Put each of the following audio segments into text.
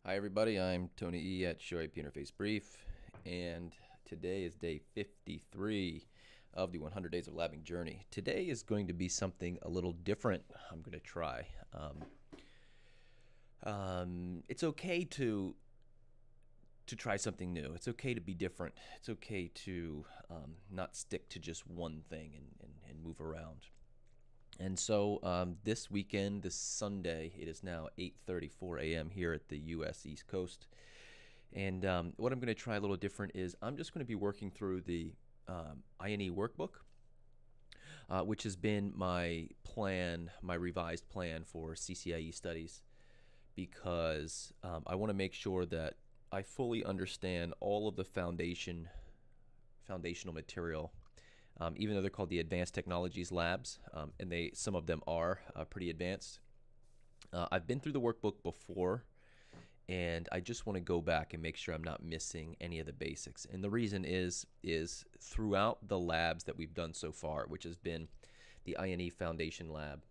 Hi everybody, I'm Tony E at Show IP Interface Brief, and today is day 53 of the 100 Days of Labbing Journey. Today is going to be something a little different I'm going to try. It's okay to try something new. It's okay to be different. It's okay to not stick to just one thing and move around. And so this weekend, this Sunday, it is now 8:34 a.m. here at the U.S. East Coast. And what I'm going to try a little different is I'm just going to be working through the INE workbook, which has been my plan, my revised plan for CCIE studies, because I want to make sure that I fully understand all of the foundational material. Even though they're called the Advanced Technologies Labs, and some of them are pretty advanced. I've been through the workbook before, and I just want to go back and make sure I'm not missing any of the basics. And the reason is throughout the labs that we've done so far, which has been the INE Foundation Lab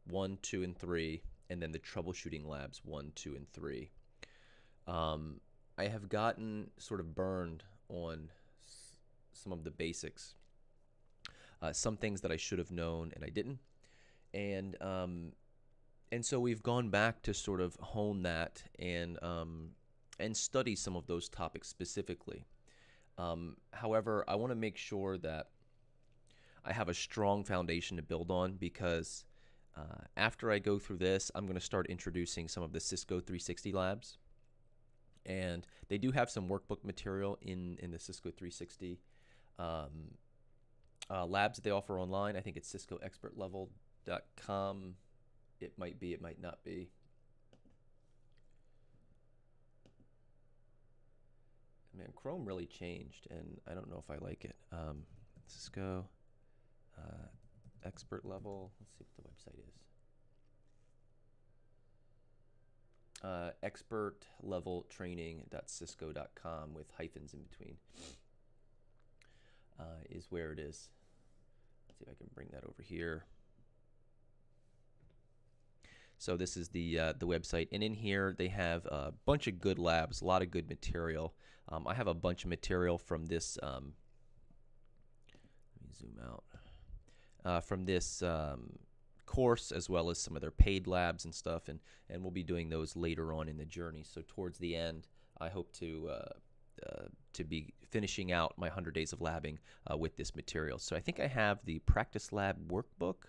1, 2, and 3, and then the Troubleshooting Labs 1, 2, and 3, I have gotten sort of burned on some of the basics. Some things that I should have known and I didn't, and so we've gone back to sort of hone that and study some of those topics specifically. However, I want to make sure that I have a strong foundation to build on, because after I go through this, I'm going to start introducing some of the Cisco 360 labs, and they do have some workbook material in the Cisco 360 labs that they offer online. I think it's ciscoexpertlevel.com. It might be, it might not be. Man, Chrome really changed, and I don't know if I like it. Cisco expert level. Let's see what the website is. Expertleveltraining.cisco.com with hyphens in between is where it is. Let's see if I can bring that over here. So this is the website, and in here they have a bunch of good labs, a lot of good material. I have a bunch of material from this. Let me zoom out. From this course, as well as some of their paid labs and stuff, and we'll be doing those later on in the journey. So towards the end, I hope to be finishing out my 100 days of labbing with this material. So I think I have the practice lab workbook,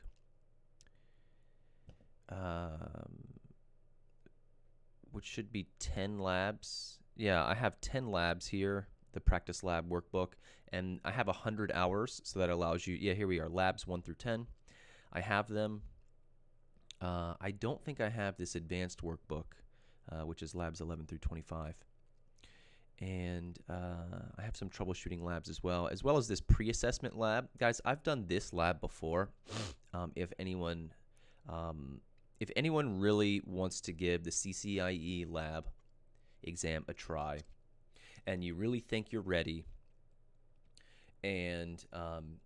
which should be 10 labs. Yeah, I have 10 labs here, the practice lab workbook, and I have 100 hours, so that allows you, yeah, here we are, labs 1 through 10. I have them. I don't think I have this advanced workbook, which is labs 11 through 25. And I have some troubleshooting labs as well as this pre-assessment lab. Guys, I've done this lab before. If anyone really wants to give the CCIE lab exam a try, and you really think you're ready, and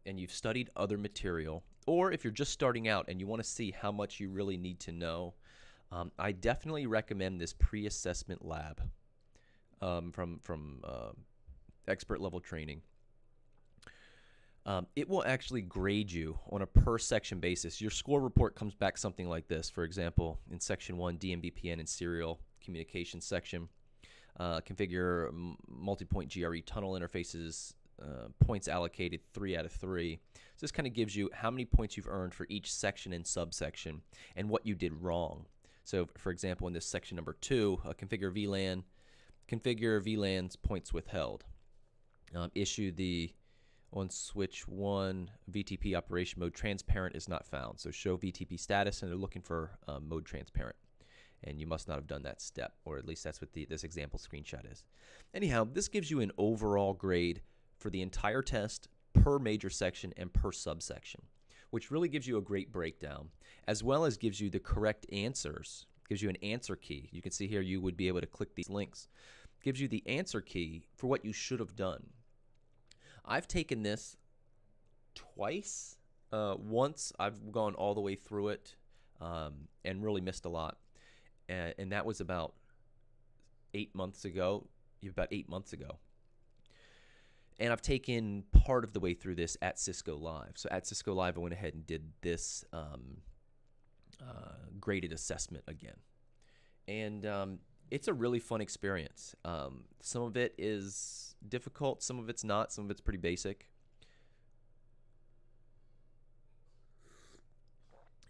you've studied other material, or if you're just starting out and you want to see how much you really need to know, I definitely recommend this pre-assessment lab from expert level training. It will actually grade you on a per section basis. Your score report comes back something like this. For example, in section 1, DMVPN and serial communication section, configure multi-point GRE tunnel interfaces, points allocated 3 out of 3. So this kind of gives you how many points you've earned for each section and subsection and what you did wrong. So for example, in this section number 2, configure VLAN's points withheld. Issue the on switch 1 VTP operation mode transparent is not found. So show VTP status, and they're looking for mode transparent. And you must not have done that step, or at least that's what this example screenshot is. Anyhow, this gives you an overall grade for the entire test per major section and per subsection, which really gives you a great breakdown, as well as gives you the correct answers. Gives you an answer key. You can see here you would be able to click these links. Gives you the answer key for what you should have done. I've taken this twice. Once I've gone all the way through it and really missed a lot. And that was about 8 months ago, about 8 months ago. And I've taken part of the way through this at Cisco Live. So at Cisco Live, I went ahead and did this graded assessment again. And it's a really fun experience. Some of it is difficult, some of it's not, some of it's pretty basic.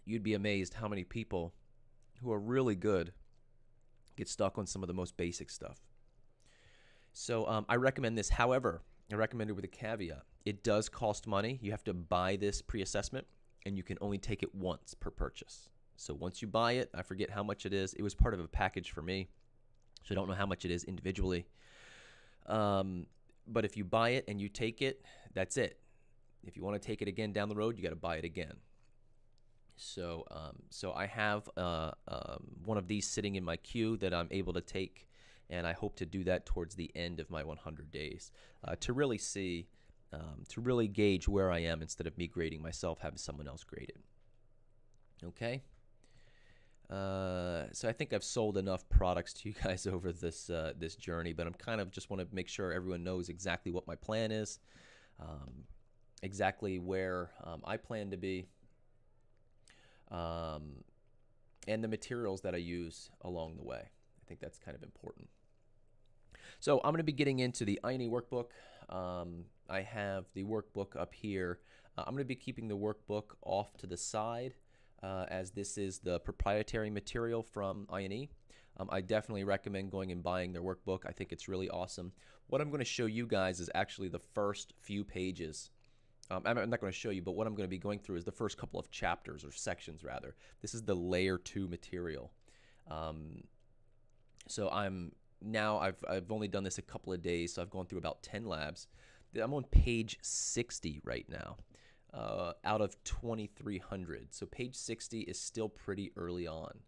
You'd be amazed how many people who are really good get stuck on some of the most basic stuff. So I recommend this. However, I recommend it with a caveat. It does cost money. You have to buy this pre-assessment, and you can only take it once per purchase. So once you buy it, I forget how much it is. It was part of a package for me, so I don't know how much it is individually. But if you buy it and you take it, that's it. If you want to take it again down the road, you got to buy it again. So I have one of these sitting in my queue that I'm able to take, and I hope to do that towards the end of my 100 days to really see, to really gauge where I am instead of me grading myself, having someone else grade it. Okay. So I think I've sold enough products to you guys over this this journey, but I'm kind of just want to make sure everyone knows exactly what my plan is, exactly where I plan to be. And the materials that I use along the way. I think that's kind of important. So I'm going to be getting into the INE workbook. I have the workbook up here. I'm going to be keeping the workbook off to the side as this is the proprietary material from INE. I definitely recommend going and buying their workbook. I think it's really awesome. What I'm going to show you guys is actually the first few pages. I'm not going to show you, but what I'm going to be going through is the first couple of chapters, or sections rather. This is the layer 2 material. So I've only done this a couple of days, so I've gone through about 10 labs. I'm on page 60 right now, out of 2,300. So page 60 is still pretty early on.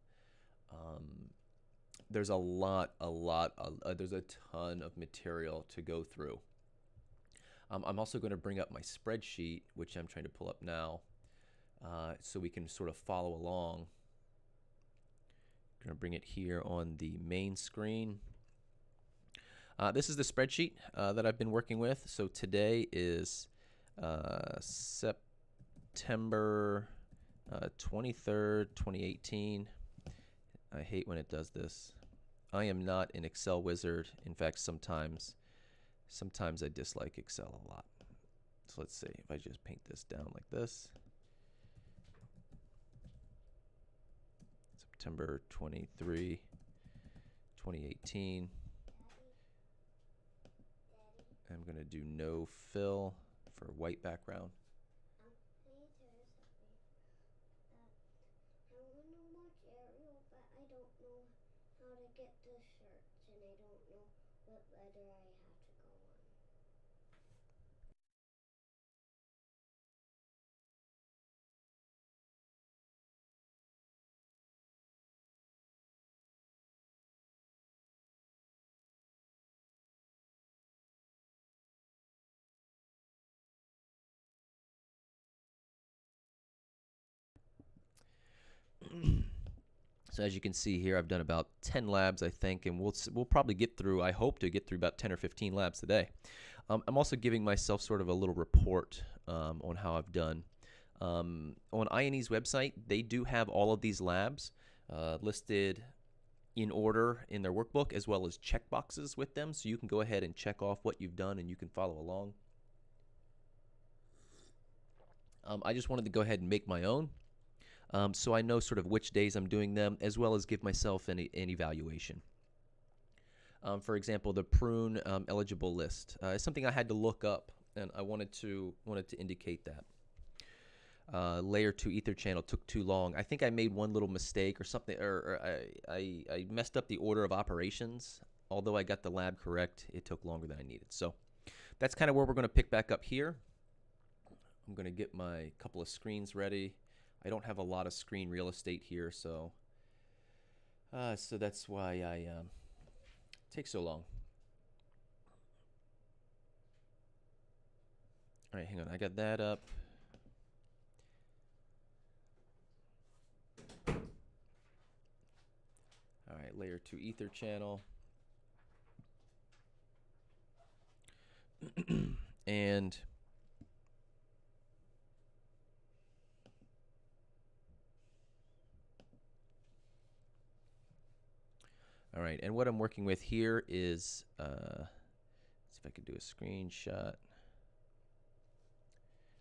There's there's a ton of material to go through. I'm also going to bring up my spreadsheet, which I'm trying to pull up now, so we can sort of follow along. I'm going to bring it here on the main screen. This is the spreadsheet that I've been working with. So today is September 23rd, 2018. I hate when it does this. I am not an Excel wizard. In fact, sometimes I dislike Excel a lot. So let's see if I just paint this down like this. September 23, 2018. I'm going to do no fill for white background. I need to tell you something. I want to watch Ariel, but I don't know how to get the shirts, and I don't know what letter I have to go on. So as you can see here, I've done about 10 labs, I think, and we'll probably get through, I hope to get through about 10 or 15 labs today. I'm also giving myself sort of a little report on how I've done. On INE's website, they do have all of these labs listed in order in their workbook, as well as checkboxes with them, so you can go ahead and check off what you've done and you can follow along. I just wanted to go ahead and make my own. So I know sort of which days I'm doing them, as well as give myself an evaluation. For example, the prune eligible list is something I had to look up, and I wanted to indicate that. Layer 2 ether channel took too long. I think I made one little mistake or something, or I messed up the order of operations. Although I got the lab correct, it took longer than I needed. So that's kind of where we're going to pick back up here. I'm going to get my couple of screens ready. I don't have a lot of screen real estate here, so that's why I take so long. All right, hang on. I got that up. All right, layer 2 ether channel. And all right, and what I'm working with here is, let's see if I can do a screenshot.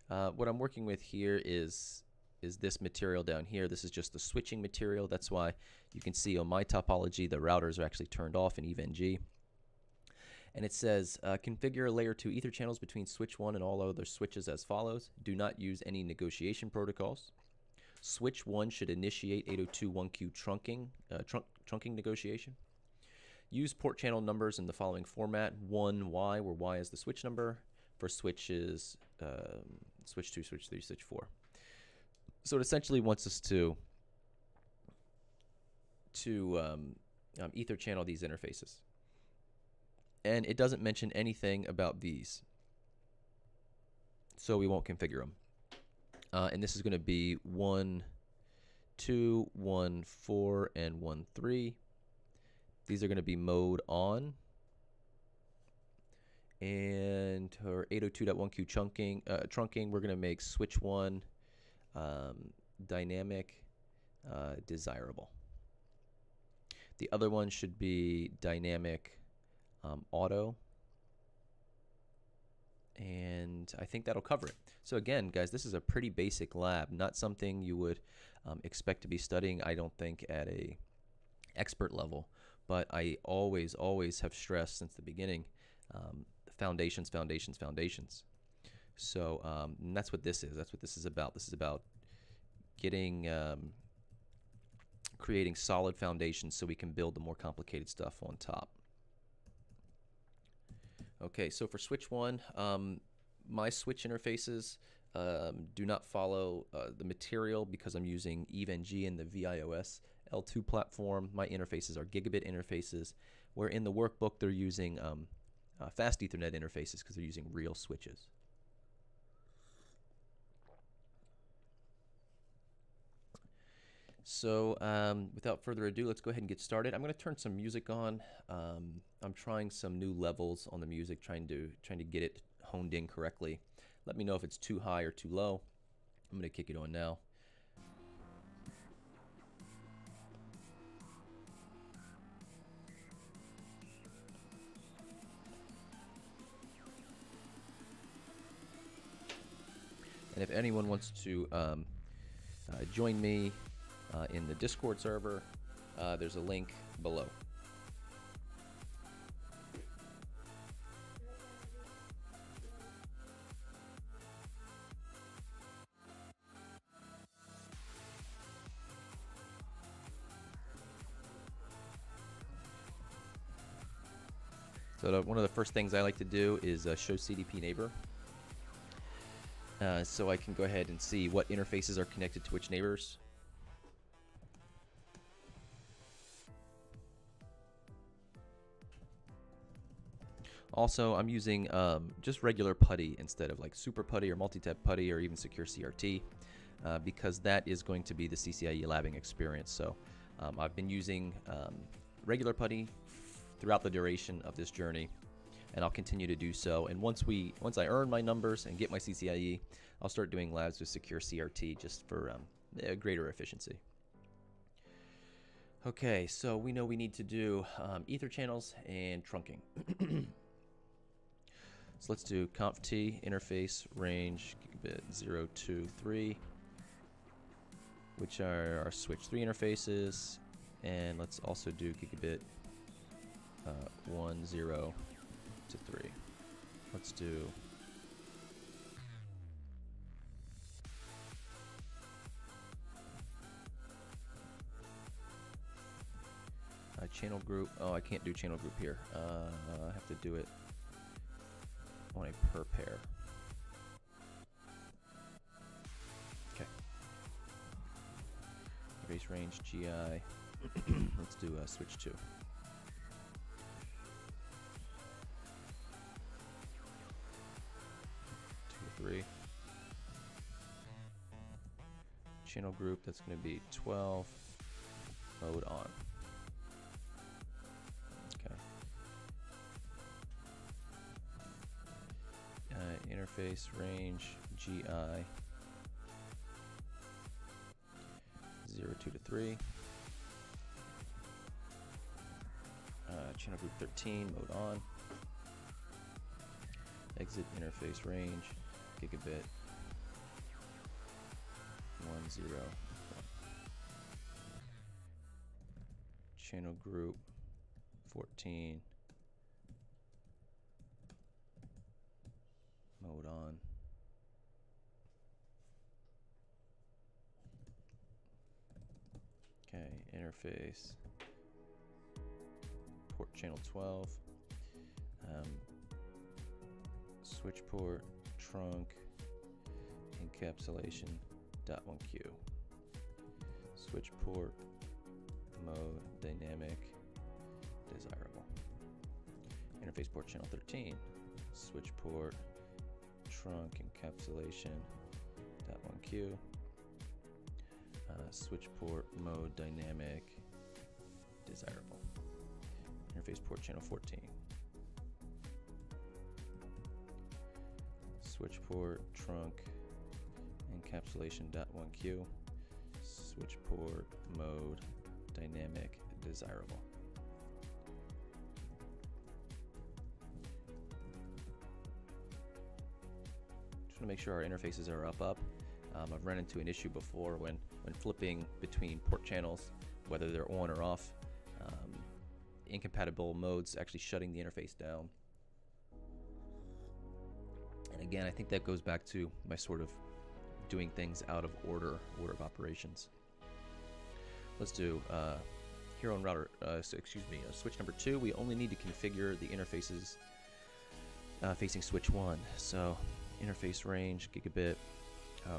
What I'm working with here is this material down here. This is just the switching material. That's why you can see on my topology the routers are actually turned off in EVE-NG. And it says, configure layer 2 ether channels between switch 1 and all other switches as follows. Do not use any negotiation protocols. Switch 1 should initiate 802.1q trunking negotiation. Use port channel numbers in the following format: 1Y, where Y is the switch number, for switches switch 2, switch 3, switch 4. So it essentially wants us to ether channel these interfaces. And it doesn't mention anything about these, so we won't configure them. And this is going to be 1, 2, 1, 4, and 1, 3. These are going to be mode on. And for 802.1q trunking, we're going to make switch 1 dynamic desirable. The other one should be dynamic auto. And I think that'll cover it. So again, guys, this is a pretty basic lab, not something you would expect to be studying, I don't think, at a expert level. But I always have stressed since the beginning, foundations, foundations, foundations. So and that's what this is. That's what this is about. This is about getting, creating solid foundations so we can build the more complicated stuff on top. Okay, so for switch 1, my switch interfaces do not follow the material because I'm using EVE-NG and the VIOS L2 platform. My interfaces are gigabit interfaces, where in the workbook they're using fast Ethernet interfaces because they're using real switches. So without further ado, let's go ahead and get started. I'm going to turn some music on. I'm trying some new levels on the music, trying to get it honed in correctly. Let me know if it's too high or too low. I'm going to kick it on now. And if anyone wants to join me in the Discord server, there's a link below. So one of the first things I like to do is show CDP neighbor. So I can go ahead and see what interfaces are connected to which neighbors. Also, I'm using just regular PuTTY instead of like Super PuTTY or Multi-Tab PuTTY or even Secure CRT because that is going to be the CCIE labbing experience. So I've been using regular PuTTY throughout the duration of this journey, and I'll continue to do so. And once I earn my numbers and get my CCIE, I'll start doing labs with Secure CRT just for greater efficiency. Okay, so we know we need to do ether channels and trunking. So let's do conft interface range gigabit 0, 2, 3, which are our switch 3 interfaces, and let's also do gigabit 1, 0 to 3. Let's do channel group. Oh, I can't do channel group here. I have to do it on a per pair. Okay. Base range GI. Let's do switch 2. 2 to 3. Channel group, that's going to be 12. Mode on. interface range GI 0, 2 to 3. Channel group 13, mode on. Exit interface range, gigabit 1, 0, 1. Channel group 14, mode on. Okay, interface port channel 12, switch port, trunk, encapsulation, .1Q, switch port, mode, dynamic, desirable. Interface port channel 13, switch port, trunk, encapsulation, .1Q, switch port, mode, dynamic, desirable. Interface port channel 14. Switch port, trunk, encapsulation .1Q, switch port, mode, dynamic, desirable. Just want to make sure our interfaces are up. I've run into an issue before when flipping between port channels, whether they're on or off. Incompatible modes actually shutting the interface down. And again, I think that goes back to my sort of doing things out of order of operations. Let's do here on router, switch number 2. We only need to configure the interfaces facing switch 1. So interface range, gigabit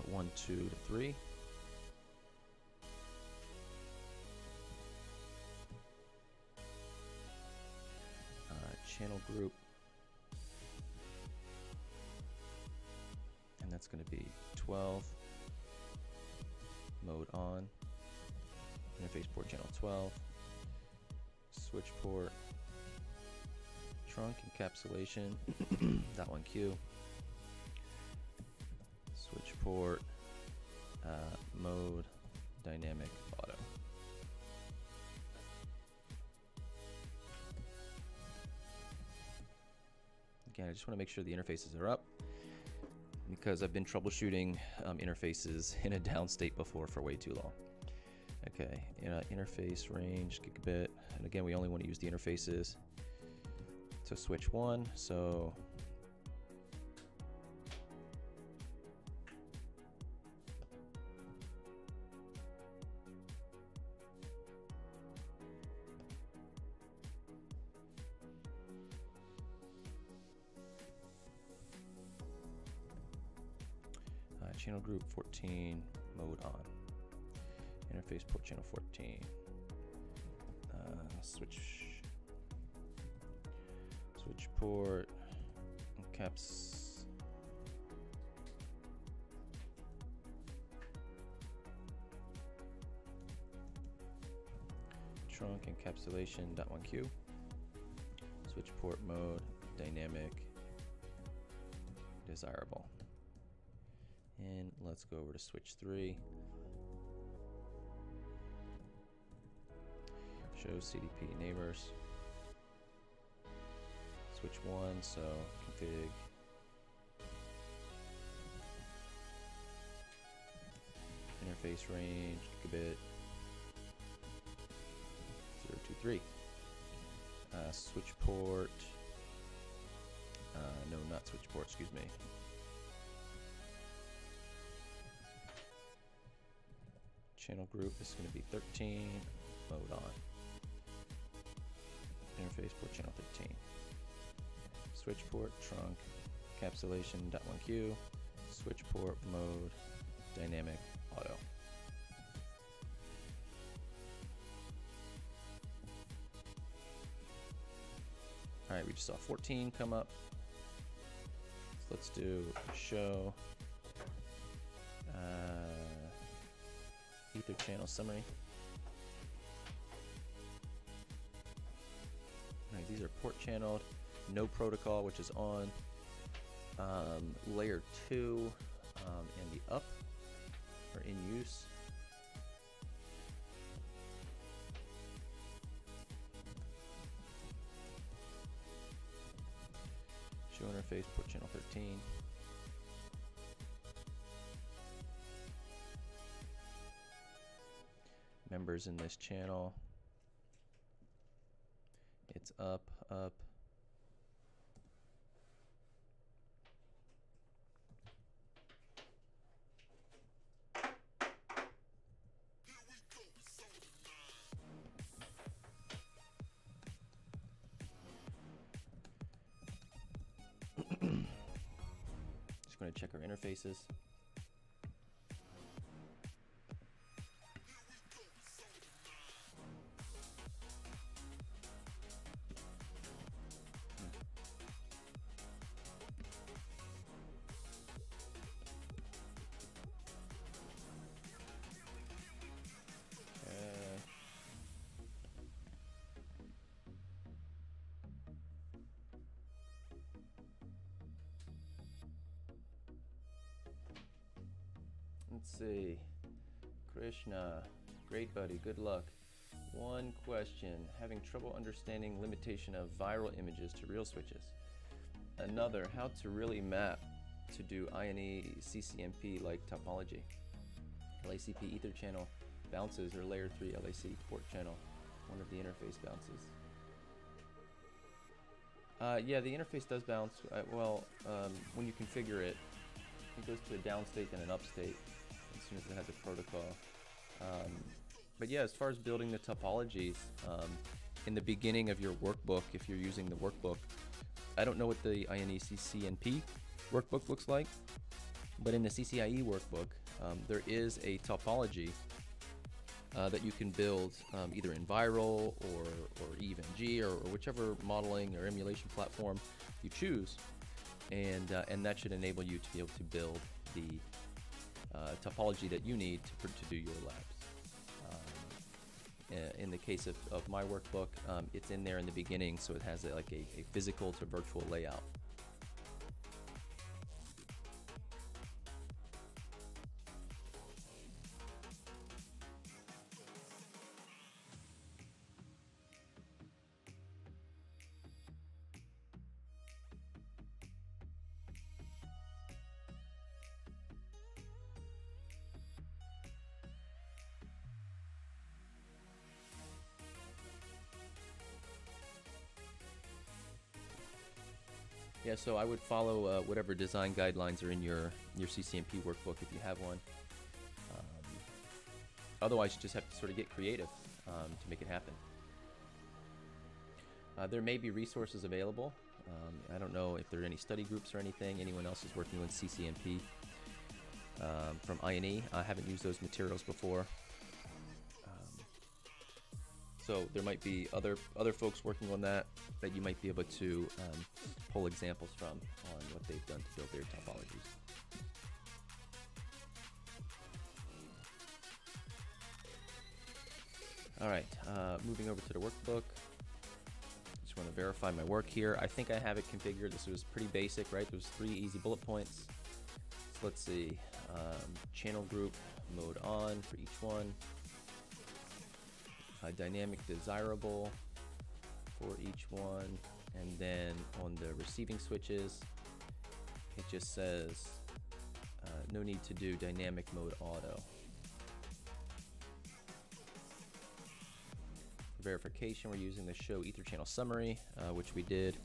1, 2 to 3. Channel group, and that's going to be 12, mode on, interface port channel 12, switch port, trunk, encapsulation, .1Q, switch port, mode, dynamic, auto. Again, I just want to make sure the interfaces are up because I've been troubleshooting interfaces in a down state before for way too long. Okay, interface range, gigabit, and again, we only want to use the interfaces to switch 1, so channel group 14, mode on. Interface port channel 14. Switch port, caps. Trunk encapsulation .1Q. Switch port mode, dynamic, desirable. And let's go over to switch 3. Show CDP neighbors. Switch 1, so config. Interface range, gigabit 0, 2, 3. Switch port. No, not switch port, excuse me. Channel group is going to be 13, mode on. Interface port channel 13. Switch port, trunk, encapsulation .1Q, switch port, mode, dynamic, auto. Alright, we just saw 14 come up. So let's do show Ether channel summary. Alright, these are port channeled, no protocol, which is on. layer 2 and the up are in use. Show interface, port channel 13. Members in this channel. It's up, up. Just going to check our interfaces. Let's see. Krishna, great buddy, good luck. One question, having trouble understanding limitation of viral images to real switches. Another, how to really map to do INE CCNP like topology. LACP ether channel bounces or layer 3 LAC port channel, one of the interface bounces. Yeah, the interface does bounce. When you configure it, it goes to a down state and an up state as soon as it has a protocol. But yeah, as far as building the topologies, in the beginning of your workbook, if you're using the workbook, I don't know what the INE CCNP workbook looks like, but in the CCIE workbook, there is a topology that you can build either in Viral or EVNG or whichever modeling or emulation platform you choose, and that should enable you to be able to build the topology that you need to do your labs. In the case of my workbook, it's in there in the beginning, so it has like a physical to virtual layout. Yeah, so I would follow whatever design guidelines are in your CCNP workbook if you have one. Otherwise, you just have to sort of get creative to make it happen. There may be resources available. I don't know if there are any study groups or anything. Anyone else is working with CCNP from INE. I haven't used those materials before. So there might be other folks working on that you might be able to pull examples from on what they've done to build their topologies. All right, moving over to the workbook. Just want to verify my work here. I think I have it configured. This was pretty basic, right? There's 3 easy bullet points. So let's see, channel group mode on for each one. Dynamic desirable for each one, and then on the receiving switches it just says no need to do dynamic mode auto. For verification, we're using the show ether channel summary, which we did.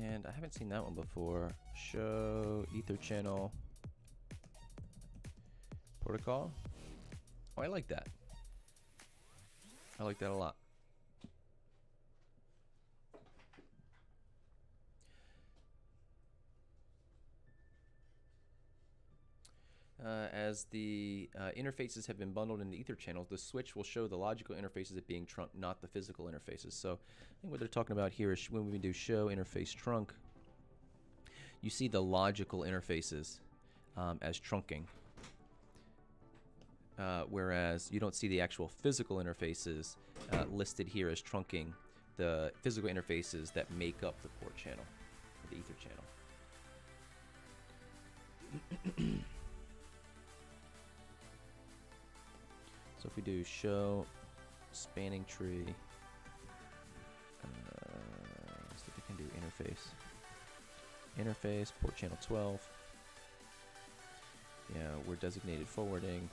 And I haven't seen that one before. Show ether channel protocol. Oh, I like that. I like that a lot. As the interfaces have been bundled into ether channels, the switch will show the logical interfaces as being trunk, not the physical interfaces. So I think what they're talking about here is when we do show interface trunk, you see the logical interfaces as trunking, whereas you don't see the actual physical interfaces listed here as trunking, the physical interfaces that make up the port channel, the ether channel. So if we do show spanning tree, let's see if we can do interface, port channel 12. Yeah, we're designated forwarding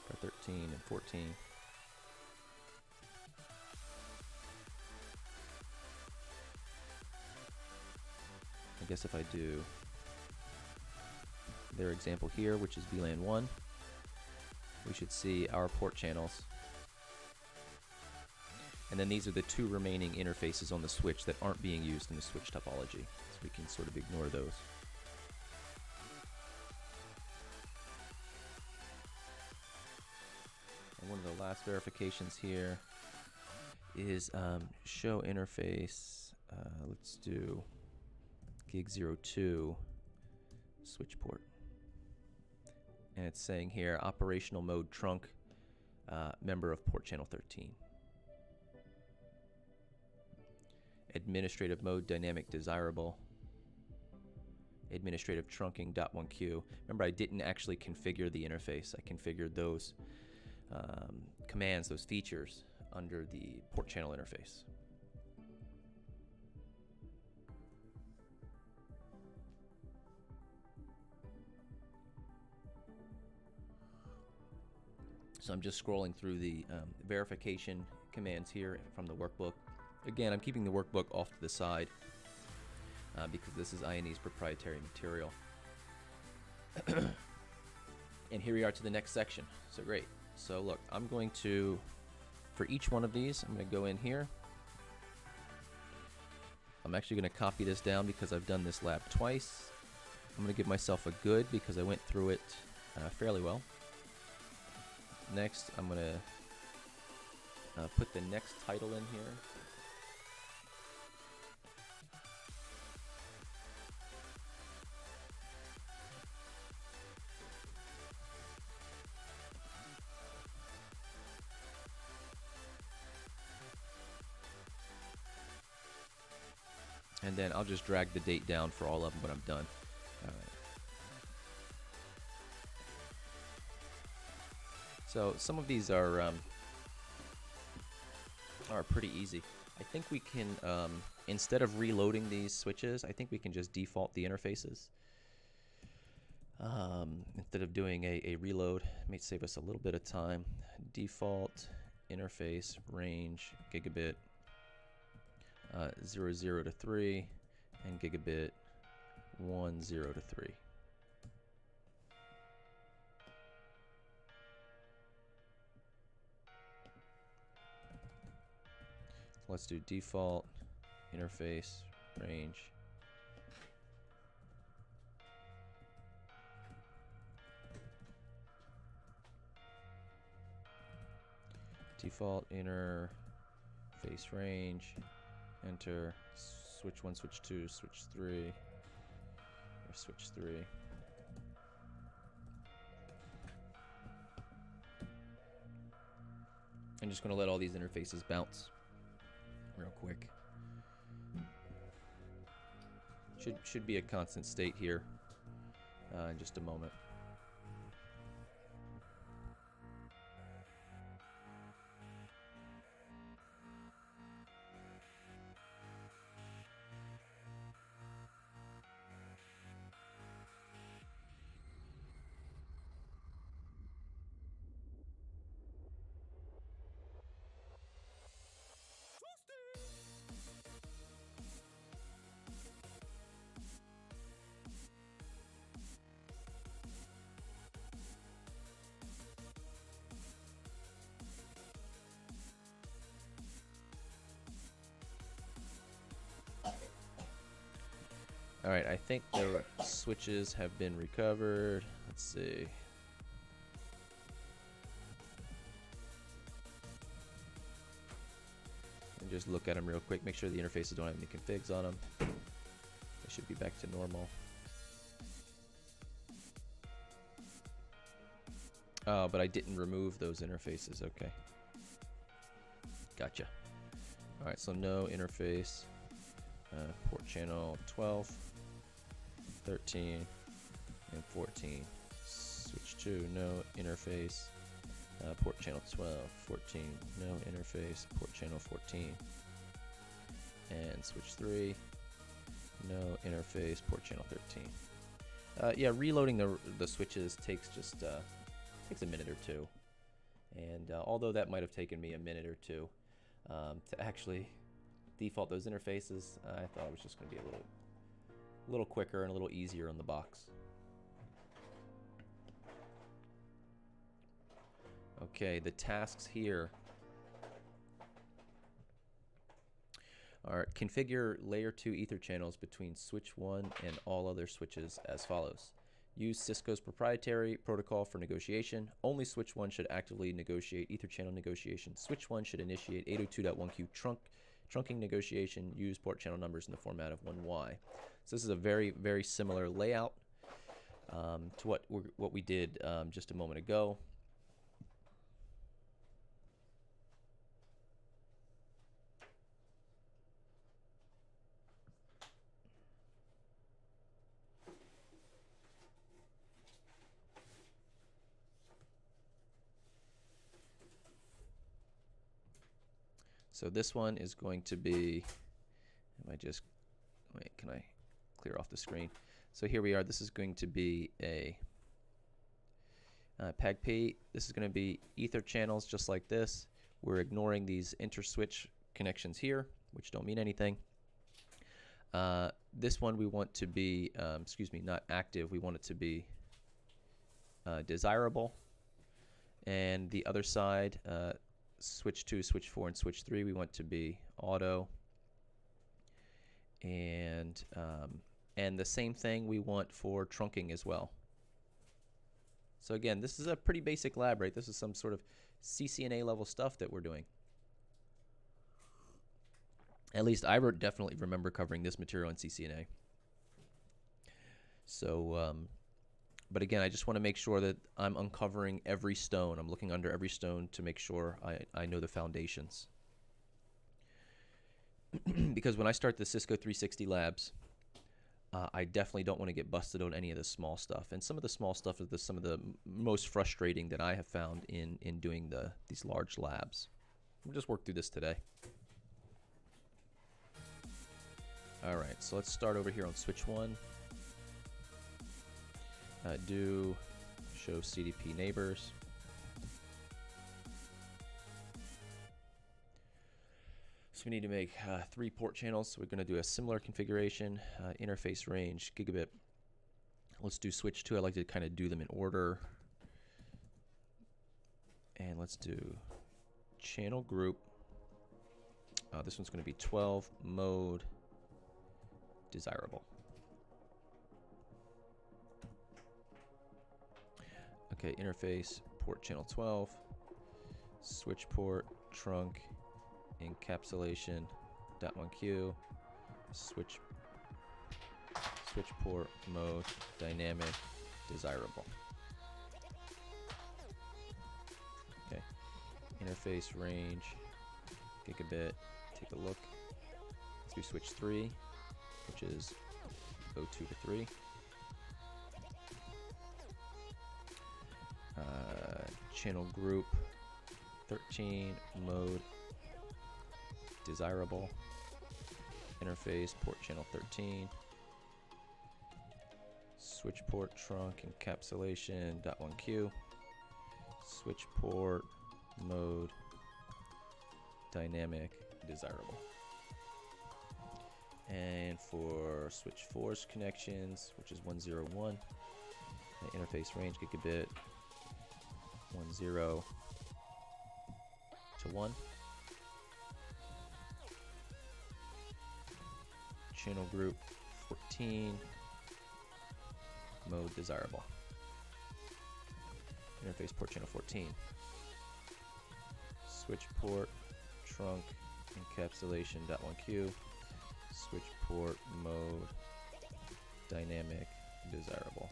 for 13 and 14. I guess if I do their example here, which is VLAN 1, we should see our port channels. And then these are the two remaining interfaces on the switch that aren't being used in the switch topology. So we can sort of ignore those. And one of the last verifications here is show interface. Let's do gig 02 switch port. And it's saying here operational mode trunk, member of port channel 13. Administrative mode dynamic desirable. Administrative trunking .1q. Remember, I didn't actually configure the interface. I configured those commands, those features, under the port channel interface. So I'm just scrolling through the verification commands here from the workbook. Again, I'm keeping the workbook off to the side because this is INE's proprietary material. And here we are to the next section. So great. So look, I'm going to, for each one of these, I'm going to go in here. I'm actually going to copy this down because I've done this lab twice. I'm going to give myself a good because I went through it fairly well. Next, I'm going to put the next title in here. And then I'll just drag the date down for all of them when I'm done. All right. So some of these are pretty easy. I think we can, instead of reloading these switches, I think we can just default the interfaces. Instead of doing a reload, it may save us a little bit of time. Default interface range gigabit 00 to 3 and gigabit 10 to 3. Let's do default interface range default interface range, enter switch 1, switch 2, switch 3, or switch 3. I'm just going to let all these interfaces bounce real quick. Should be a constant state here in just a moment. Alright, I think the switches have been recovered. Let's see. I'm just look at them real quick, make sure the interfaces don't have any configs on them. They should be back to normal. Oh, but I didn't remove those interfaces. Okay. Gotcha. All right, so no interface. Port channel 12, 13, and 14. Switch 2, no interface. Port channel 12, 14, no interface. Port channel 14. And switch 3, no interface. Port channel 13. Yeah, reloading the switches takes a minute or two. And although that might have taken me a minute or two to actually default those interfaces, I thought it was just going to be a little quicker and a little easier on the box. Okay, the tasks here are configure layer 2 ether channels between switch 1 and all other switches as follows. Use Cisco's proprietary protocol for negotiation. Only switch 1 should actively negotiate ether channel negotiation. Switch 1 should initiate 802.1q trunking negotiation. Use port channel numbers in the format of 1Y. So this is a very, very similar layout to what we did just a moment ago. So this one is going to be, can I clear off the screen? So here we are. This is going to be a PAGP. This is going to be ether channels just like this. We're ignoring these inter-switch connections here, which don't mean anything. This one we want to be, not active. We want it to be desirable. And the other side, switch 2, switch 4, and switch 3, we want to be auto. And the same thing we want for trunking as well. So again, this is a pretty basic lab, right? This is some sort of CCNA level stuff that we're doing. At least I definitely remember covering this material in CCNA. So, but again, I just want to make sure that I'm uncovering every stone. I'm looking under every stone to make sure I know the foundations. Because when I start the Cisco 360 labs, I definitely don't want to get busted on any of the small stuff. And some of the small stuff is some of the most frustrating that I have found in doing these large labs. We'll just work through this today. All right, so let's start over here on switch 1. Do show CDP neighbors. So we need to make 3 port channels. So we're going to do a similar configuration. Interface range, gigabit. Let's do switch 2. I like to kind of do them in order. And let's do channel group. This one's going to be 12 mode desirable. Okay, interface, port channel 12, switch port, trunk, encapsulation, .1q, switch port, mode, dynamic, desirable. Okay, interface range, gigabit, take a look. Let's do switch 3, which is 02 to 3. Channel group 13, mode desirable, interface port channel 13, switch port trunk encapsulation .1q, switch port mode dynamic desirable. And for switch 4's connections, which is 101, interface range gigabit 10 to 1. Channel group 14, mode desirable. Interface port channel 14. Switch port, trunk, encapsulation.1q, switch port mode, dynamic, desirable.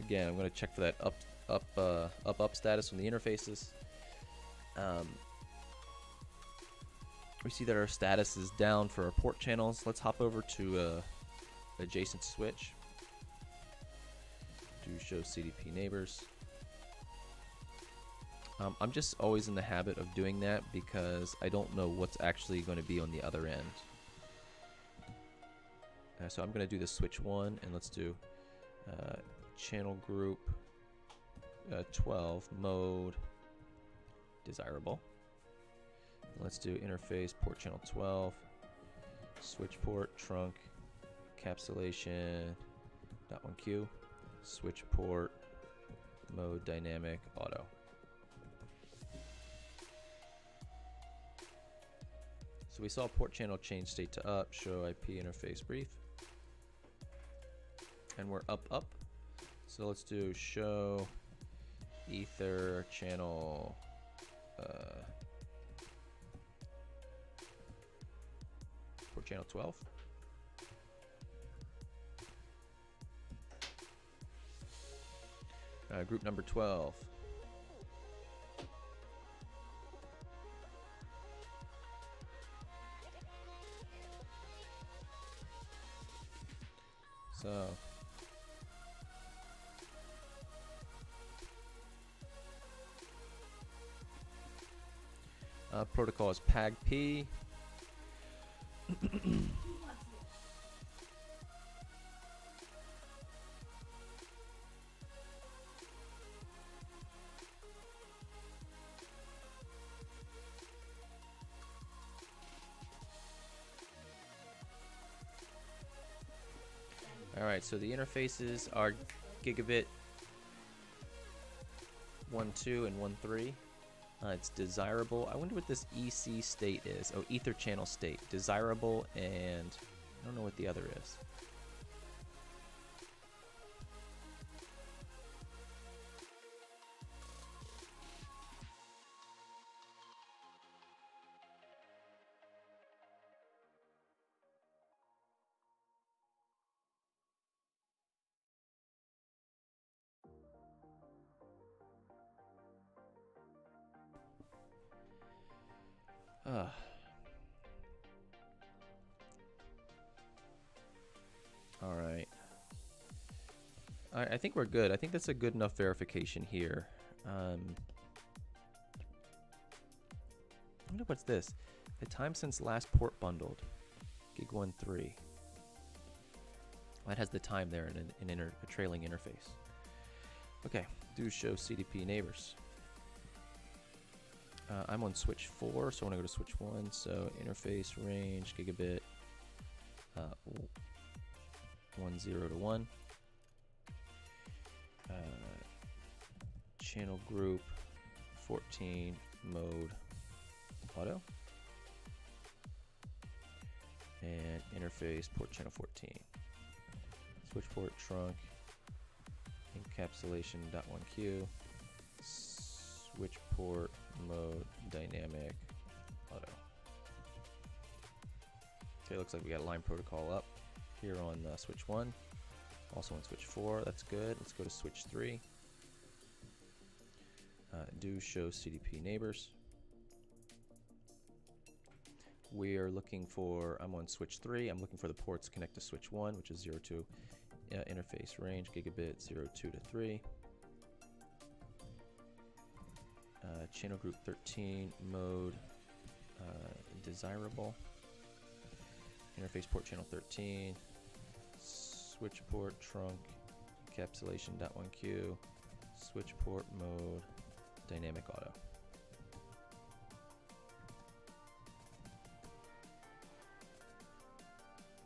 Again, I'm going to check for that up status from the interfaces. We see that our status is down for our port channels. Let's hop over to adjacent switch. Do show CDP neighbors. I'm just always in the habit of doing that because I don't know what's actually going to be on the other end. So I'm going to do the switch 1, and let's do channel group 12 mode desirable. Let's do interface port channel 12, switch port trunk encapsulation .1q, switch port mode dynamic auto. So we saw port channel change state to up, show IP interface brief, and we're up. So let's do show ether channel port channel 12. Group number 12. So protocol is PAGP. Alright, so the interfaces are gigabit 1.2 and 1.3. It's desirable. I wonder what this EC state is. Oh, ether channel state. Desirable, and I don't know what the other is. All right. I think we're good. I think that's a good enough verification here. I wonder what's this. The time since last port bundled. Gig 1.3. That has the time there in a trailing interface. Okay, do show CDP neighbors. I'm on switch 4, so I want to go to switch 1. So interface range gigabit 10 to 1. Channel group 14 mode auto. And interface port channel 14. Switch port trunk encapsulation.1q. Switch port mode dynamic auto. Okay, looks like we got a line protocol up here on switch 1. Also on switch 4. That's good. Let's go to switch 3. Do show CDP neighbors. We are looking for, I'm on switch 3. I'm looking for the ports connect to switch 1, which is 0 to interface range gigabit 02 to 3. Channel group 13 mode desirable. Interface port channel 13. Switch port trunk encapsulation.1q. Switch port mode dynamic auto.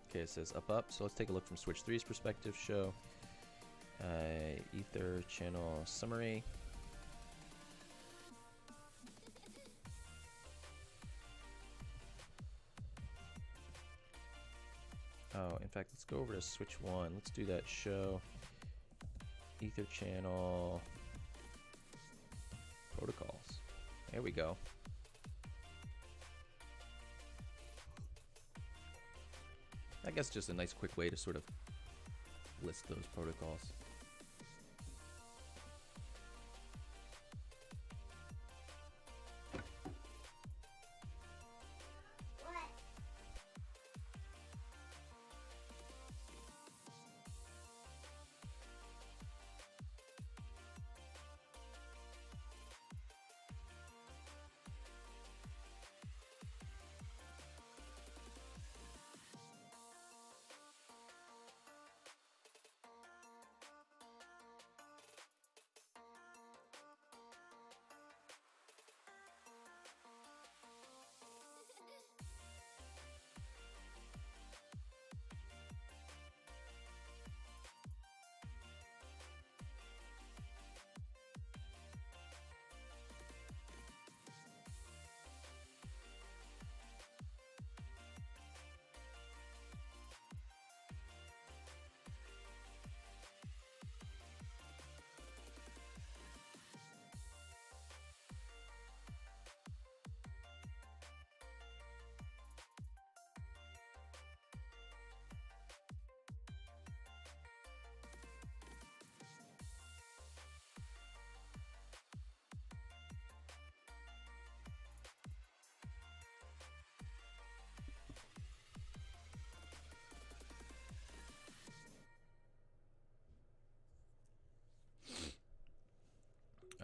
Okay, it says up. So let's take a look from switch 3's perspective. Show ether channel summary. Oh, in fact, let's go over to switch 1. Let's do that. Show ether channel protocols. There we go. I guess just a nice quick way to sort of list those protocols.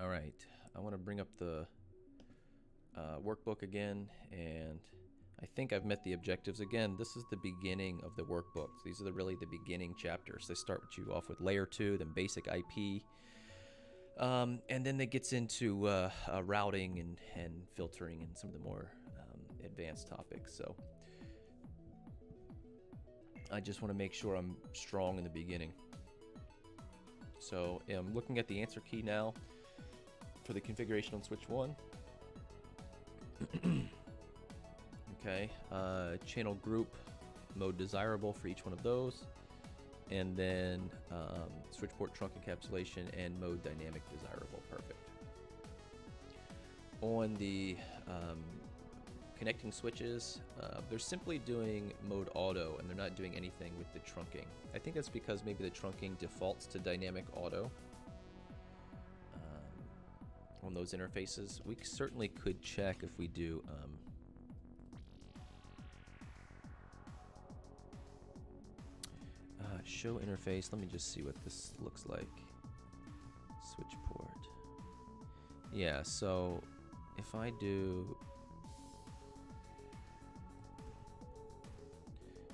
All right, I want to bring up the workbook again, and I think I've met the objectives. Again, this is the beginning of the workbooks. These are really the beginning chapters. They start you off with layer 2, then basic IP, and then it gets into routing and filtering and some of the more advanced topics. So I just want to make sure I'm strong in the beginning. So I'm looking at the answer key now for the configuration on switch 1. Okay, channel group, mode desirable for each one of those, and then switch port trunk encapsulation and mode dynamic desirable. Perfect. On the connecting switches, they're simply doing mode auto and they're not doing anything with the trunking. I think that's because maybe the trunking defaults to dynamic auto on those interfaces. We certainly could check if we do show interface. Let me just see what this looks like. Switch port. Yeah, so if I do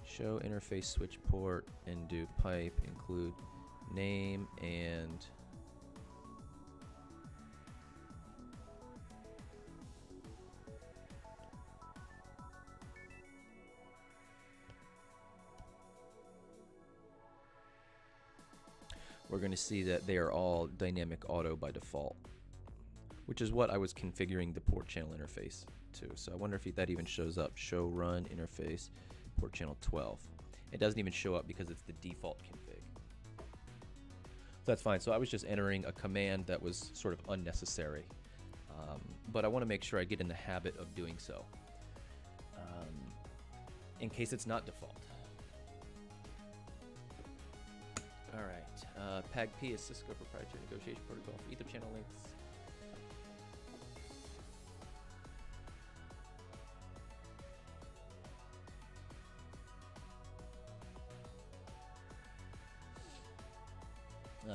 show interface switch port and do pipe, include name and we're going to see that they are all dynamic auto by default, which is what I was configuring the port channel interface to. So I wonder if that even shows up. Show run interface port channel 12. It doesn't even show up because it's the default config. So that's fine. So I was just entering a command that was sort of unnecessary, but I want to make sure I get in the habit of doing so in case it's not default. All right. PAGP is Cisco proprietary negotiation protocol for Ether channel links.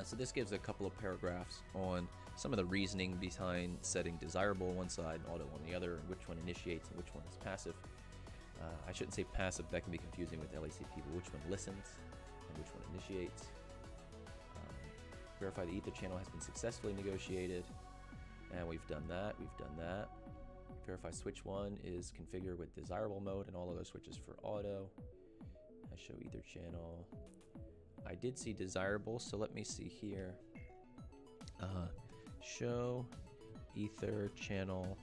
So this gives a couple of paragraphs on some of the reasoning behind setting desirable on one side and auto on the other, and which one initiates and which one is passive. I shouldn't say passive, that can be confusing with LACP, but which one listens and which one initiates. Verify the Ether channel has been successfully negotiated, and we've done that. Verify switch 1 is configured with desirable mode and all other switches for auto. I show Ether channel. I did see desirable, so let me see here. Show Ether channel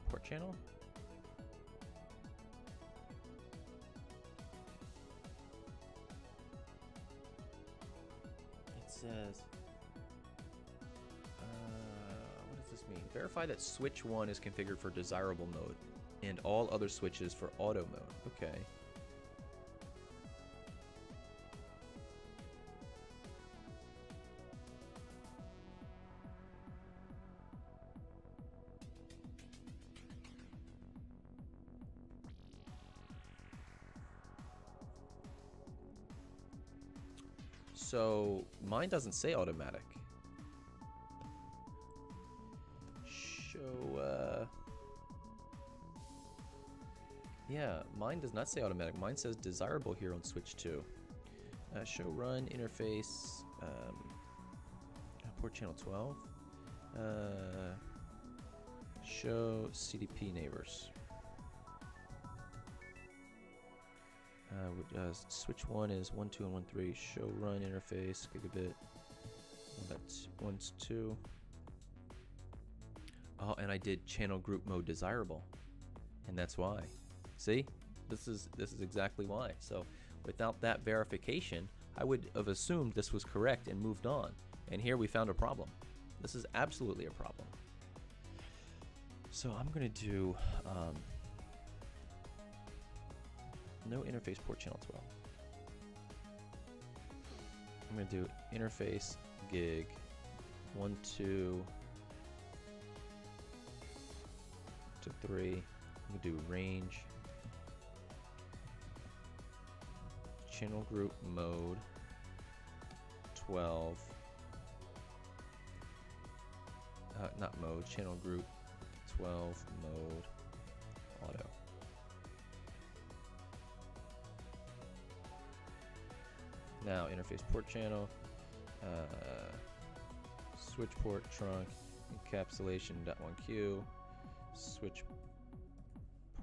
port channel. It says mean? Verify that switch 1 is configured for desirable mode and all other switches for auto mode. Okay. So mine doesn't say automatic. Show, yeah, mine does not say automatic. Mine says desirable here on switch 2. Show run interface, port channel 12. Show CDP neighbors. Switch 1 is 1, 2, and 1, 3. Show run interface, gigabit. That's 1's 2. Oh, and I did channel group mode desirable, and that's why. See, this is exactly why. So, without that verification, I would have assumed this was correct and moved on. And here we found a problem. This is absolutely a problem. So I'm gonna do. No interface port channel 12. I'm going to do interface gig 1, 2 to 3. I'm going to do range channel group mode 12. Not mode, channel group 12 mode auto. Now interface port channel, switch port trunk, encapsulation .1Q, switch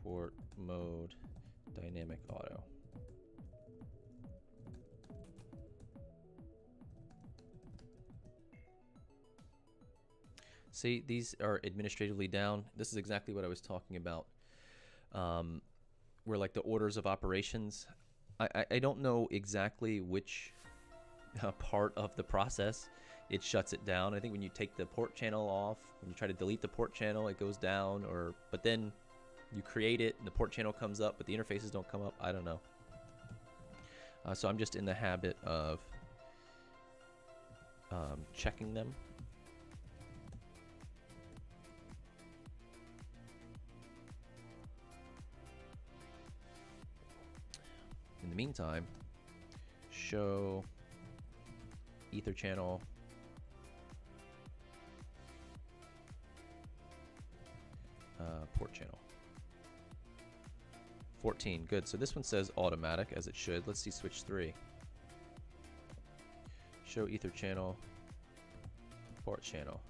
port mode, dynamic auto. See, these are administratively down. This is exactly what I was talking about, where like the orders of operations. I don't know exactly which part of the process it shuts it down. I think when you take the port channel off, when you try to delete the port channel, it goes down, but then you create it and the port channel comes up, but the interfaces don't come up. I don't know. So I'm just in the habit of checking them. In the meantime, show ether channel port channel 14. Good. So this one says automatic, as it should. Let's see switch 3. Show ether channel port channel,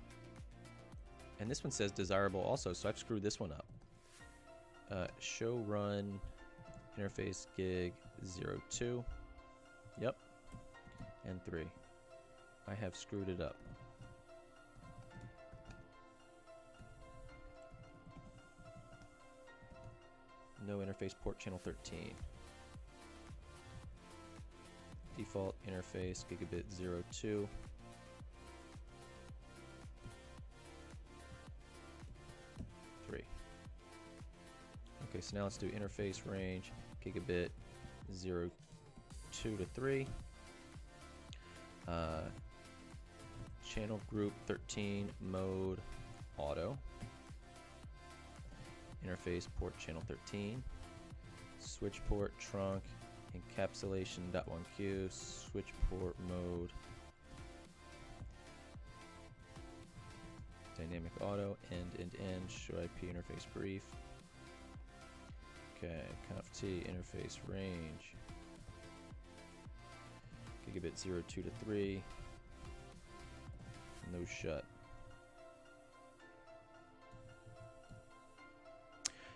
and this one says desirable also, so I've screwed this one up. Show run interface gig 02. Yep. And 3. I have screwed it up. No interface port channel 13. Default interface gigabit 02. Okay, so now let's do interface range gigabit 02 to 3. Channel group 13 mode auto. Interface port channel 13. Switch port trunk encapsulation .1Q. Switch port mode dynamic auto. End. Show IP interface brief. Okay, conf T interface range gigabit 02 to 3. No shut.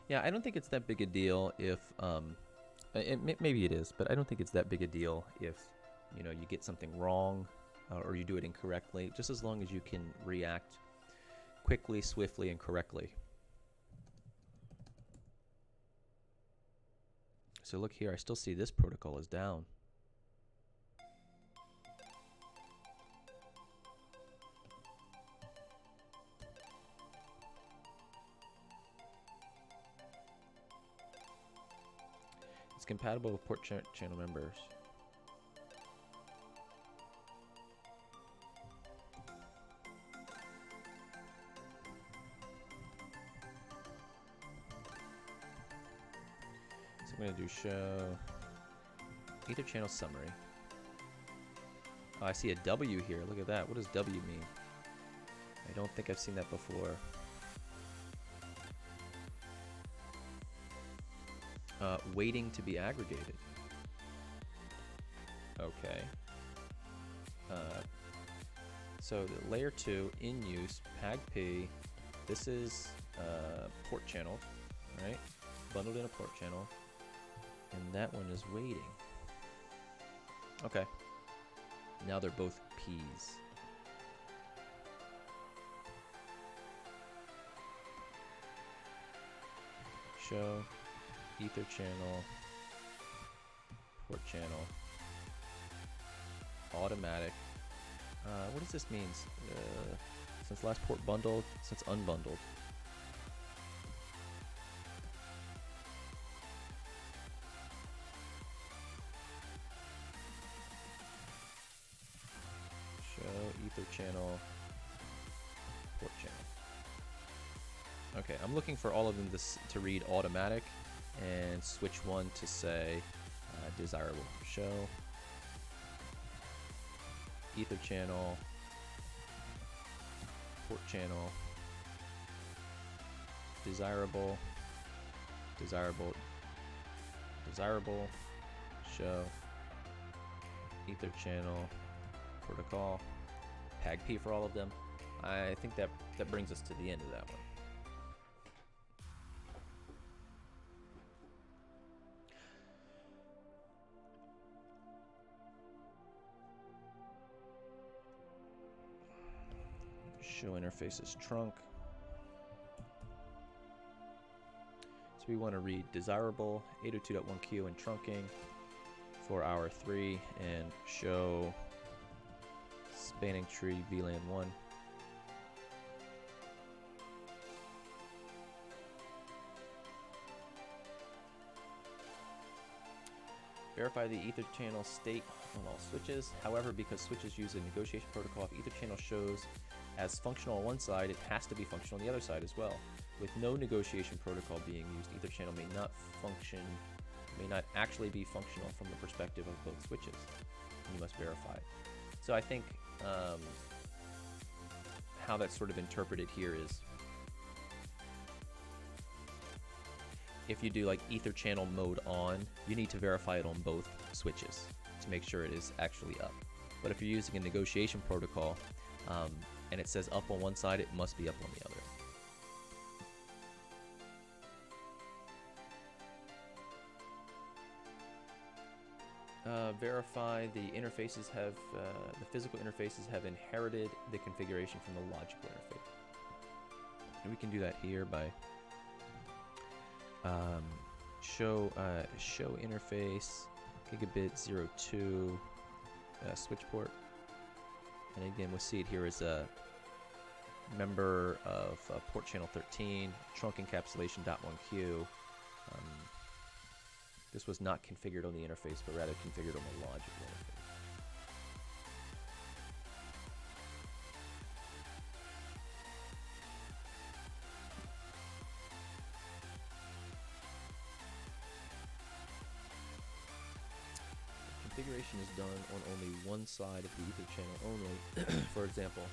Yeah, I don't think it's that big a deal if maybe it is, but I don't think it's that big a deal if you get something wrong or you do it incorrectly, just as long as you can react quickly, swiftly, and correctly. So look here, I still see this protocol is down. compatible with port channel members. So I'm going to do show Ether channel summary. Oh, I see a W here. Look at that. What does W mean? I don't think I've seen that before. Waiting to be aggregated. Okay. So the layer 2 in use, PAG-P. This is port channel, right? Bundled in a port channel. And that one is waiting. Okay. Now they're both P's. Show Ether channel, port channel, automatic. What does this mean? Since last port bundled, since unbundled. Show Ether channel, port channel. Okay, I'm looking for all of them to read automatic and switch one to say desirable. Show Ether channel, port channel, desirable, desirable, desirable, show Ether channel, protocol, PAG-P for all of them. I think that brings us to the end of that one. Show interfaces trunk. So we want to read desirable 802.1q and trunking for hour 3 and show spanning tree VLAN 1. Verify the Ether channel state on all switches. However, because switches use a negotiation protocol, if Ether channel shows as functional on one side, it has to be functional on the other side as well. With no negotiation protocol being used, Ether channel may not actually be functional from the perspective of both switches. And you must verify it. So I think how that's sort of interpreted here is if you do like Ether channel mode on, you need to verify it on both switches to make sure it is actually up. But if you're using a negotiation protocol and it says up on one side, it must be up on the other. Verify the interfaces have, the physical interfaces have inherited the configuration from the logical interface. And we can do that here by show interface gigabit 02 switch port. And again, we'll see it here as a member of port channel 13, trunk encapsulation .1q. This was not configured on the interface, but rather configured on the logical interface. Configuration is done on only one side of the Ether channel only. For example,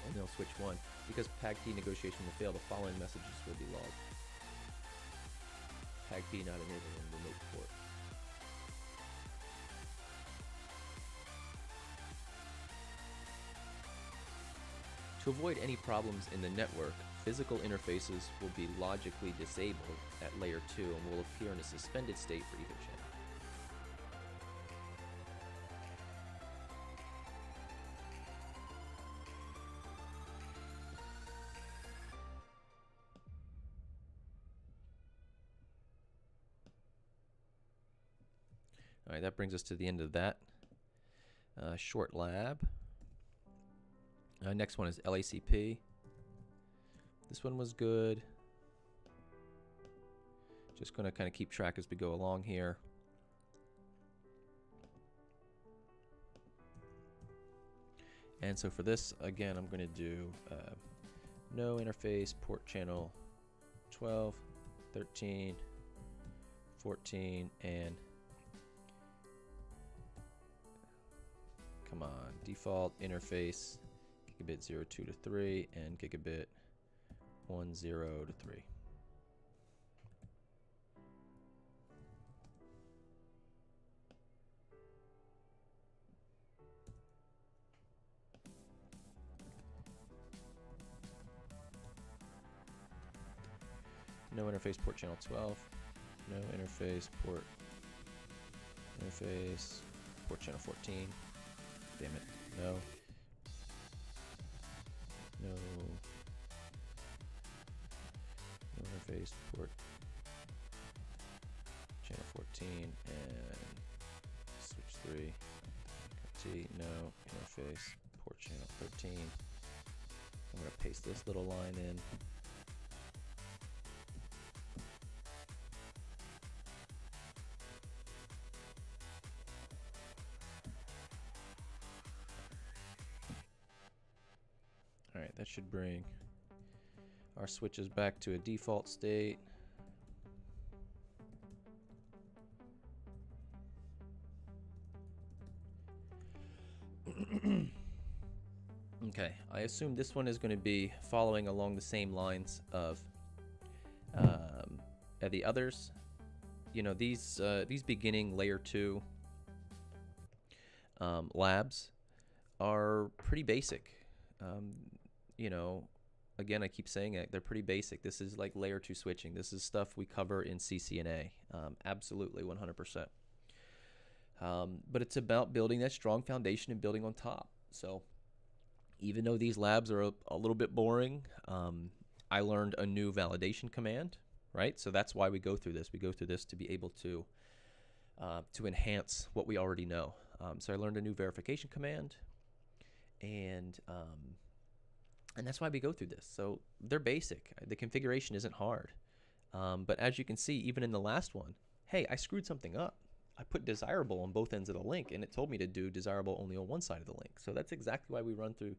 and they'll switch one. Because PAG-P negotiation will fail, the following messages will be logged. PAG-P not enabled on remote port. To avoid any problems in the network, physical interfaces will be logically disabled at layer 2 and will appear in a suspended state for Ether channel. All right, that brings us to the end of that short lab. Next one is LACP. This one was good. Just going to kind of keep track as we go along here. And so for this, again, I'm going to do no interface port channel 12, 13, 14, and come on, default interface gigabit 02 to 3 and gigabit 10 to 3. No interface port channel 12. No interface port channel 14. Damn it. No. No interface port channel 14 and switch 3. T. No interface port channel 13. I'm going to paste this little line in. Alright, that should bring our switches back to a default state. Okay, I assume this one is going to be following along the same lines of the others. You know, these beginning layer 2 labs are pretty basic. You know, again, I keep saying it, they're pretty basic. This is like layer 2 switching. This is stuff we cover in CCNA. Absolutely, 100%. But it's about building that strong foundation and building on top. So even though these labs are a little bit boring, I learned a new validation command, right? So that's why we go through this. We go through this to be able to enhance what we already know. So I learned a new verification command, and that's why we go through this. So they're basic. The configuration isn't hard. But as you can see, even in the last one, hey, I screwed something up. I put desirable on both ends of the link, and it told me to do desirable only on one side of the link. So that's exactly why we run through,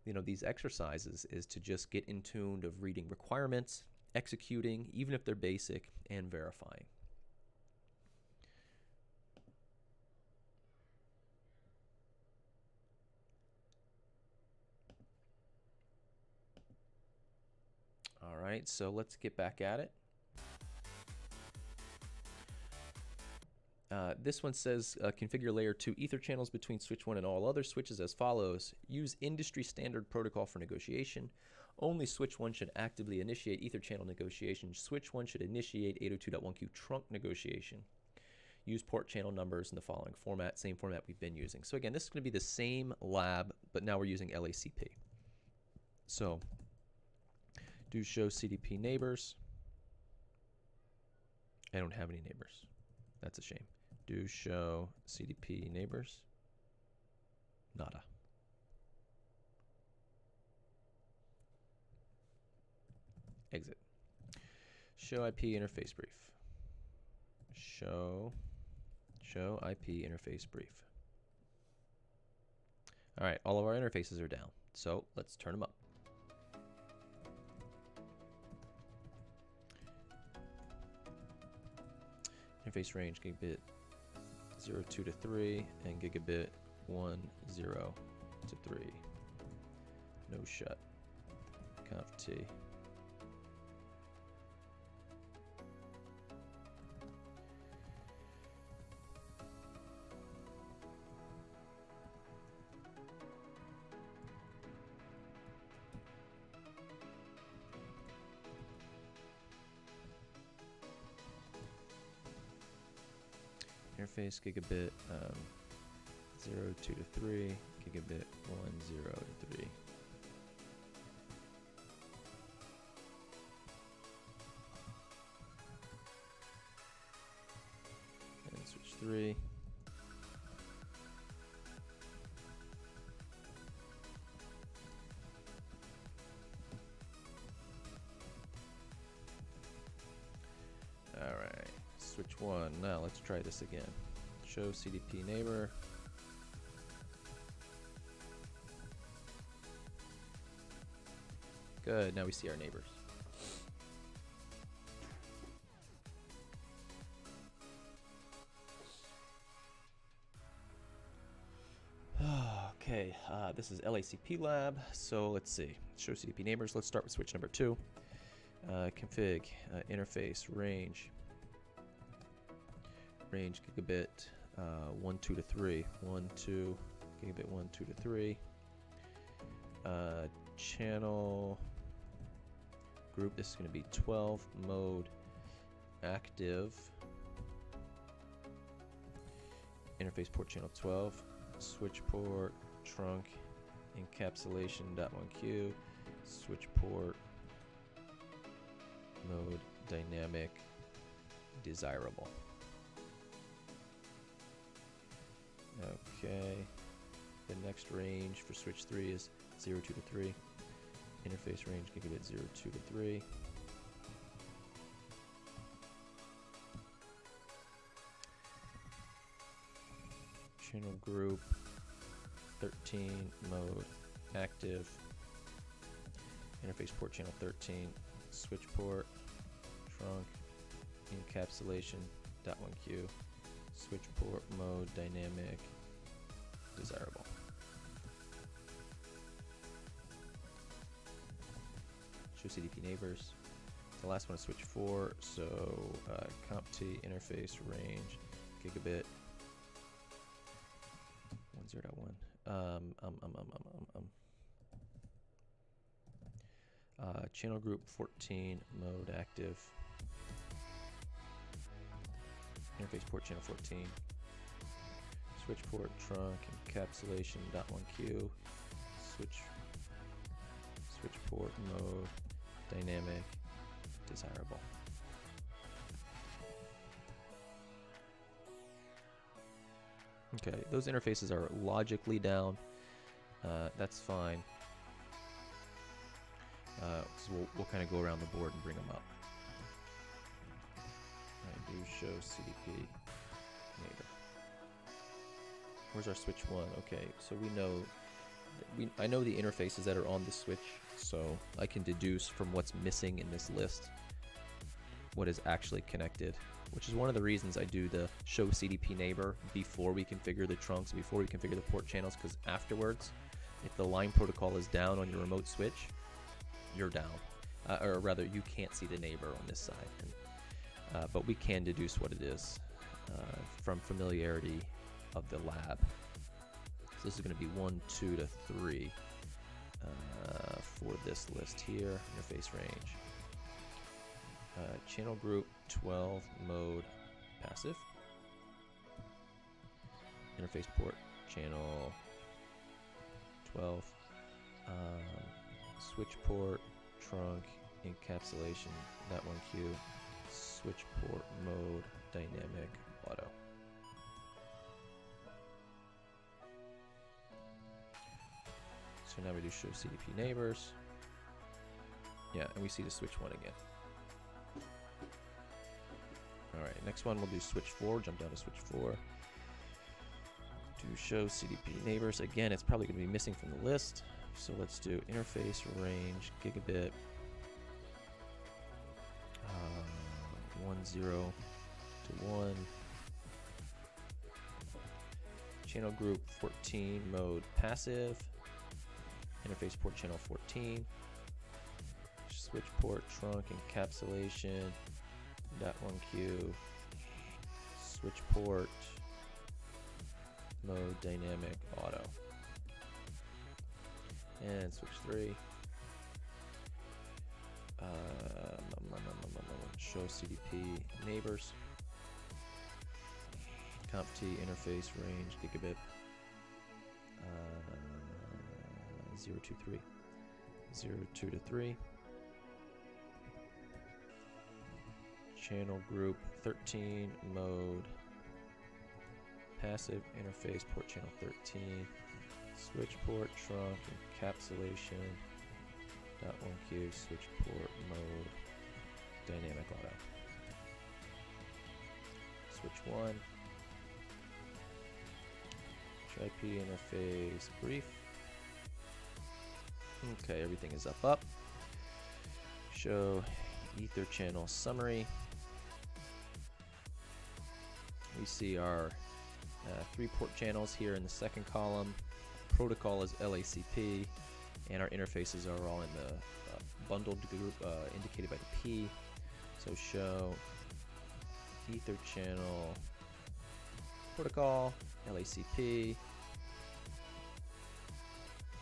you know, these exercises, is to just get in tune of reading requirements, executing, even if they're basic, and verifying. All right, so let's get back at it. This one says configure layer 2 ether channels between switch 1 and all other switches as follows. Use industry standard protocol for negotiation. Only switch 1 should actively initiate ether channel negotiation. Switch 1 should initiate 802.1q trunk negotiation. Use port channel numbers in the following format, same format we've been using. So again, this is going to be the same lab, but now we're using LACP. So do show CDP neighbors. I don't have any neighbors. That's a shame. Do show CDP neighbors. Nada. Exit. Show IP interface brief. Show IP interface brief. All right, all of our interfaces are down. So let's turn them up. Interface range gigabit 02 to 3 and gigabit 10 to 3. No shut. Conf T. Interface gigabit 02 to 3, gigabit 10 to 3. And switch 3. All switch 1. Now let's try this again. Show CDP neighbor. Good, now we see our neighbors. Okay, this is LACP lab, so let's see. Show CDP neighbors. Let's start with switch number 2. Config, interface, range gigabit 1, 2 to 3. 1, 2, gigabit 1, 2 to 3. Channel group, this is going to be 12, mode active. Interface port channel 12. Switch port, trunk, encapsulation, .1Q, switch port, mode, dynamic, desirable. Okay, the next range for switch 3 is 0, 2 to 3. Interface range gigabit 0, 2 to 3. Channel group 13, mode active. Interface port channel 13, switch port, trunk, encapsulation, .1Q, switch port, mode, dynamic, desirable. Show CDP neighbors. The last one is switch 4, so CompT interface range gigabit 10.1. Channel group 14, mode active. Interface port channel 14. Switch port, trunk, encapsulation, .1Q. Switch port, mode, dynamic, desirable. Okay, those interfaces are logically down. That's fine. So we'll kind of go around the board and bring them up. I do show CDP neighbor. Where's our switch 1? Okay, so we know I know the interfaces that are on the switch, so I can deduce from what's missing in this list what is actually connected, which is one of the reasons I do the show CDP neighbor before we configure the trunks, before we configure the port channels, because afterwards, if the line protocol is down on your remote switch, you're down. Or rather, you can't see the neighbor on this side. But we can deduce what it is from familiarity of the lab. So this is going to be 1, 2 to 3 for this list here, interface range. Channel group 12, mode passive. Interface port channel 12. Switch port, trunk, encapsulation, .1Q, switch port, mode, dynamic, auto. So now we do show CDP neighbors. Yeah, and we see the switch 1 again. Alright, next one we'll do switch 4, jump down to switch 4. To show CDP neighbors, again, it's probably going to be missing from the list. So let's do interface range gigabit 10 to 1. Channel group 14, mode passive. Interface port channel 14. Switch port, trunk, encapsulation, .1Q. Switch port, mode, dynamic, auto. And switch 3. Show CDP neighbors. CompT interface range gigabit 0, 2, 3. 0, 2 to 3. Channel group 13, mode passive, interface port channel 13. Switch port, trunk, encapsulation, .1Q, switch port, mode, dynamic auto. switch 1. IP interface brief. Okay, everything is up. Show ether channel summary. We see our 3 port channels here in the second column. Protocol is LACP, and our interfaces are all in the bundled group indicated by the P. So show ether channel protocol LACP.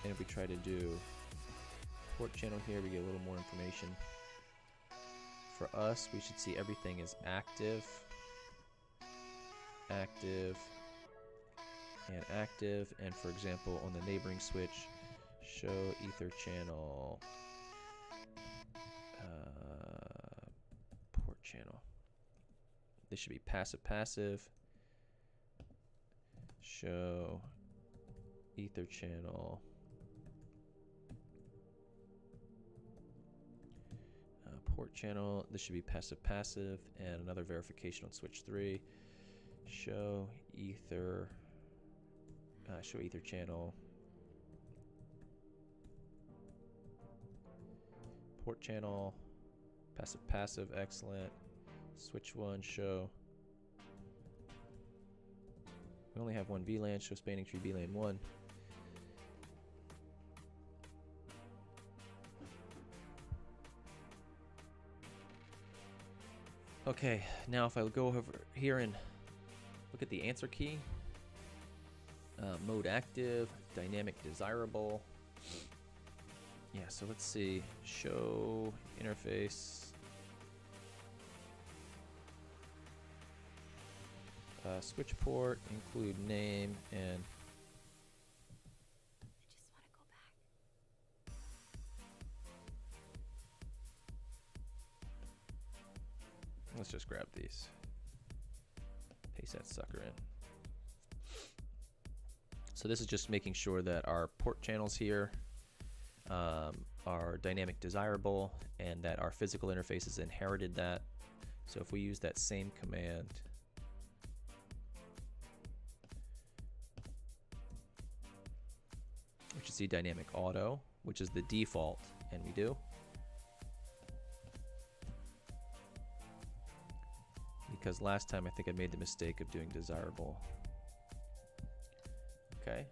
And if we try to do port channel here, we get a little more information. For us, we should see everything is active, active, and active. And for example, on the neighboring switch, show ether channel port channel. This should be passive passive. Show ether channel port channel. This should be passive passive. And another verification on switch 3. Show ether channel port channel passive passive. Excellent. Switch 1 show. We only have one VLAN. Show spanning tree VLAN 1. Okay, now if I go over here and look at the answer key, mode active, dynamic desirable. Yeah, so let's see. Show interface. Switch port, include name, and I just want to go back. let's just grab these. Paste that sucker in. So this is just making sure that our port channels here are dynamic desirable and that our physical interfaces inherited that. So if we use that same command, we should see dynamic auto, which is the default, and we do. Because last time I think I made the mistake of doing desirable. Okay.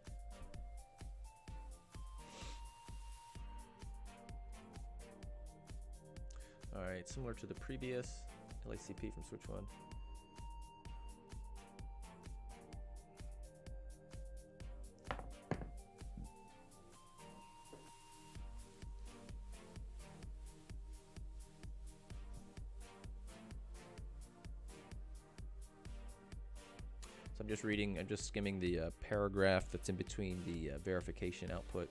All right, similar to the previous LACP from switch 1. So I'm just reading, I'm just skimming the paragraph that's in between the verification output.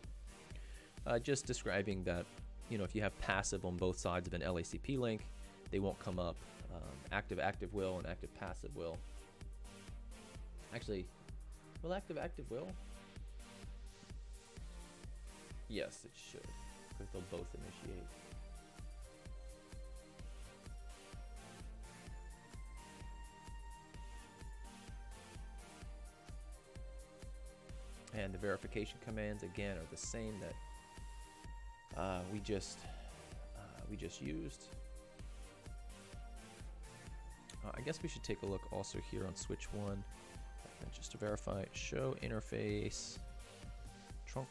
Just describing that, you know, if you have passive on both sides of an LACP link, they won't come up. Active active will and active passive will. Actually, will active active will? Yes, it should, because they'll both initiate. And the verification commands again are the same that we just used. I guess we should take a look also here on switch 1, just to verify. Show interface trunk,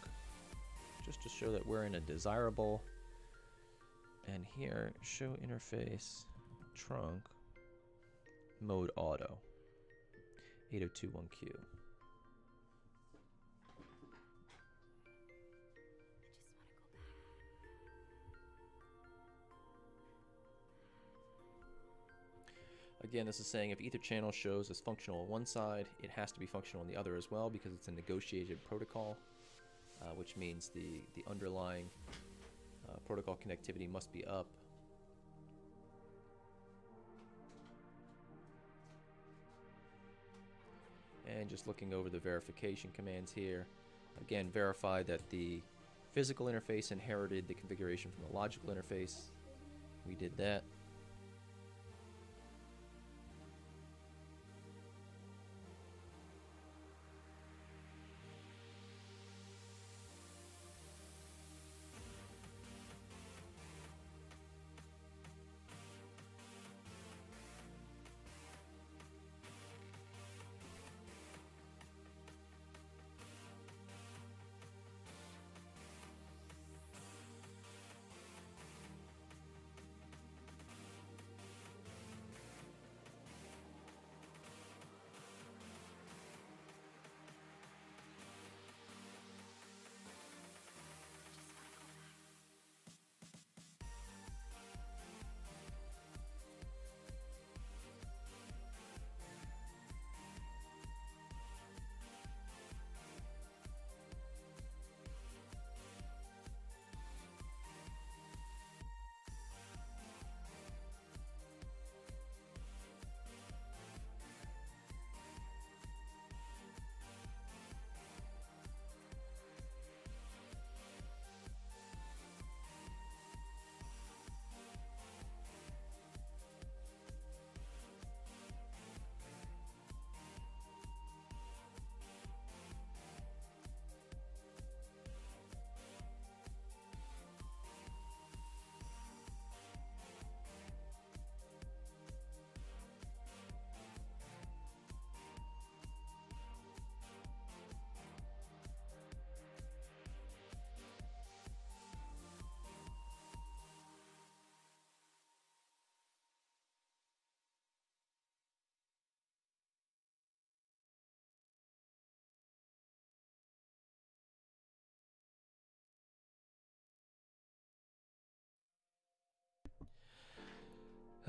just to show that we're in a desirable. And here, show interface trunk mode auto 8021Q. Again, this is saying if ether channel shows as functional on one side, it has to be functional on the other as well, because it's a negotiated protocol, which means the underlying protocol connectivity must be up. And just looking over the verification commands here, again, verify that the physical interface inherited the configuration from the logical interface. We did that.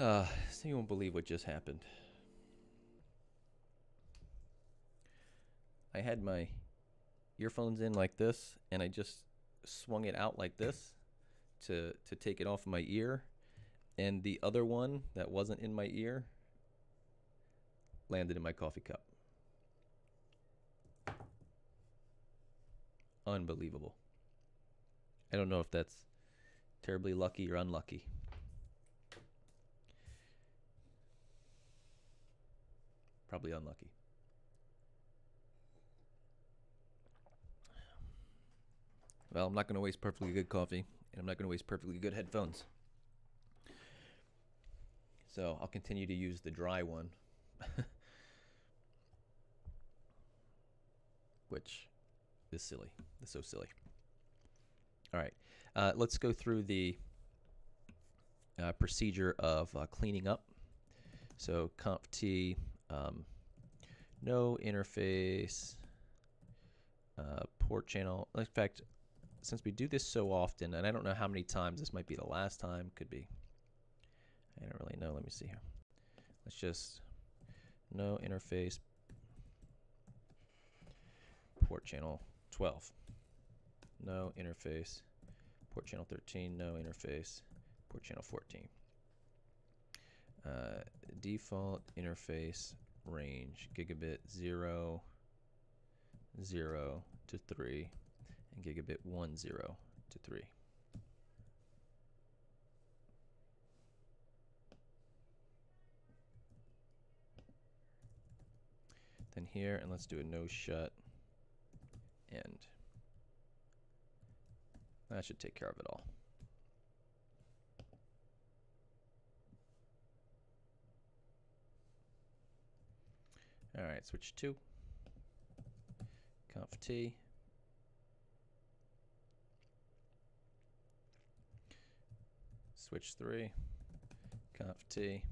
So you won't believe what just happened. I had my earphones in like this, and I just swung it out like this to take it off my ear, and the other one that wasn't in my ear landed in my coffee cup. Unbelievable. I don't know if that's terribly lucky or unlucky. Probably unlucky. Well, I'm not going to waste perfectly good coffee, and I'm not going to waste perfectly good headphones. So I'll continue to use the dry one, which is silly. It's so silly. All right, let's go through the procedure of cleaning up. So conf t, no interface, port channel. In fact, since we do this so often, and I don't know how many times, this might be the last time, could be. I don't really know. Let me see here. Let's just no interface, port channel 12. No interface, port channel 13. No interface, port channel 14. Default interface range gigabit 0, 0 to 3, and gigabit 1, 0 to 3. Then here, and let's do a no shut end. That should take care of it all. All right, switch 2, conf t, switch 3, conf t,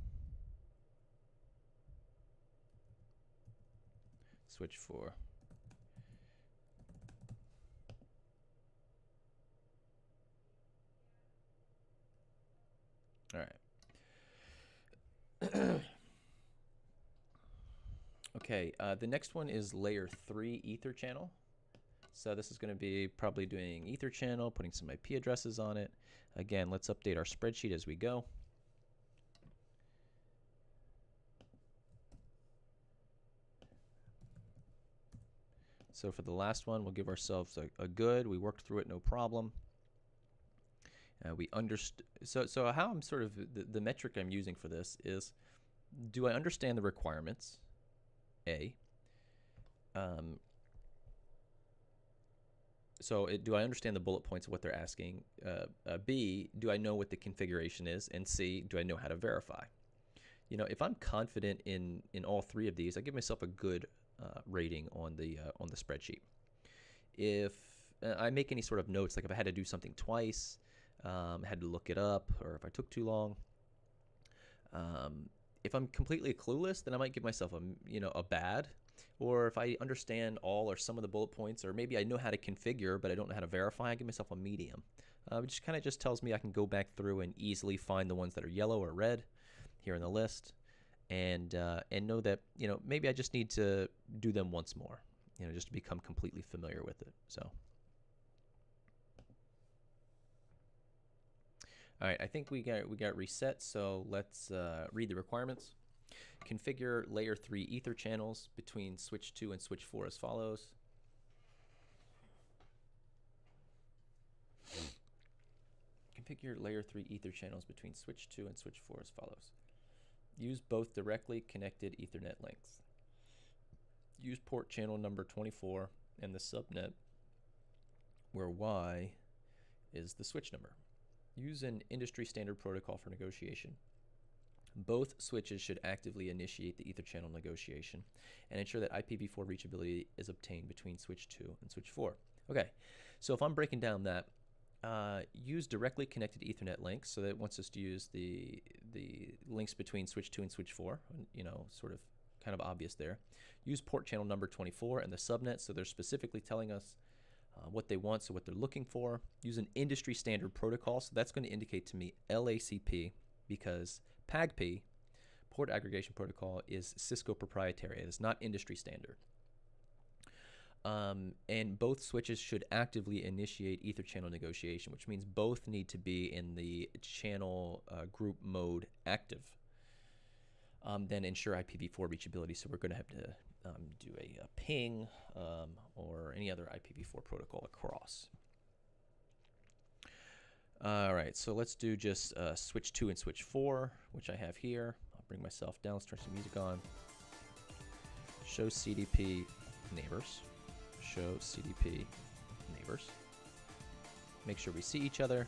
switch 4. All right. Okay, the next one is layer 3 ether channel. So this is going to be probably doing ether channel, putting some IP addresses on it. Again, let's update our spreadsheet as we go. So for the last one, we'll give ourselves a good. We worked through it, no problem. We understood. So how I'm sort of the metric I'm using for this is, do I understand the requirements? A. Do I understand the bullet points of what they're asking? B, do I know what the configuration is? And C, do I know how to verify? You know, if I'm confident in all three of these, I give myself a good rating on the spreadsheet. If I make any sort of notes, like if I had to do something twice, had to look it up, or if I took too long, if I'm completely clueless, then I might give myself a bad. Or if I understand all or some of the bullet points, or maybe I know how to configure but I don't know how to verify, I give myself a medium. Which kind of just tells me I can go back through and easily find the ones that are yellow or red here in the list, and know that maybe I just need to do them once more, just to become completely familiar with it. So. All right, I think we got reset, so let's read the requirements. Configure layer 3 ether channels between switch 2 and switch 4 as follows. Configure layer 3 ether channels between switch 2 and switch 4 as follows. Use both directly connected Ethernet links. Use port channel number 24 and the subnet where Y is the switch number. Use an industry standard protocol for negotiation. Both switches should actively initiate the ether channel negotiation and ensure that IPv4 reachability is obtained between switch 2 and switch 4. Okay, so if I'm breaking down that, use directly connected Ethernet links, so that it wants us to use the links between switch 2 and switch 4, sort of kind of obvious there. Use port channel number 24 and the subnet, so they're specifically telling us what they want, so what they're looking for. Use an industry standard protocol, so that's going to indicate to me LACP, because PAGP, Port Aggregation Protocol, is Cisco proprietary. It is not industry standard. And both switches should actively initiate ether channel negotiation, which means both need to be in the channel group mode active. Then ensure IPv4 reachability. So we're going to have to do a ping or any other IPv4 protocol across. All right, so let's do just switch 2 and switch 4, which I have here. I'll bring myself down, let's turn some music on. Show CDP neighbors. Show CDP neighbors. Make sure we see each other.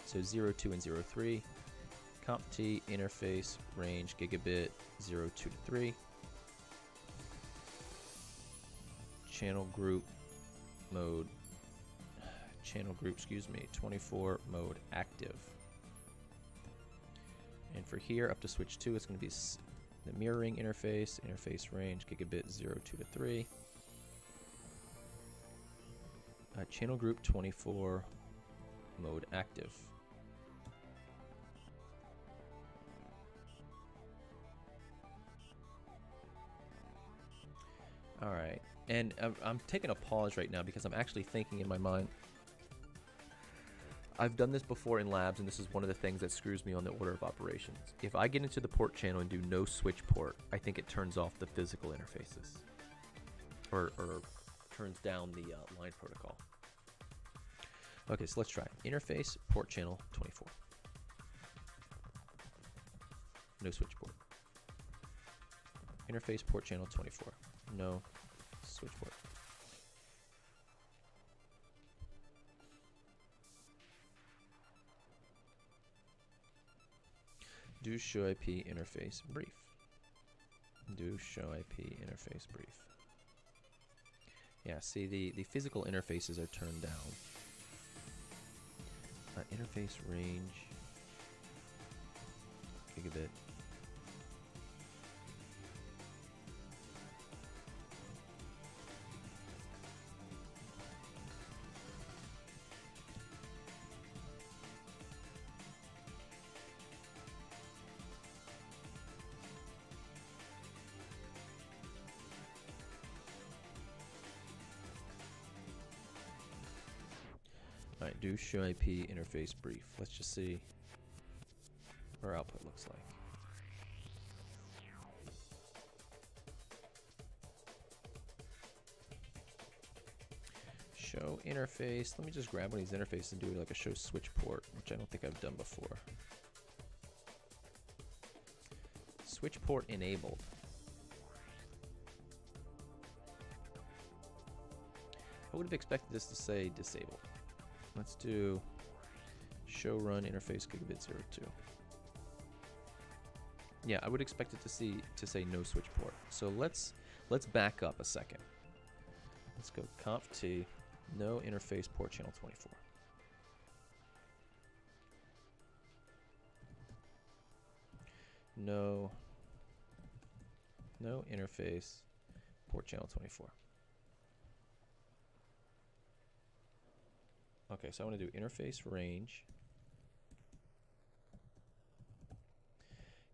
So 02 and 03. CompT interface range gigabit 02 to 3. Channel group mode. Channel group, 24 mode active. And for here up to switch 2, it's going to be the mirroring interface range gigabit 02 to 3. Channel group 24 mode active. All right, and I'm taking a pause right now because I'm actually thinking in my mind. I've done this before in labs, and this is one of the things that screws me on the order of operations. If I get into the port channel and do no switch port, I think it turns off the physical interfaces, or turns down the line protocol. Okay, so let's try interface port channel 24. No switch port. Interface port channel 24. No switch port. Do show IP interface brief. Do show IP interface brief. Yeah, see the physical interfaces are turned down. Interface range gigabit. Alright, do show IP interface brief. Let's just see what our output looks like. Show interface. Let me just grab one of these interfaces and do like a show switch port, which I don't think I've done before. Switch port enabled. I would have expected this to say disabled. Let's do show run interface gigabit 02. Yeah, I would expect it to say no switch port. So let's back up a second. Let's go conft no interface port channel 24. No interface port channel 24. Okay, so I want to do interface range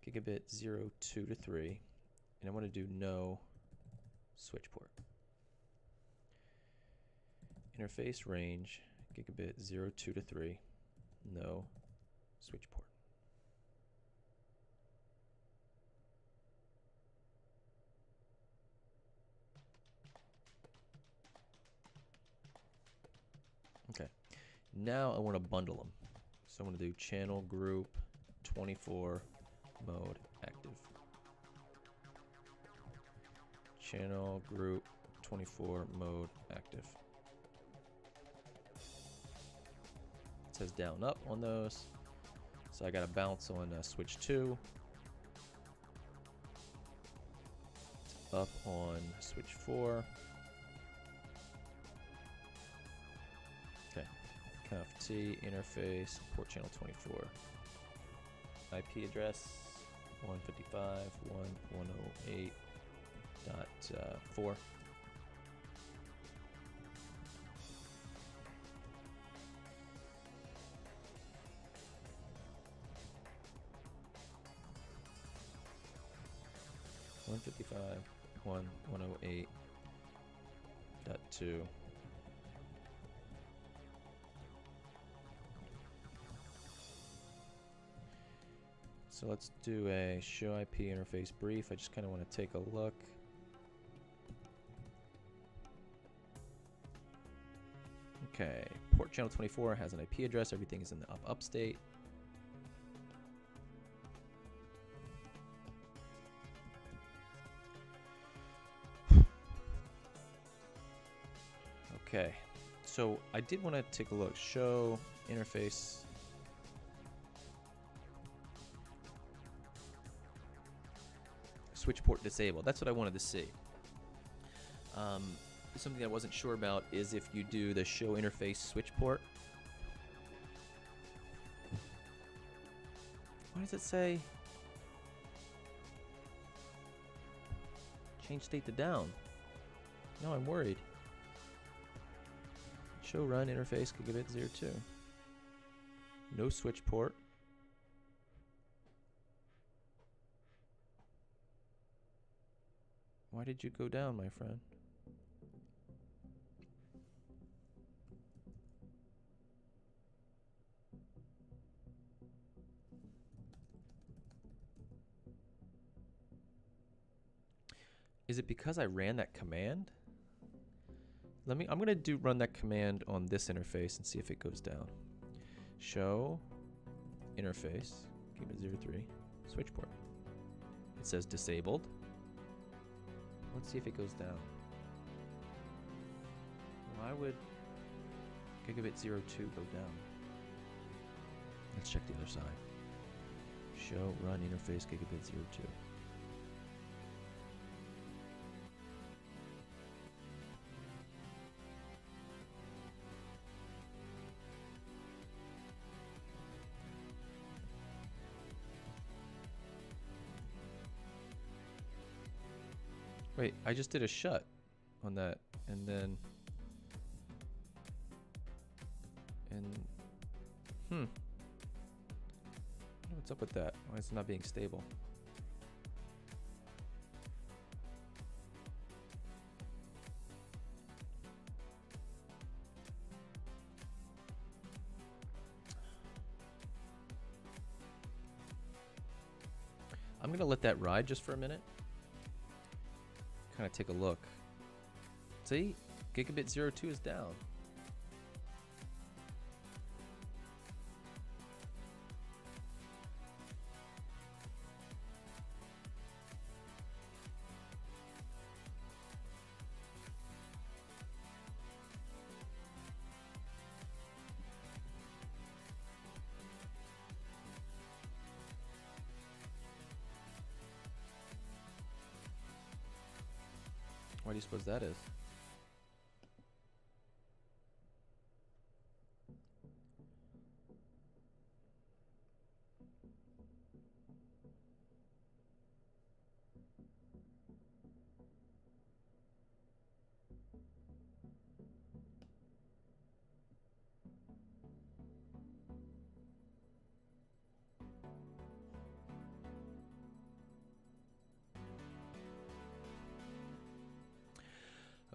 gigabit 02 to 3, and I want to do no switch port. Interface range gigabit 02 to 3, no switch port. Okay. Now I want to bundle them. So I'm going to do channel group 24 mode active. Channel group 24 mode active. It says down up on those. So I got to bounce on switch 2. Up on switch 4. conft interface port channel 24. IP address 155.1.108.4. 155.108.2. So let's do a show IP interface brief. I just kind of want to take a look. Okay, port channel 24 has an IP address. Everything is in the up state. Okay, so I did want to take a look. Show interface. Switch port disabled. That's what I wanted to see. Something I wasn't sure about is if you do the show interface switch port. What does it say? Change state to down. No, I'm worried. Show run interface gigabit 02. No switch port. Why did you go down, my friend? Is it because I ran that command? I'm gonna run that command on this interface and see if it goes down. Show interface, gigabit 03, switch port. It says disabled. Let's see if it goes down. Why would gigabit 02 go down? Let's check the other side. Show run interface gigabit 02. Wait, I just did a shut on that, and then, what's up with that? Why is it not being stable? I'm gonna let that ride just for a minute. Kind of take a look. See, gigabit 02 is down. What do you suppose that is?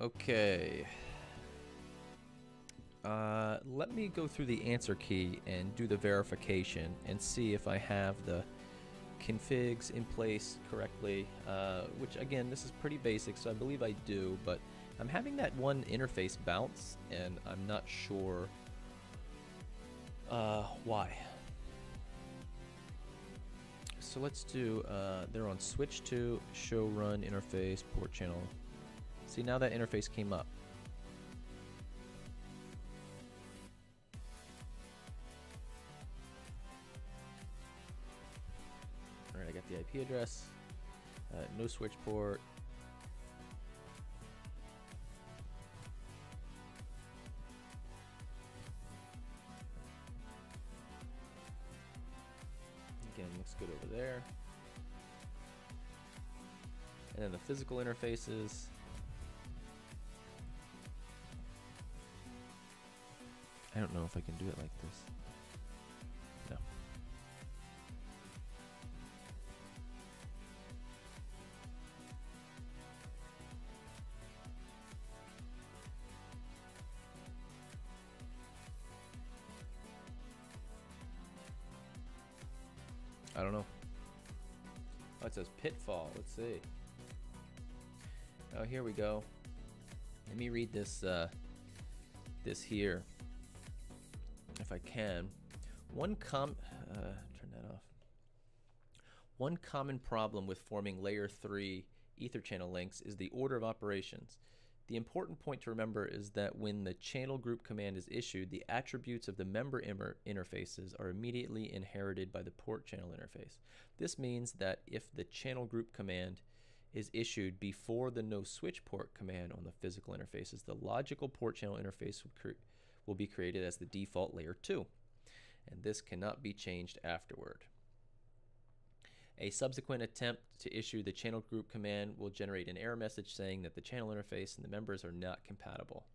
Okay. Let me go through the answer key and do the verification and see if I have the configs in place correctly, which again, this is pretty basic, so I believe I do, but I'm having that one interface bounce and I'm not sure why. So let's do, they're on switch to show run interface port channel. See, now that interface came up. Alright, I got the IP address. No switch port. Again, looks good over there. And then the physical interfaces. I don't know if I can do it like this. No. I don't know. Oh, it says pitfall. Let's see. Oh, here we go. Let me read this this here, if I can. Turn that off. One common problem with forming layer 3 ether channel links is the order of operations. The important point to remember is that when the channel group command is issued, the attributes of the member interfaces are immediately inherited by the port channel interface. This means that if the channel group command is issued before the no switch port command on the physical interfaces, the logical port channel interface will be created as the default layer 2, and this cannot be changed afterward. A subsequent attempt to issue the channel group command will generate an error message saying that the channel interface and the members are not compatible.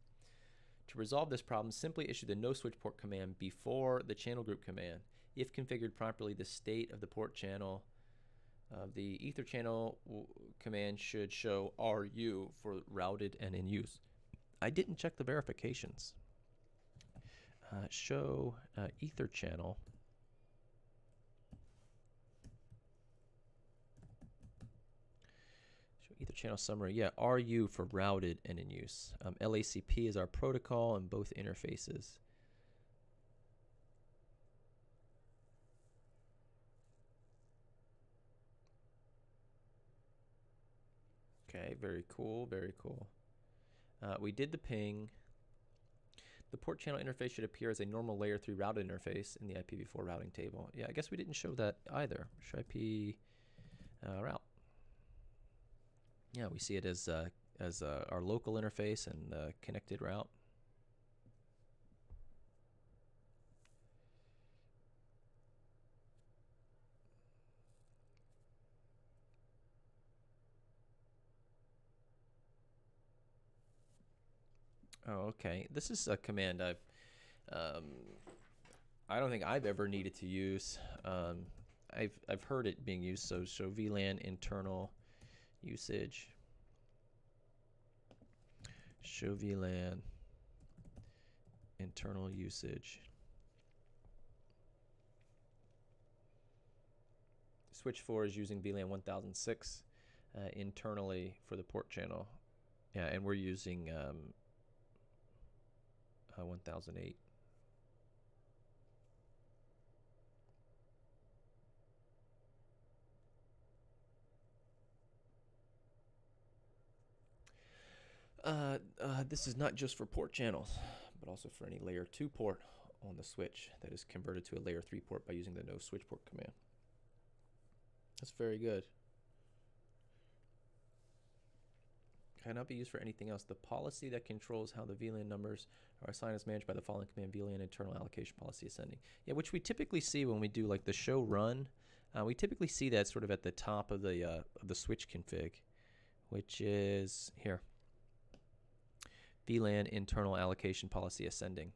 To resolve this problem, simply issue the no switch port command before the channel group command. If configured properly, the state of the port channel of the ether channel command should show RU for routed and in use. I didn't check the verifications. Show ether channel. Ether channel summary, yeah, RU for routed and in use. LACP is our protocol in both interfaces. Okay, very cool, very cool. We did the ping. The port channel interface should appear as a normal layer 3 routed interface in the IPv4 routing table. Yeah, I guess we didn't show that either. Show IP route. Yeah, we see it as our local interface and connected route. Oh, okay. This is a command I don't think I've ever needed to use. I've heard it being used. So show VLAN internal usage. Show VLAN internal usage. Switch 4 is using VLAN 1006 internally for the port channel. Yeah, and we're using 1008. This is not just for port channels, but also for any layer 2 port on the switch that is converted to a layer 3 port by using the no switch port command. That's very good. Cannot be used for anything else. The policy that controls how the VLAN numbers are assigned is managed by the following command: VLAN internal allocation policy ascending. Yeah, which we typically see when we do like the show run. We typically see that sort of at the top of the switch config, which is here. VLAN internal allocation policy ascending.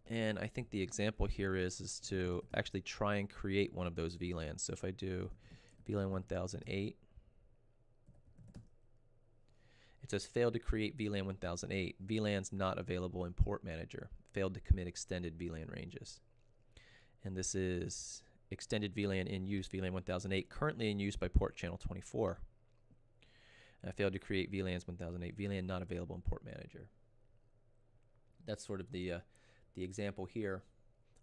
And I think the example here is to actually try and create one of those VLANs. So if I do VLAN 1008, it says failed to create VLAN 1008. VLAN's not available in port manager. Failed to commit extended VLAN ranges. And this is extended VLAN in use, VLAN 1008, currently in use by port channel 24. Failed to create VLANs 1008. VLAN not available in port manager. That's sort of the example here.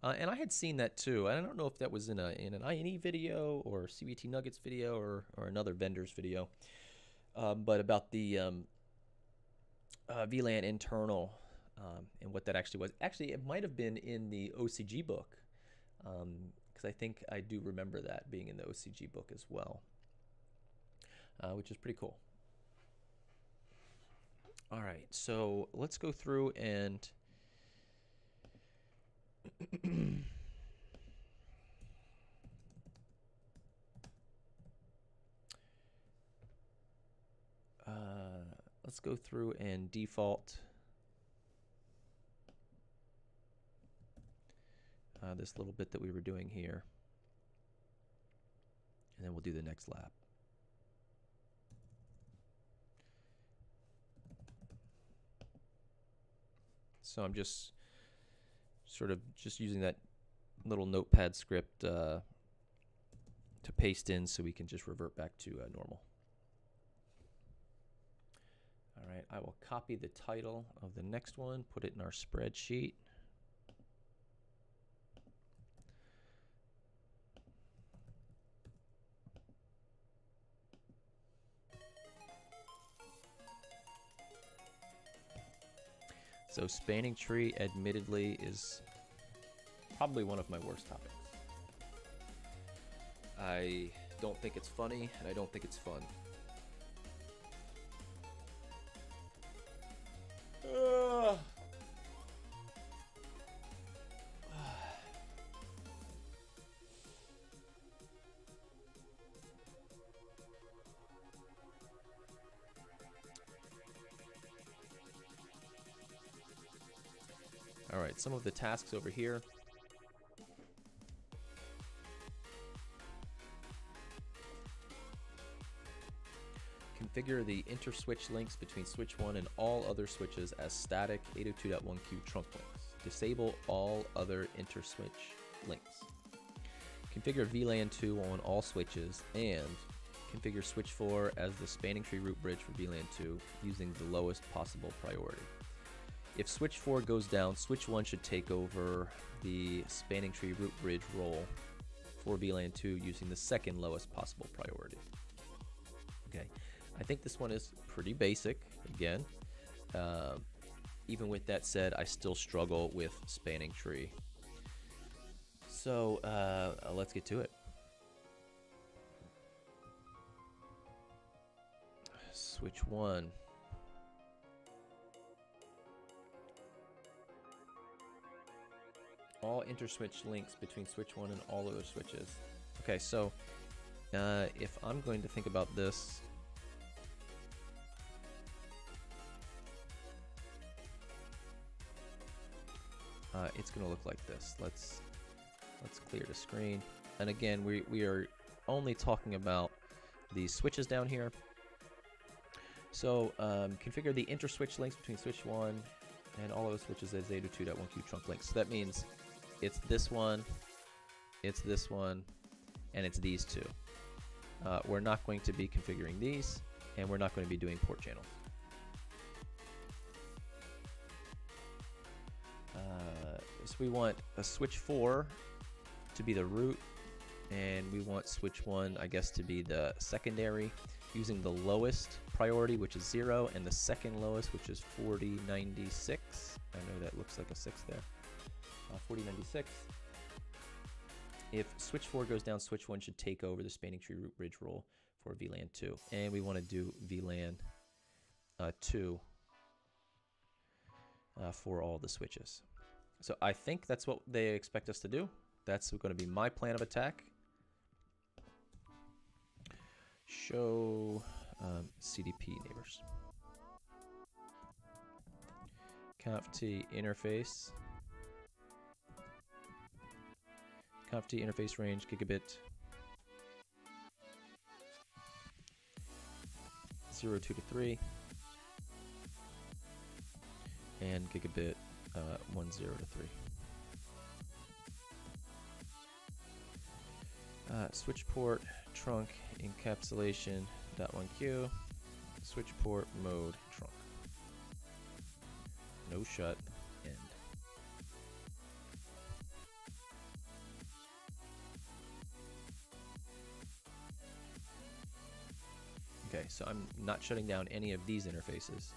And I had seen that too. I don't know if that was in an INE video or CBT Nuggets video or another vendor's video, but about the VLAN internal and what that actually was. Actually, it might have been in the OCG book, because I think I do remember that being in the OCG book as well, which is pretty cool. All right, so let's go through and let's go through and default this little bit that we were doing here, and then we'll do the next lap. So I'm just sort of just using that little notepad script to paste in so we can just revert back to normal. All right, I will copy the title of the next one, put it in our spreadsheet. So spanning tree, admittedly, is probably one of my worst topics. I don't think it's funny, and I don't think it's fun. All right, some of the tasks over here. Configure the interswitch links between switch 1 and all other switches as static 802.1q trunk links. Disable all other interswitch links. Configure VLAN 2 on all switches and configure switch 4 as the spanning tree root bridge for VLAN 2 using the lowest possible priority. If switch 4 goes down, switch 1 should take over the spanning tree root bridge role for VLAN 2 using the second lowest possible priority. Okay, I think this one is pretty basic, again. Even with that said, I still struggle with spanning tree. So let's get to it. Switch 1. All interswitch links between switch 1 and all other switches. Okay, so if I'm going to think about this, it's going to look like this. Let's clear the screen. And again, we are only talking about the switches down here. So configure the interswitch links between switch 1 and all other switches as 802.1q trunk links. So that means it's this one, and it's these two. We're not going to be configuring these, and we're not going to be doing port channels. So we want a switch 4 to be the root, and we want switch 1, I guess, to be the secondary, using the lowest priority, which is 0, and the second lowest, which is 4096. I know that looks like a 6 there. 4096. If switch 4 goes down, switch 1 should take over the spanning tree root bridge role for VLAN 2. And we want to do VLAN 2 for all the switches. So I think that's what they expect us to do. That's going to be my plan of attack. Show CDP neighbors. Conft interface. Conft interface range gigabit 0, 2 to 3 and gigabit 1, 0 to 3. Switch port trunk encapsulation .1q, switch port mode trunk. No shut end. Okay, so I'm not shutting down any of these interfaces.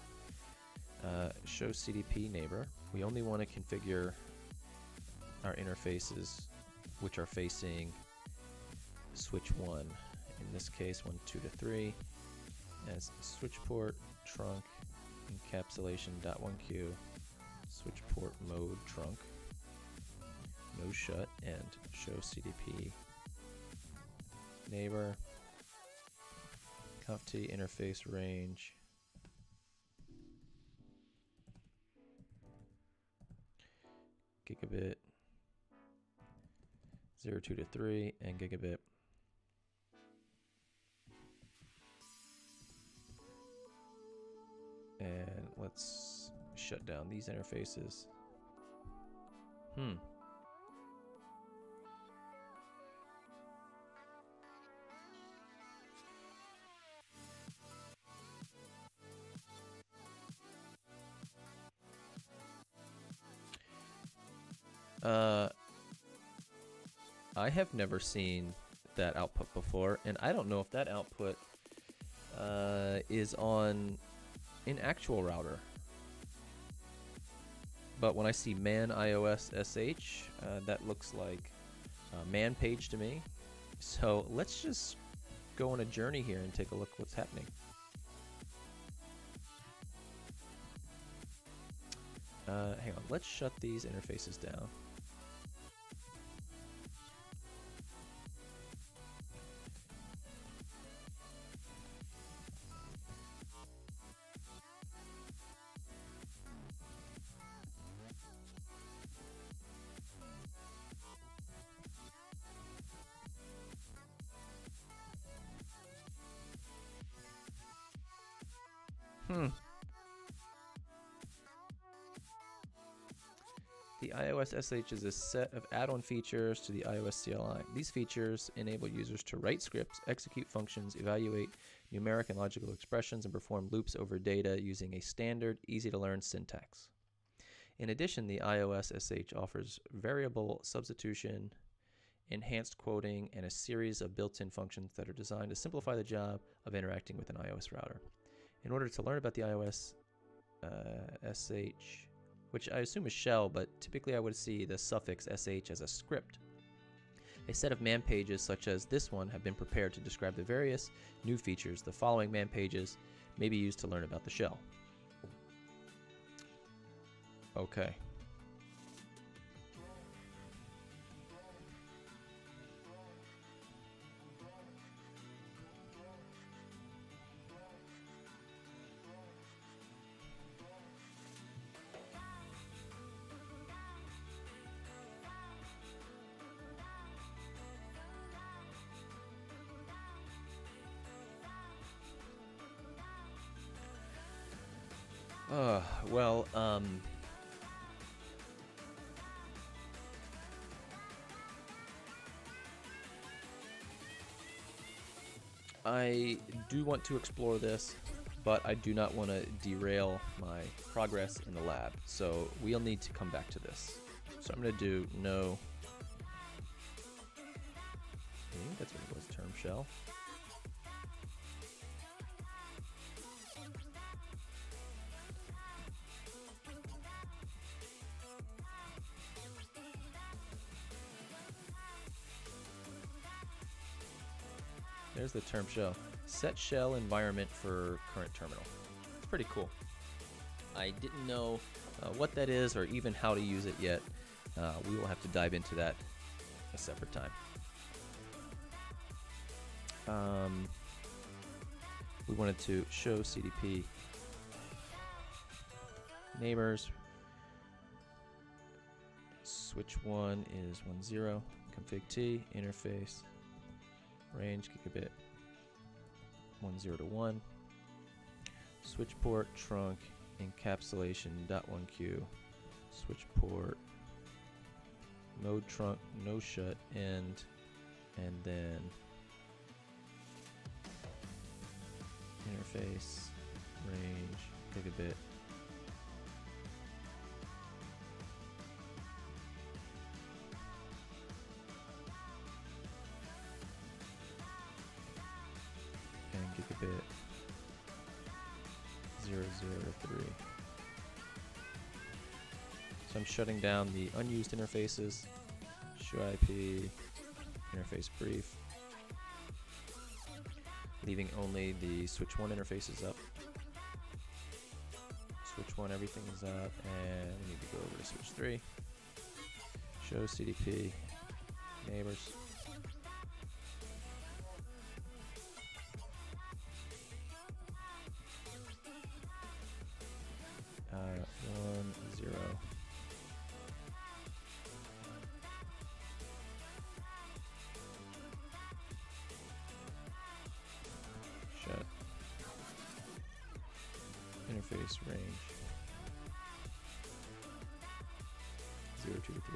Show CDP neighbor. We only want to configure our interfaces which are facing switch 1. In this case, 1, 2 to 3 as switch port trunk encapsulation .1q, switch port mode trunk, no shut, and show CDP neighbor, conft interface range, gigabit 0, 2 to 3 and gigabit and let's shut down these interfaces. Hmm. I have never seen that output before, and I don't know if that output is on an actual router. But when I see man iOS sh, that looks like a man page to me. So let's just go on a journey here and take a look what's happening. Hang on, let's shut these interfaces down. The iOS SH is a set of add-on features to the iOS CLI. These features enable users to write scripts, execute functions, evaluate numeric and logical expressions, and perform loops over data using a standard, easy-to-learn syntax. In addition, the iOS SH offers variable substitution, enhanced quoting, and a series of built-in functions that are designed to simplify the job of interacting with an iOS router. In order to learn about the iOS SH, which I assume is shell, but typically I would see the suffix sh as a script. A set of man pages such as this one have been prepared to describe the various new features. The following man pages may be used to learn about the shell. Okay. Well, I do want to explore this, but I do not want to derail my progress in the lab, so we'll need to come back to this. So I'm going to do no. That's what it was, term shell. There's the term shell. Set shell environment for current terminal. It's pretty cool. I didn't know what that is or even how to use it yet. We will have to dive into that a separate time. We wanted to show CDP neighbors. Switch 1 is 10. Config T, interface, range gigabit 10 to 1. Switch port, trunk, encapsulation, .1Q, switch port, mode trunk, no shut, end, and then interface, range, gigabit. And gigabit 003. So I'm shutting down the unused interfaces. Show IP, interface brief. Leaving only the switch 1 interfaces up. Switch 1, everything is up, and we need to go over to switch 3. Show CDP neighbors. One, 0. Shut. Interface range 0, 2 to 3.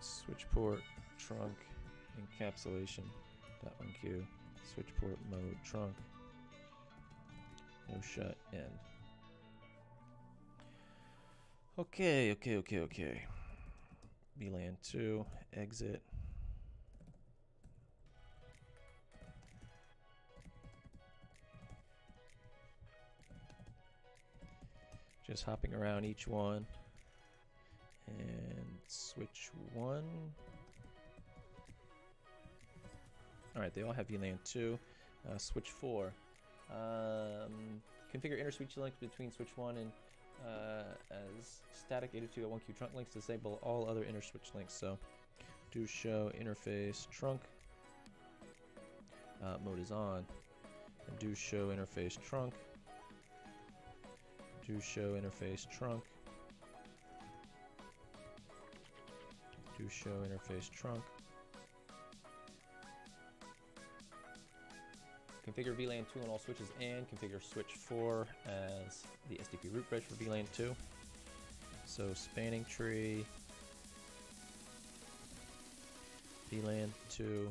Switch port, trunk, encapsulation, .1Q, switch port mode, trunk, no shut, in. Okay. VLAN 2, exit. Just hopping around each one. And switch 1. Alright, they all have VLAN 2. Switch 4. Configure inner switch links between switch 1 and as static 802.1Q trunk links. Disable all other inner switch links. So do show interface trunk. Mode is on. And do show interface trunk. Do show interface trunk. Do show interface trunk. Configure VLAN 2 on all switches and configure switch 4 as the SDP root bridge for VLAN 2. So spanning tree, VLAN 2,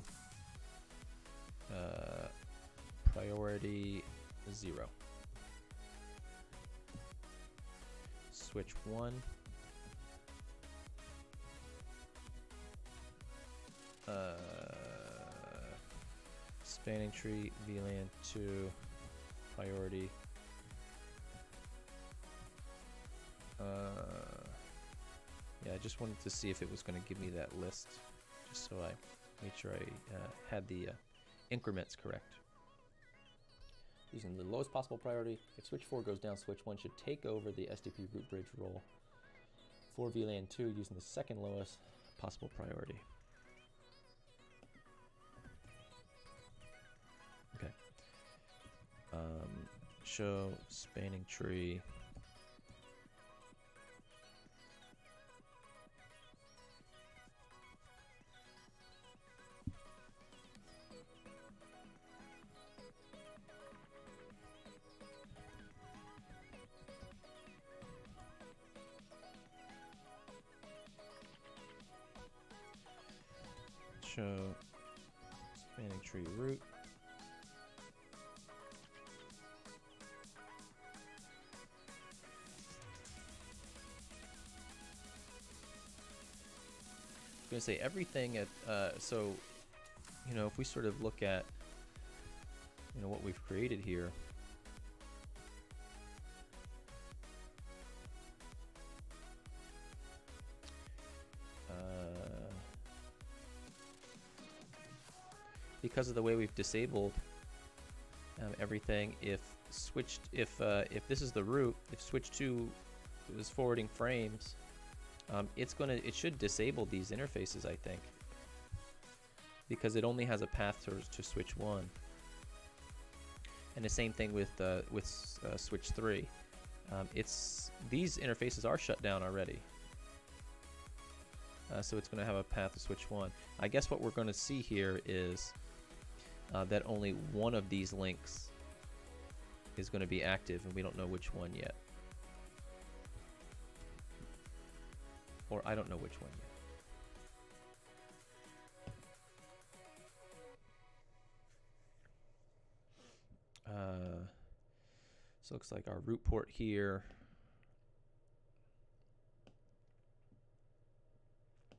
priority 0. Switch 1. Spanning tree, VLAN 2, priority. Yeah, I just wanted to see if it was going to give me that list, just so I made sure I had the increments correct. Using the lowest possible priority, if switch 4 goes down, switch 1 should take over the SDP root bridge role for VLAN 2 using the second lowest possible priority. Okay. Show spanning tree. Show spanning tree root. I'm going to say everything at so if we sort of look at what we've created here, because of the way we've disabled everything, if this is the root, if switch 2 is forwarding frames, it should disable these interfaces, I think, because it only has a path to switch 1. And the same thing with switch 3. These interfaces are shut down already, so it's going to have a path to switch 1. I guess what we're going to see here is that only one of these links is going to be active, and we don't know which one yet. Or I don't know which one yet. So it looks like our root port here.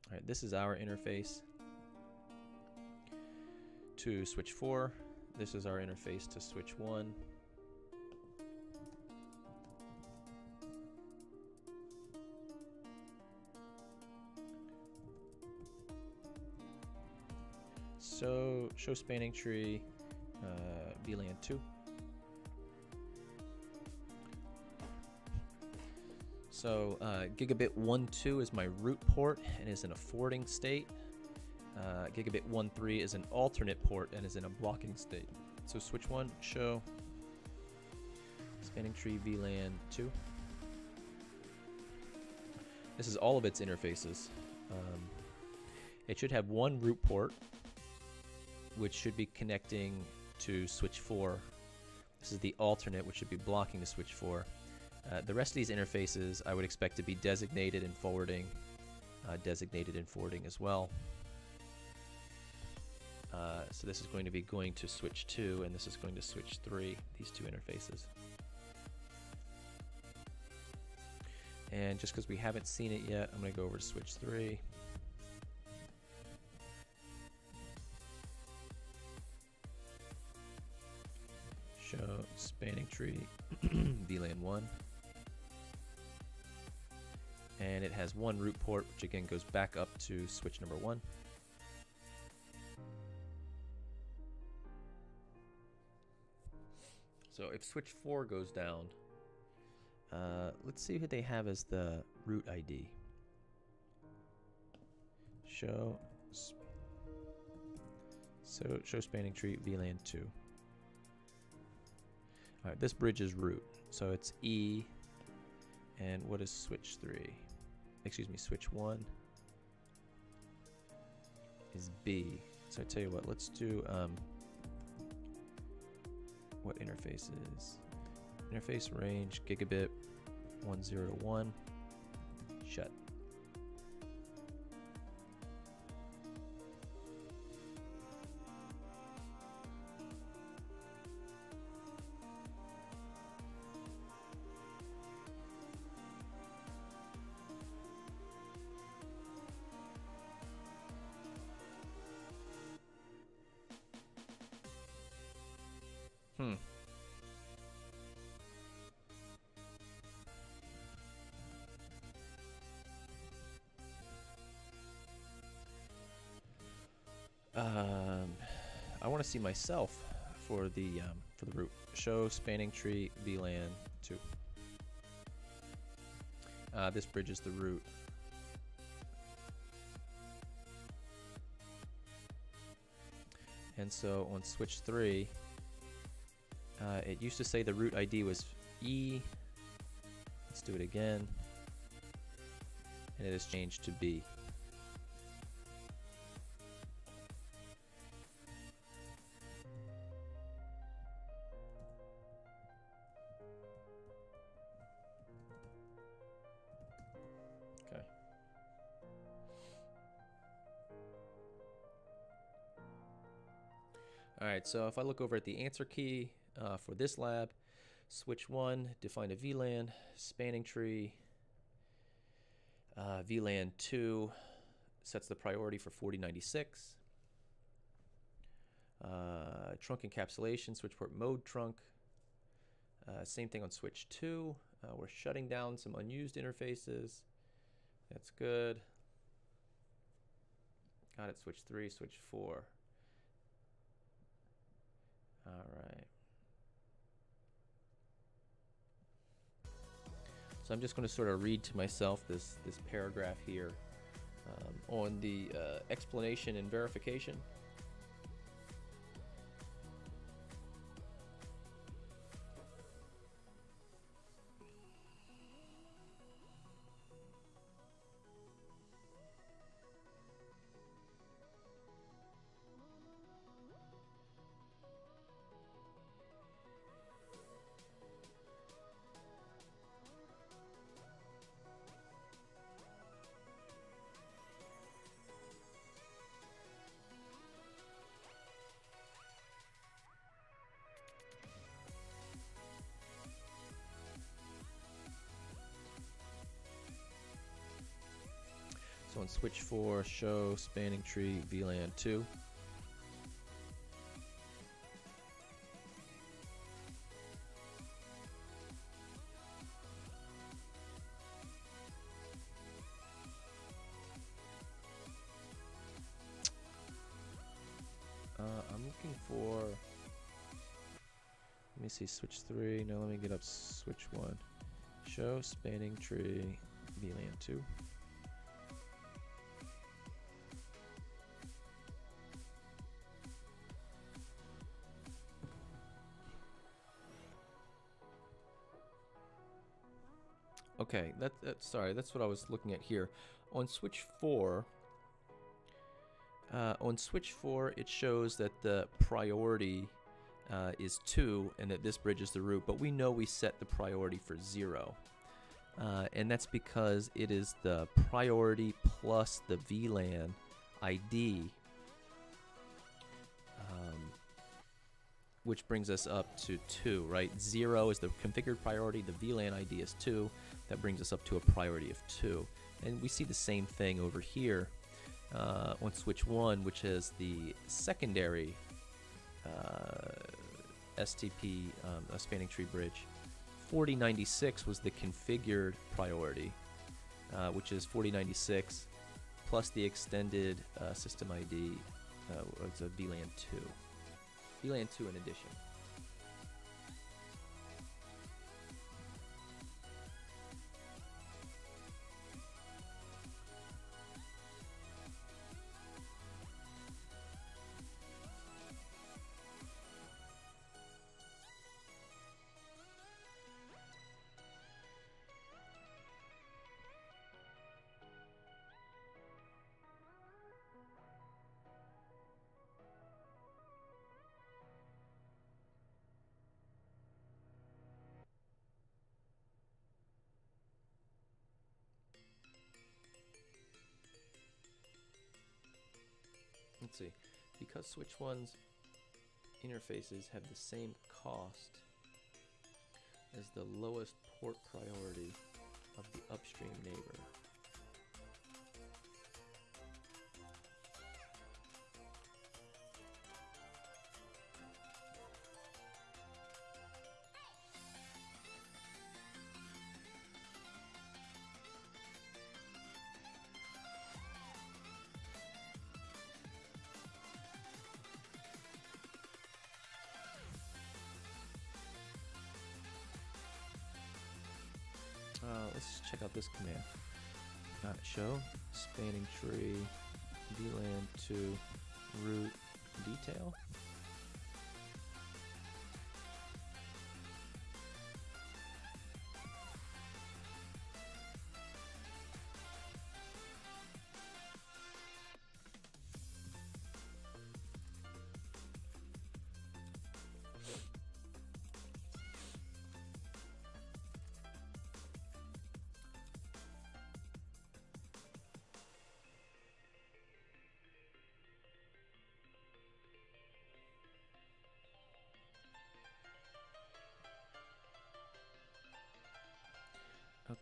All right, this is our interface to switch 4. This is our interface to switch 1. So show spanning tree, VLAN 2. So gigabit 1.2 is my root port and is in a forwarding state. Gigabit 1.3 is an alternate port and is in a blocking state. So switch 1, show spanning tree VLAN 2. This is all of its interfaces. It should have one root port, which should be connecting to switch 4, This is the alternate, which should be blocking the switch 4. The rest of these interfaces I would expect to be designated and forwarding as well. So this is going to be going to switch 2, and this is going to switch 3, these two interfaces. And just because we haven't seen it yet, I'm going to go over to switch 3. Show spanning tree VLAN 1. And it has one root port, which again goes back up to switch number 1. So if switch 4 goes down, let's see who they have as the root ID. Show spanning tree VLAN 2. All right, this bridge is root, so it's E. And what is switch 3? Excuse me, switch 1 is B. So I tell you what, let's do what interface is? Interface range gigabit 101. Shut. I want to see myself for the root. Show spanning tree VLAN 2. This bridge is the root. And so on switch 3, it used to say the root ID was E. Let's do it again. And it has changed to B. Okay. All right, so if I look over at the answer key for this lab, switch 1, define a VLAN, spanning tree, VLAN 2 sets the priority for 4096, trunk encapsulation, switch port mode trunk, same thing on switch 2, we're shutting down some unused interfaces, that's good, got it, switch 3, switch 4. All right. So I'm just going to sort of read to myself this paragraph here on the explanation and verification. So on switch 4, show spanning tree VLAN 2. I'm looking for, let me see, switch 3. No, let me get up switch 1. Show spanning tree VLAN 2. Okay, sorry, that's what I was looking at here. On switch 4, it shows that the priority is 2 and that this bridge is the root, but we know we set the priority for 0. And that's because it is the priority plus the VLAN ID, which brings us up to 2, right? 0 is the configured priority, the VLAN ID is 2. That brings us up to a priority of 2. And we see the same thing over here on switch 1, which is the secondary STP spanning tree bridge. 4096 was the configured priority, which is 4096 plus the extended system ID. It's a VLAN 2. VLAN 2 in addition. Let's see, because switch 1's interfaces have the same cost as the lowest port priority of the upstream neighbor. Let's check out this command. Show spanning tree VLAN to root detail.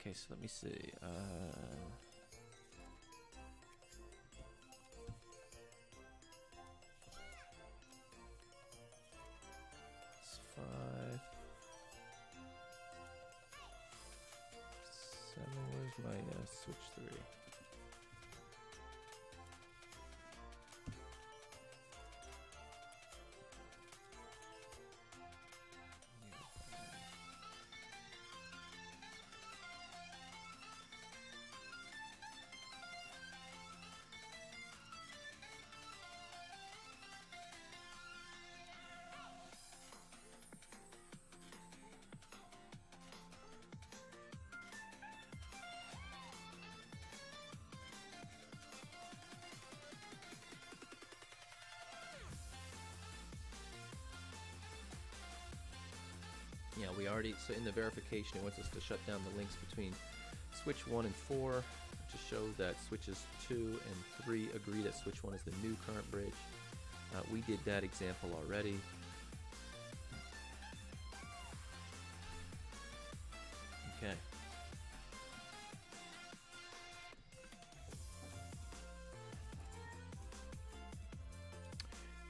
Okay, so let me see. It's 5. 7. Where's my switch 3? Yeah, we already, so in the verification, it wants us to shut down the links between switch 1 and 4 to show that switches 2 and 3 agree that switch 1 is the new current bridge. We did that example already. Okay.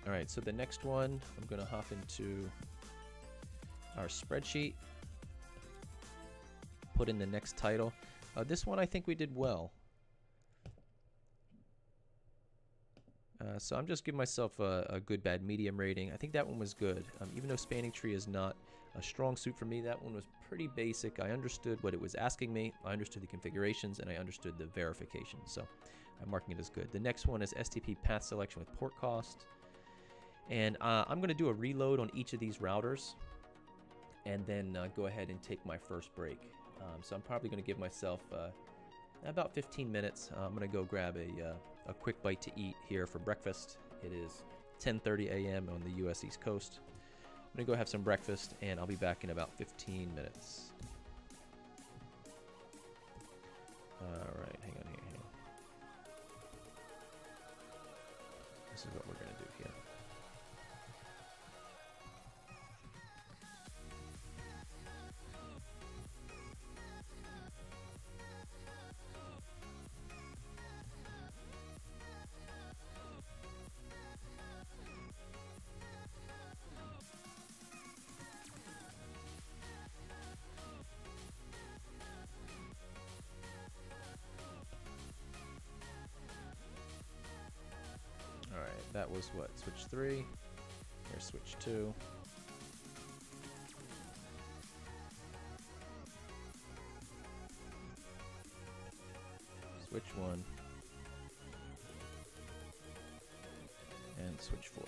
All right, so the next one, I'm going to hop into our spreadsheet, put in the next title. This one I think we did well. So I'm just giving myself a good, bad, medium rating. I think that one was good. Even though spanning tree is not a strong suit for me, that one was pretty basic. I understood what it was asking me. I understood the configurations, and I understood the verification. So I'm marking it as good. The next one is STP path selection with port cost. And I'm going to do a reload on each of these routers and then go ahead and take my first break. So I'm probably going to give myself about 15 minutes. I'm going to go grab a quick bite to eat here for breakfast. It is 10:30 a.m. on the U.S. East Coast. gonna go have some breakfast, and I'll be back in about 15 minutes. Alright, hang on here, hang on. This is what we're gonna do here. Alright, that was what? Switch 3. Here's switch 2. Switch 1. And switch 4.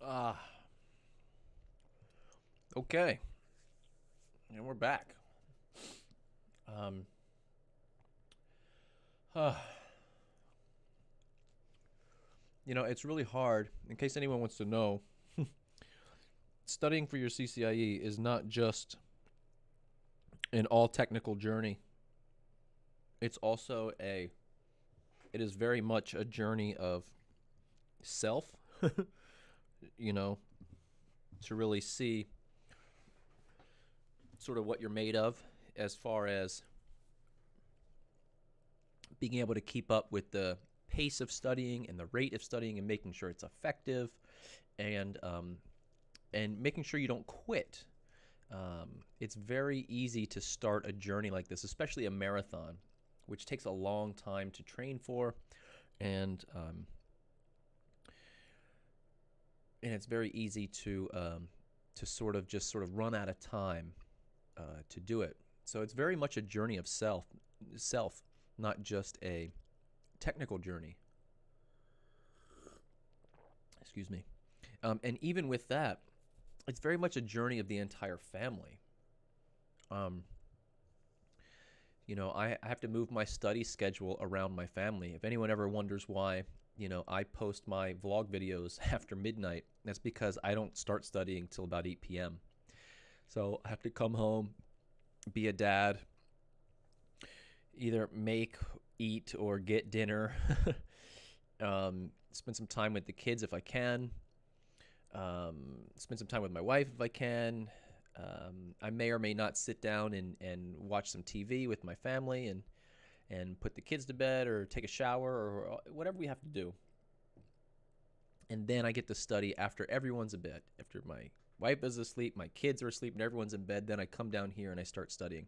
Ah, okay. And we're back. Um, uh, it's really hard. In case anyone wants to know, studying for your CCIE is not just an all technical journey. It's also it is very much a journey of self, you know, to really see sort of what you're made of as far as being able to keep up with the pace of studying and the rate of studying and making sure it's effective and making sure you don't quit. It's very easy to start a journey like this, especially a marathon, which takes a long time to train for, and it's very easy to sort of run out of time to do it. So it's very much a journey of self, not just a technical journey. Excuse me. And even with that, it's very much a journey of the entire family. I have to move my study schedule around my family. If anyone ever wonders why, I post my vlog videos after midnight, that's because I don't start studying till about 8 p.m. So I have to come home, be a dad, either make, eat, or get dinner, spend some time with the kids if I can, spend some time with my wife if I can. I may or may not sit down and watch some TV with my family and put the kids to bed or take a shower or whatever we have to do. And then I get to study after everyone's in bed. After my wife is asleep, my kids are asleep, and everyone's in bed, then I come down here and I start studying.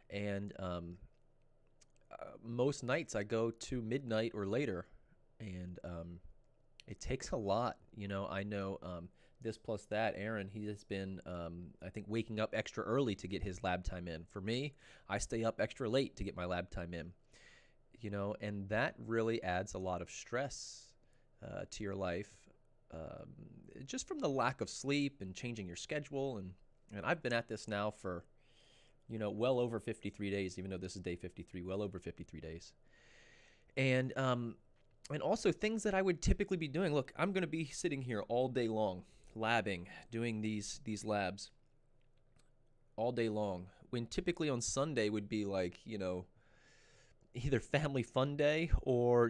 And most nights I go to midnight or later, and it takes a lot. I know this plus that, Aaron, he has been, I think, waking up extra early to get his lab time in. For me, I stay up extra late to get my lab time in. And that really adds a lot of stress to your life, just from the lack of sleep and changing your schedule. And I've been at this now for, well over 53 days, even though this is day 53, well over 53 days. And also things that I would typically be doing. Look, I'm going to be sitting here all day long, labbing, doing these labs all day long, when typically on Sunday would be like, either family fun day or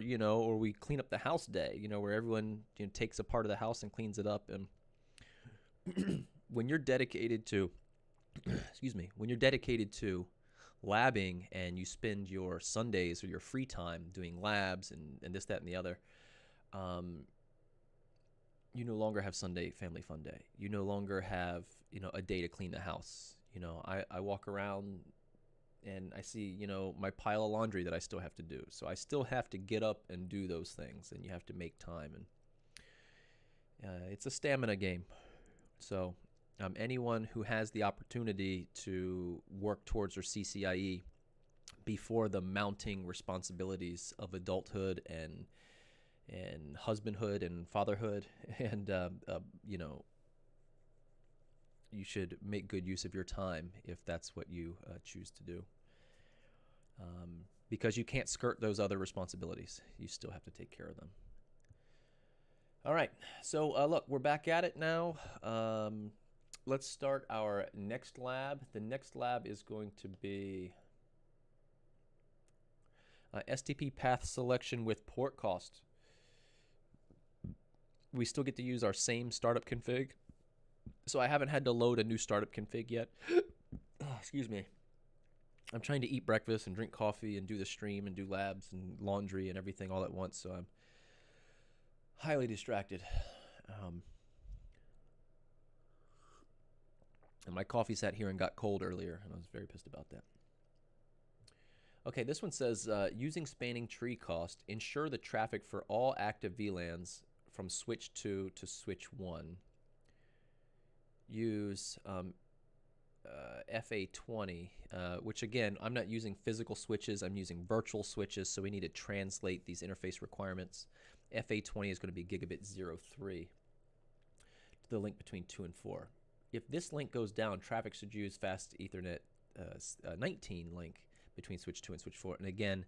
we clean up the house day, where everyone takes a part of the house and cleans it up. And when you're dedicated to when you're dedicated to labbing and you spend your Sundays or your free time doing labs and this, that, and the other, you no longer have Sunday family fun day. You no longer have, a day to clean the house. I walk around and I see, my pile of laundry that I still have to do. So I still have to get up and do those things, and you have to make time. And it's a stamina game. So anyone who has the opportunity to work towards their CCIE before the mounting responsibilities of adulthood and husbandhood and fatherhood, and you should make good use of your time if that's what you choose to do, because you can't skirt those other responsibilities. You still have to take care of them. All right, so look, we're back at it now. Let's start our next lab. The next lab is going to be STP path selection with port cost. we still get to use our same startup config. So I haven't had to load a new startup config yet. Excuse me. I'm trying to eat breakfast and drink coffee and do the stream and do labs and laundry and everything all at once, so I'm highly distracted. And my coffee sat here and got cold earlier, and I was very pissed about that. Okay, this one says, using spanning tree cost, ensure the traffic for all active VLANs from switch 2 to switch 1. Use FA20, which again, I'm not using physical switches, I'm using virtual switches, so we need to translate these interface requirements. FA20 is going to be gigabit 03 to the link between 2 and 4. If this link goes down, traffic should use fast Ethernet 19 link between switch 2 and switch 4. And again,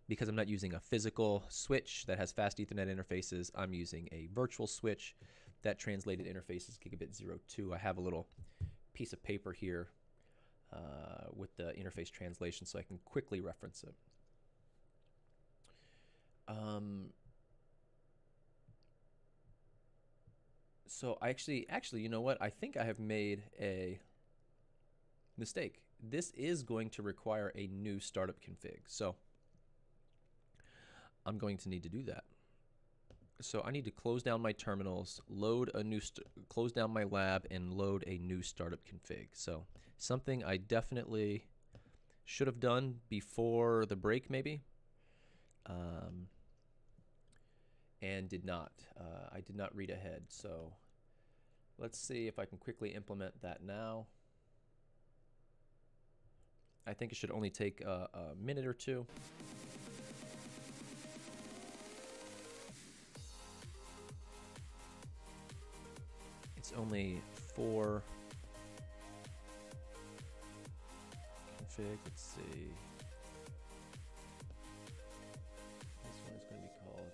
because I'm not using a physical switch that has fast Ethernet interfaces, I'm using a virtual switch that translated interfaces gigabit 02. I have a little piece of paper here with the interface translation so I can quickly reference it. So I actually, you know what? I think I have made a mistake. This is going to require a new startup config. So I'm going to need to do that. So I need to close down my terminals, load a new, close down my lab, and load a new startup config. So something I definitely should have done before the break, maybe, and did not. I did not read ahead. So let's see if I can quickly implement that now. I think it should only take a minute or two. It's only 4 config. Let's see. This one is going to be called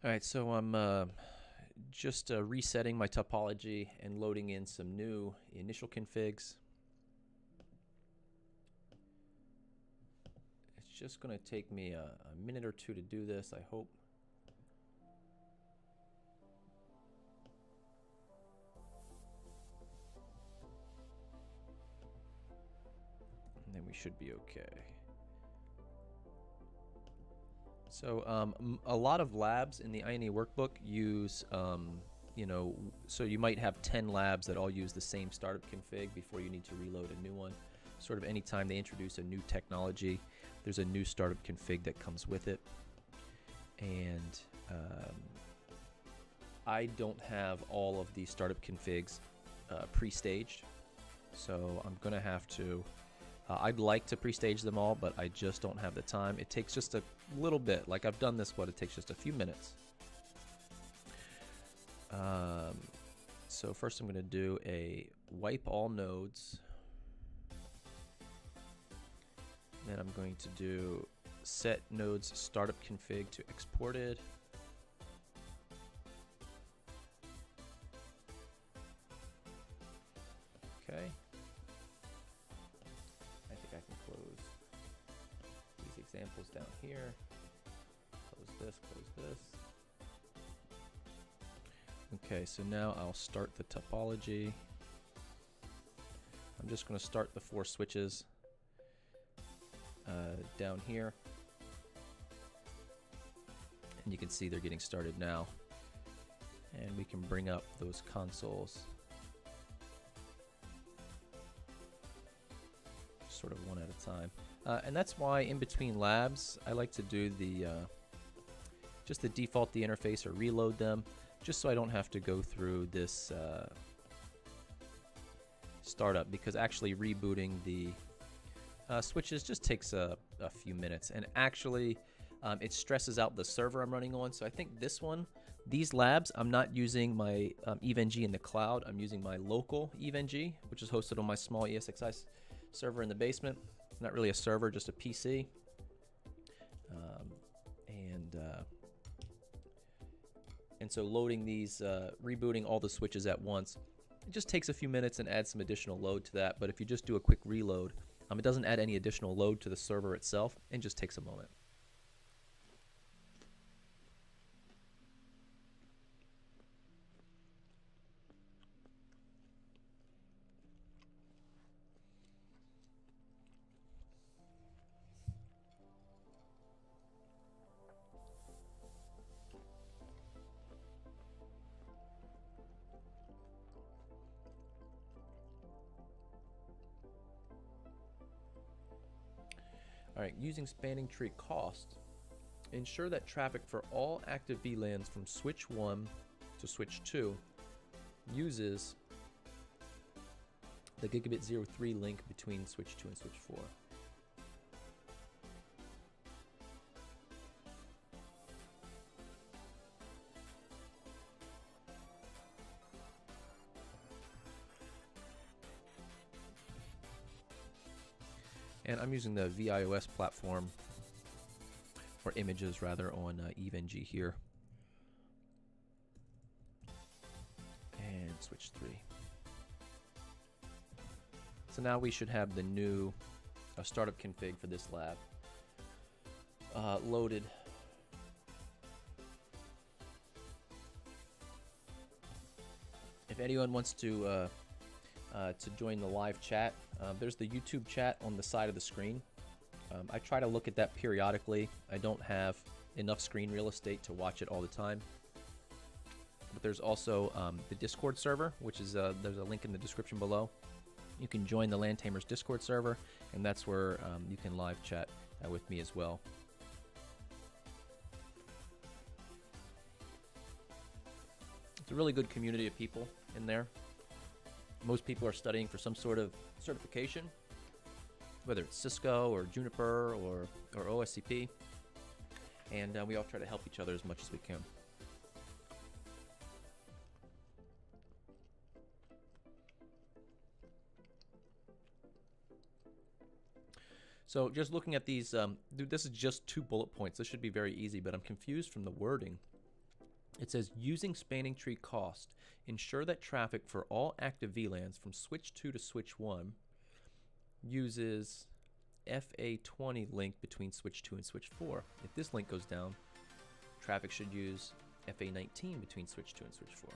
All right, so I'm just resetting my topology and loading in some new initial configs. It's just going to take me a minute or two to do this, I hope. And then we should be okay. So a lot of labs in the INE workbook use, you know, so you might have 10 labs that all use the same startup config before you need to reload a new one. Sort of anytime they introduce a new technology, there's a new startup config that comes with it. And I don't have all of the startup configs pre-staged, so I'm going to have to I'd like to pre-stage them all, but I just don't have the time. It takes just a little bit. Like I've done this, but it takes just a few minutes. So first I'm going to do a wipe all nodes. Then I'm going to do set nodes startup config to exported. Okay. Examples down here. Close this. Okay, so now I'll start the topology. I'm just going to start the 4 switches down here. And you can see they're getting started now. And we can bring up those consoles sort of one at a time. And that's why in between labs, I like to do the just the default the interface or reload them, just so I don't have to go through this startup, because actually rebooting the switches just takes a few minutes, and actually it stresses out the server I'm running on. So I think this one, These labs, I'm not using my EVE-NG in the cloud. I'm using my local EVE-NG, which is hosted on my small ESXi server in the basement. Not really a server, just a PC. And so loading these, rebooting all the switches at once, it just takes a few minutes and adds some additional load to that. But if you just do a quick reload, it doesn't add any additional load to the server itself and just takes a moment. All right, using spanning tree cost, ensure that traffic for all active VLANs from switch 1 to switch 2 uses the gigabit 03 link between switch 2 and switch 4. And I'm using the VIOS platform, or images rather, on EVE-NG here. And switch 3. So now we should have the new startup config for this lab loaded. If anyone wants to join the live chat, there's the YouTube chat on the side of the screen. I try to look at that periodically. I don't have enough screen real estate to watch it all the time. But there's also the Discord server, which is there's a link in the description below. You can join the LAN Tamers Discord server, and that's where you can live chat with me as well. It's a really good community of people in there. Most people are studying for some sort of certification, whether it's Cisco or Juniper or OSCP, and we all try to help each other as much as we can. So just looking at these, this is just 2 bullet points. This should be very easy, but I'm confused from the wording. It says, using spanning tree cost, ensure that traffic for all active VLANs from switch 2 to switch 1 uses FA20 link between switch 2 and switch 4. If this link goes down, traffic should use FA19 between switch 2 and switch 4.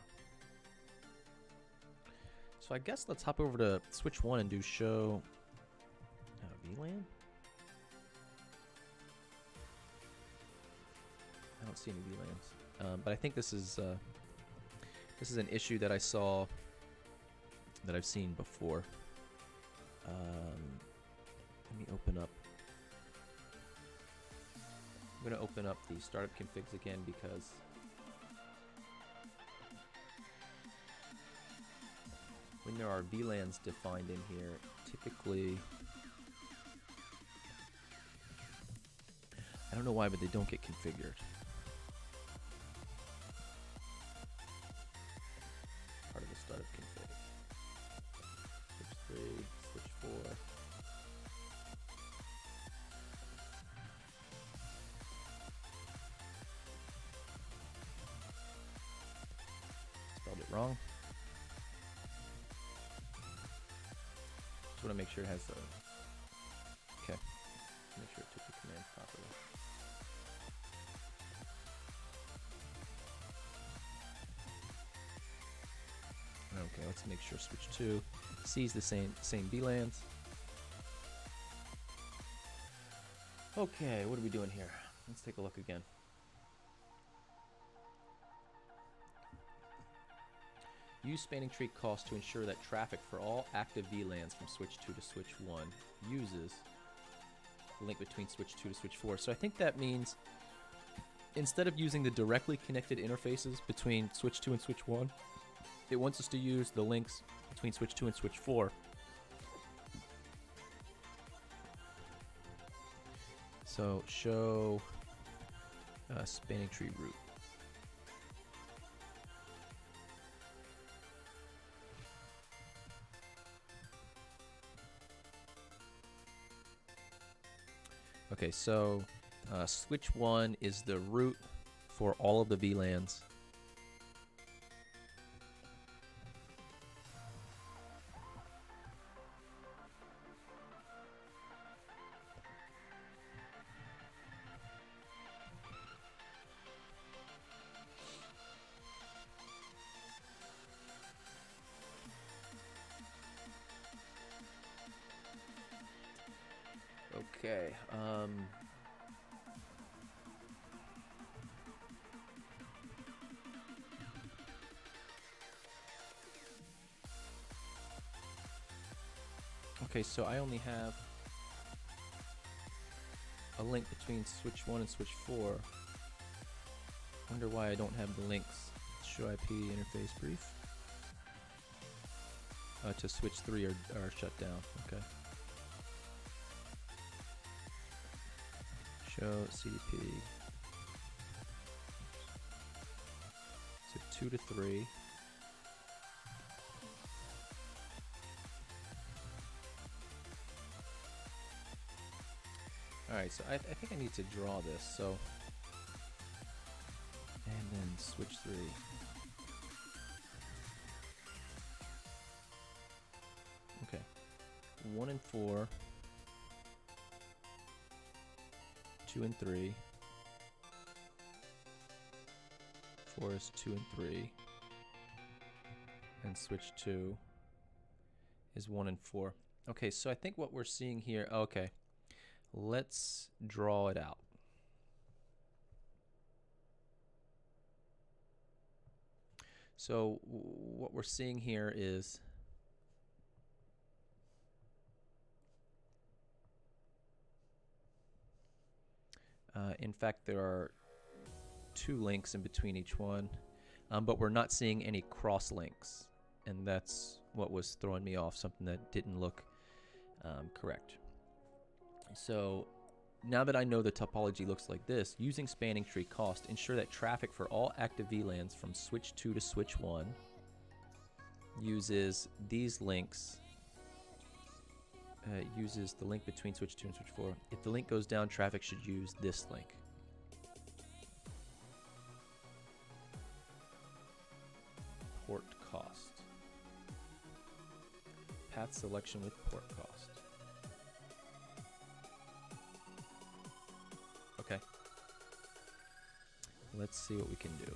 So I guess let's hop over to switch 1 and do show VLAN. I don't see any VLANs, but I think this is an issue that I saw, that I've seen before. Let me open up. I'm going to open up the startup configs again because when there are VLANs defined in here, typically, I don't know why, but they don't get configured. Part of the startup config. Switch 3, switch 4. Spelled it wrong. Just want to make sure it has the. Okay. Make sure it took the command properly. Okay, let's make sure switch 2 sees the same VLANs. Okay, what are we doing here? Let's take a look again. Use spanning tree cost to ensure that traffic for all active VLANs from switch 2 to switch 1 uses the link between switch 2 to switch 4. So I think that means instead of using the directly connected interfaces between switch 2 and switch 1, it wants us to use the links between switch 2 and switch 4. So show spanning tree route. Okay, so switch 1 is the root for all of the VLANs. Okay. Okay, so I only have a link between switch 1 and switch 4. Wonder why I don't have the links. Show IP interface brief. To switch 3 are shut down. Okay. Show CDP. So 2 to 3. Alright, so I think I need to draw this, so... And then switch 3. Okay. 1 and 4. 2 and 3. 4 is 2 and 3. And switch 2 is 1 and 4. Okay, so I think what we're seeing here... Okay. Let's draw it out. So what we're seeing here is in fact there are 2 links in between each one, but we're not seeing any cross links, and that's what was throwing me off, something that didn't look correct. So now that I know the topology looks like this, using spanning tree cost, ensure that traffic for all active VLANs from switch 2 to switch 1 uses these links, uses the link between switch 2 and switch 4. If the link goes down, traffic should use this link. Port cost. Path selection with port cost. Okay. Let's see what we can do.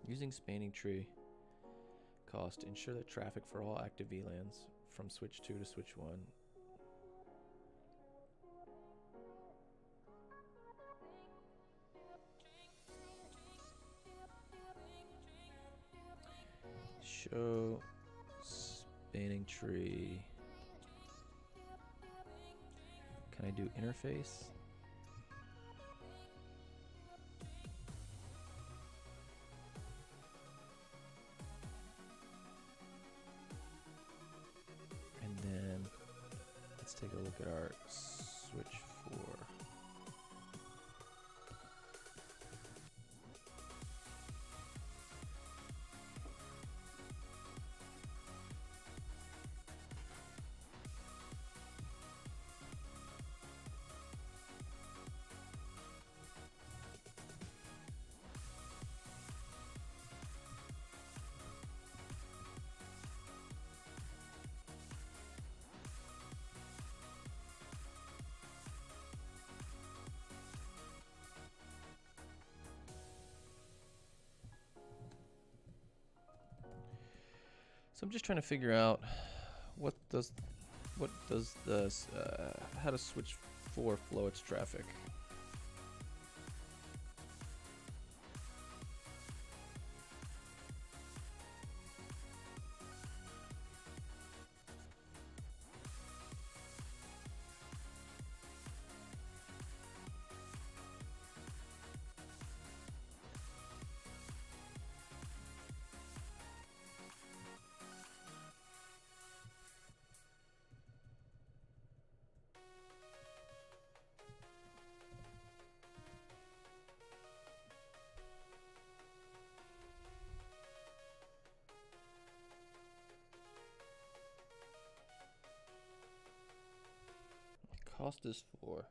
Using spanning tree cost, ensure that traffic for all active VLANs from switch 2 to switch 1 show spanning tree. Can I do interface? Take a look at our switch 4. So I'm just trying to figure out what does this how does switch 4 flow its traffic. Cost is 4.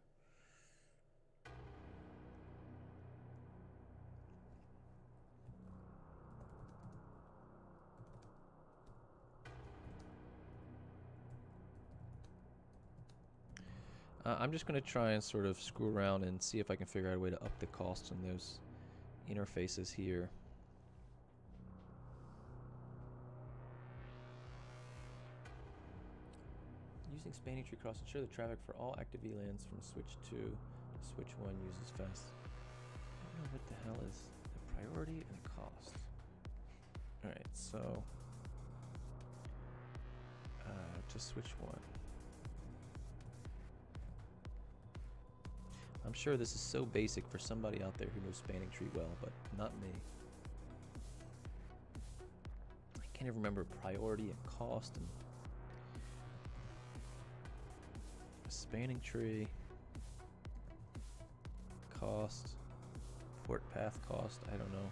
I'm just going to try and sort of screw around and see if I can figure out a way to up the cost on those interfaces here. Using spanning tree cross, ensure the traffic for all active VLANs from switch 2 to switch 1 uses fast. I don't know what the hell is the priority and the cost. Alright, so to switch 1. I'm sure this is so basic for somebody out there who knows spanning tree well, but not me. I can't even remember priority and cost and spanning tree cost, port path cost, I don't know,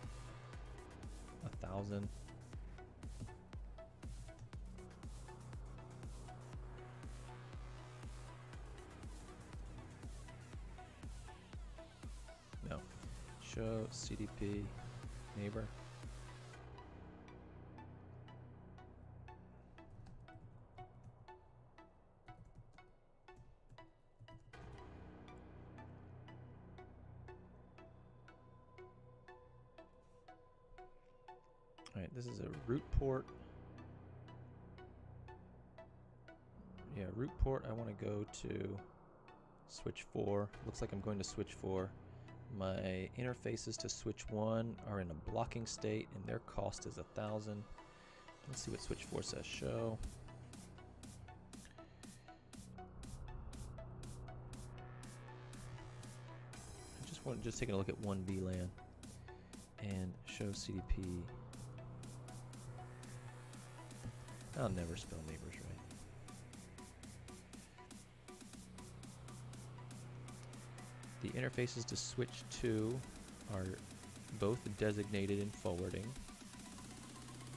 1,000. No. Show CDP neighbor. Alright, this is a root port. Yeah, root port, I want to go to switch 4. Looks like I'm going to switch 4. My interfaces to switch 1 are in a blocking state and their cost is 1,000. Let's see what switch 4 says. Show. Just taking a look at one VLAN and show CDP. I'll never spell neighbors right. The interfaces to switch 2 are both designated in forwarding.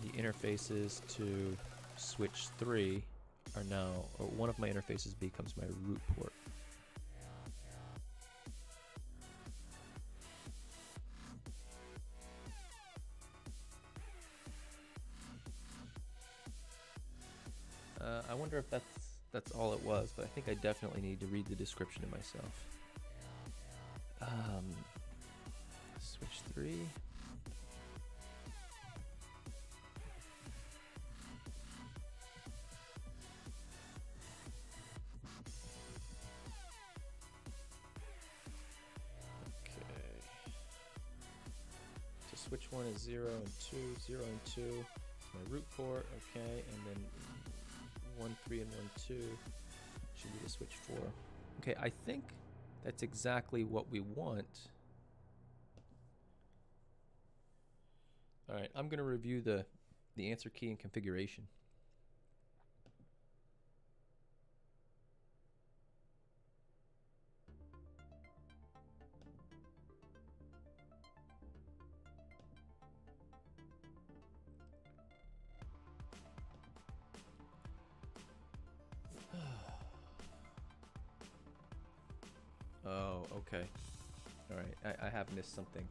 The interfaces to switch 3 are now, or one of my interfaces becomes my root port. I wonder if that's all it was, but I think I definitely need to read the description to myself. Switch 3. Okay. So switch 1 is 0 and 2, 0 and 2. It's my root port, okay, and then 1, 3, and 1, 2 should be the switch 4. Okay, I think that's exactly what we want. All right, I'm going to review the answer key and configuration. Oh, okay. All right, I have missed something.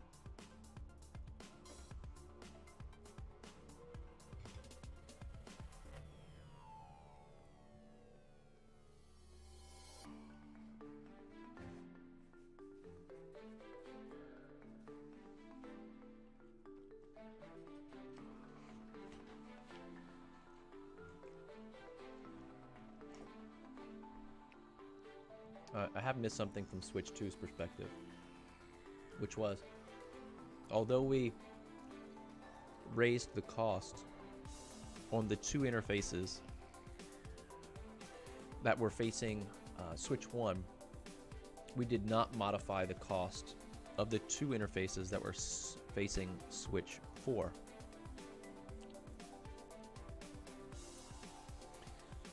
I have missed something from Switch 2's perspective, which was, although we raised the cost on the two interfaces that were facing Switch 1, we did not modify the cost of the two interfaces that were facing Switch 4.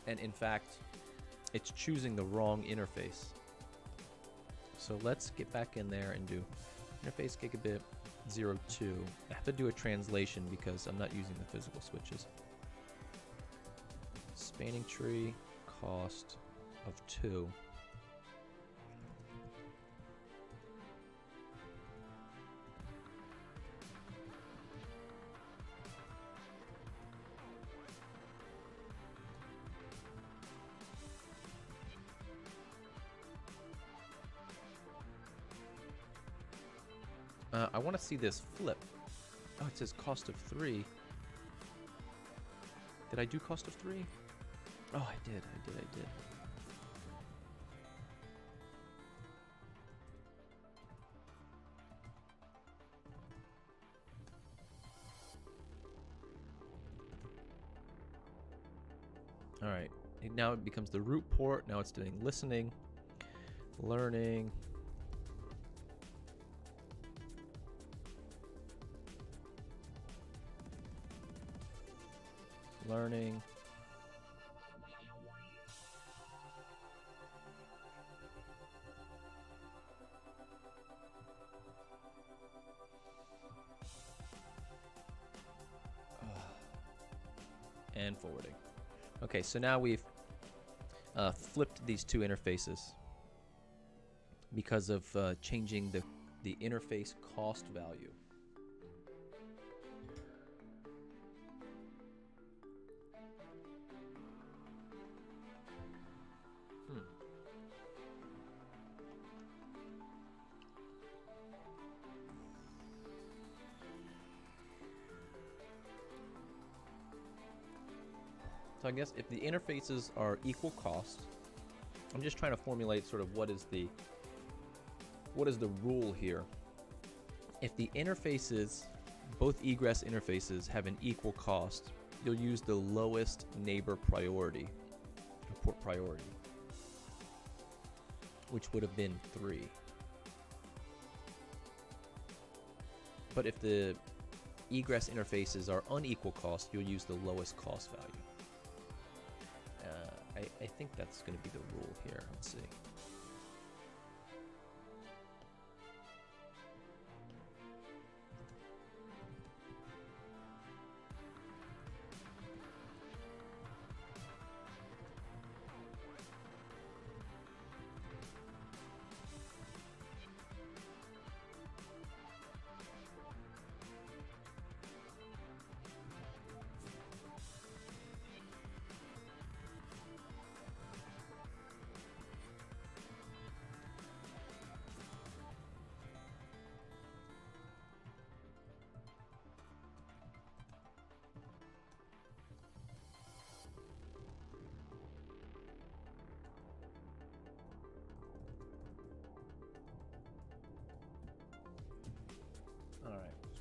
And in fact, it's choosing the wrong interface. So let's get back in there and do interface gigabit 02. I have to do a translation because I'm not using the physical switches. Spanning tree cost of 2. I want to see this flip. Oh, it says cost of 3. Did I do cost of 3? Oh, I did. All right. Now it becomes the root port. Now it's doing listening, learning. Learning. And forwarding. Okay, so now we've flipped these two interfaces because of changing the interface cost value. So I guess if the interfaces are equal cost, I'm just trying to formulate sort of what is the rule here. If the interfaces, both egress interfaces, have an equal cost, you'll use the lowest neighbor priority, or port priority, which would have been 3. But if the egress interfaces are unequal cost, you'll use the lowest cost value. I think that's going to be the rule here. Let's see.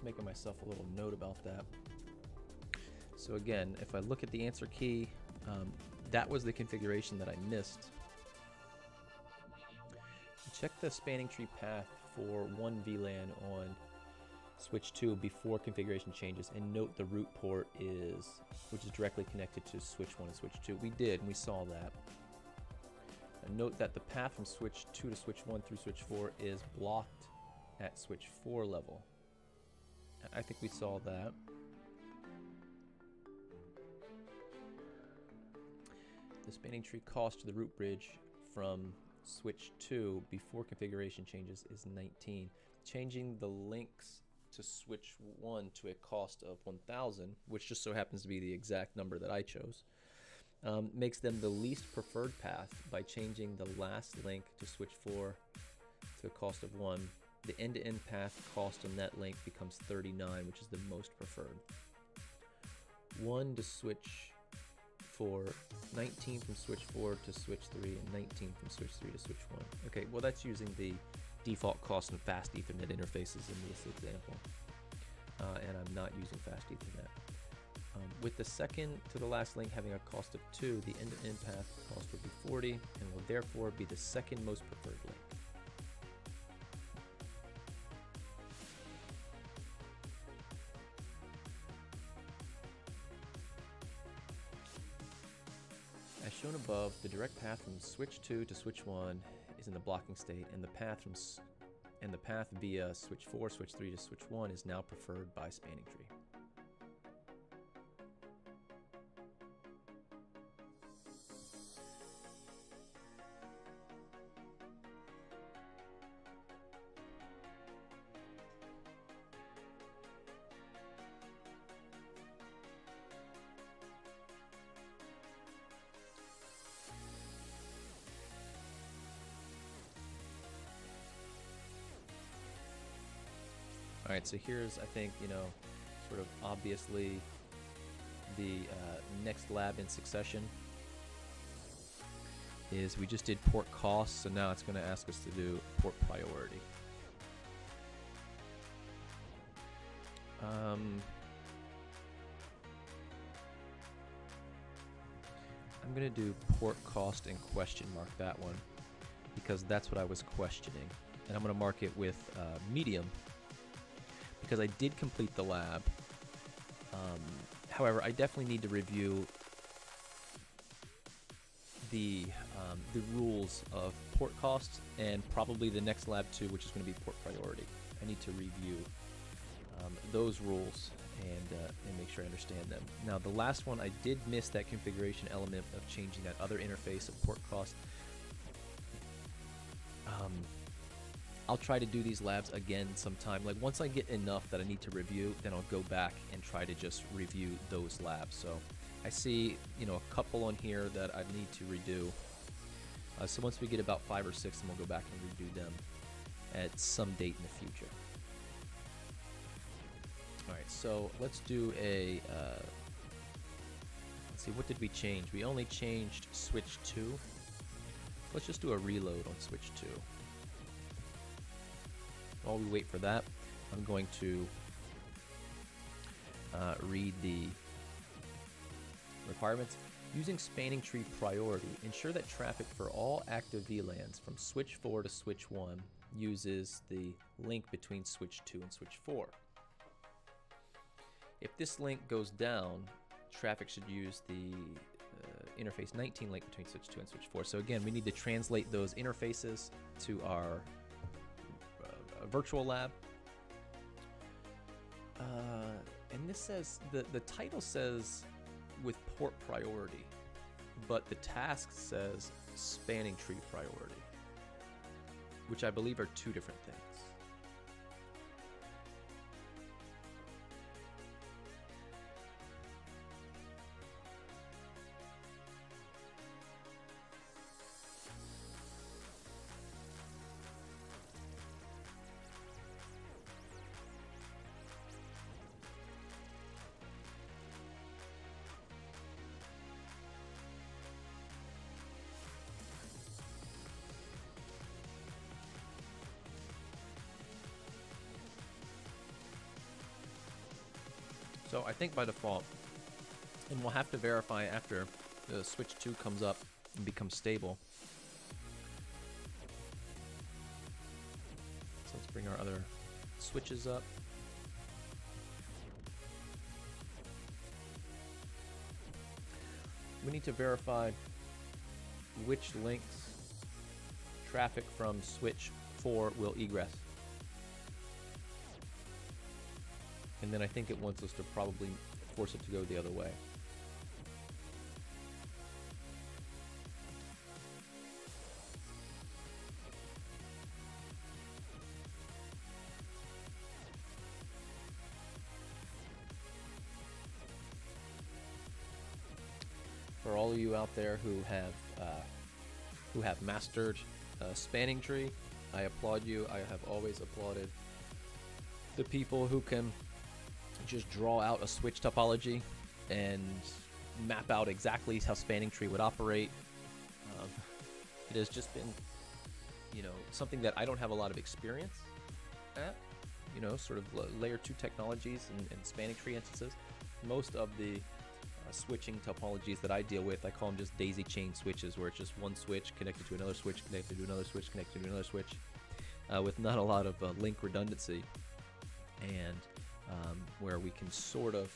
Making myself a little note about that. So again, if I look at the answer key, that was the configuration that I missed. Check the spanning tree path for one VLAN on switch 2 before configuration changes, and note the root port which is directly connected to switch 1 and switch 2. We did, and we saw that. And note that the path from switch 2 to switch 1 through switch 4 is blocked at switch 4 level. I think we saw that. The spanning tree cost to the root bridge from switch 2 before configuration changes is 19. Changing the links to switch 1 to a cost of 1,000, which just so happens to be the exact number that I chose, makes them the least preferred path by changing the last link to switch 4 to a cost of 1. The end-to-end path cost on that link becomes 39, which is the most preferred. 1 to switch 4, 19 from switch 4 to switch 3, and 19 from switch 3 to switch 1. Okay, well that's using the default cost and fast Ethernet interfaces in this example. And I'm not using fast Ethernet. With the second to the last link having a cost of 2, the end-to-end path cost would be 40, and will therefore be the second most preferred link. As shown above, the direct path from switch 2 to switch 1 is in the blocking state, and the path via switch 4, switch 3 to switch 1 is now preferred by spanning tree. Alright, so here's, I think, sort of obviously the next lab in succession is we just did port cost, so now it's going to ask us to do port priority. I'm going to do port cost and question mark that one because that's what I was questioning. And I'm going to mark it with medium because I did complete the lab. However, I definitely need to review the rules of port cost and probably the next lab too, which is going to be port priority. I need to review those rules and make sure I understand them. Now, the last one, I did miss that configuration element of changing that other interface of port cost. I'll try to do these labs again sometime. Like once I get enough that I need to review, then I'll go back and try to just review those labs. So I see, a couple on here that I need to redo. So once we get about 5 or 6, then we'll go back and redo them at some date in the future. All right, so let's do a, let's see, what did we change? We only changed switch 2. Let's just do a reload on switch 2. While we wait for that, I'm going to read the requirements. Using spanning tree priority, ensure that traffic for all active VLANs from switch 4 to switch 1 uses the link between switch 2 and switch 4. If this link goes down, traffic should use the interface 19 link between switch 2 and switch 4. So again, we need to translate those interfaces to our virtual lab. And this says, the title says with port priority, but the task says spanning tree priority, which I believe are two different things. So I think by default, and we'll have to verify after the switch 2 comes up and becomes stable. So let's bring our other switches up. We need to verify which links traffic from switch 4 will egress. And then I think it wants us to probably force it to go the other way. For all of you out there who have mastered spanning tree, I applaud you. I have always applauded the people who can just draw out a switch topology and map out exactly how spanning tree would operate. It has just been, something that I don't have a lot of experience at, sort of layer 2 technologies and spanning tree instances. Most of the switching topologies that I deal with, I call them just daisy chain switches, where it's just one switch connected to another switch, connected to another switch, connected to another switch, with not a lot of link redundancy, and where we can sort of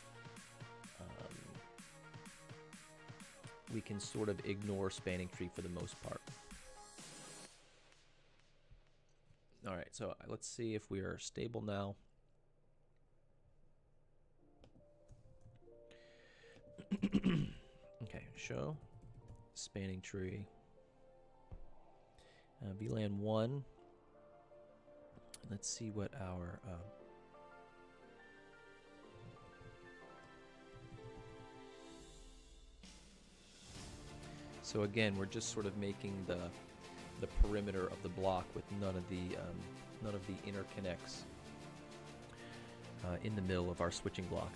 ignore spanning tree for the most part. All right, so let's see if we are stable now. Okay, show spanning tree. VLAN 1. Let's see what our so again, we're just sort of making the perimeter of the block with none of the interconnects in the middle of our switching block.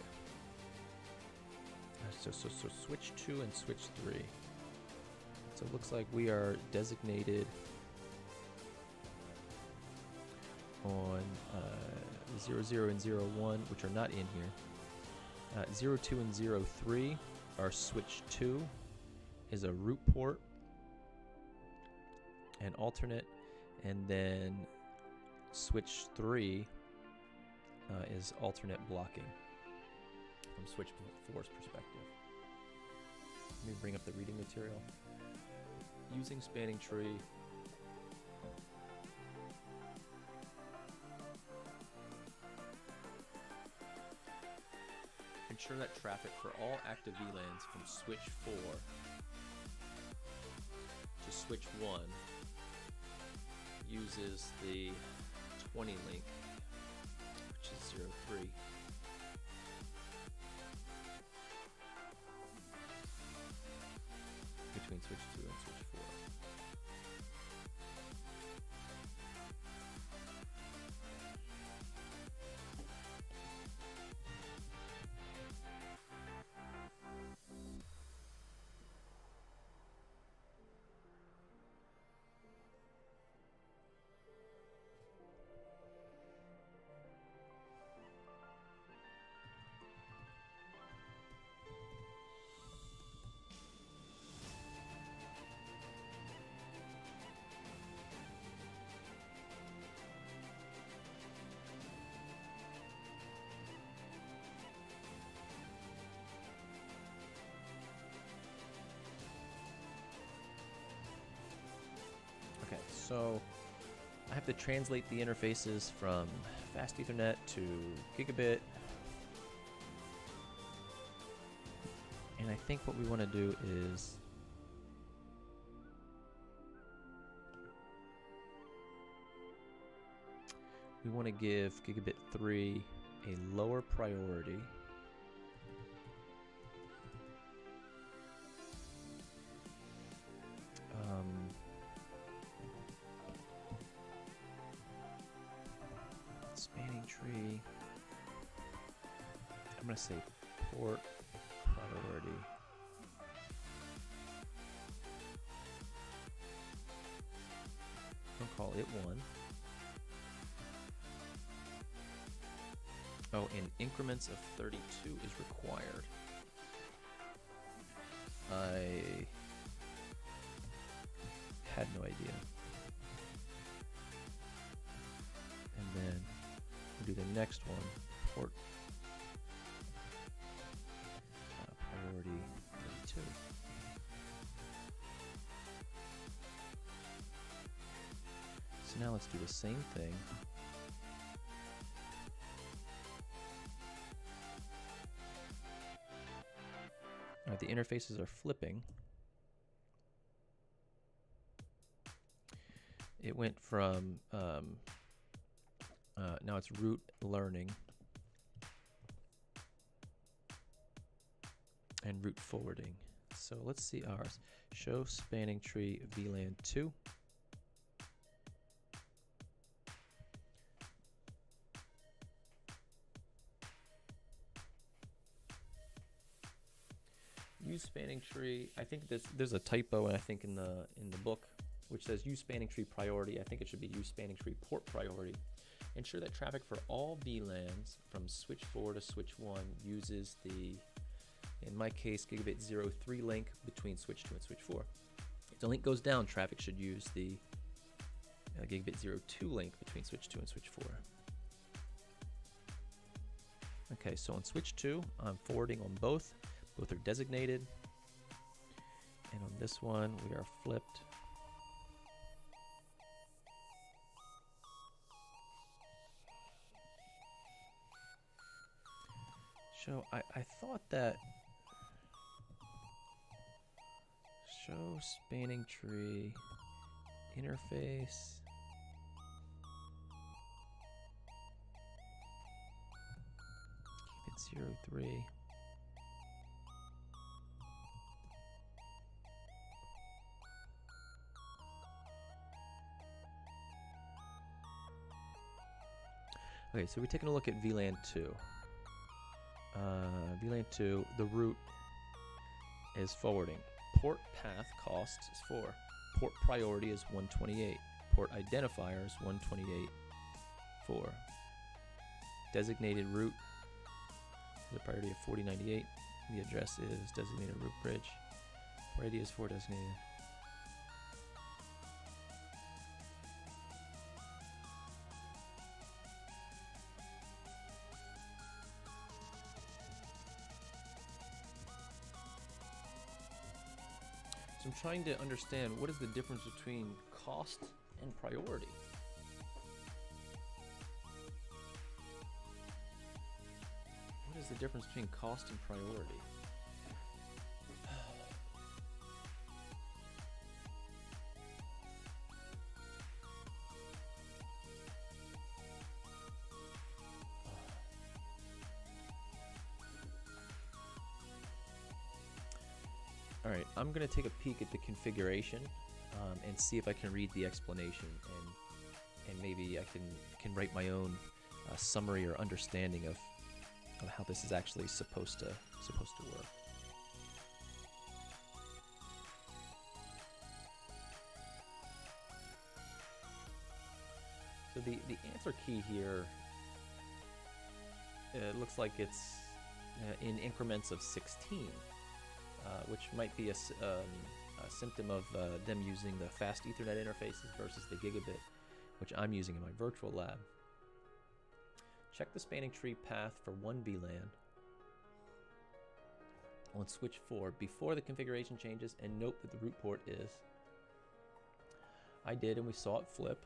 So switch 2 and switch 3. So it looks like we are designated on 00 and 01, which are not in here. 02 and 03 are switch 2 is a root port and alternate, and then switch 3 is alternate blocking from switch 4's perspective. Let me bring up the reading material. Using spanning tree, ensure that traffic for all active VLANs from switch 4 to switch 1 uses the 20 link, which is 03. Between switch 2 and switch 4. Okay, so I have to translate the interfaces from fast Ethernet to gigabit. And I think what we want to do is we want to give gigabit 3 a lower priority. Spanning tree. I'm going to say port priority. I'll call it 1. Oh, and increments of 32 is required. I had no idea. And then we'll do the next one, port priority 32. So now let's do the same thing. All right, the interfaces are flipping. It went from now it's root learning and root forwarding. So let's see ours. Show spanning tree VLAN 2. Use spanning tree. I think there's a typo, I think in the book, which says use spanning tree priority. I think it should be use spanning tree port priority. Ensure that traffic for all VLANs from switch 4 to switch 1 uses the, in my case, gigabit 03 link between switch 2 and switch 4. If the link goes down, traffic should use the gigabit 02 link between switch 2 and switch 4. Okay, so on switch 2, I'm forwarding on both. Both are designated. And on this one, we are flipped. So I thought that show spanning tree interface. Keep it 03. Okay, so we're taking a look at VLAN 2. VLAN 2, the root is forwarding. Port path cost is 4. Port priority is 128. Port identifier is 128. 4. Designated route has a priority of 4098. The address is designated route bridge. Port ID is 4 designated. So I'm trying to understand what is the difference between cost and priority. What is the difference between cost and priority? All right, I'm going to take a peek at the configuration and see if I can read the explanation, and maybe I can write my own summary or understanding of how this is actually supposed to work. So the answer key here, it looks like it's in increments of 16. Which might be a symptom of them using the fast Ethernet interfaces versus the gigabit, which I'm using in my virtual lab. Check the spanning tree path for one VLAN on switch 4 before the configuration changes, and note that the root port is. I did, and we saw it flip.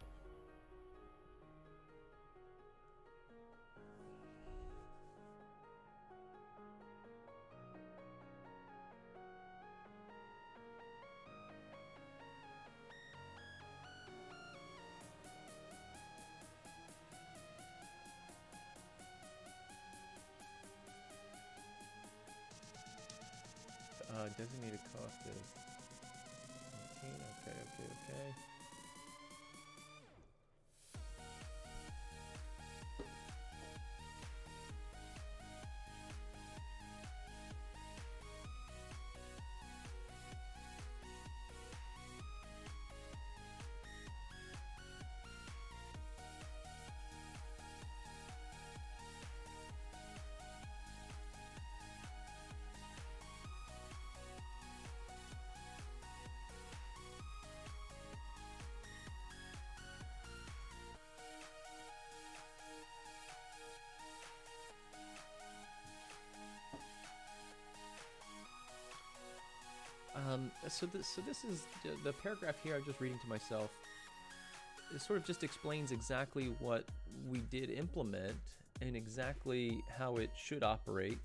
Designated cost is 19. Okay. So this is the paragraph here I'm just reading to myself. It sort of just explains exactly what we did implement and exactly how it should operate.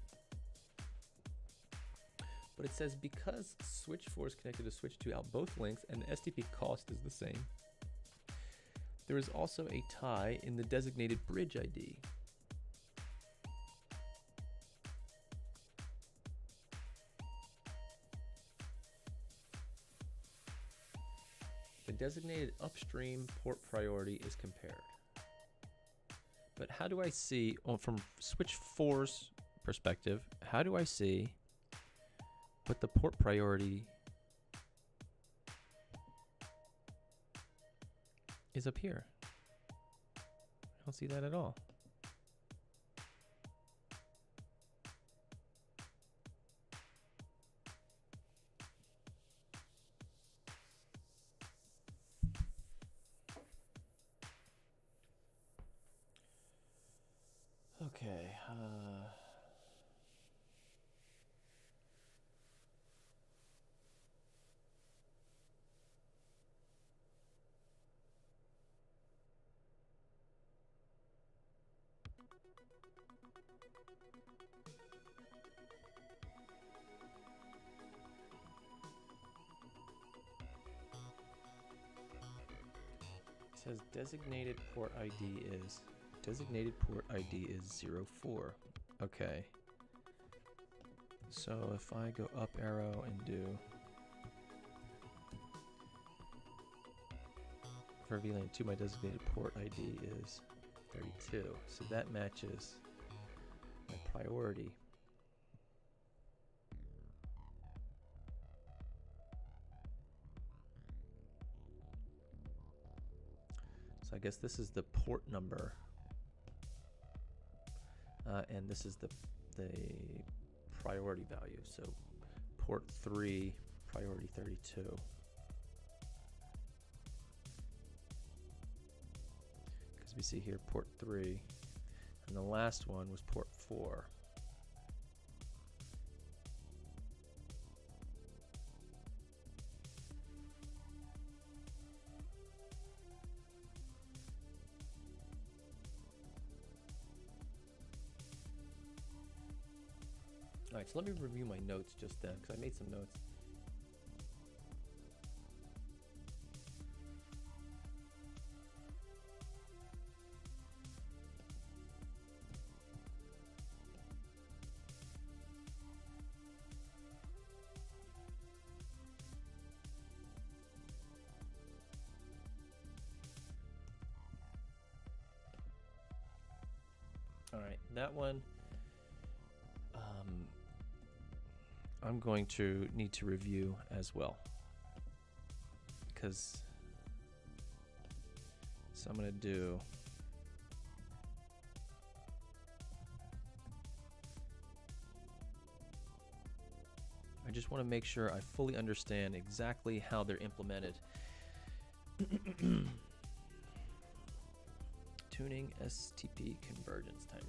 But it says because switch 4 is connected to switch 2 out both links and the STP cost is the same, there is also a tie in the designated bridge ID. The designated upstream port priority is compared. But how do I see, from switch 4's perspective, how do I see what the port priority is up here? I don't see that at all. Okay. It says designated port ID is zero 04. Okay. So if I go up arrow and do for VLAN 2, my designated port ID is 32. So that matches my priority. So I guess this is the port number, and this is the priority value. So port 3, priority 32. Because we see here port 3, and the last one was port 4. All right, so let me review my notes just then, because I made some notes. All right, that one I'm going to need to review as well, because so I'm going to do I just want to make sure I fully understand exactly how they're implemented. Tuning STP convergence timers.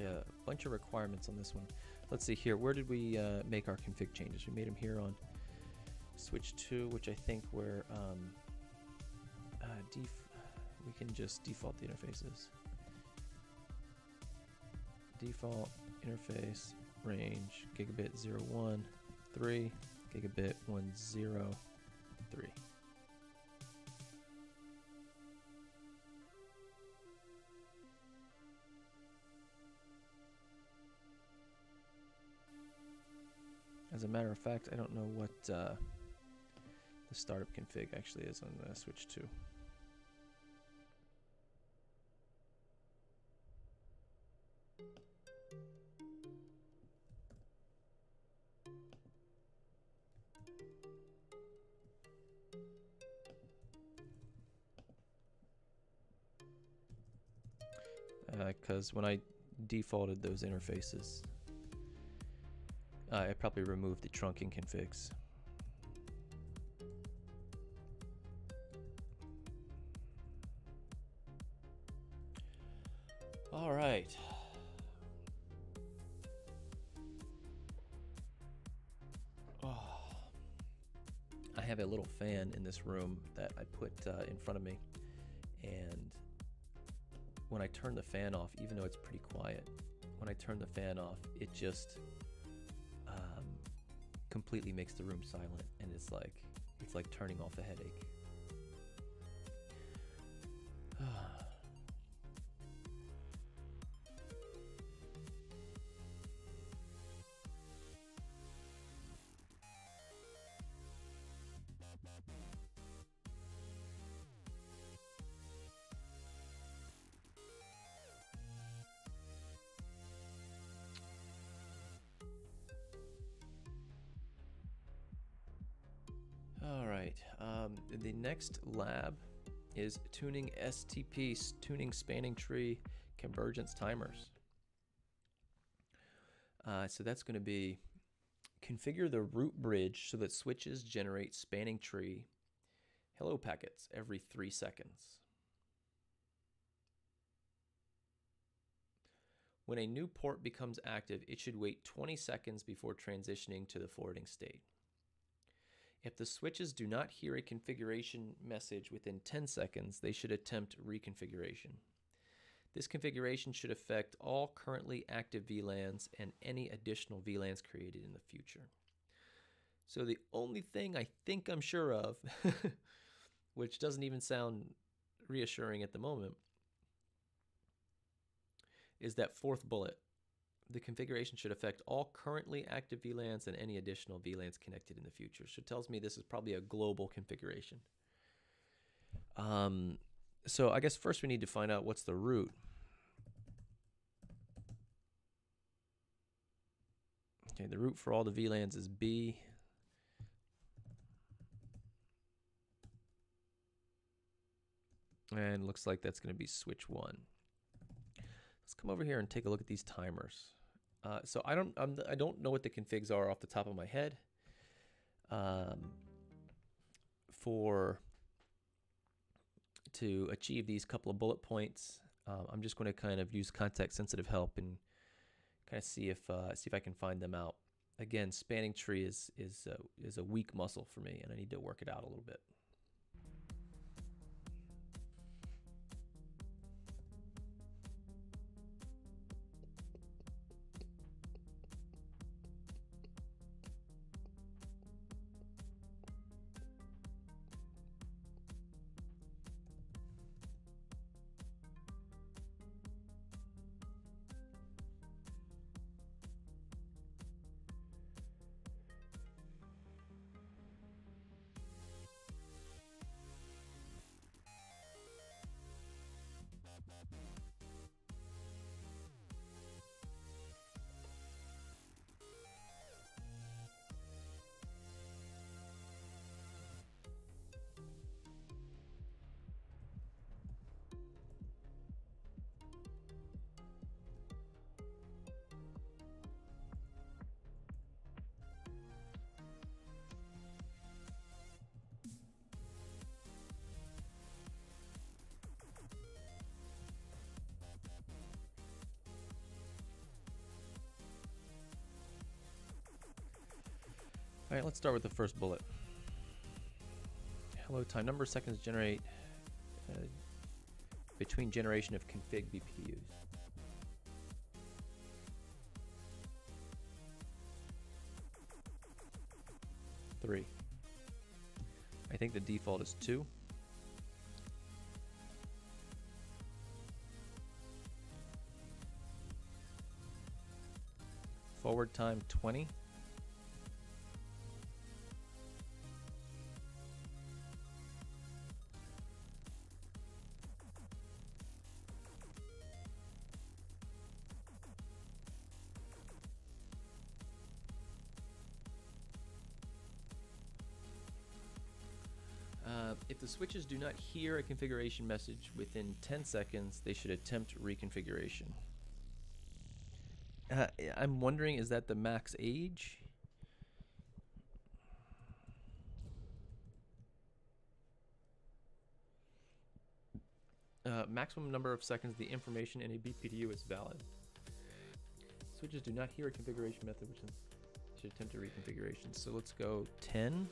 Okay, a bunch of requirements on this one. Let's see here. Where did we make our config changes? We made them here on switch 2, which I think were we can just default the interfaces. Default interface range gigabit 013, gigabit 103. As a matter of fact, I don't know what the startup config actually is on switch 2. Because when I defaulted those interfaces, I probably removed the trunking configs. All right. Oh. I have a little fan in this room that I put in front of me, and when I turn the fan off, even though it's pretty quiet, when I turn the fan off, it just completely makes the room silent, and it's like turning off a headache. All right, the next lab is tuning STP, tuning spanning tree convergence timers. So that's going to be configure the root bridge so that switches generate spanning tree hello packets every 3 seconds. When a new port becomes active, it should wait 20 seconds before transitioning to the forwarding state. If the switches do not hear a configuration message within 10 seconds, they should attempt reconfiguration. This configuration should affect all currently active VLANs and any additional VLANs created in the future. So the only thing I think I'm sure of, which doesn't even sound reassuring at the moment, is that fourth bullet. The configuration should affect all currently active VLANs and any additional VLANs connected in the future. So it tells me this is probably a global configuration. So I guess first we need to find out what's the root. Okay, the root for all the VLANs is B. And looks like that's going to be switch 1. Let's come over here and take a look at these timers. So I don't know what the configs are off the top of my head. To achieve these couple of bullet points, I'm just going to kind of use context-sensitive help and kind of see if I can find them out. Again, spanning tree is a weak muscle for me, and I need to work it out a little bit. All right, let's start with the first bullet. Hello time. Number of seconds generate between generation of config BPUs. 3. I think the default is 2. Forward time 20. If the switches do not hear a configuration message within 10 seconds, they should attempt reconfiguration. I'm wondering, is that the max age? Maximum number of seconds the information in a BPDU is valid. Switches do not hear a configuration method, which should attempt a reconfiguration. So let's go 10.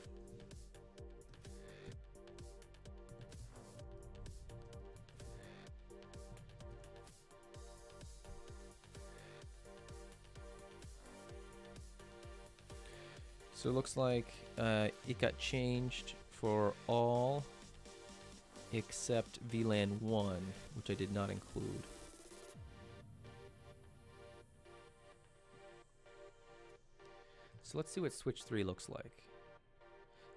So it looks like it got changed for all except VLAN 1, which I did not include. So let's see what switch 3 looks like.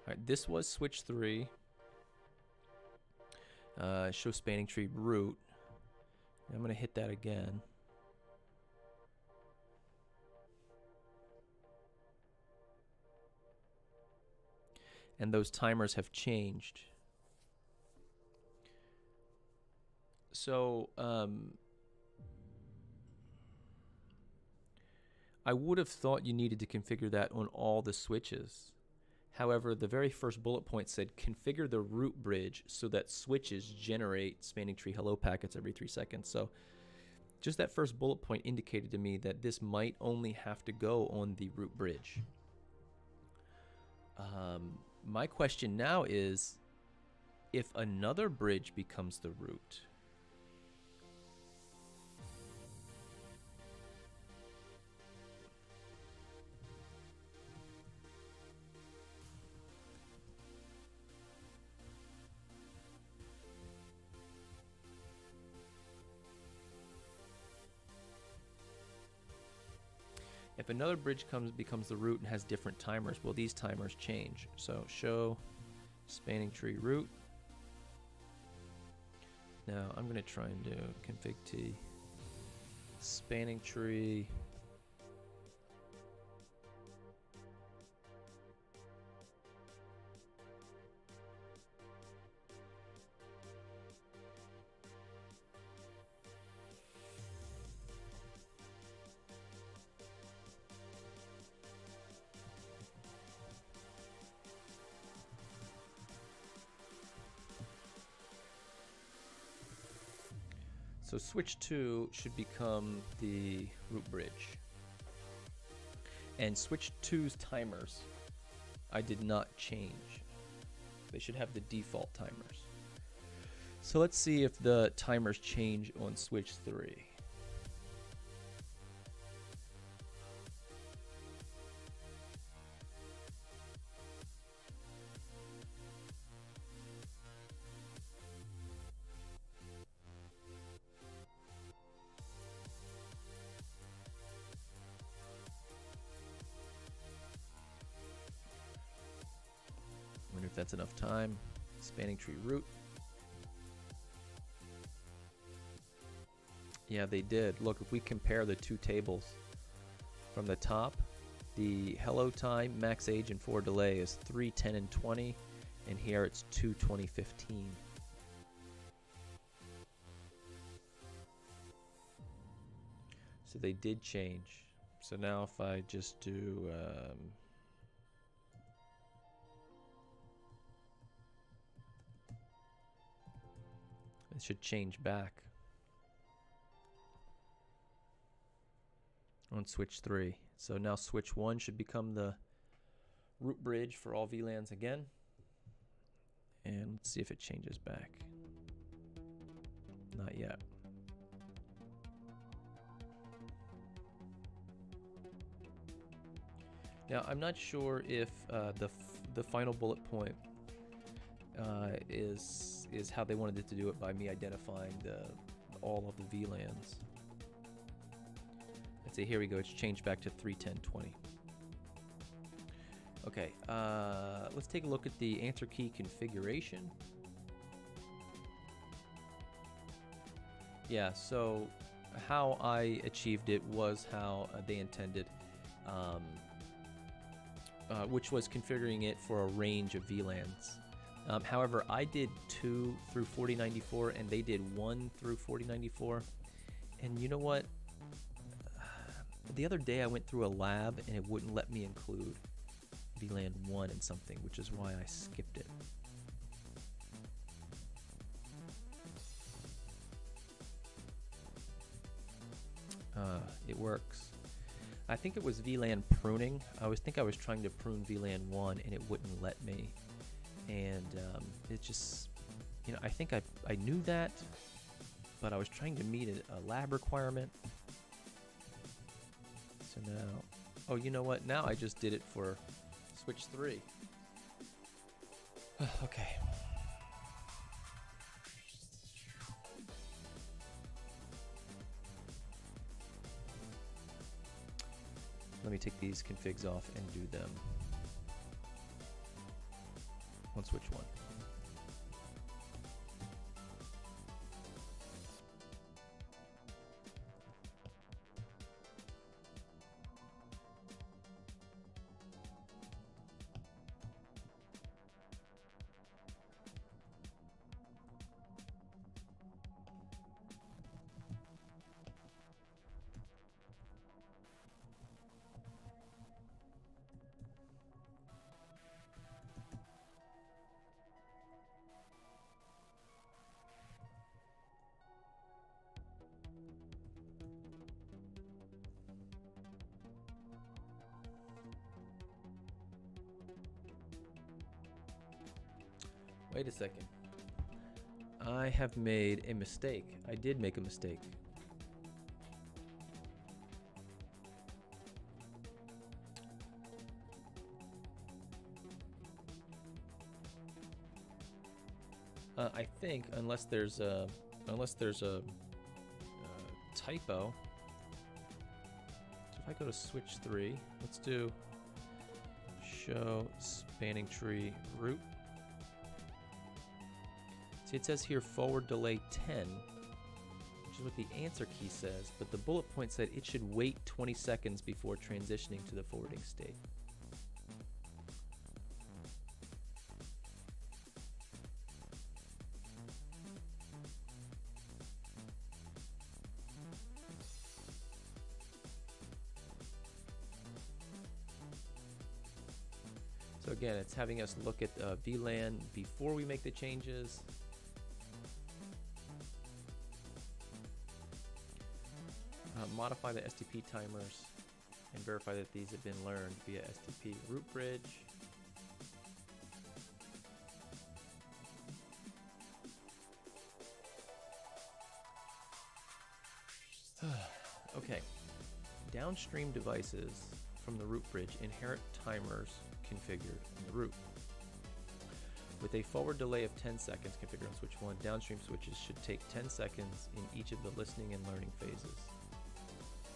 All right, this was switch 3. Show spanning tree root. I'm going to hit that again. And those timers have changed. So I would have thought you needed to configure that on all the switches. However, the very first bullet point said configure the root bridge so that switches generate spanning tree hello packets every 3 seconds. So just that first bullet point indicated to me that this might only have to go on the root bridge. My question now is, if another bridge becomes the root, If another bridge becomes the root and has different timers, will these timers change? So show spanning tree root. Now I'm going to try and do config t spanning tree. So switch 2 should become the root bridge. And switch 2's timers, I did not change. They should have the default timers. So let's see if the timers change on switch 3. Wonder if that's enough time. Spanning tree root. Yeah, they did. Look, if we compare the two tables from the top, the hello time, max age, and forward delay is 3, 10, and 20, and here it's 2, 20, 15. So they did change. So now if I just do it should change back on switch 3. So now switch 1 should become the root bridge for all VLANs again. And let's see if it changes back. Not yet. Now I'm not sure if the final bullet point is how they wanted it to do it by me identifying all of the VLANs. Let's see, here we go. It's changed back to 3, 10, 20. Okay, let's take a look at the answer key configuration. Yeah, so how I achieved it was how they intended, which was configuring it for a range of VLANs. However, I did 2 through 4094 and they did 1 through 4094. And you know what? The other day I went through a lab and it wouldn't let me include VLAN 1 in something, which is why I skipped it. It works. I think it was VLAN pruning. I think I was trying to prune VLAN 1 and it wouldn't let me. And it just, you know, I think I knew that, but I was trying to meet a lab requirement. So now, oh, you know what? Now I just did it for switch 3. Okay. Let me take these configs off and do them on switch 1. Wait a second. I have made a mistake. I did make a mistake. I think unless there's a typo. if I go to switch 3, let's do show spanning tree root. See, it says here forward delay 10, which is what the answer key says, but the bullet point said it should wait 20 seconds before transitioning to the forwarding state. So again, it's having us look at VLAN before we make the changes. Modify the STP timers and verify that these have been learned via STP root bridge. Okay, downstream devices from the root bridge inherit timers configured in the root. With a forward delay of 10 seconds configured on switch 1, downstream switches should take 10 seconds in each of the listening and learning phases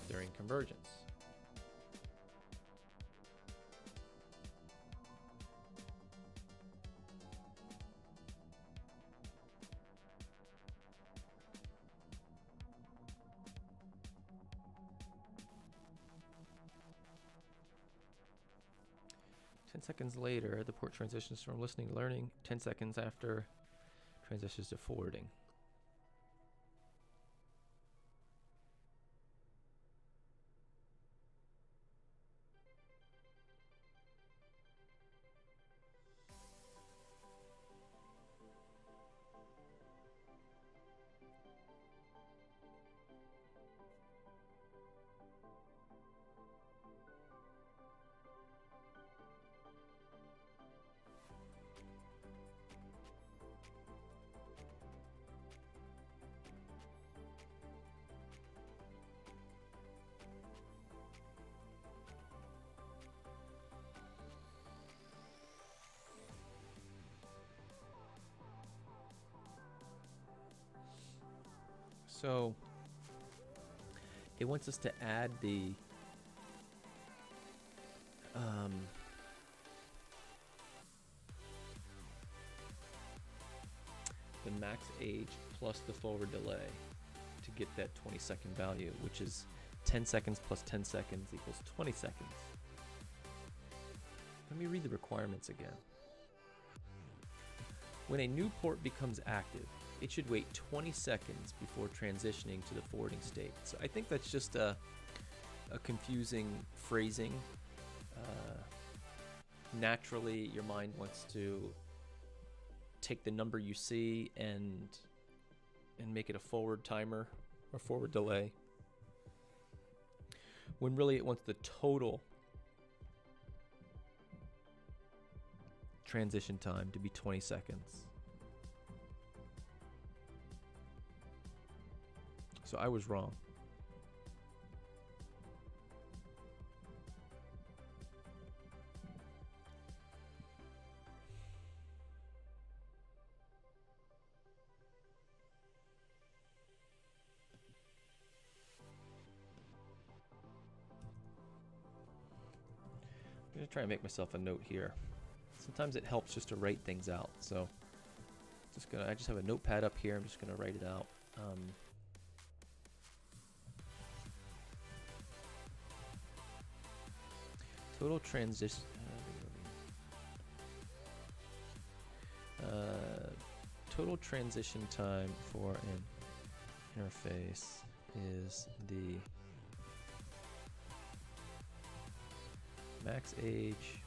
during convergence. Seconds later, the port transitions from listening to learning. 10 seconds after, transitions to forwarding. So it wants us to add the max age plus the forward delay to get that 20-second value, which is 10 seconds plus 10 seconds equals 20 seconds. Let me read the requirements again. When a new port becomes active, it should wait 20 seconds before transitioning to the forwarding state. So I think that's just a confusing phrasing. Naturally, your mind wants to take the number you see and make it a forward timer or forward delay, when really it wants the total transition time to be 20 seconds. So I was wrong. I'm going to try and make myself a note here. Sometimes it helps just to write things out. So I just have a notepad up here. I'm just going to write it out. Total transition total transition time for an interface is the max age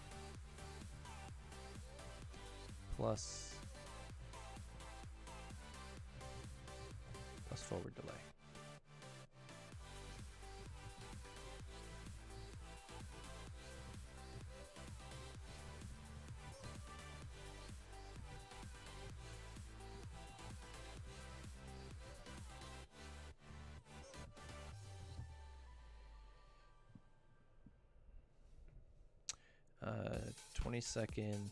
plus forward delay. Uh, 20-second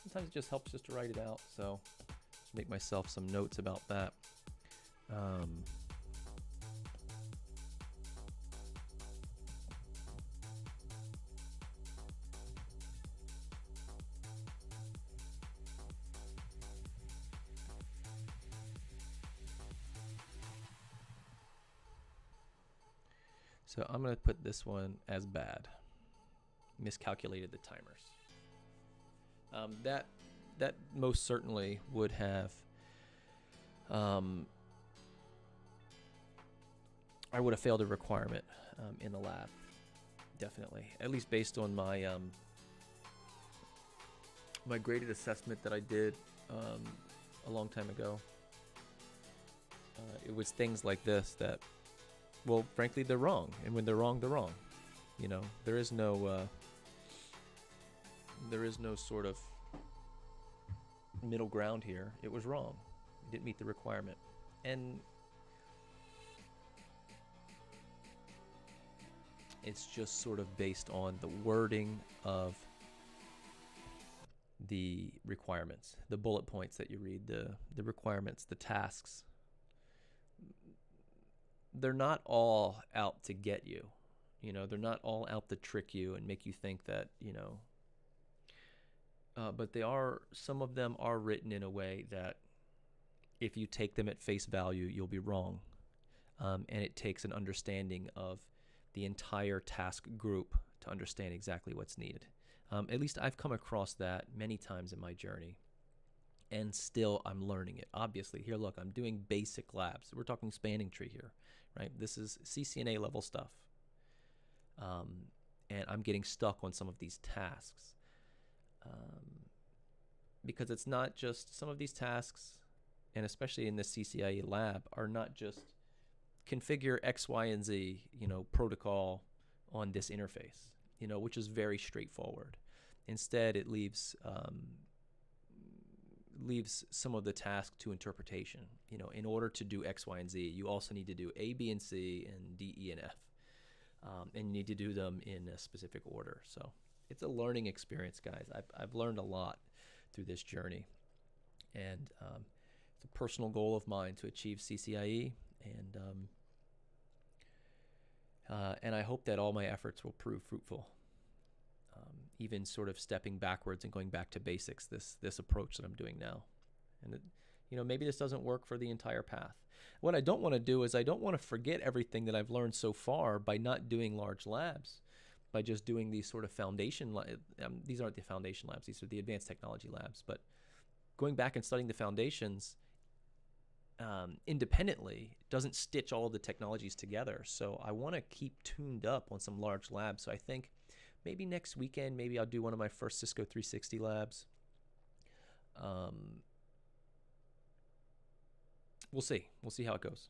sometimes it just helps just to write it out. So make myself some notes about that. So I'm going to put this one as bad. Miscalculated the timers. That most certainly would have. I would have failed a requirement in the lab, definitely. At least based on my my graded assessment that I did a long time ago. It was things like this that, well, frankly, they're wrong, and when they're wrong, they're wrong. You know, there is no sort of middle ground here. It was wrong. It didn't meet the requirement, and it's just sort of based on the wording of the requirements, the bullet points that you read, the requirements, the tasks. They're not all out to get you. You know, they're not all out to trick you and make you think that, you know, but they are, some of them are written in a way that if you take them at face value, you'll be wrong. And it takes an understanding of the entire task group to understand exactly what's needed. At least I've come across that many times in my journey, and still I'm learning it. Obviously, here, look, I'm doing basic labs. We're talking spanning tree here, right? This is CCNA level stuff. And I'm getting stuck on some of these tasks. Because it's not just, some of these tasks, and especially in the CCIE lab, are not just configure X, Y, and Z, you know, protocol on this interface, you know, which is very straightforward. Instead, it leaves some of the task to interpretation. You know, in order to do X, Y, and Z, you also need to do A, B, and C, and D, E, and F. And you need to do them in a specific order. So it's a learning experience, guys. I've learned a lot through this journey. And it's a personal goal of mine to achieve CCIE. And I hope that all my efforts will prove fruitful. Even sort of stepping backwards and going back to basics, this approach that I'm doing now. And it, you know, maybe this doesn't work for the entire path. What I don't want to do is I don't want to forget everything that I've learned so far by not doing large labs, by just doing these sort of foundation these aren't the foundation labs, these are the advanced technology labs. But going back and studying the foundations independently doesn't stitch all of the technologies together. So I want to keep tuned up on some large labs. So I think maybe next weekend, maybe I'll do one of my first Cisco 360 labs. We'll see. We'll see how it goes.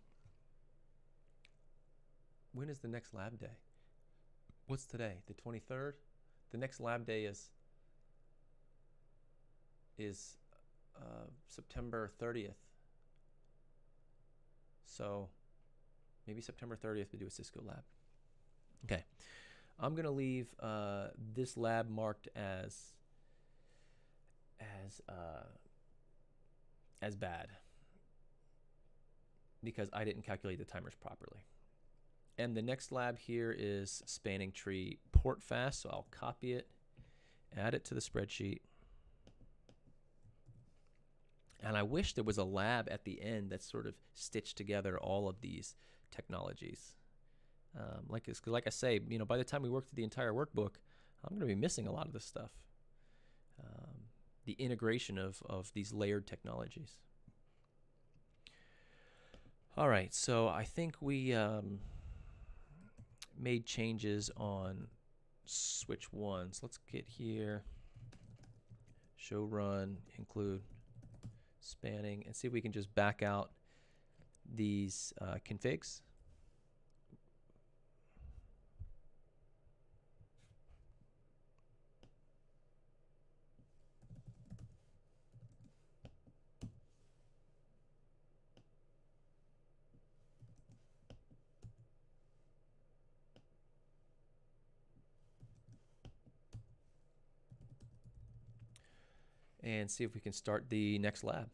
When is the next lab day? What's today? The 23rd? The next lab day is September 30th. So maybe September 30th we do a Cisco lab. Okay. I'm going to leave this lab marked as bad because I didn't calculate the timers properly. And the next lab here is spanning tree port fast, so I'll copy it, add it to the spreadsheet. And I wish there was a lab at the end that sort of stitched together all of these technologies. Like I say, you know, by the time we work through the entire workbook, I'm going to be missing a lot of this stuff. The integration of these layered technologies. All right, so I think we made changes on switch 1. So let's get here, show run, include spanning, and see if we can just back out these configs. And see if we can start the next lab.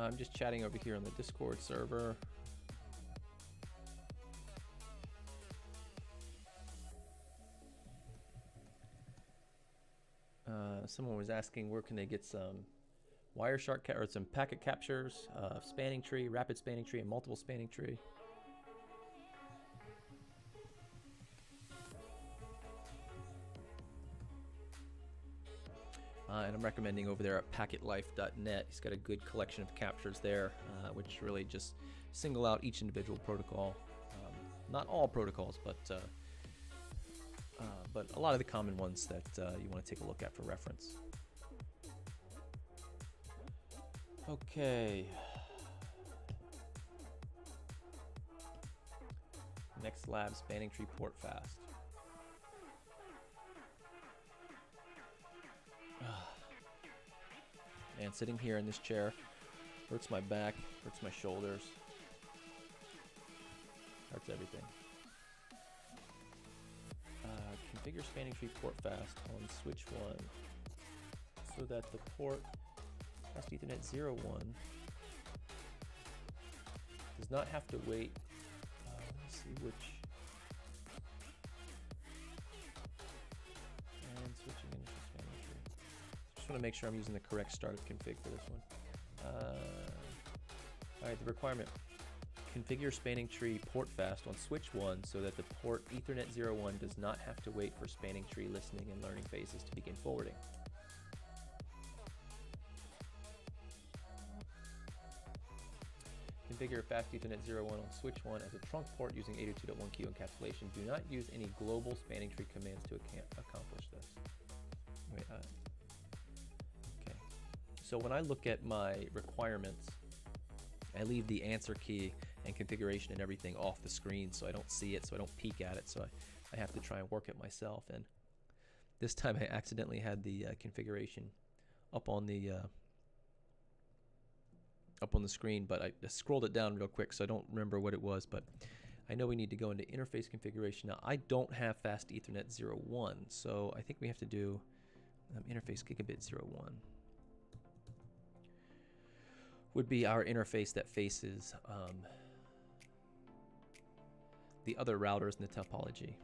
I'm just chatting over here on the Discord server. Someone was asking where can they get some Wireshark or some packet captures, spanning tree, rapid spanning tree, and multiple spanning tree. And I'm recommending over there at packetlife.net. He's got a good collection of captures there, which really just single out each individual protocol. Not all protocols, but a lot of the common ones that you want to take a look at for reference. Okay. Next lab, spanning tree port fast. Man, sitting here in this chair hurts my back, hurts my shoulders, hurts everything. Configure spanning tree port fast on switch 1 so that the port fast Ethernet 01 does not have to wait. Let me see which. And switching initial spanning tree. Just want to make sure I'm using the correct startup config for this one. All right, the requirement. Configure spanning tree port fast on switch 1 so that the port Ethernet 01 does not have to wait for spanning tree listening and learning phases to begin forwarding. Configure fast Ethernet 01 on switch 1 as a trunk port using 802.1q encapsulation. Do not use any global spanning tree commands to accomplish this. Wait, okay. So when I look at my requirements, I leave the answer key and configuration and everything off the screen so I don't see it, so I don't peek at it, so I have to try and work it myself. And this time I accidentally had the configuration up on the screen, but I scrolled it down real quick, so I don't remember what it was, but I know we need to go into interface configuration. Now I don't have fast Ethernet 01, so I think we have to do interface gigabit 01. Would be our interface that faces the other routers in the topology.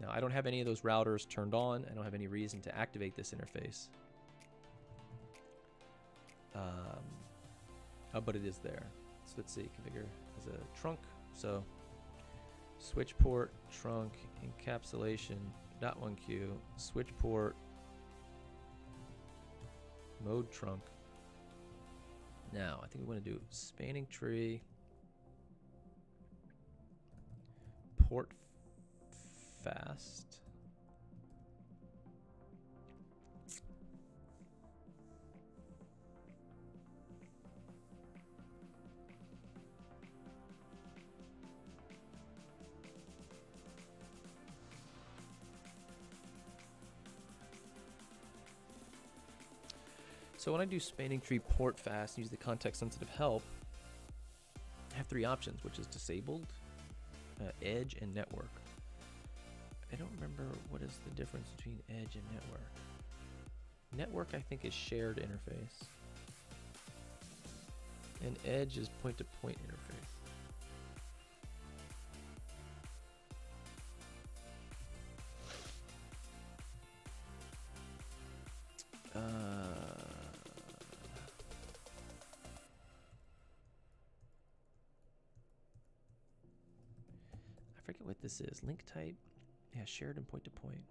Now I don't have any of those routers turned on. I don't have any reason to activate this interface. But it is there. So let's see, configure as a trunk. So switch port, trunk, encapsulation, .1q, switch port, mode trunk. Now, I think we want to do spanning tree, port fast. So when I do spanning tree port fast, use the context sensitive help, I have 3 options, which is disabled, edge, and network. I don't remember what is the difference between edge and network. Network, I think, is shared interface. And edge is point-to-point interface. I forget what this is. Link type? Yeah, shared and point-to-point.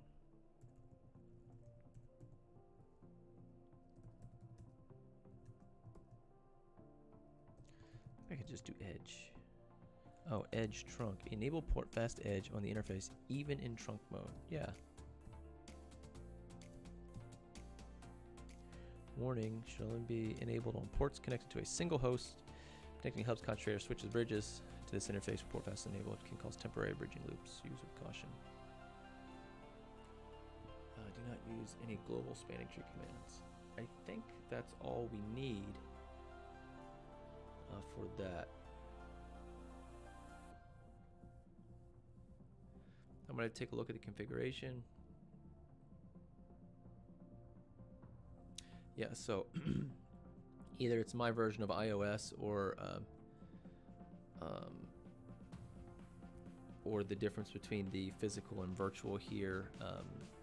I could just do edge. Oh, edge trunk. Enable port fast edge on the interface even in trunk mode. Yeah. Warning, should only be enabled on ports connected to a single host. Connecting hubs, concentrators, switches, bridges to this interface with port fast enabled can cause temporary bridging loops. Use with caution. Do not use any global spanning tree commands. I think that's all we need for that. I'm going to take a look at the configuration. Yeah, so either it's my version of iOS or the difference between the physical and virtual here.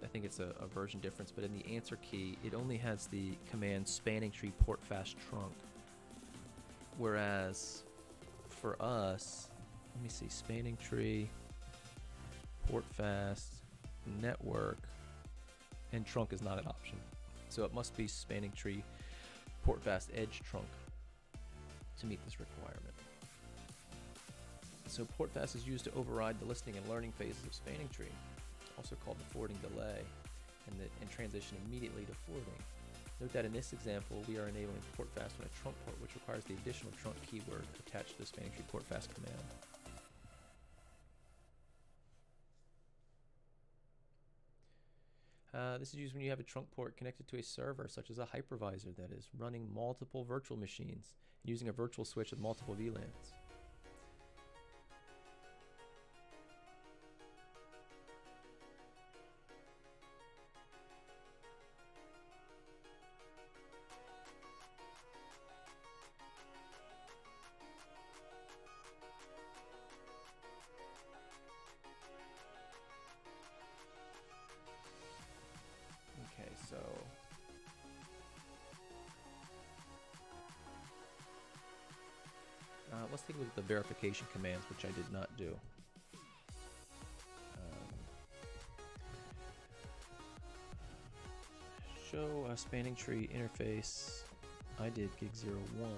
I think it's a version difference, but in the answer key, it only has the command spanning tree port fast trunk. Whereas for us, let me see, spanning tree, port fast, network, and trunk is not an option. So it must be spanning tree, port fast edge trunk to meet this requirement. So port fast is used to override the listening and learning phases of spanning tree, also called the forwarding delay, and transition immediately to forwarding. Note that in this example, we are enabling port fast on a trunk port, which requires the additional trunk keyword attached to the spanning tree port fast command. This is used when you have a trunk port connected to a server, such as a hypervisor that is running multiple virtual machines, using a virtual switch with multiple VLANs. Okay, so let's take a look at the verification commands, which I did not do. Show a spanning tree interface. I did gig 01.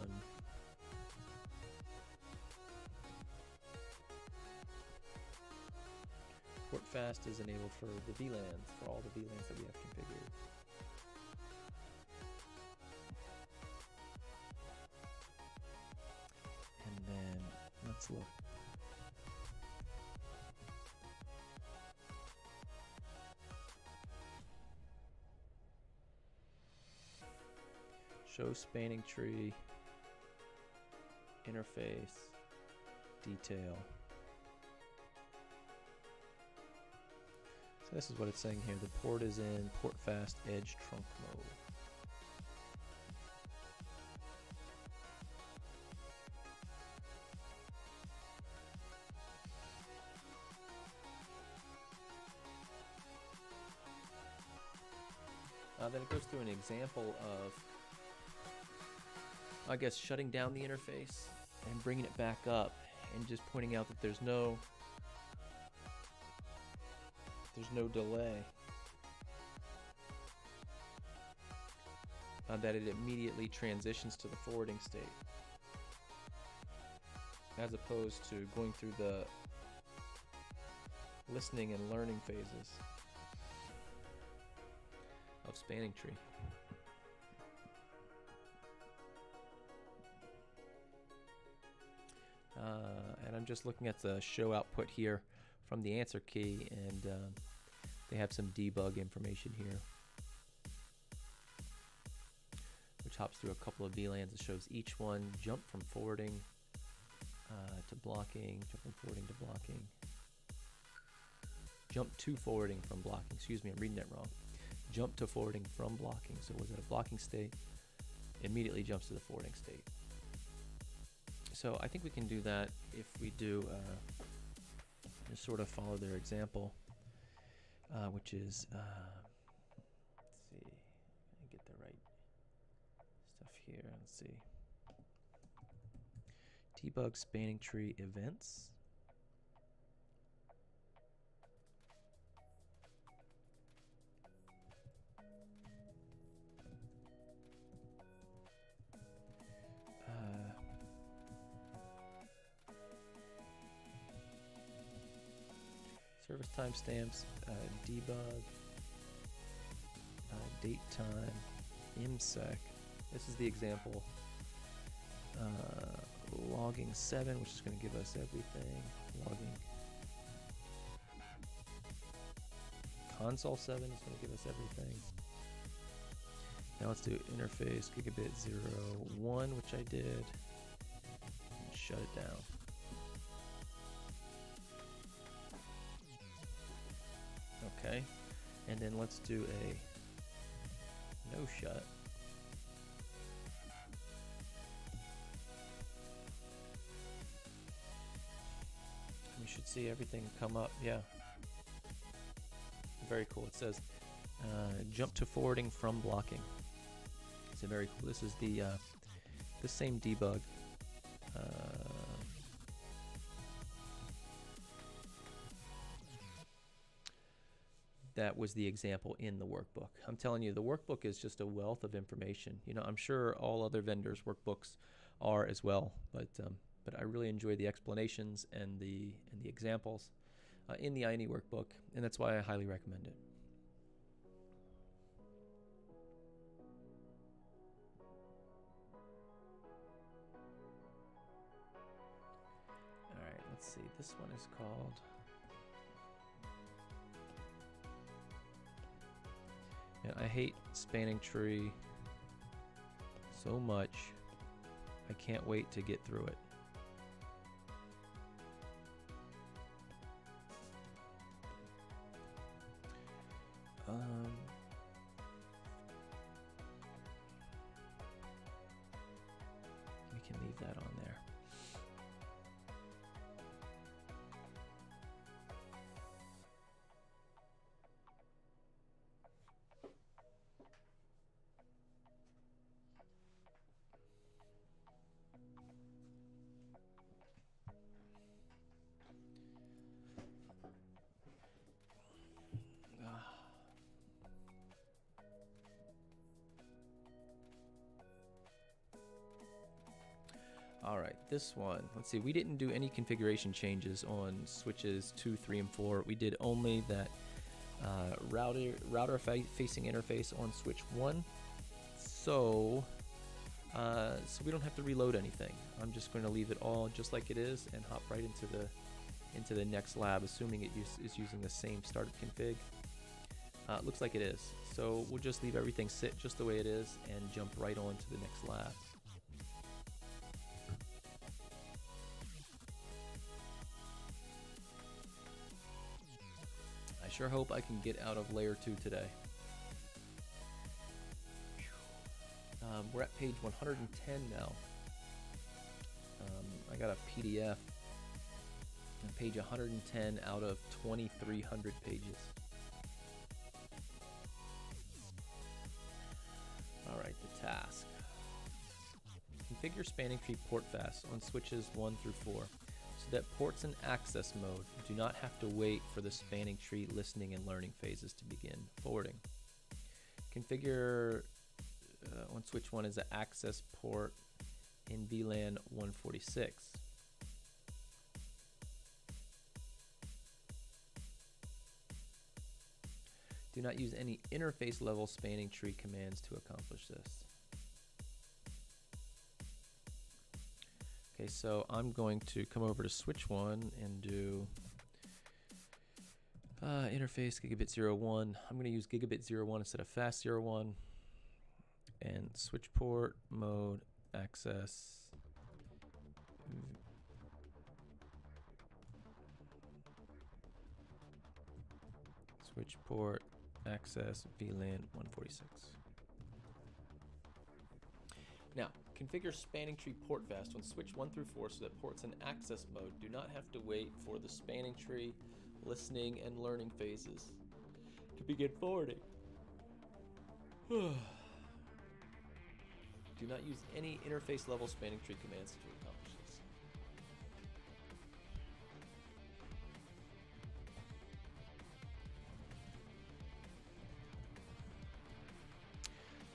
Port fast is enabled for the VLANs, for all the VLANs that we have configured. And then let's look. Show spanning tree, interface, detail. So this is what it's saying here. The port is in port fast edge trunk mode. Then it goes through an example of, I guess, shutting down the interface and bringing it back up, and just pointing out that there's no delay, that it immediately transitions to the forwarding state, as opposed to going through the listening and learning phases of spanning tree. And I'm just looking at the show output here from the answer key, and they have some debug information here, which hops through a couple of VLANs. It shows each one jump from forwarding to blocking, jump from forwarding to blocking, jump to forwarding from blocking. Excuse me, I'm reading that wrong. Jump to forwarding from blocking. So was it a blocking state? Immediately jumps to the forwarding state. So I think we can do that if we do just sort of follow their example, which is, let's see, let me get the right stuff here. Let's see. Debug spanning tree events. Service timestamps, debug, date time, IMSEC. This is the example. Logging 7, which is going to give us everything. Logging. Console 7 is going to give us everything. Now let's do interface gigabit 01, which I did. And shut it down. Okay, and then let's do a no shut. You should see everything come up. Yeah, very cool. It says jump to forwarding from blocking. It's very cool. This is the same debug. That was the example in the workbook. I'm telling you, the workbook is just a wealth of information. You know, I'm sure all other vendors' workbooks are as well, but I really enjoy the explanations and the examples in the INE workbook, and that's why I highly recommend it. All right, let's see. This one is called. And I hate spanning tree so much. I can't wait to get through it. We can leave that on there. All right, this one, let's see, we didn't do any configuration changes on switches 2, 3, and 4. We did only that router facing interface on switch 1. So we don't have to reload anything. I'm just going to leave it all just like it is and hop right into the next lab, assuming it is using the same startup config. It looks like it is. So we'll just leave everything sit just the way it is and jump right on to the next lab. I sure hope I can get out of layer 2 today. We're at page 110 now. I got a PDF on page 110 out of 2,300 pages. All right, the task. Configure spanning tree port fast on switches 1 through 4 so that ports in access mode do not have to wait for the spanning tree listening and learning phases to begin forwarding. Configure on switch 1 is an access port in VLAN 146. Do not use any interface level spanning tree commands to accomplish this. Okay, so I'm going to come over to switch 1 and do interface gigabit 01. I'm going to use gigabit 01 instead of fast 01. And switch port mode access switch port access VLAN 146. Now configure spanning tree port fast on switch 1 through 4 so that ports in access mode do not have to wait for the spanning tree listening and learning phases to begin forwarding. Do not use any interface level spanning tree commands to accomplish this.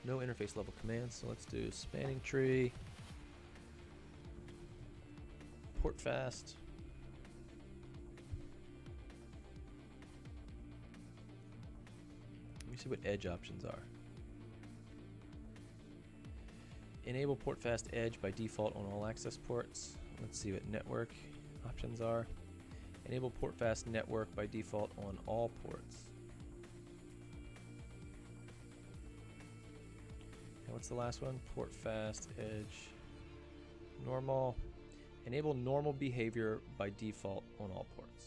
No interface level commands, so let's do spanning tree, port fast. Let me see what edge options are. enable port fast edge by default on all access ports. Let's see what network options are. Enable port fast network by default on all ports. And what's the last one? Port fast edge normal. Enable normal behavior by default on all ports.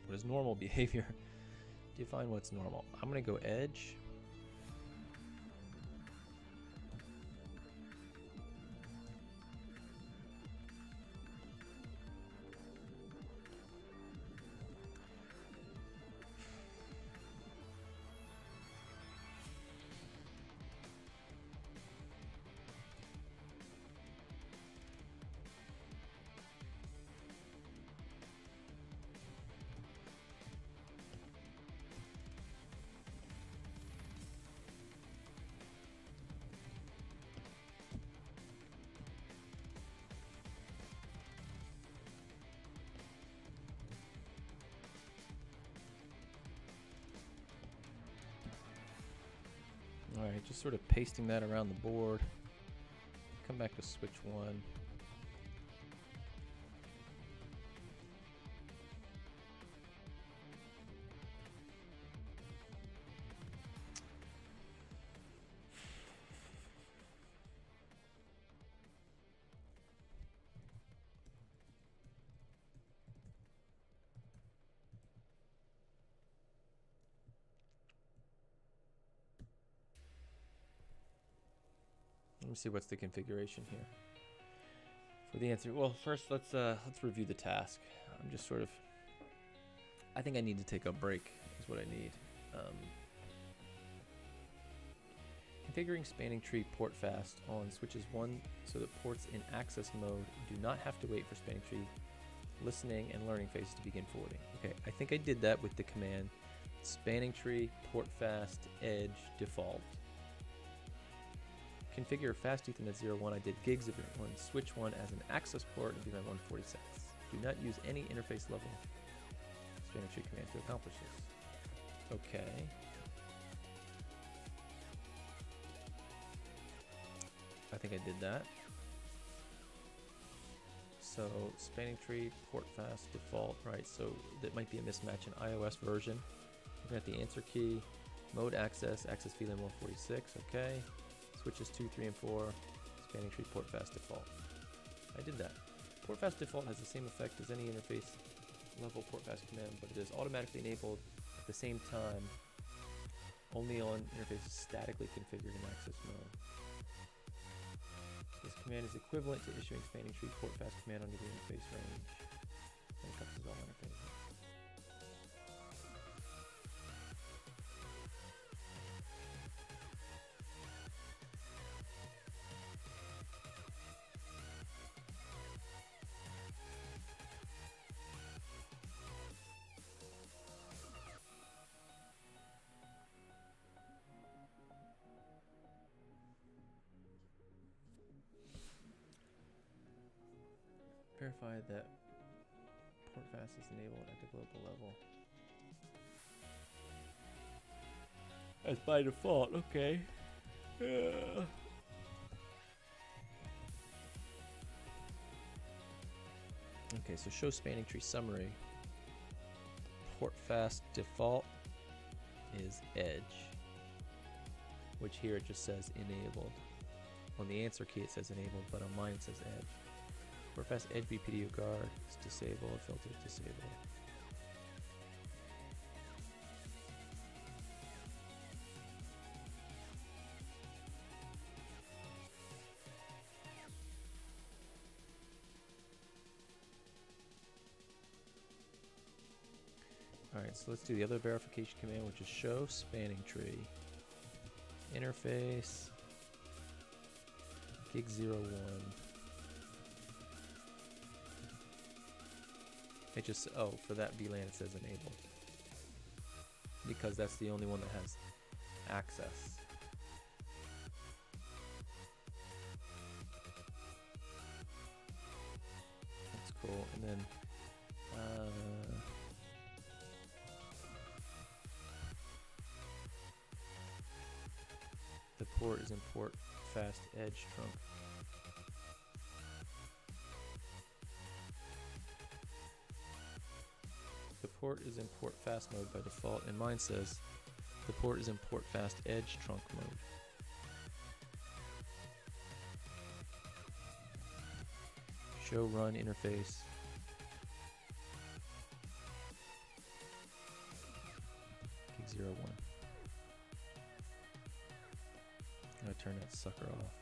What is normal behavior? Define what's normal. I'm going to go edge. Alright, just sort of pasting that around the board. Come back to switch 1. Let me see what's the configuration here for the answer. Well, first let's review the task. I'm just sort of, I think I need to take a break is what I need. Configuring spanning tree port fast on switches 1 so that ports in access mode do not have to wait for spanning tree listening and learning phases to begin forwarding. Okay, I think I did that with the command spanning tree port fast edge default. Configure fast Ethernet 01. I did gigs on switch 1 as an access port and Ethernet 146. Do not use any interface level spanning tree command to accomplish this. Okay. I think I did that. So spanning tree port fast default, right? So that might be a mismatch in iOS version. Looking at the answer key, mode access VLAN 146. Okay. Switches 2, 3, and 4, spanning tree port fast default. I did that. Port fast default has the same effect as any interface level port fast command, but it is automatically enabled at the same time only on interfaces statically configured in access mode. This command is equivalent to issuing spanning tree port fast command under the interface range. And it covers all interfaces. Verify that port fast is enabled at the global level. That's by default, okay. Yeah. Okay, so show spanning tree summary. Port fast default is edge, which here it just says enabled. On the answer key it says enabled, but on mine it says edge. Port fast edge BPDO guard is disabled, filter is disabled. Alright, so let's do the other verification command, which is show spanning tree. Interface gig 01. It just, oh, for that VLAN it says enabled. Because that's the only one that has access. That's cool. And then, port is in port fast edge trunk. The port is in port fast mode by default, and mine says the port is in port fast edge trunk mode. Show run interface. Gig 01. I'm gonna turn that sucker off.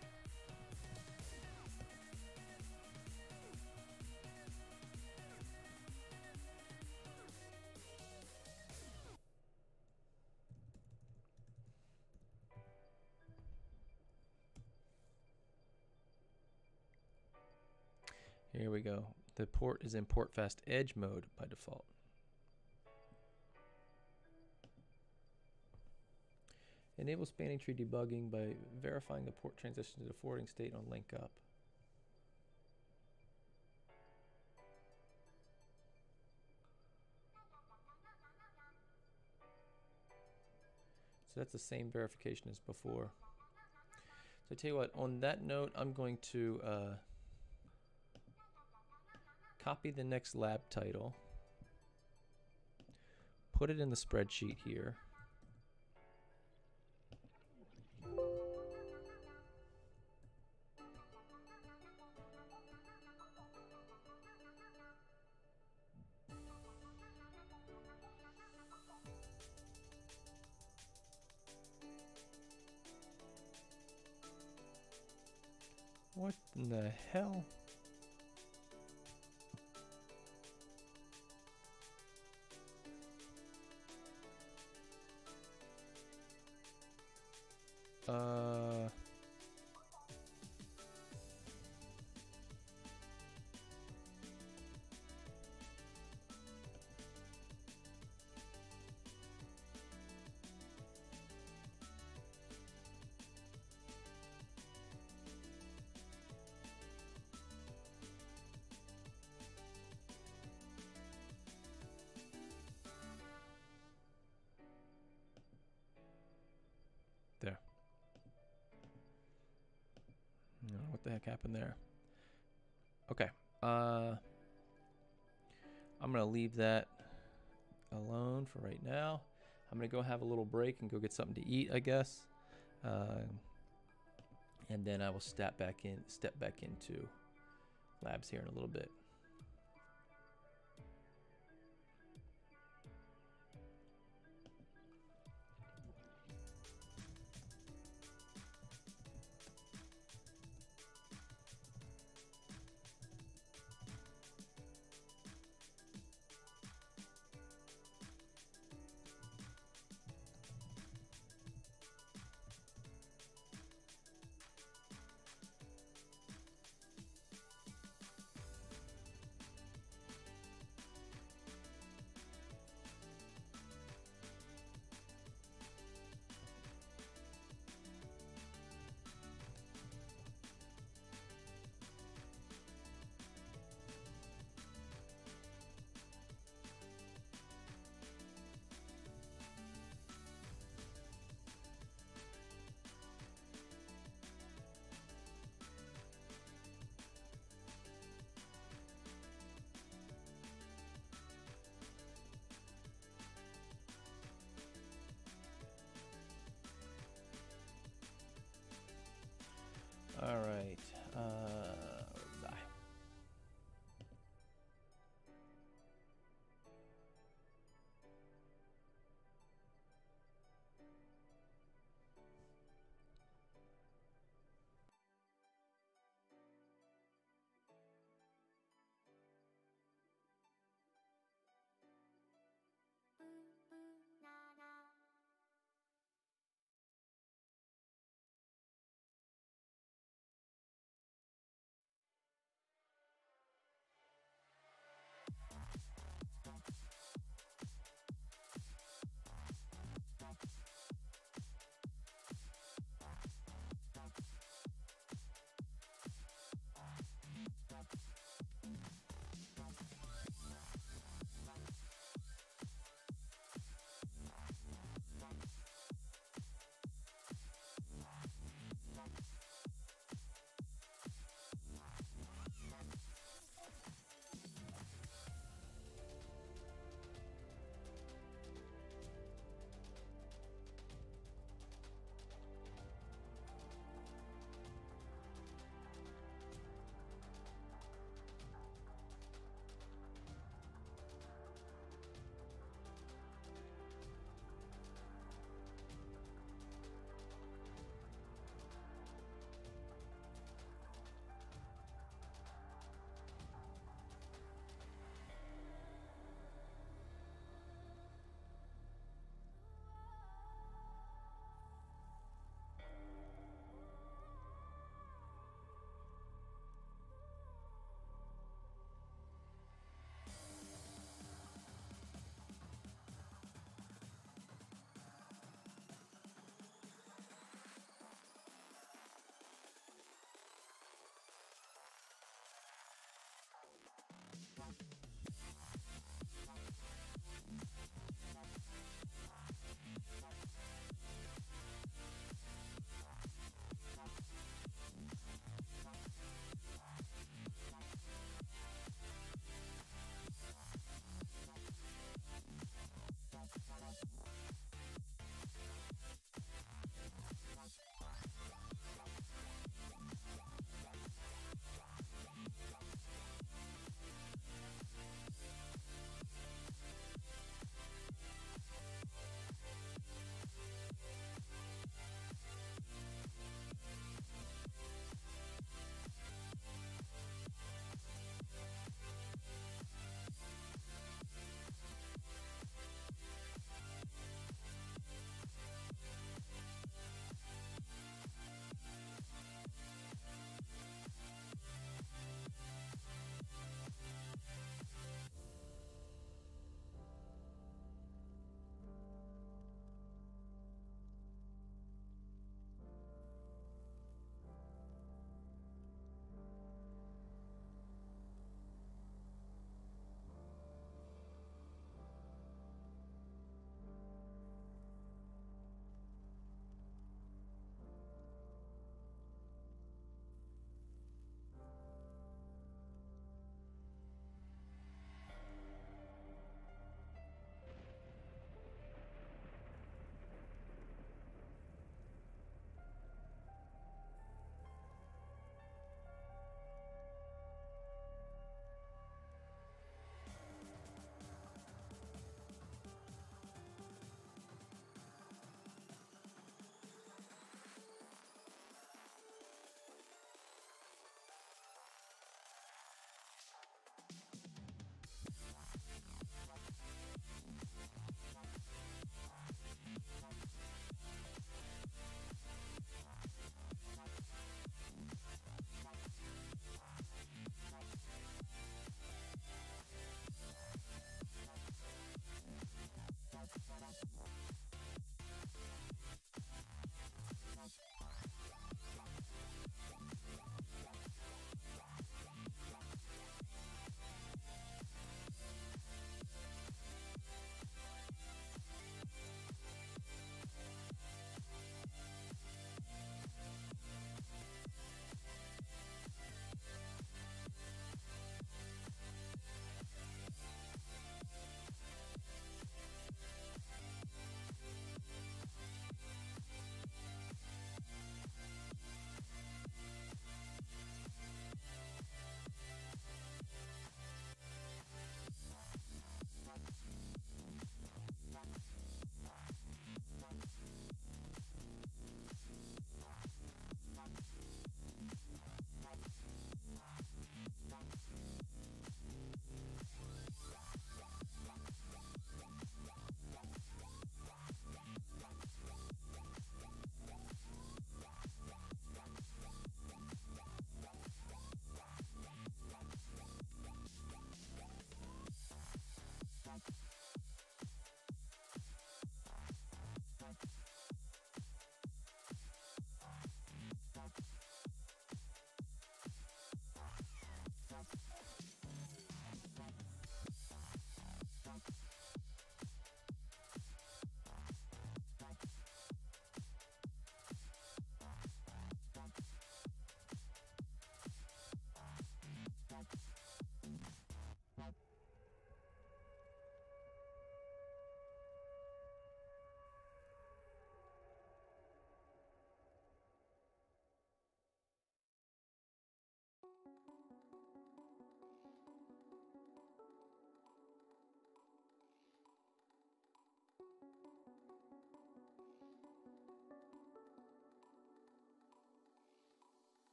Here we go. The port is in port fast edge mode by default. Enable spanning tree debugging by verifying the port transition to the forwarding state on link up. So that's the same verification as before. So I tell you what, on that note, I'm going to copy the next lab title, put it in the spreadsheet here. What in the hell? There. No, what the heck happened there? Okay. I'm gonna leave that alone for right now. I'm gonna go have a little break and go get something to eat, I guess. And then I will step back into labs here in a little bit. All right.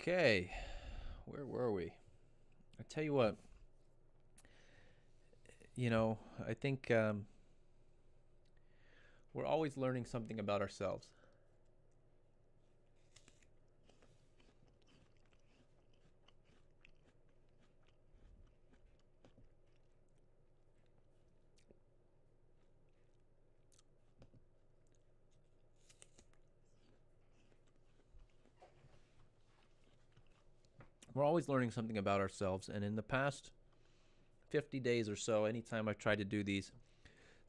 Okay, where were we? I tell you what, I think we're always learning something about ourselves. We're always learning something about ourselves, and in the past 50 days or so, anytime I've tried to do these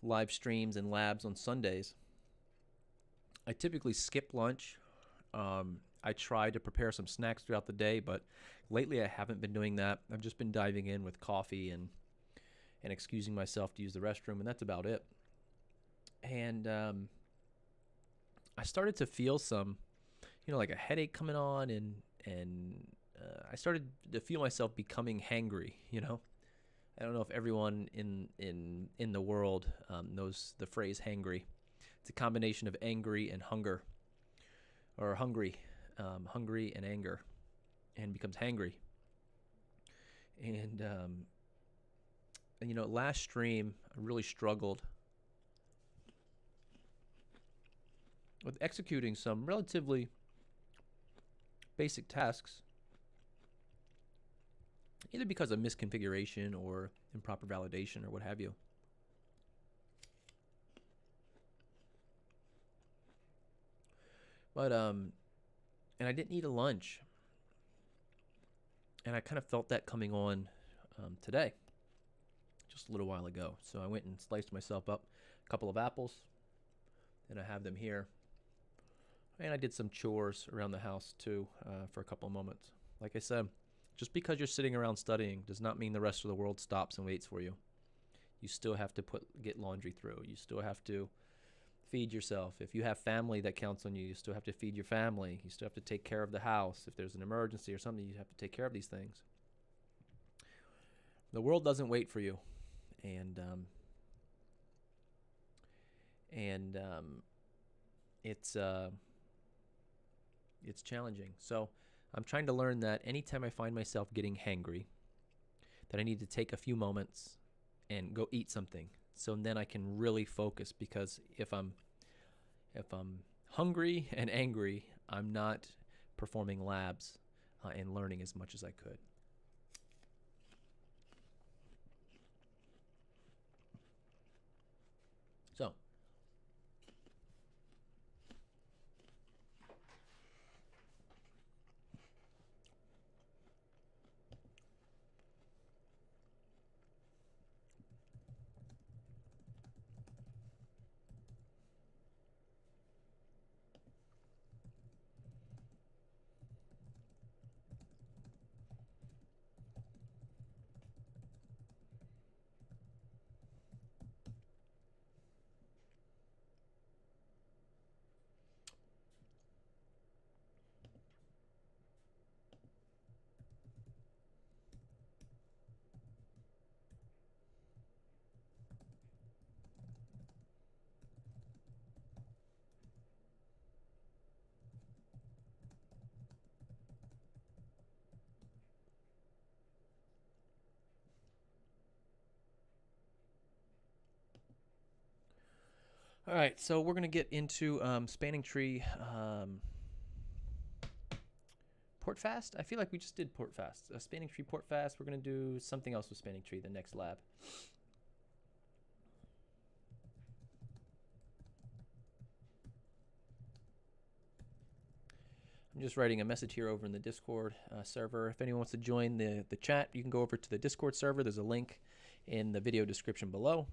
live streams and labs on Sundays, I typically skip lunch. I try to prepare some snacks throughout the day, but lately I haven't been doing that. I've just been diving in with coffee and excusing myself to use the restroom, and that's about it. And I started to feel some, like a headache coming on, and I started to feel myself becoming hangry. I don't know if everyone in the world knows the phrase hangry. It's a combination of angry and hunger, or hungry and anger, and becomes hangry. And last stream I really struggled with executing some relatively basic tasks, either because of misconfiguration or improper validation or what have you. But and I didn't eat a lunch, and I kind of felt that coming on today, just a little while ago. So I went and sliced myself up a couple of apples, and I have them here. And I did some chores around the house too for a couple of moments. Like I said, just because you're sitting around studying does not mean the rest of the world stops and waits for you. You still have to get laundry through. You still have to feed yourself. If you have family that counts on you, you still have to feed your family. You still have to take care of the house. If there's an emergency or something, you have to take care of these things. The world doesn't wait for you, and it's challenging. So I'm trying to learn that anytime I find myself getting hangry, that I need to take a few moments and go eat something. So then I can really focus, because if I'm hungry and angry, I'm not performing labs and learning as much as I could. So all right, so we're going to get into spanning tree port fast. I feel like we just did port fast. Spanning tree port fast. We're going to do something else with spanning tree the next lab. I'm just writing a message here over in the Discord server. If anyone wants to join the chat, you can go over to the Discord server. There's a link in the video description below.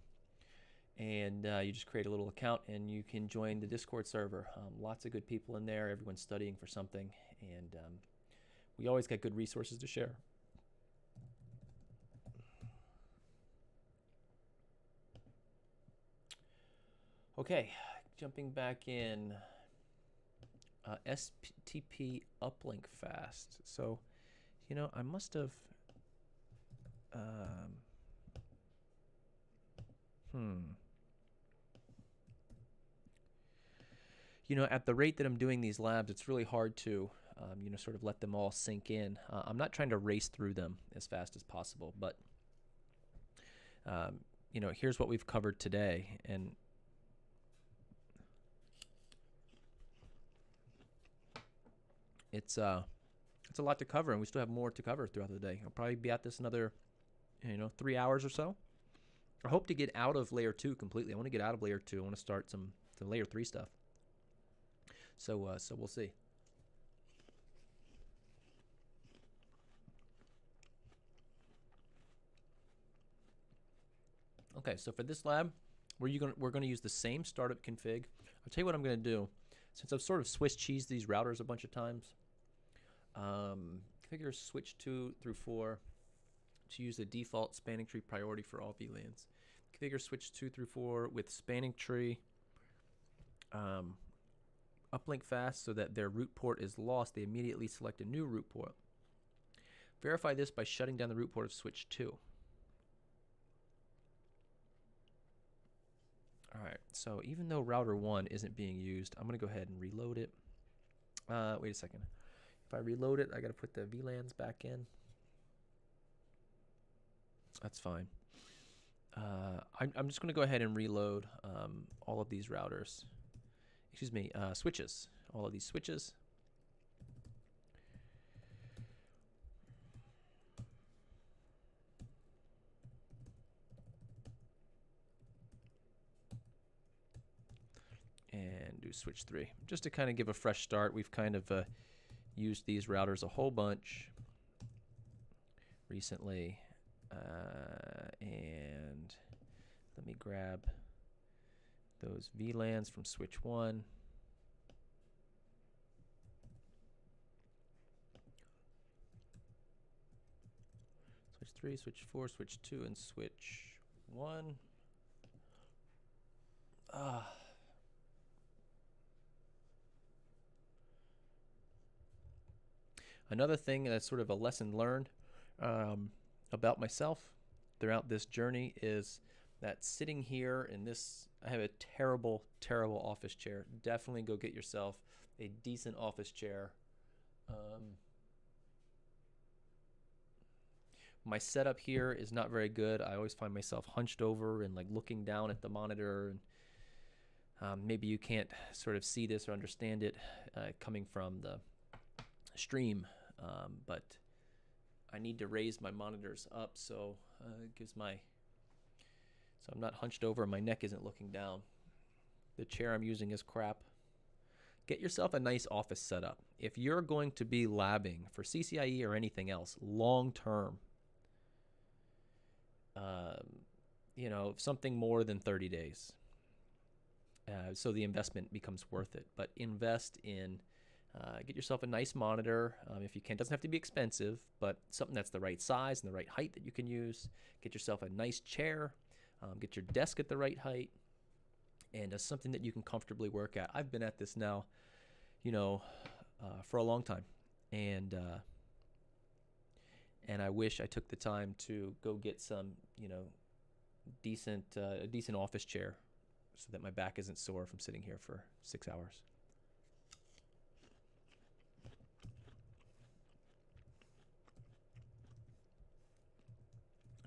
And you just create a little account and you can join the Discord server. Lots of good people in there. Everyone's studying for something, and we always got good resources to share. Okay, jumping back in. STP uplink fast. So, I must have at the rate that I'm doing these labs, it's really hard to you know, sort of let them all sink in. I'm not trying to race through them as fast as possible, but you know, here's what we've covered today, and it's a lot to cover, and we still have more to cover throughout the day. I'll probably be at this another, you know, 3 hours or so. I hope to get out of layer 2 completely. I want to get out of layer 2. I want to start some layer 3 stuff. So we'll see. Okay, so for this lab, we're going to use the same startup config. I'll tell you what I'm going to do. Since I've sort of Swiss cheesed these routers a bunch of times, configure switch 2 through 4 to use the default spanning tree priority for all VLANs. Configure switch 2 through 4 with spanning tree uplink fast so that their root port is lost. They immediately select a new root port. Verify this by shutting down the root port of switch 2. Alright, so even though router 1 isn't being used, I'm going to go ahead and reload it. Wait a second. If I reload it, I got to put the VLANs back in. That's fine. I'm just going to go ahead and reload all of these routers. Excuse me, switches. All of these switches. And do switch 3. Just to kind of give a fresh start. We've kind of used these routers a whole bunch recently. And let me grab those VLANs from switch 1. Switch 3, switch 4, switch 2, and switch 1. Another thing that's sort of a lesson learned about myself throughout this journey is that sitting here in this, I have a terrible, terrible office chair. Definitely go get yourself a decent office chair. My setup here is not very good. I always find myself hunched over and like looking down at the monitor. And maybe you can't sort of see this or understand it coming from the stream, but I need to raise my monitors up so it gives my, so I'm not hunched over and my neck isn't looking down. The chair I'm using is crap. Get yourself a nice office setup. If you're going to be labbing for CCIE or anything else long term, you know, something more than 30 days. So the investment becomes worth it. But invest in, get yourself a nice monitor if you can. It doesn't have to be expensive, but something that's the right size and the right height that you can use. Get yourself a nice chair. Get your desk at the right height. And something that you can comfortably work at. I've been at this now, you know, for a long time. And I wish I took the time to go get some, you know, a decent office chair so that my back isn't sore from sitting here for 6 hours.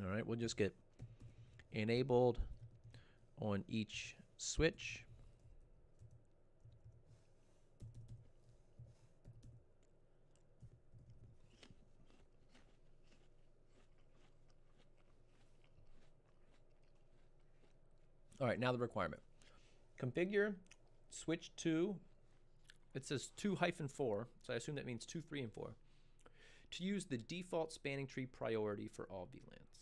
All right, we'll just get enabled on each switch. All right, now the requirement. Configure switch 2. It says 2-4, so I assume that means 2, 3, and 4. To use the default spanning tree priority for all VLANs.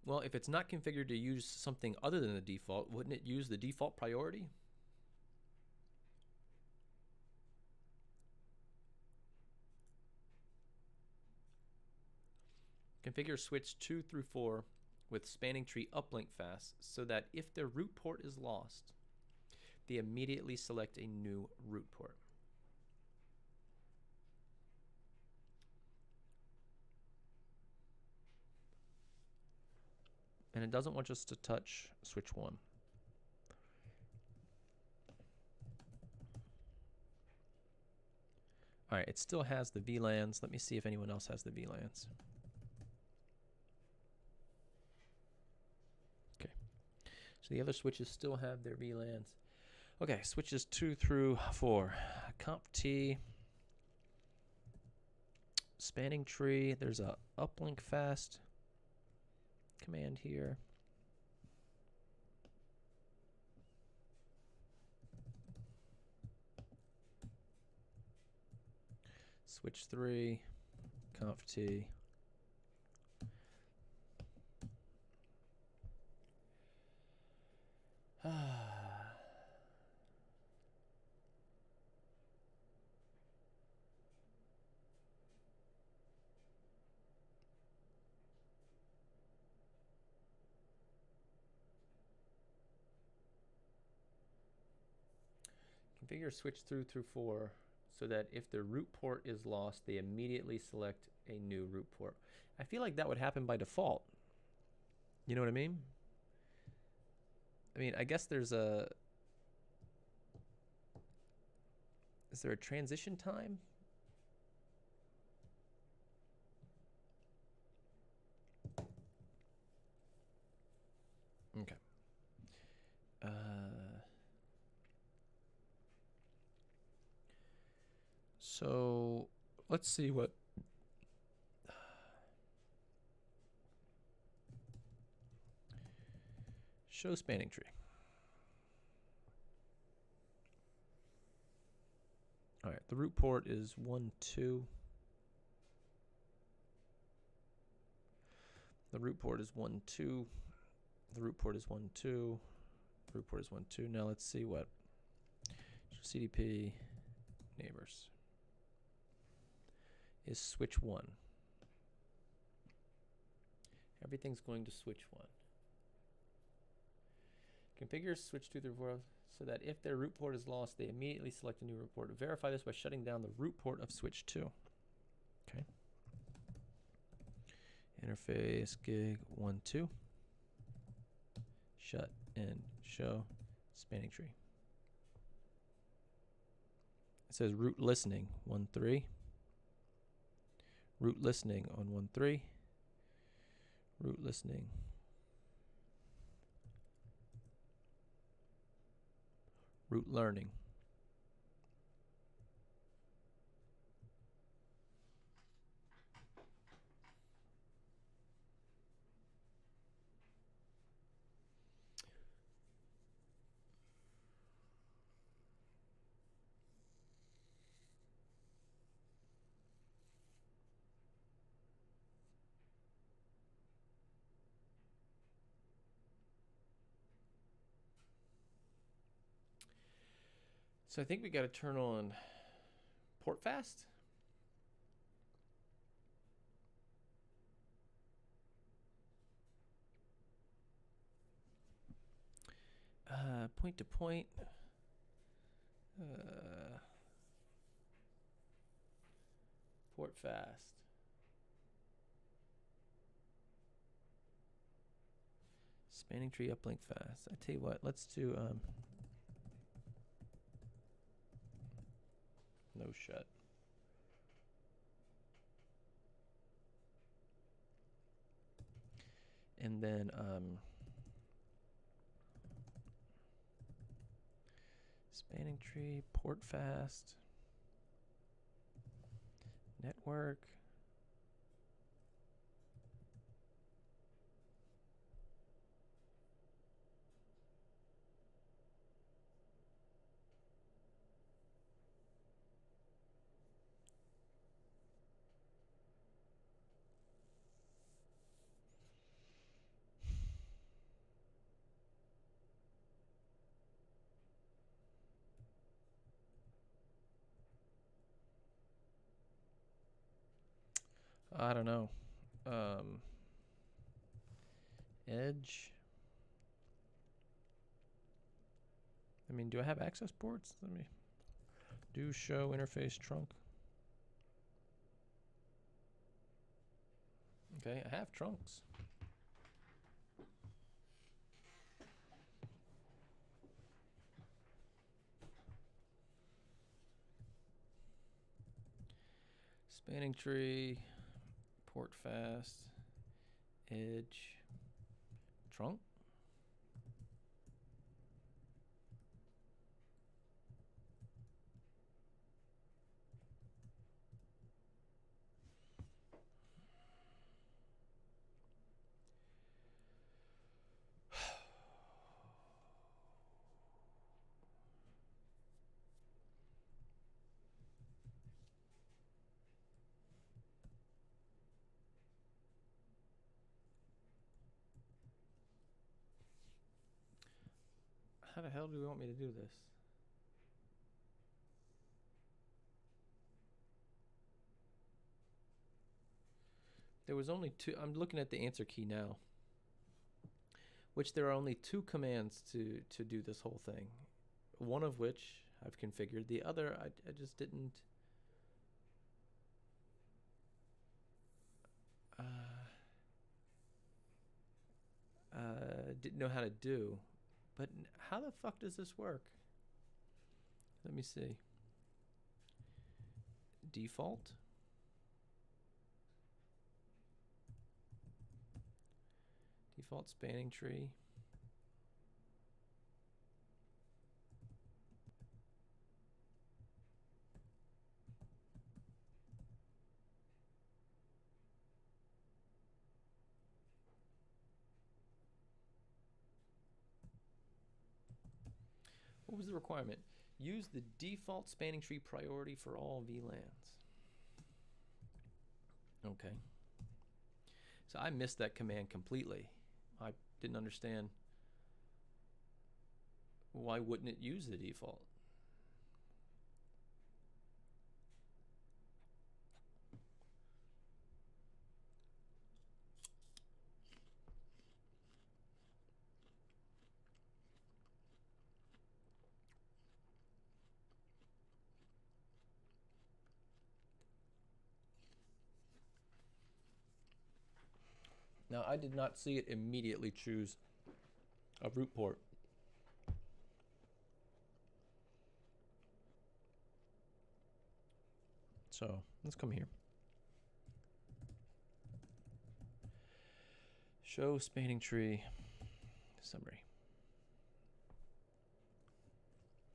Well, if it's not configured to use something other than the default, wouldn't it use the default priority? Configure switch 2 through 4 with spanning tree uplink fast so that if their root port is lost, they immediately select a new root port. And it doesn't want us to touch switch 1. All right, it still has the VLANs. Let me see if anyone else has the VLANs. Okay, so the other switches still have their VLANs. Okay, switches 2 through 4. CompT, spanning tree. There's a uplink fast command here. Switch 3, CompT. Configure switch through 4 so that if the root port is lost, they immediately select a new root port. I feel like that would happen by default. You know what I mean? I mean, I guess there's a... Is there a transition time? Okay. So let's see what... Show spanning tree. All right, the root port is 1, 2. The root port is 1, 2. The root port is 1, 2. The root port is 1, 2. Now let's see what CDP neighbors is switch 1. Everything's going to switch 1. Configure switch 2 through 4 so that if their root port is lost, they immediately select a new root port. Verify this by shutting down the root port of switch 2. Okay. Interface gig 1, 2. Shut and show spanning tree. It says root listening 1, 3. Root listening on 1, 3. Root listening. Root learning. So I think we got to turn on port fast. Point to point. Port fast. Spanning tree uplink fast. I tell you what, let's do no shut. And then spanning tree, port fast, network. I don't know. Edge. I mean, do I have access ports? Let me do show interface trunk. Okay, I have trunks. Spanning tree, port fast, edge, trunk. How the hell do we want me to do this? There was only two. I'm looking at the answer key now, which there are only two commands to do this whole thing. One of which I've configured. The other, I just didn't. Didn't know how to do. But how the fuck does this work? Let me see. Default. Default spanning tree. What was the requirement? Use the default spanning tree priority for all VLANs. Okay. So I missed that command completely. I didn't understand why wouldn't it use the default? Now, I did not see it immediately choose a root port. So let's come here. Show spanning tree summary.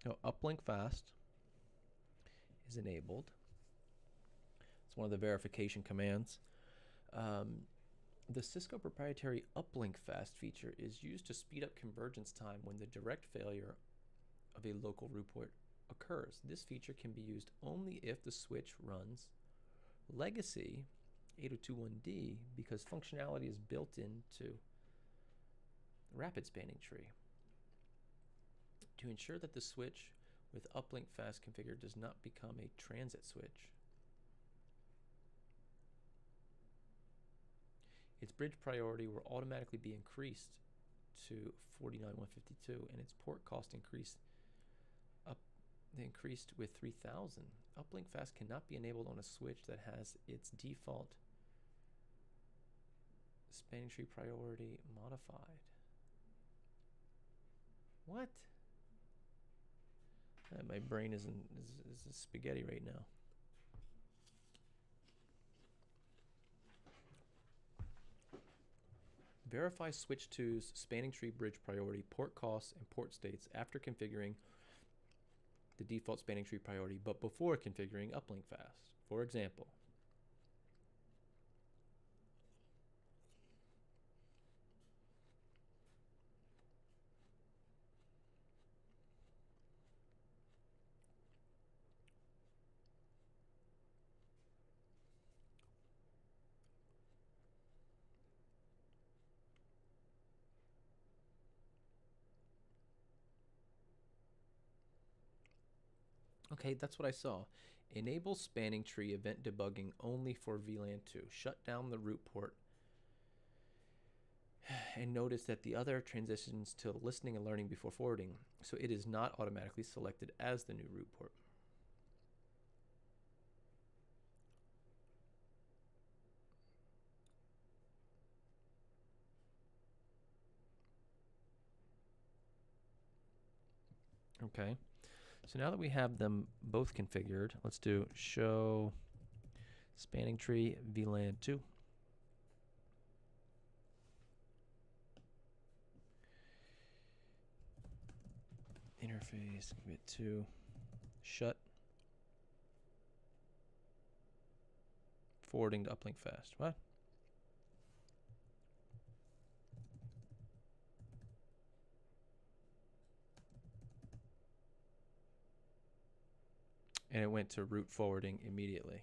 So uplink fast is enabled. It's one of the verification commands. The Cisco proprietary uplink fast feature is used to speed up convergence time when the direct failure of a local root port occurs. This feature can be used only if the switch runs legacy 8021D because functionality is built into the rapid spanning tree. To ensure that the switch with uplink fast configured does not become a transit switch, its bridge priority will automatically be increased to 49,152 and its port cost increased with 3,000. Uplink fast cannot be enabled on a switch that has its default spanning tree priority modified. What? My brain is spaghetti right now. Verify switch 2's spanning tree bridge priority, port costs, and port states after configuring the default spanning tree priority, but before configuring uplink fast. For example, okay, that's what I saw. Enable spanning tree event debugging only for VLAN 2. Shut down the root port. And notice that the other transitions to listening and learning before forwarding, so it is not automatically selected as the new root port. Okay, so now that we have them both configured, let's do show Spanning tree VLAN 2. Interface commit 2. Shut. Forwarding to uplink fast. What? And it went to route forwarding immediately.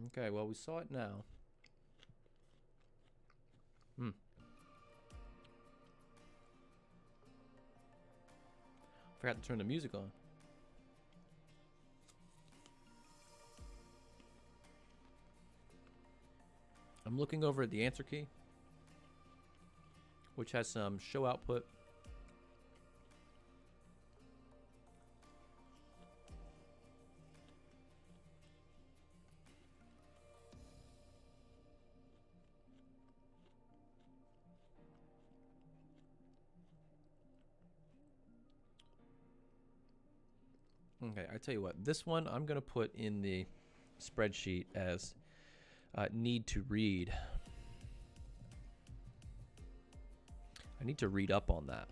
Okay, well, we saw it now. Forgot to turn the music on. I'm looking over at the answer key, which has some show output. Okay, I tell you what, this one I'm going to put in the spreadsheet as need to read. I need to read up on that.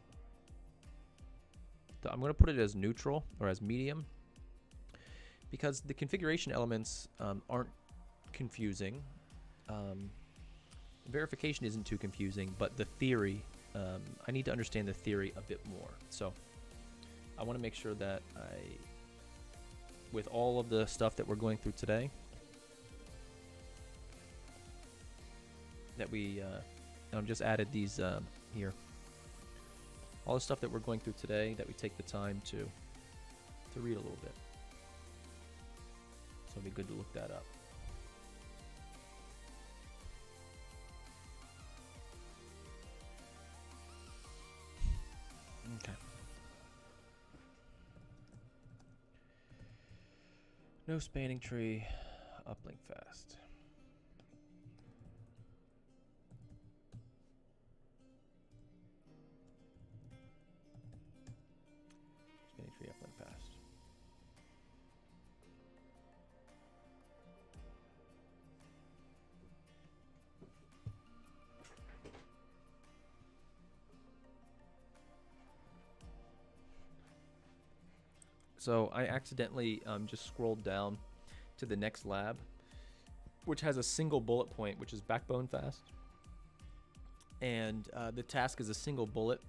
So I'm going to put it as neutral or as medium because the configuration elements aren't confusing. Verification isn't too confusing, but the theory, I need to understand the theory a bit more. So I want to make sure that with all of the stuff that we're going through today, that we just added these here. All the stuff that we're going through today, that we take the time to read a little bit. So it'll be good to look that up. Okay. No spanning tree, uplink fast. Spanning tree, uplink fast. So I accidentally just scrolled down to the next lab, which has a single bullet point, which is backbone fast. And the task is a single bullet,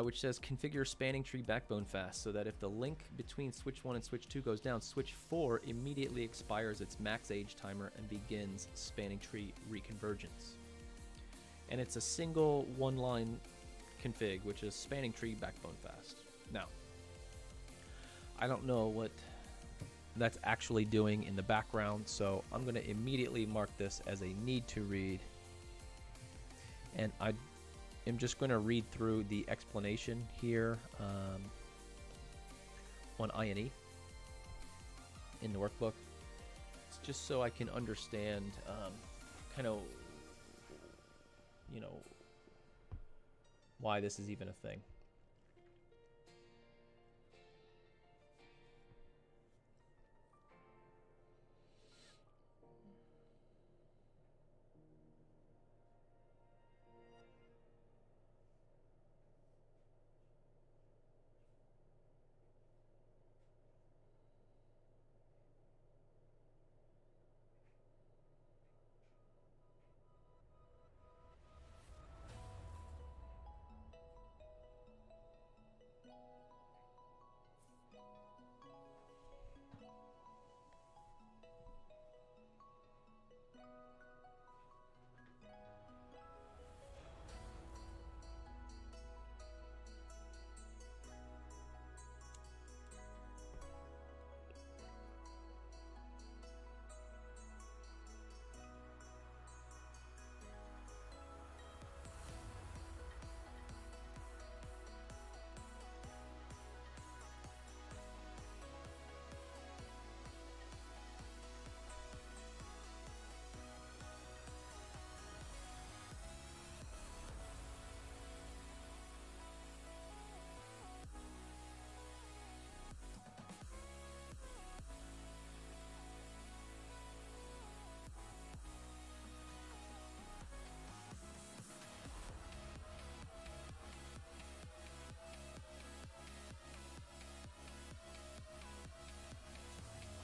which says configure spanning tree backbone fast so that if the link between switch 1 and switch 2 goes down, switch 4 immediately expires its max age timer and begins spanning tree reconvergence. And it's a single one-line config, which is spanning tree backbone fast. Now, I don't know what that's actually doing in the background, so I'm going to immediately mark this as a need to read. And I am just going to read through the explanation here on INE in the workbook. It's just so I can understand kind of, you know, why this is even a thing.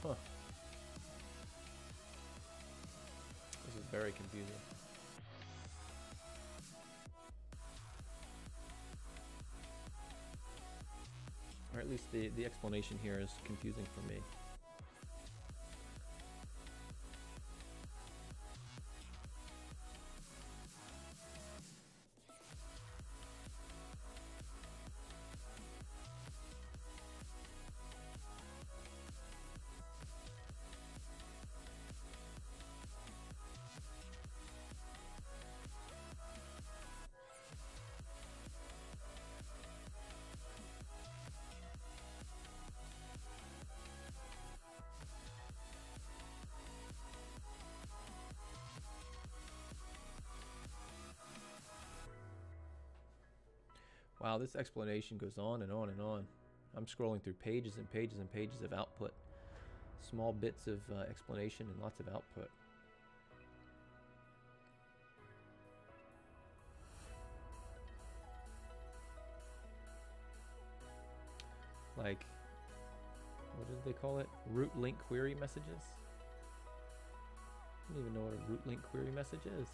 Huh. This is very confusing. Or at least the explanation here is confusing for me. Wow, this explanation goes on and on and on. I'm scrolling through pages and pages and pages of output. Small bits of explanation and lots of output. Like, what did they call it? Root link query messages? I don't even know what a root link query message is.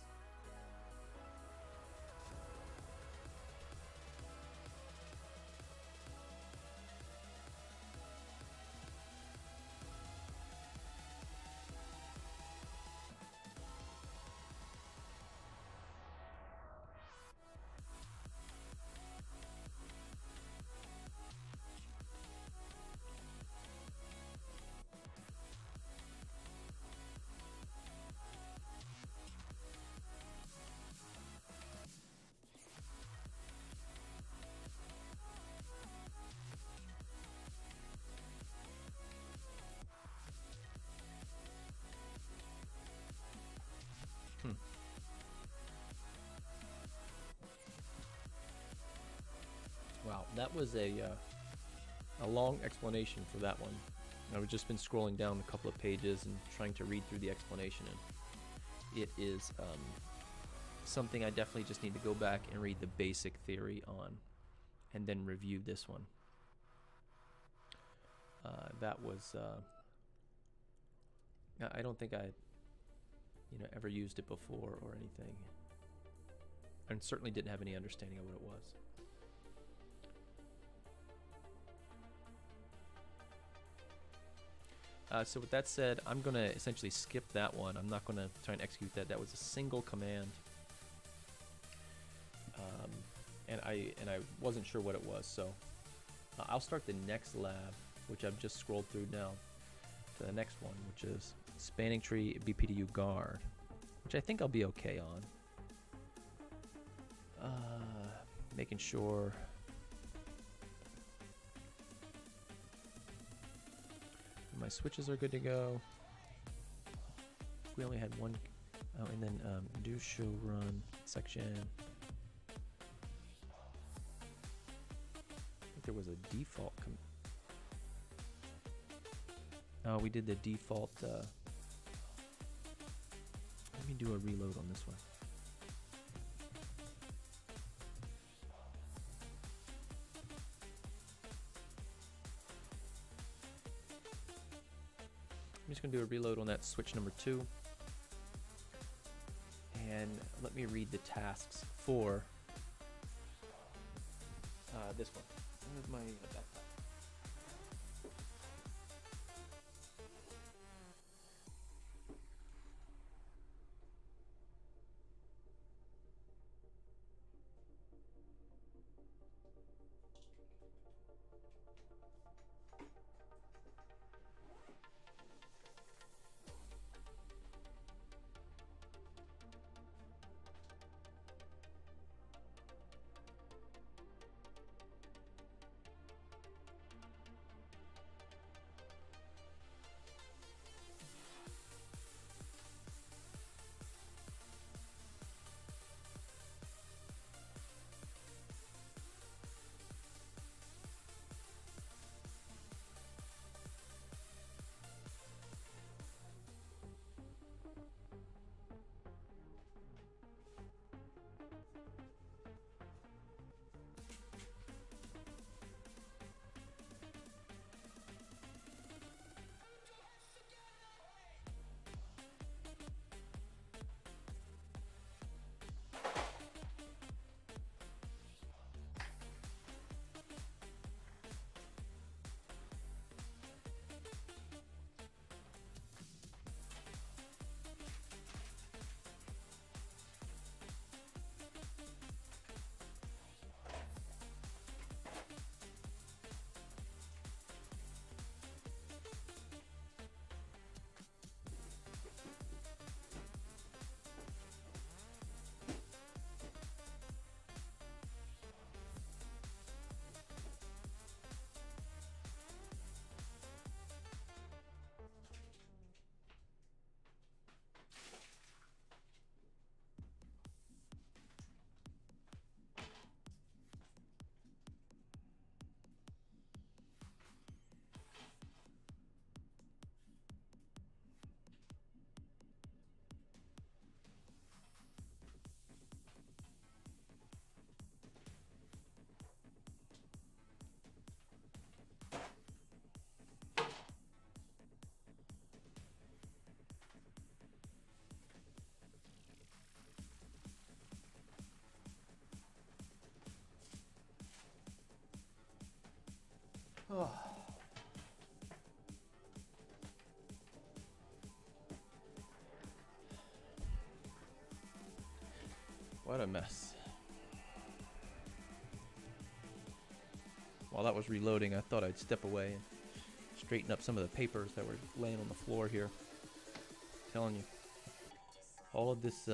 Wow, that was a long explanation for that one. I've just been scrolling down a couple of pages and trying to read through the explanation, and it is something I definitely just need to go back and read the basic theory on, and then review this one. That was I don't think I ever used it before or anything, and certainly didn't have any understanding of what it was. So with that said, I'm going to essentially skip that one. I'm not going to try and execute that. That was a single command. And I wasn't sure what it was. So I'll start the next lab, which I've just scrolled through now, to the next one, which is spanning tree BPDU guard, which I think I'll be okay on. Making sure... my switches are good to go. We only had one. Oh, and then do show run section. there was a default. Oh, we did the default. Let me do a reload on this one. I'm just going to do a reload on that switch number 2. And let me read the tasks for this one. Where's my backpack? Oh. What a mess. While that was reloading, I thought I'd step away and straighten up some of the papers that were laying on the floor here. I'm telling you, all of this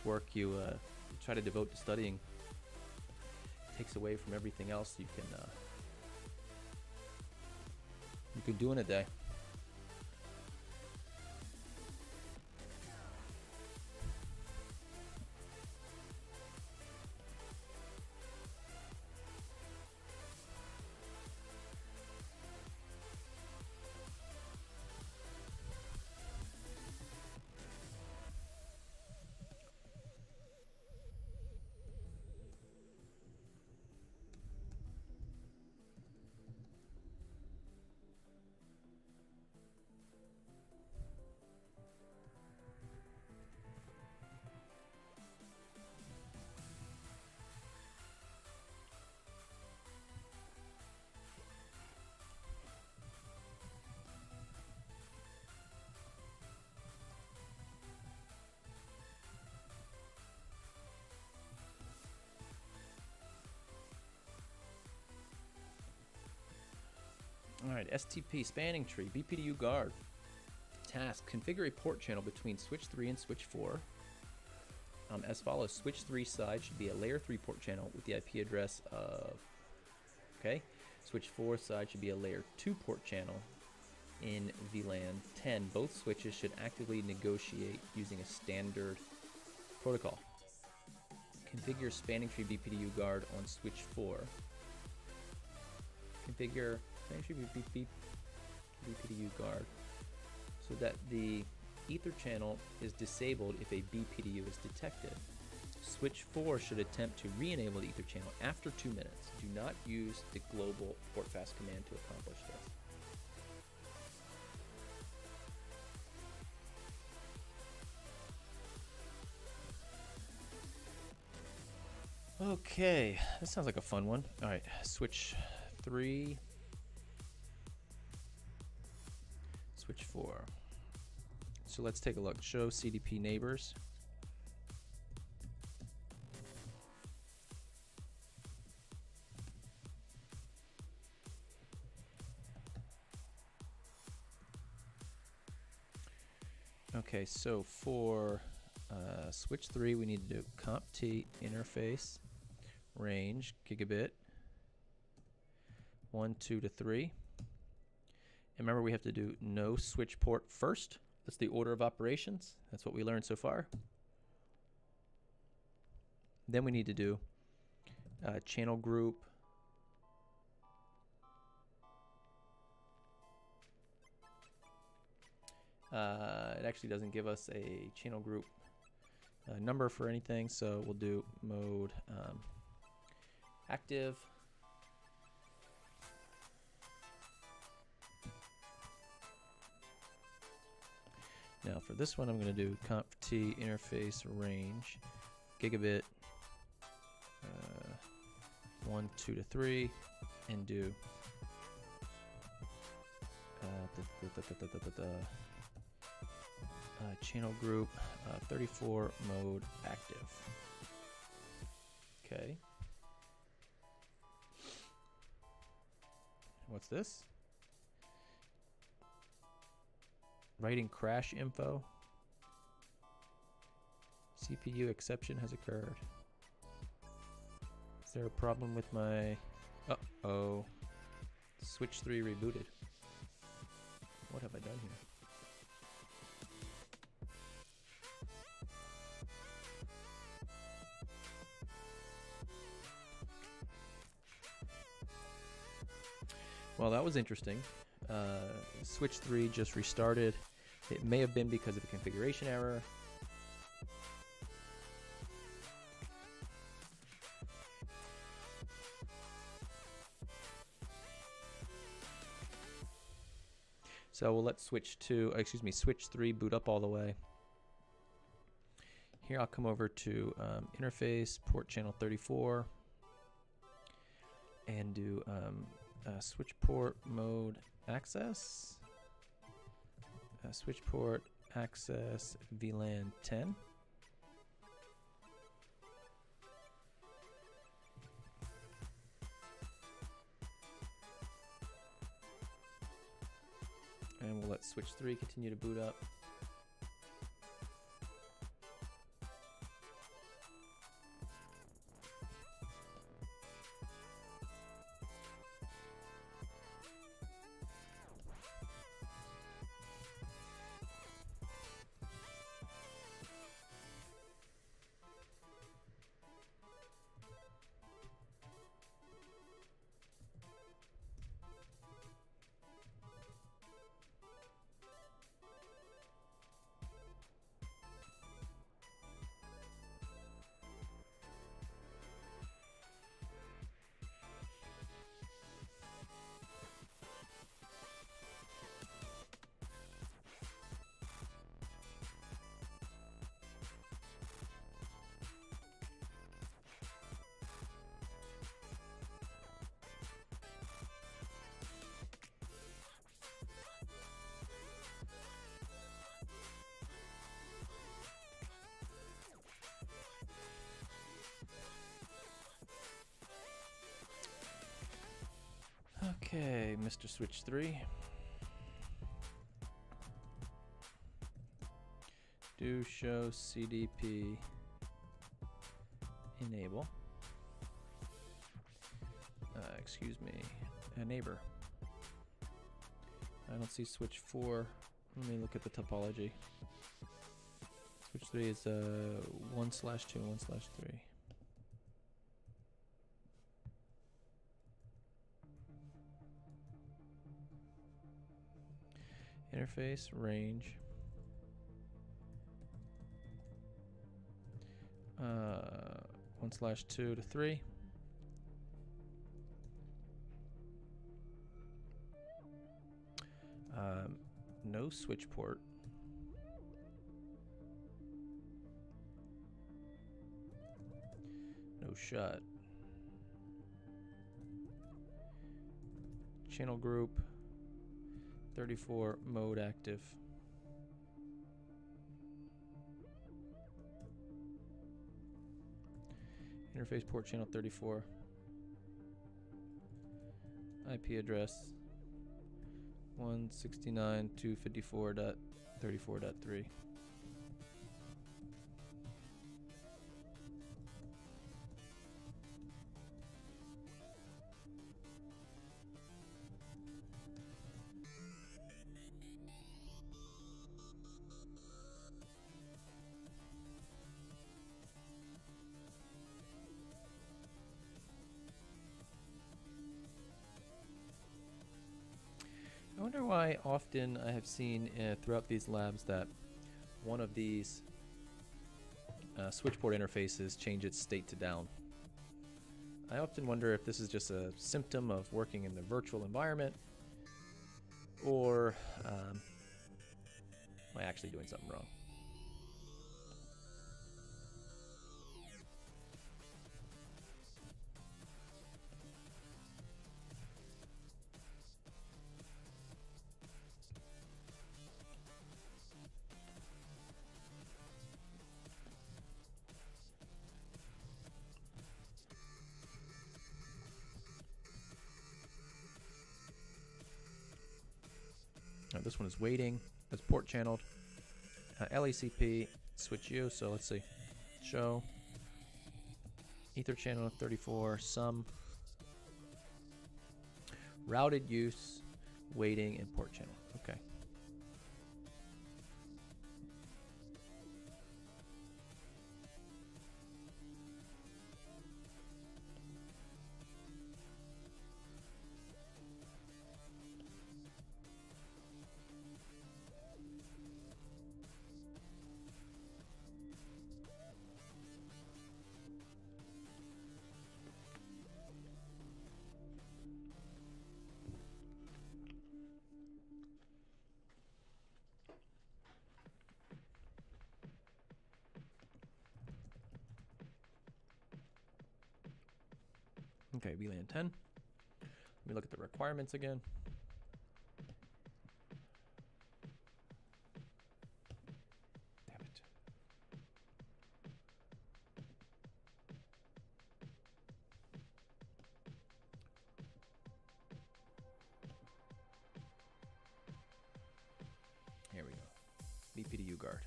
work you try to devote to studying takes away from everything else you can do in a day. Alright, STP, spanning tree, BPDU guard. Task, configure a port channel between switch 3 and switch 4. As follows, switch 3 side should be a layer 3 port channel with the IP address of, okay. Switch 4 side should be a layer 2 port channel in VLAN 10. Both switches should actively negotiate using a standard protocol. Configure spanning tree BPDU guard on switch 4. Configure spanning tree BPDU guard so that the ether channel is disabled if a BPDU is detected. Switch 4 should attempt to re-enable the ether channel after 2 minutes. Do not use the global port fast command to accomplish this. Okay, this sounds like a fun one. All right, switch 3, switch 4. So let's take a look. Show CDP neighbors. Okay, so for switch 3, we need to do comp T interface range gigabit 1, 2 to 3. And remember, we have to do no switch port first. That's the order of operations. That's what we learned so far. Then we need to do channel group. It actually doesn't give us a channel group number for anything, so we'll do mode active. Now for this one, I'm going to do comp T interface range gigabit 1, 2 to 3 and do channel group 34 mode active. Okay. What's this? Writing crash info. CPU exception has occurred. Is there a problem with my... Uh-oh. Switch 3 rebooted. What have I done here? Well, that was interesting. Switch 3 just restarted. It may have been because of a configuration error. So we'll let switch 3 boot up all the way. Here I'll come over to interface, port channel 34, and do switch port mode access, switch port access VLAN 10. And we'll let switch 3 continue to boot up. Okay, Mr. Switch 3. Do show CDP enable. Excuse me, a neighbor. I don't see switch 4. Let me look at the topology. Switch 3 is 1/2 and 1/3. Interface range. 1/2 to 3. No switch port. No shut. Channel group 34 mode active. Interface port channel 34. IP address 169.254.34.3. I wonder why often I have seen throughout these labs that one of these switch port interfaces change its state to down. I often wonder if this is just a symptom of working in the virtual environment, or am I actually doing something wrong? This one is waiting. That's port channeled. LECP switch U. So let's see. Show Ether channel 34 sum routed use waiting and port channel. Okay. Okay, VLAN 10. Let me look at the requirements again. Damn it. Here we go. BPDU guard.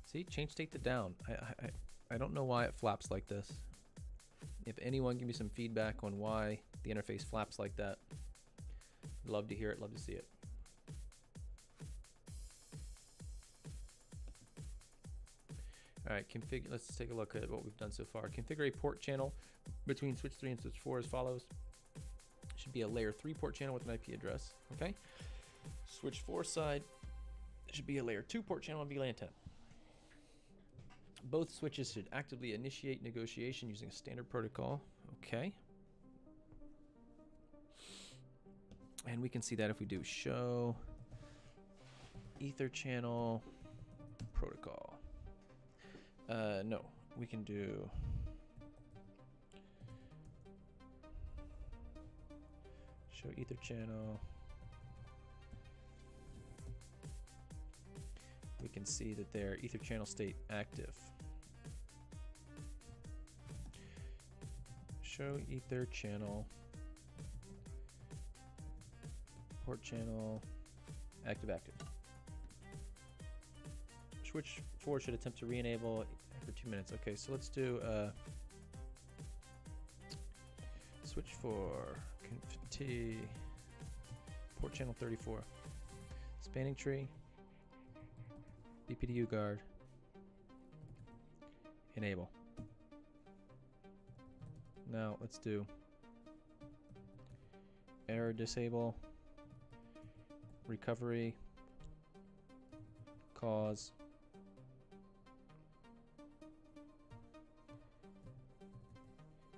See, change state to down. I don't know why it flaps like this. If anyone give me some feedback on why the interface flaps like that, love to hear it, love to see it. All right, configure. Let's take a look at what we've done so far. Configure a port channel between switch 3 and switch 4 as follows. Should be a layer 3 port channel with an IP address. Okay. Switch 4 side should be a layer 2 port channel on VLAN 10. Both switches should actively initiate negotiation using a standard protocol. Okay. And we can see that if we do show Ether channel protocol. No, we can do show Ether channel. We can see that their Ether channel state active. Show Ether channel port channel active. Switch 4 should attempt to re-enable for 2 minutes. Okay, so let's do switch 4 conf t port channel 34 spanning tree BPDU guard enable. Now let's do error disable recovery, cause,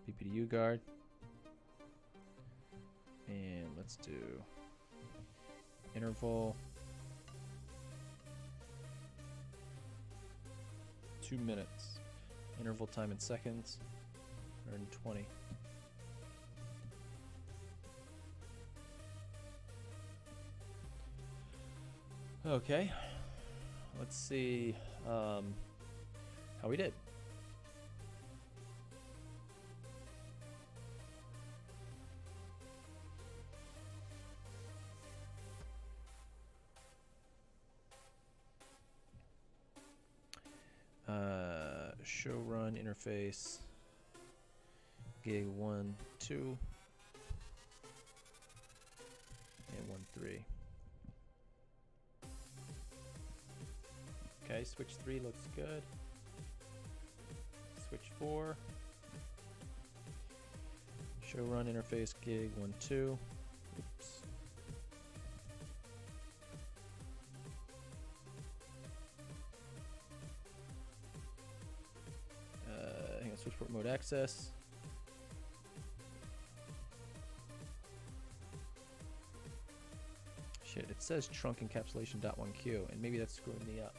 BPDU guard, and let's do interval 2 minutes, interval time in seconds 120. Okay, let's see how we did. Show run interface gig 1 2 and 1 3. Okay, switch 3 looks good. Switch 4. Show run interface gig 1 2. Oops. Hang on, switch port mode access. Shit, it says trunk encapsulation .1Q, and maybe that's screwing me up.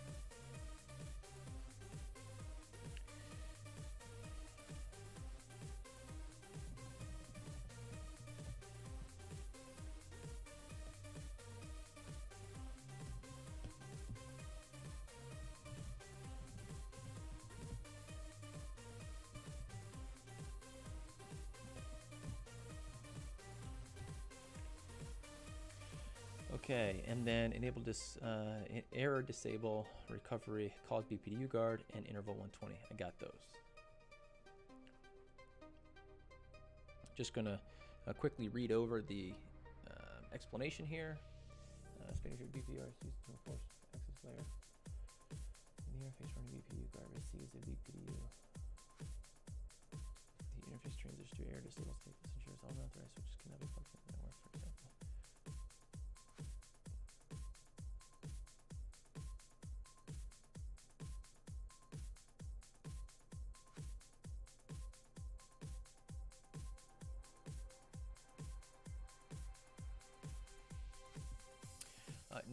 Okay, and then enable this error disable recovery cause BPDU guard and interval 120. I got those. Just gonna quickly read over the explanation here. Spanning through BPR is used to enforce access layer. In the interface running BPDU guard receives a BPDU. The interface transits to error disable state. This ensures all unauthorized switches cannot be plugged into the network, for example.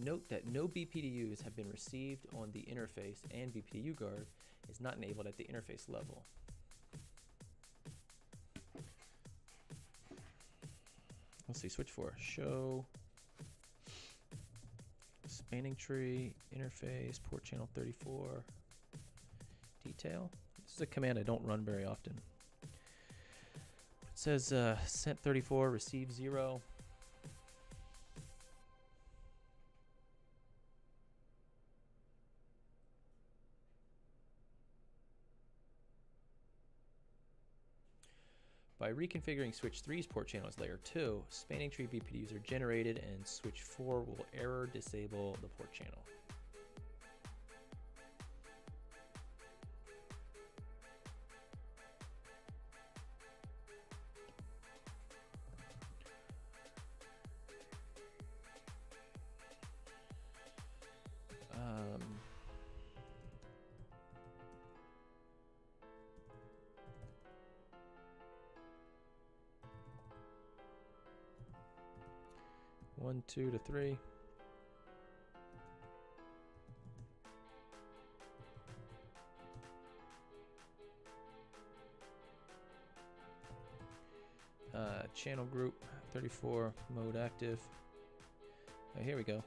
Note that no BPDUs have been received on the interface, and BPDU guard is not enabled at the interface level. Let's see, switch 4. Show spanning tree interface port channel 34 detail. This is a command I don't run very often. It says sent 34, receive 0. By reconfiguring switch 3's port channel as layer 2, spanning tree BPDUs are generated, and switch 4 will error disable the port channel. One, 2 to 3. Channel group 34 mode active. Oh, here we go.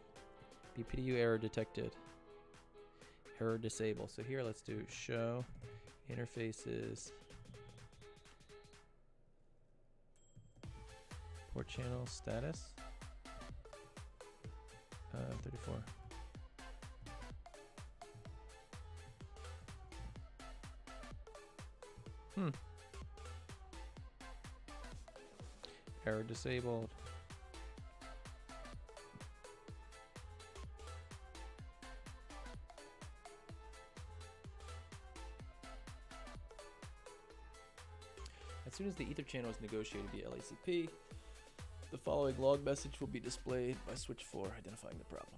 BPDU error detected. Error disable. So here let's do show interfaces port channel status. 34. Error disabled. As soon as the ether channel is negotiated via LACP, The following log message will be displayed by switch 4 identifying the problem.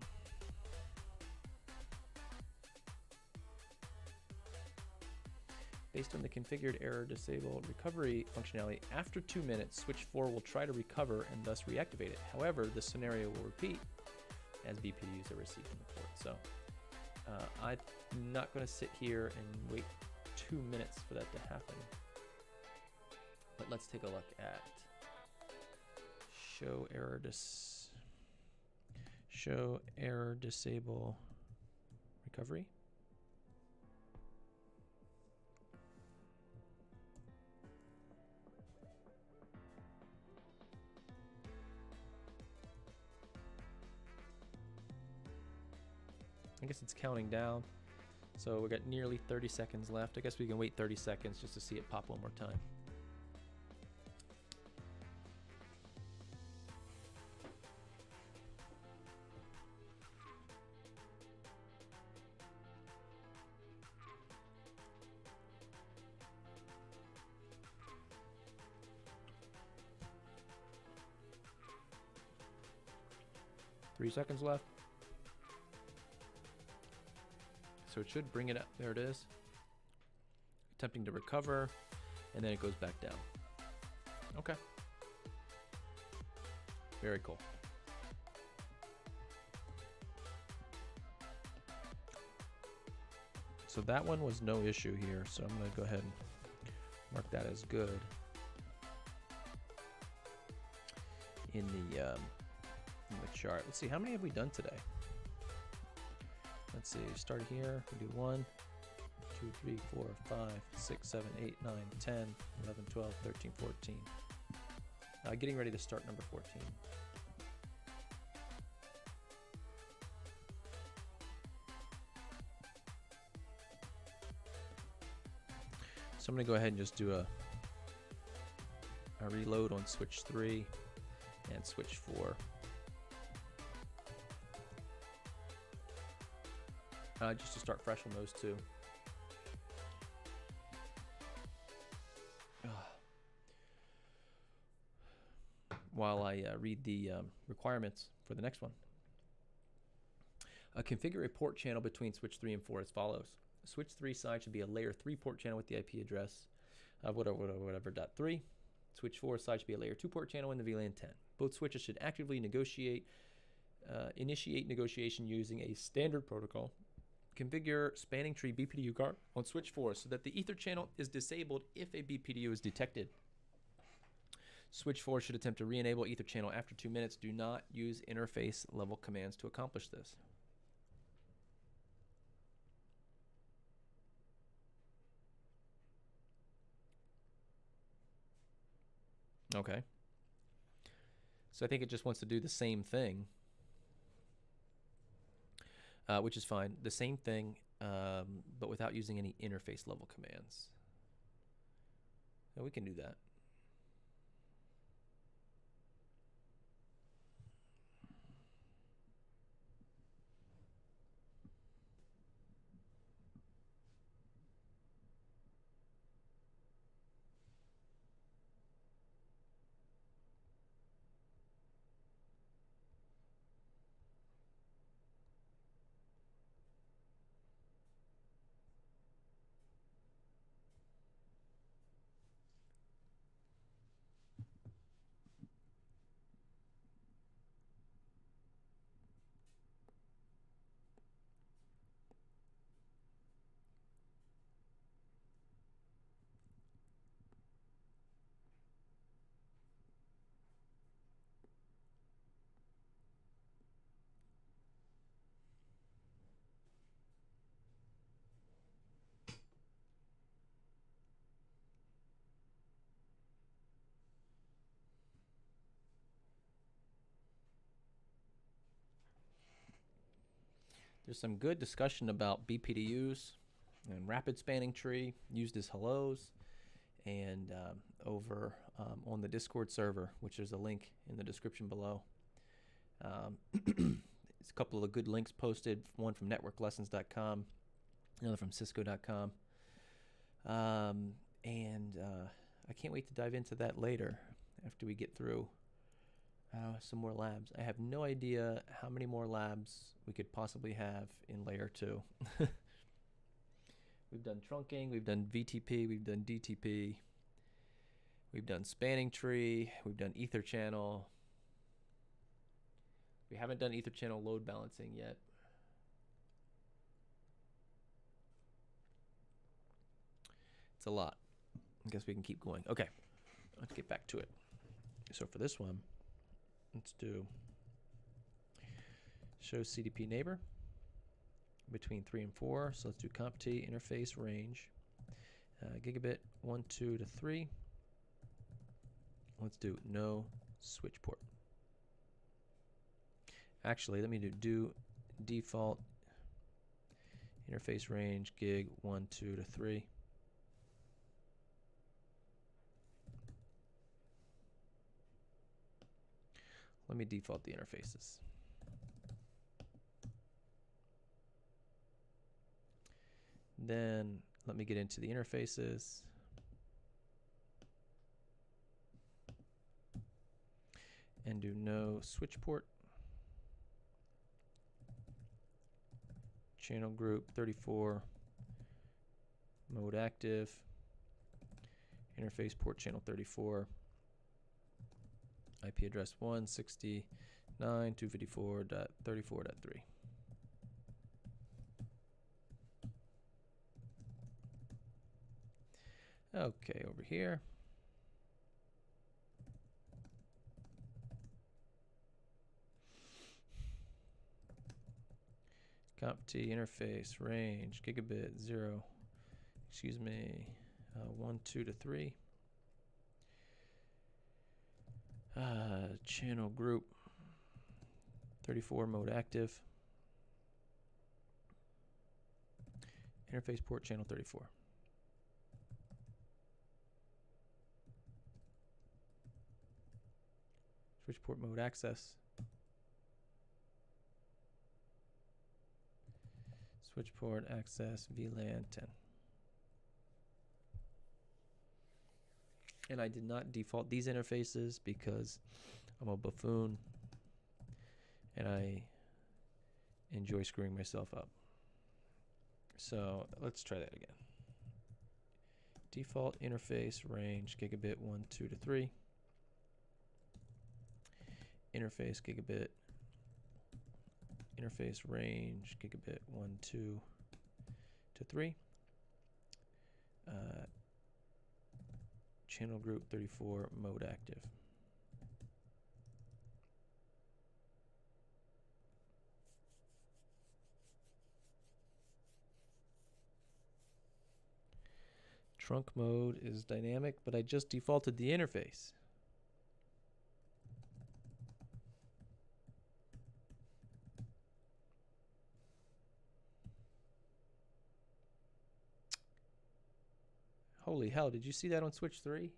Based on the configured error disable recovery functionality, after 2 minutes, switch 4 will try to recover and thus reactivate it. However, this scenario will repeat as BPDUs are received from the port. So I'm not going to sit here and wait 2 minutes for that to happen. But let's take a look at show error disable recovery. I guess it's counting down. So we got nearly 30 seconds left. I guess we can wait 30 seconds just to see it pop one more time. Three seconds left. So it should bring it up. There it is. Attempting to recover, and then it goes back down. Okay. Very cool. So that one was no issue here, so I'm going to go ahead and mark that as good in the chart. Let's see, how many have we done today? Let's see, start here. We do 1, 2, 3, 4, 5, 6, 7, 8, 9, 10, 11, 12, 13, 14. Getting ready to start number 14. So I'm going to go ahead and just do a reload on switch 3 and switch 4. Just to start fresh on those two. While I read the requirements for the next one. Configure a port channel between switch 3 and 4 as follows. Switch 3 side should be a layer 3 port channel with the IP address of whatever .3. Switch 4 side should be a layer 2 port channel in the VLAN 10. Both switches should actively initiate negotiation using a standard protocol. Configure spanning tree BPDU guard on switch 4 so that the ether channel is disabled if a BPDU is detected. Switch 4 should attempt to re-enable ether channel after 2 minutes. Do not use interface level commands to accomplish this. Okay. So I think it just wants to do the same thing. Which is fine. The same thing, but without using any interface level commands. And we can do that. There's some good discussion about BPDUs and rapid spanning tree used as hellos, and over on the Discord server, which is a link in the description below. It's a couple of good links posted, one from networklessons.com, another from cisco.com. I can't wait to dive into that later after we get through Some more labs. I have no idea how many more labs we could possibly have in layer 2. We've done trunking, we've done VTP, we've done DTP, we've done spanning tree, we've done ether channel. We haven't done ether channel load balancing yet. It's a lot. I guess we can keep going. Okay, let's get back to it. So for this one, let's do show CDP neighbor between 3 and 4. So let's do compt interface range, gigabit 1, 2 to 3. Let's do no switch port. Actually, let me do default interface range gig 1, 2 to 3. Let me default the interfaces. Then let me get into the interfaces. And do no switch port. Channel group 34. Mode active. Interface port channel 34. IP address 169.254.34.3. Okay, over here. Compt interface range gigabit 0, 1, 2 to 3. Channel group 34 mode active. Interface port channel 34. Switch port mode access. Switch port access VLAN 10. And I did not default these interfaces because I'm a buffoon and I enjoy screwing myself up. So let's try that again. Default interface range gigabit 1, 2 to 3. Interface gigabit. Interface range gigabit 1, 2 to 3. Channel group 34 mode active. Trunk mode is dynamic, but I just defaulted the interface. Holy hell, did you see that on switch 3?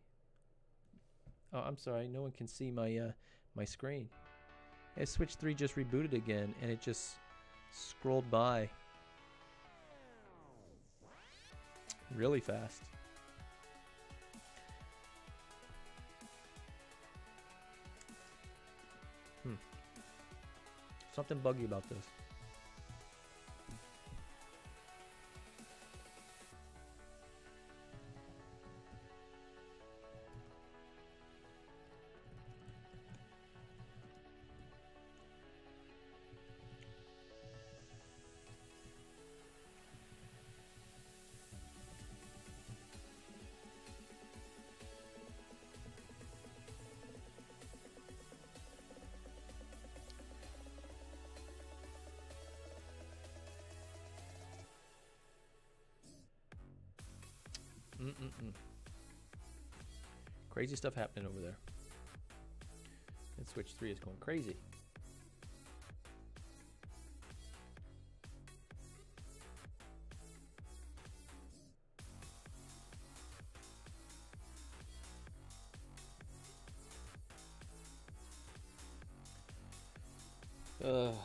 Oh, I'm sorry, no one can see my my screen. Yeah, switch 3 just rebooted again and it just scrolled by really fast. Something buggy about this. Crazy stuff happening over there. And switch 3 is going crazy. All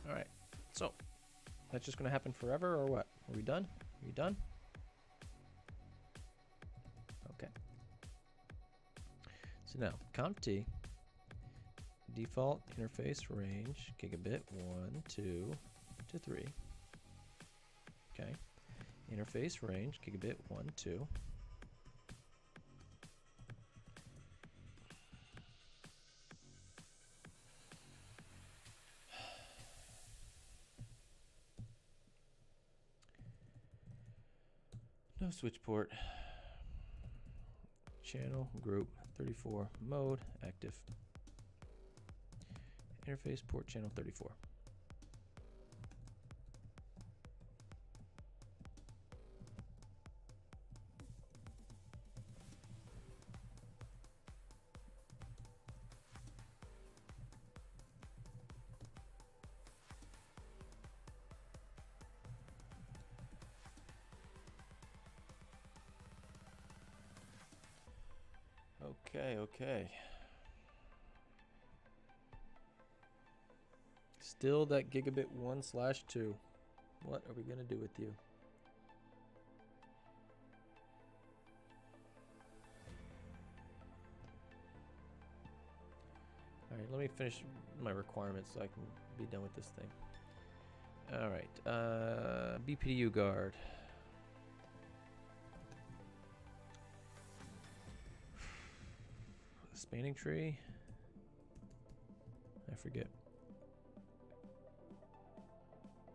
right, so that's just gonna happen forever or what? Are we done? Are you done? Okay. So now, conf-t, default interface range, gigabit 1, 2 to 3. Okay. Interface range, gigabit 1, 2. No switch port. Channel group 34 mode active. Interface port channel 34. Okay. Still that gigabit 1/2. What are we gonna do with you? All right, let me finish my requirements so I can be done with this thing. All right, BPDU guard. Spanning tree. I forget.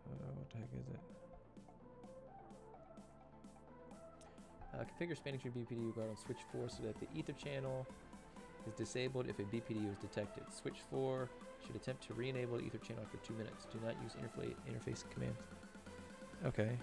What the heck is it? Configure spanning tree BPDU guard on switch 4 so that the ether channel is disabled if a BPDU is detected. Switch 4 should attempt to re-enable the ether channel after 2 minutes. Do not use interface commands. Okay.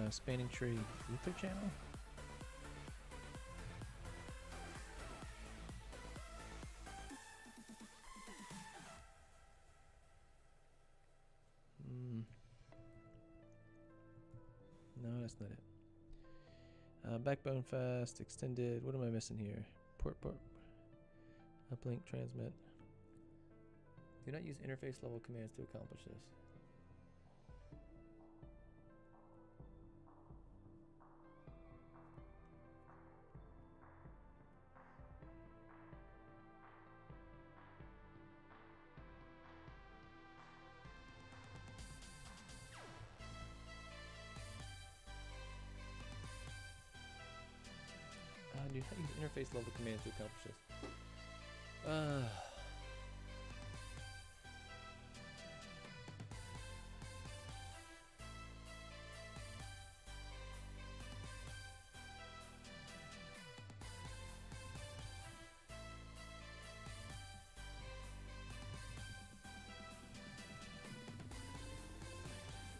Spanning tree ether channel. No, that's not it. Backbone fast, extended. What am I missing here? Port. Uplink, transmit. Do not use interface level commands to accomplish this. Do not use interface level commands to accomplish this.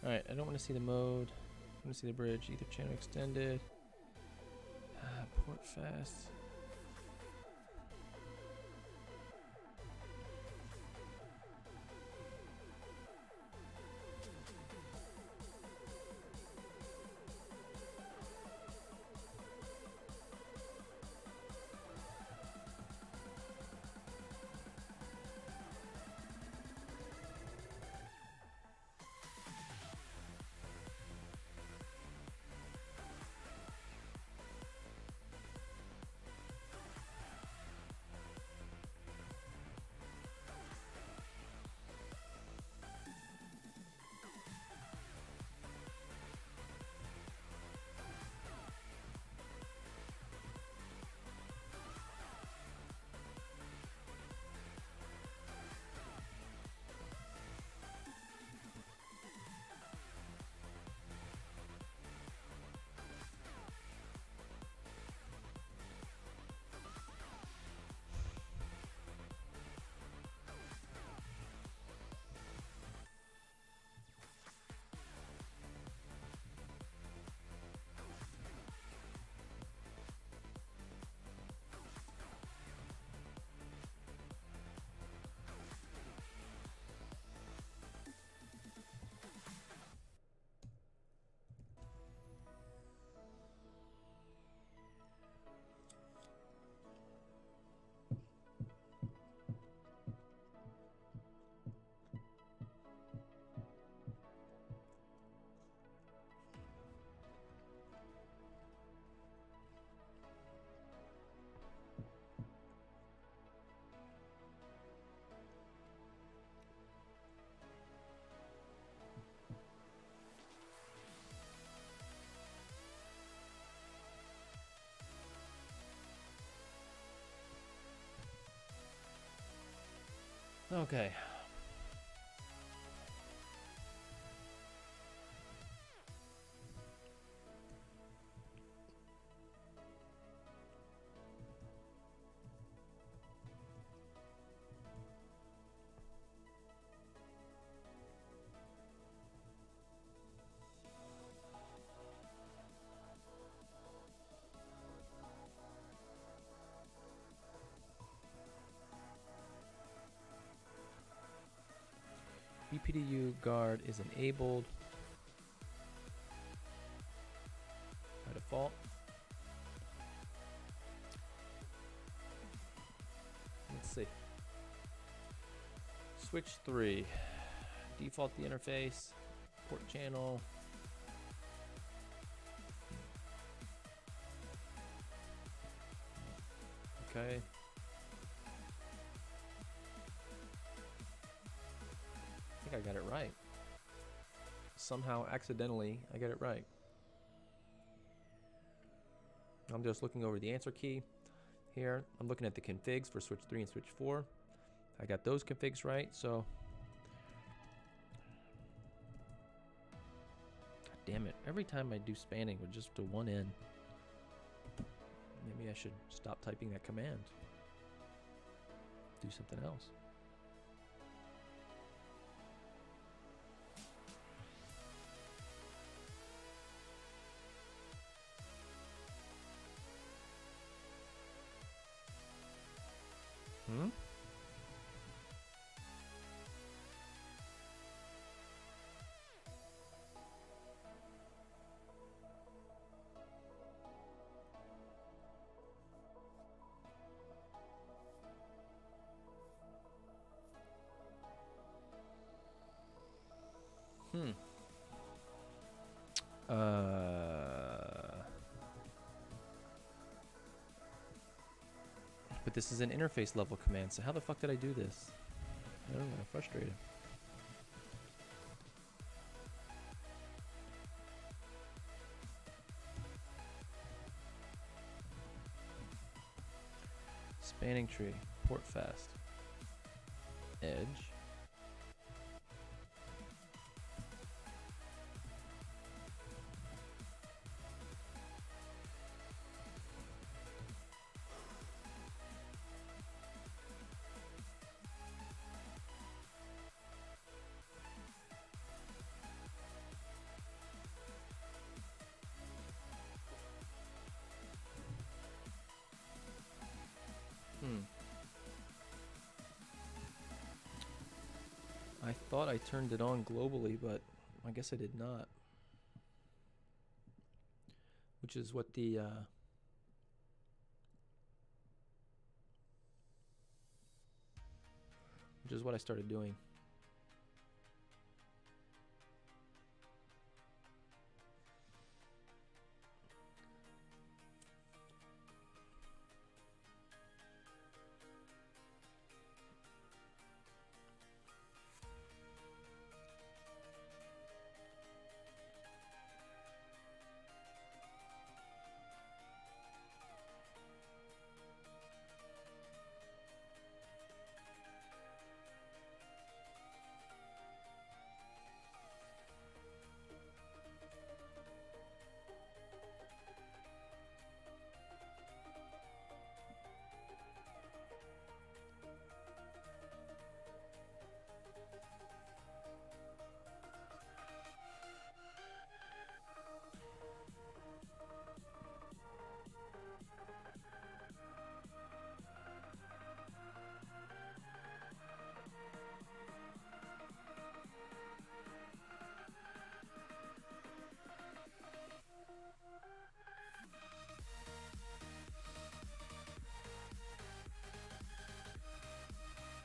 Alright, I don't want to see the mode. I want to see the bridge. Ether channel extended. Port fast. Okay. BPDU guard is enabled by default. Let's see. Switch 3. Default the interface. Port channel. Okay. I think I got it right. Somehow, accidentally, I got it right. I'm just looking over the answer key here. I'm looking at the configs for switch 3 and switch 4. I got those configs right, so... God damn it. Every time I do spanning with just to one end, maybe I should stop typing that command. Do something else. Hmm? Hmm. But this is an interface level command, so how the fuck did I do this? I don't know, I'm frustrated. Spanning tree, port fast, edge. I thought I turned it on globally, but I guess I did not. Which is what the which is what I started doing.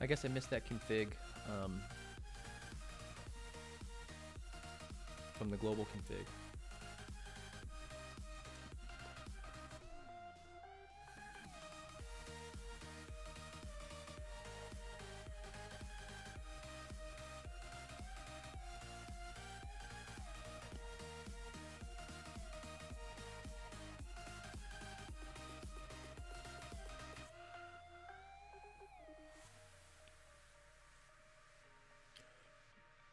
I guess I missed that config from the global config.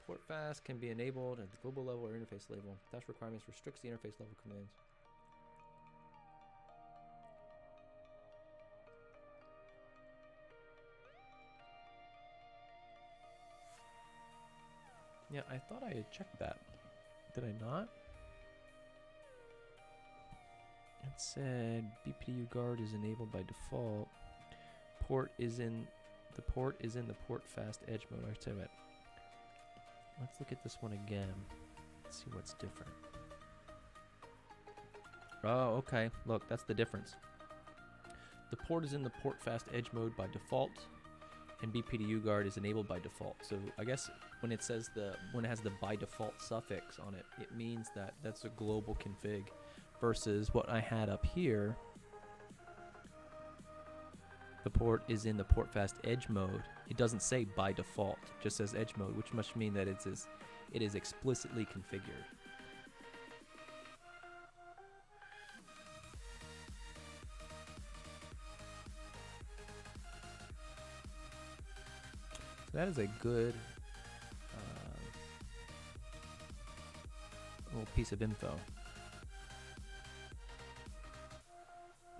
Port fast can be enabled at the global level or interface level. Dash requirements restricts the interface level commands. Yeah, I thought I had checked that. Did I not? It said BPDU guard is enabled by default. The port is in the port fast edge mode. I tell you what. Let's look at this one again. Let's see what's different. Oh, okay. Look, that's the difference. The port is in the port fast edge mode by default, and BPDU guard is enabled by default. So I guess when it says when it has the by default suffix on it, it means that that's a global config versus what I had up here. The port is in the port fast edge mode. It doesn't say by default, it just says edge mode, which must mean that it is explicitly configured. So that is a good little piece of info.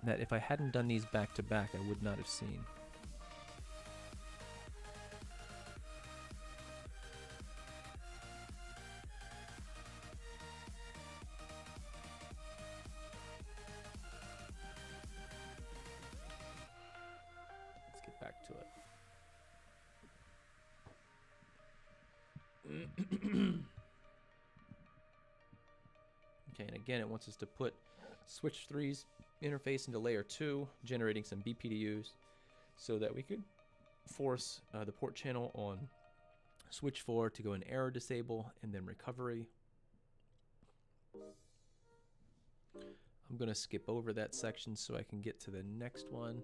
That if I hadn't done these back to back, I would not have seen. Let's get back to it. Okay, and again, it wants us to put switch 3's interface into layer 2, generating some BPDUs so that we could force the port channel on switch 4 to go in error disable and then recovery. I'm going to skip over that section so I can get to the next one.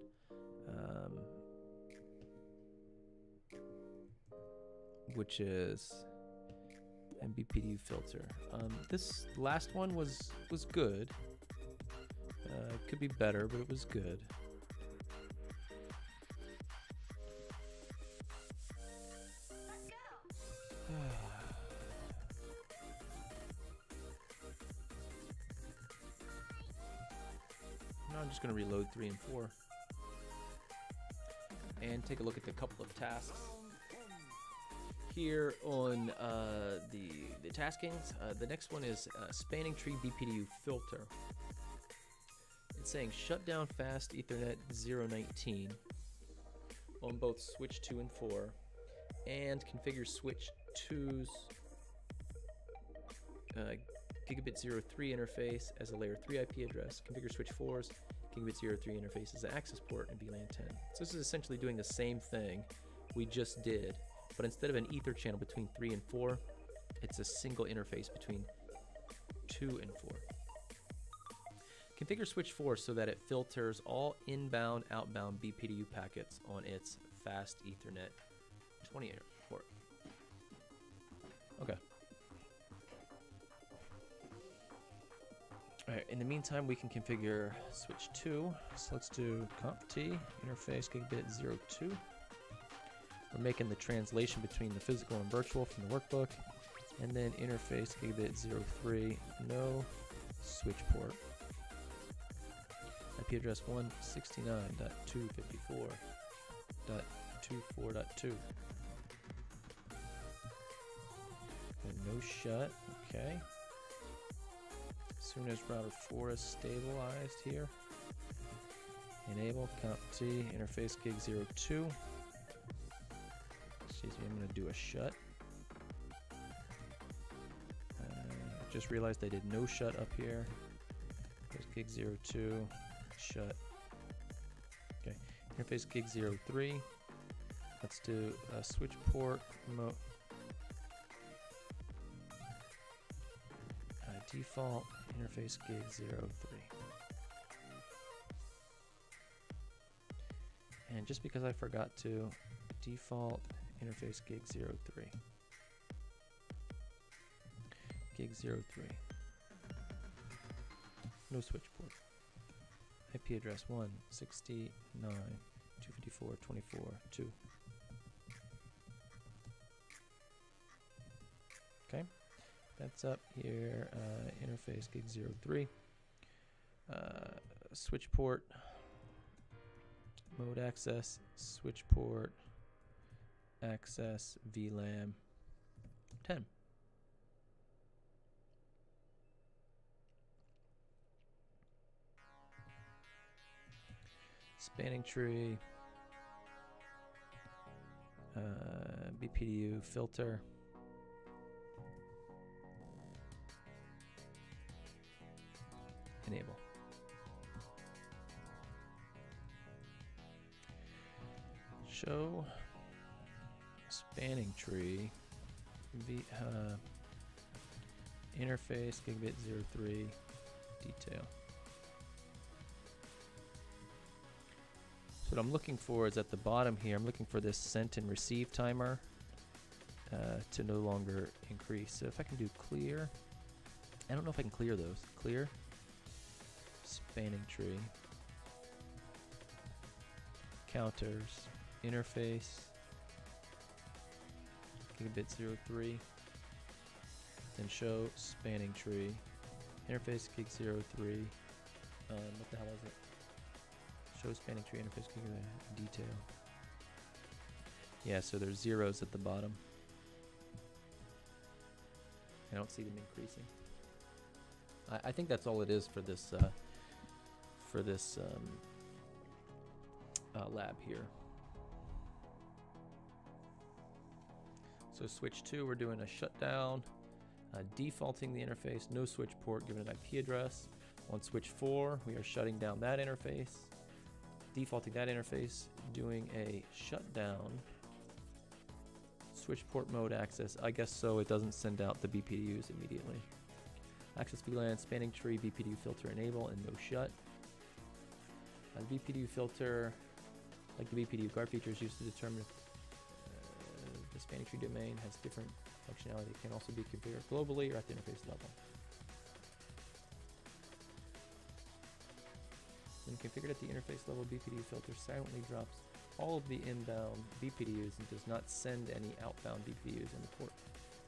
Which is BPDU filter. This last one was good. Could be better, but it was good. Now I'm just going to reload 3 and 4 and take a look at the couple of tasks. Here on the taskings, the next one is spanning tree BPDU filter. It's saying shut down fast Ethernet 019 on both switch 2 and 4, and configure switch 2's gigabit 03 interface as a layer 3 IP address. Configure switch 4's gigabit 03 interface as an access port in VLAN 10. So this is essentially doing the same thing we just did, but instead of an ether channel between 3 and 4, it's a single interface between 2 and 4. Configure switch 4 so that it filters all inbound, outbound BPDU packets on its fast Ethernet 20 port. Okay. All right, in the meantime, we can configure switch 2. So let's do conft interface gigabit 02. We're making the translation between the physical and virtual from the workbook. And then interface gigabit 03, no switch port. IP address 169.254.24.2. And no shut, okay. As soon as router 4 is stabilized here, enable conft interface gig 02. Excuse me, I'm going to do a shut. Just realized I did no shut up here. There's gig 02, shut. Okay, interface gig 03. Let's do a switch port mode. Default interface gig 03. And just because I forgot to, default interface gig 03. Gig 03. No switch port. IP address 169.254.24.2. Okay, that's up here. Interface gig 03. Switch port, mode access, switch port, access, VLAN 10. Spanning tree, BPDU filter, enable. Show spanning tree, interface gigabit 03 detail. So what I'm looking for is at the bottom here, I'm looking for this sent and receive timer to no longer increase. So if I can do clear, I don't know if I can clear those. Clear, spanning tree, counters, interface, gigabit 03, then show spanning tree, interface gig 03, what the hell is it? Show spanning tree interface gigabit detail. Yeah, so there's zeros at the bottom. I don't see them increasing. I think that's all it is for this lab here. So switch 2, we're doing a shutdown, defaulting the interface, no switch port, given an IP address. On switch 4, we are shutting down that interface, defaulting that interface, doing a shutdown, switch port mode access, I guess so it doesn't send out the BPDUs immediately. Access VLAN, spanning tree, BPDU filter enable, and no shut. BPDU filter, like the BPDU guard features used to determine if the spanning tree domain has different functionality. It can also be configured globally or at the interface level. When configured at the interface level, BPDU filter silently drops all of the inbound BPDUs and does not send any outbound BPDUs in the port.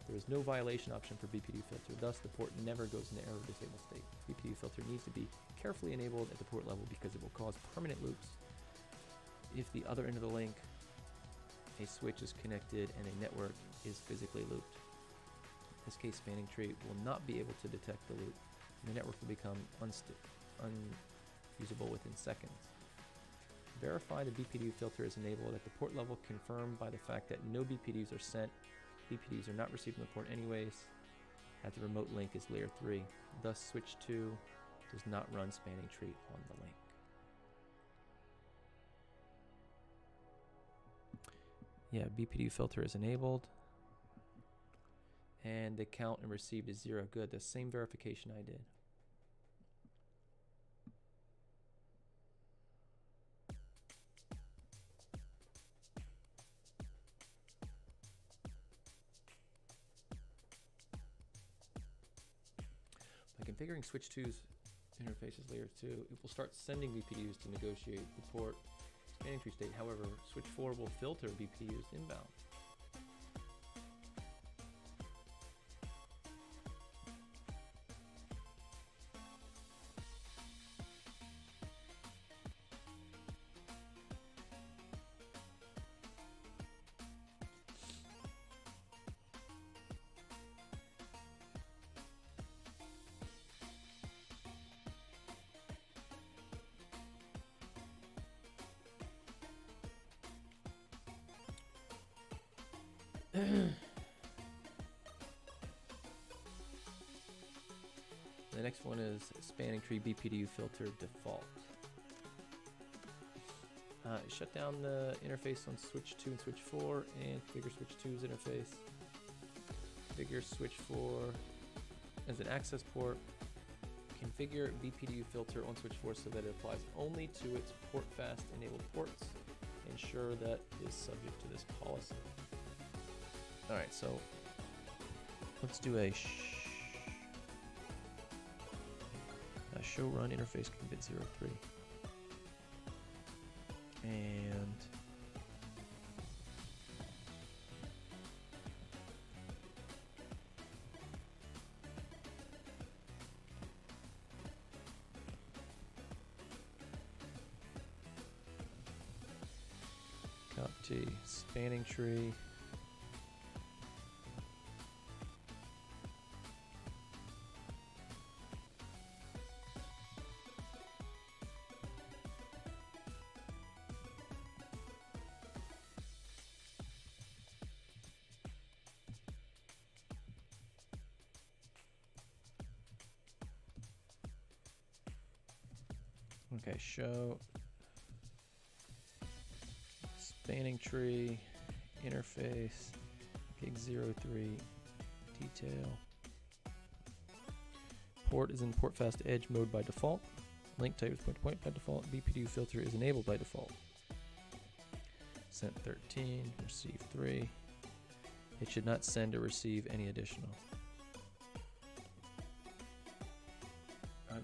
There is no violation option for BPDU filter, thus the port never goes into error disabled state. BPDU filter needs to be carefully enabled at the port level because it will cause permanent loops if the other end of the link, a switch, is connected and a network is physically looped. In this case, spanning tree will not be able to detect the loop, and the network will become unusable within seconds. Verify the BPDU filter is enabled at the port level, confirmed by the fact that no BPDUs are sent. BPDUs are not received from the port anyways, at the remote link is layer 3. Thus, switch 2 does not run spanning tree on the link. Yeah, BPDU filter is enabled. And the count and received is 0. Good, the same verification I did. By configuring switch 2's interfaces layer 2, it will start sending BPDUs to negotiate the port spanning tree state. However, switch 4 will filter BPDUs inbound. The next one is spanning tree BPDU filter default. Shut down the interface on switch 2 and switch 4 and configure switch 2's interface. Configure switch 4 as an access port. Configure BPDU filter on switch 4 so that it applies only to its port fast enabled ports. Ensure that is subject to this policy. Alright, so let's do a show run interface gigabit 03. And T, spanning tree. Okay, show spanning tree, interface, gig 03, detail. Port is in port fast edge mode by default. Link type is point to point by default. BPDU filter is enabled by default. Sent 13, receive 3. It should not send or receive any additional.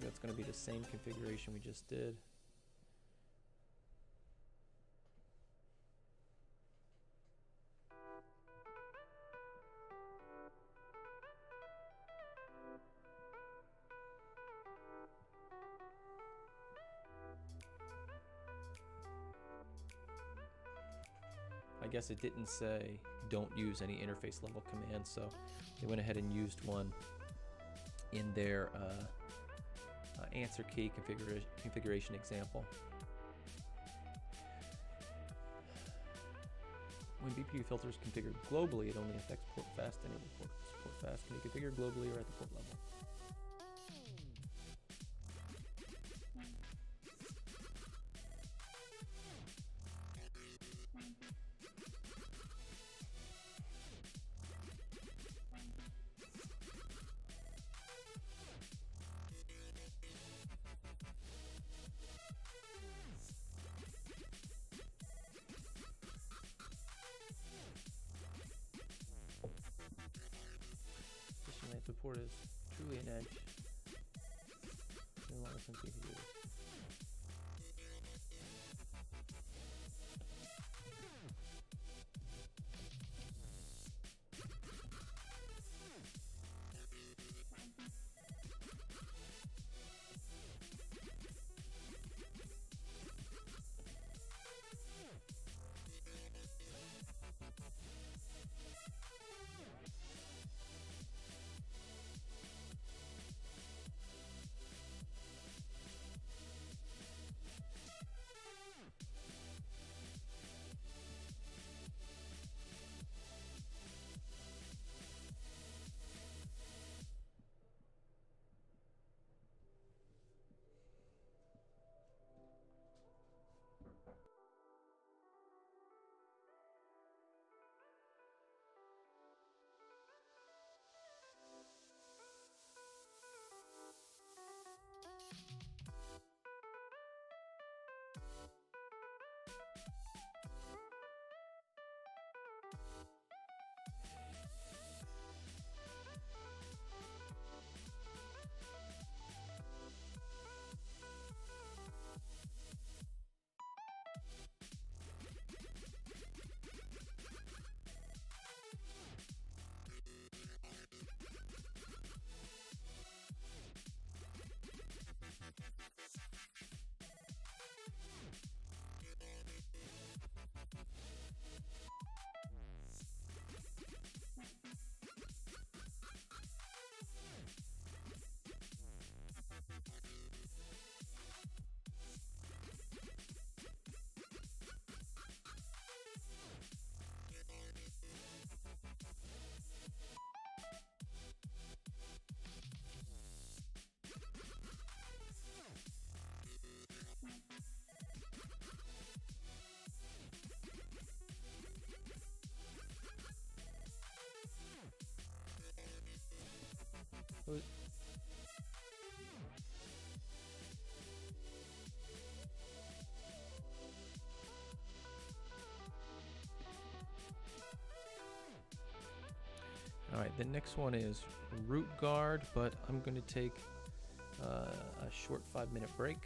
That's going to be the same configuration we just did. I guess it didn't say don't use any interface level commands, so they went ahead and used one in their answer key configuration example. When BPU filter is configured globally, it only affects port fast enabled ports. Port fast can be configured globally or at the port level. The port is truly an edge. As long as it's configured. All right, the next one is root guard, but I'm going to take a short 5-minute break.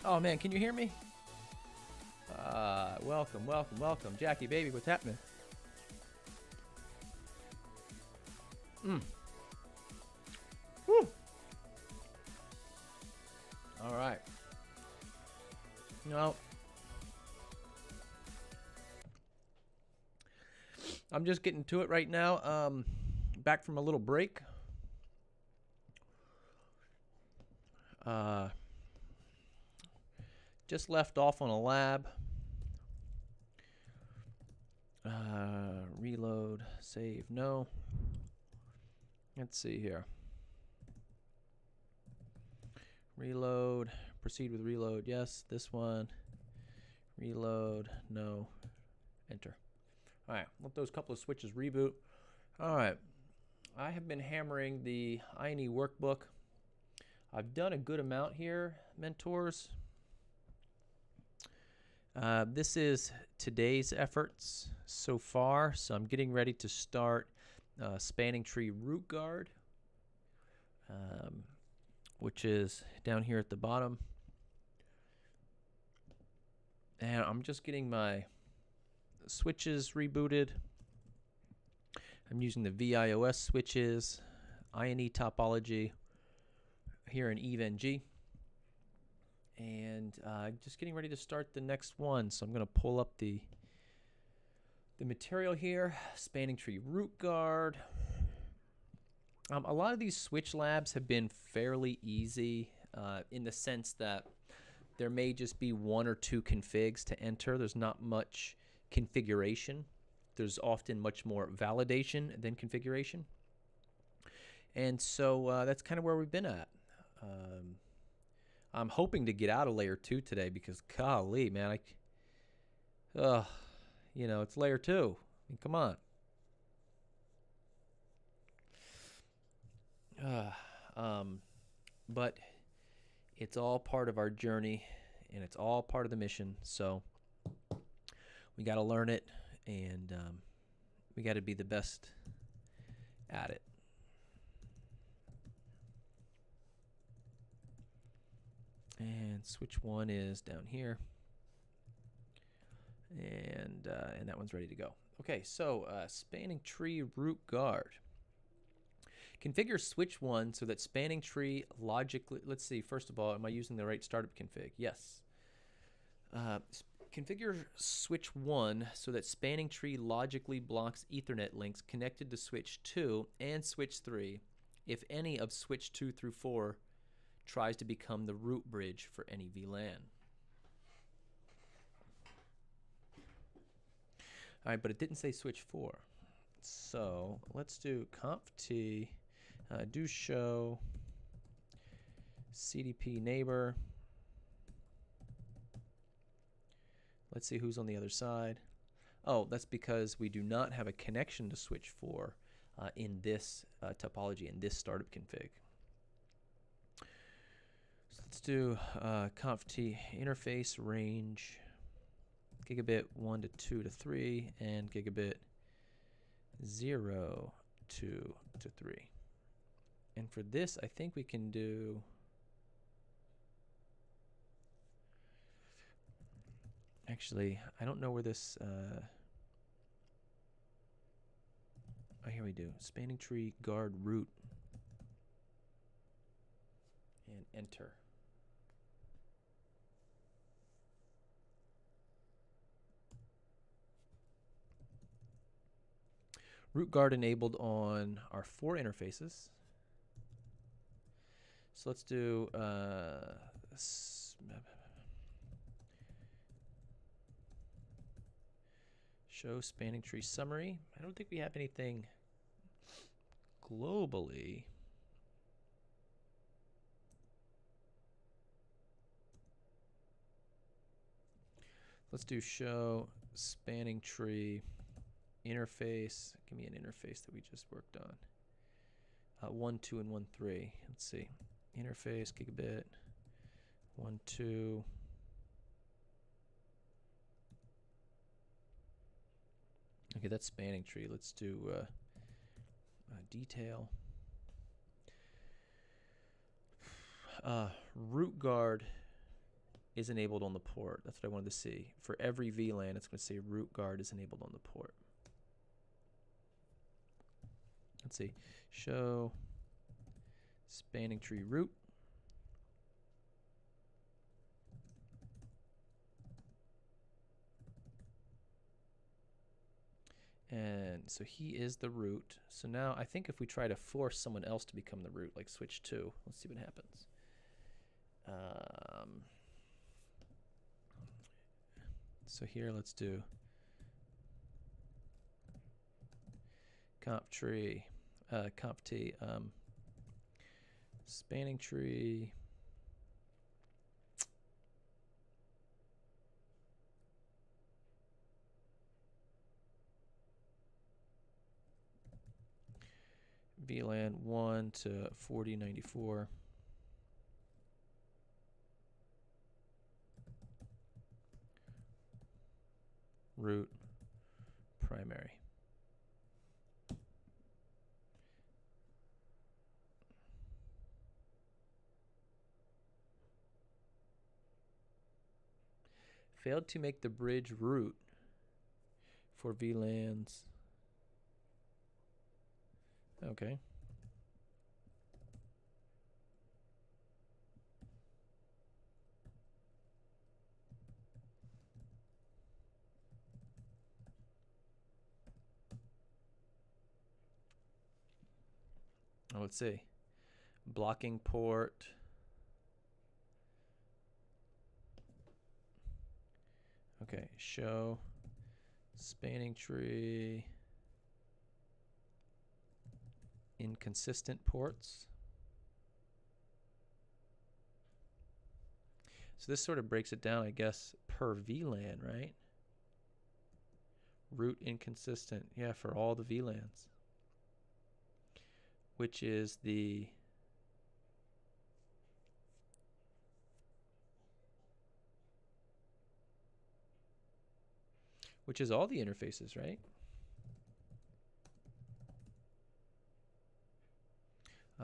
Oh man, can you hear me? Welcome, welcome, welcome. Jackie, baby, what's happening? Woo. All right. No. I'm just getting to it right now. Back from a little break. Just left off on a lab. Reload, save, no. Let's see here. Reload, proceed with reload, yes. This one, reload, no, enter. All right, let those couple of switches reboot. All right, I have been hammering the INE workbook. I've done a good amount here, mentors. This is today's efforts so far, so I'm getting ready to start spanning tree root guard, which is down here at the bottom. And I'm just getting my switches rebooted. I'm using the VIOS switches, INE topology here in EVE-NG. And just getting ready to start the next one. So I'm going to pull up the material here, spanning tree root guard. A lot of these switch labs have been fairly easy in the sense that there may just be one or two configs to enter. There's not much configuration. There's often much more validation than configuration. And so that's kind of where we've been at. I'm hoping to get out of layer 2 today because, golly, man, you know, it's layer 2. I mean, come on. But it's all part of our journey, and it's all part of the mission. So we got to learn it, and we got to be the best at it. And switch 1 is down here, and that one's ready to go. Okay, so spanning tree root guard. Configure switch 1 so that spanning tree logically, let's see, first of all, am I using the right startup config? Yes. Configure switch 1 so that spanning tree logically blocks Ethernet links connected to switch 2 and switch 3 if any of switch 2 through 4 tries to become the root bridge for any VLAN. All right, but it didn't say switch 4. So let's do conft do show CDP neighbor. Let's see who's on the other side. Oh, that's because we do not have a connection to switch 4 in this topology, in this startup config. So let's do conft interface range gigabit 1 to 2 to 3 and gigabit 0 2 to 3. And for this, I think we can do actually, I don't know where this oh, here we do. Spanning tree guard root and enter. Root guard enabled on our 4 interfaces. So let's do show spanning tree summary. I don't think we have anything globally. Let's do show spanning tree interface. Give me an interface that we just worked on. 1, 2, and 1, 3. Let's see. Interface, gigabit, 1, 2. Okay, that's spanning tree. Let's do detail. Root guard is enabled on the port. That's what I wanted to see. For every VLAN, it's going to say root guard is enabled on the port. Let's see. Show spanning tree root. And so he is the root. So now I think if we try to force someone else to become the root, like switch 2, let's see what happens. So here, let's do conf t, spanning tree. VLAN 1 to 4094. Root primary. Failed to make the bridge root for VLANs. Okay. Let's see. Blocking port. Okay, show spanning tree inconsistent ports. So this sort of breaks it down, I guess, per VLAN, right? Root inconsistent, yeah, for all the VLANs, which is the all the interfaces, right?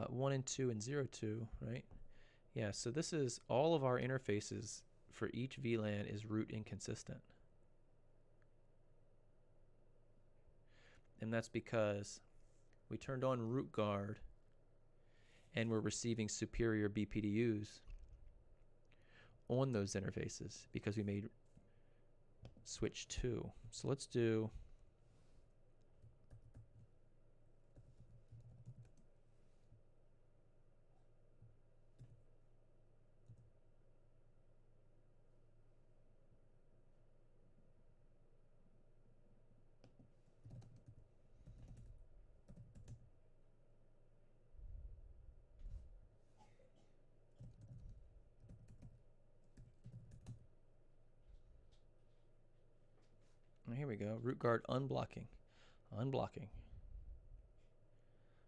One and two and 0, 2, right? Yeah, so this is all of our interfaces for each VLAN is root inconsistent. And that's because we turned on root guard and we're receiving superior BPDUs on those interfaces because we made switch 2. So let's do here we go. Root guard unblocking. Unblocking.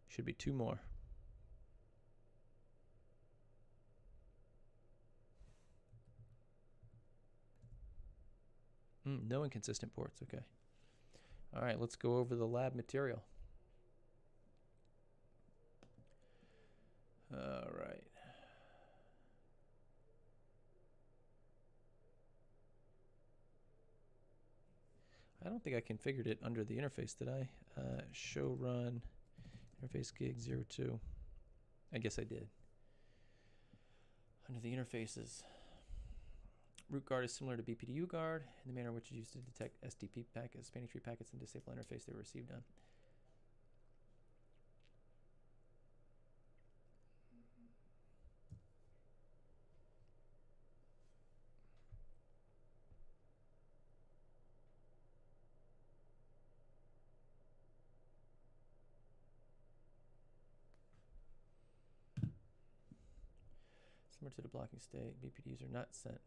Should be 2 more. No inconsistent ports, okay. All right, let's go over the lab material. All right. I don't think I configured it under the interface, did I? Show run interface gig 02. I guess I did. Under the interfaces, root guard is similar to BPDU guard in the manner in which it's used to detect SDP packets, spanning tree packets, and disable interface they were received on. Similar to the blocking state, BPDUs are not sent.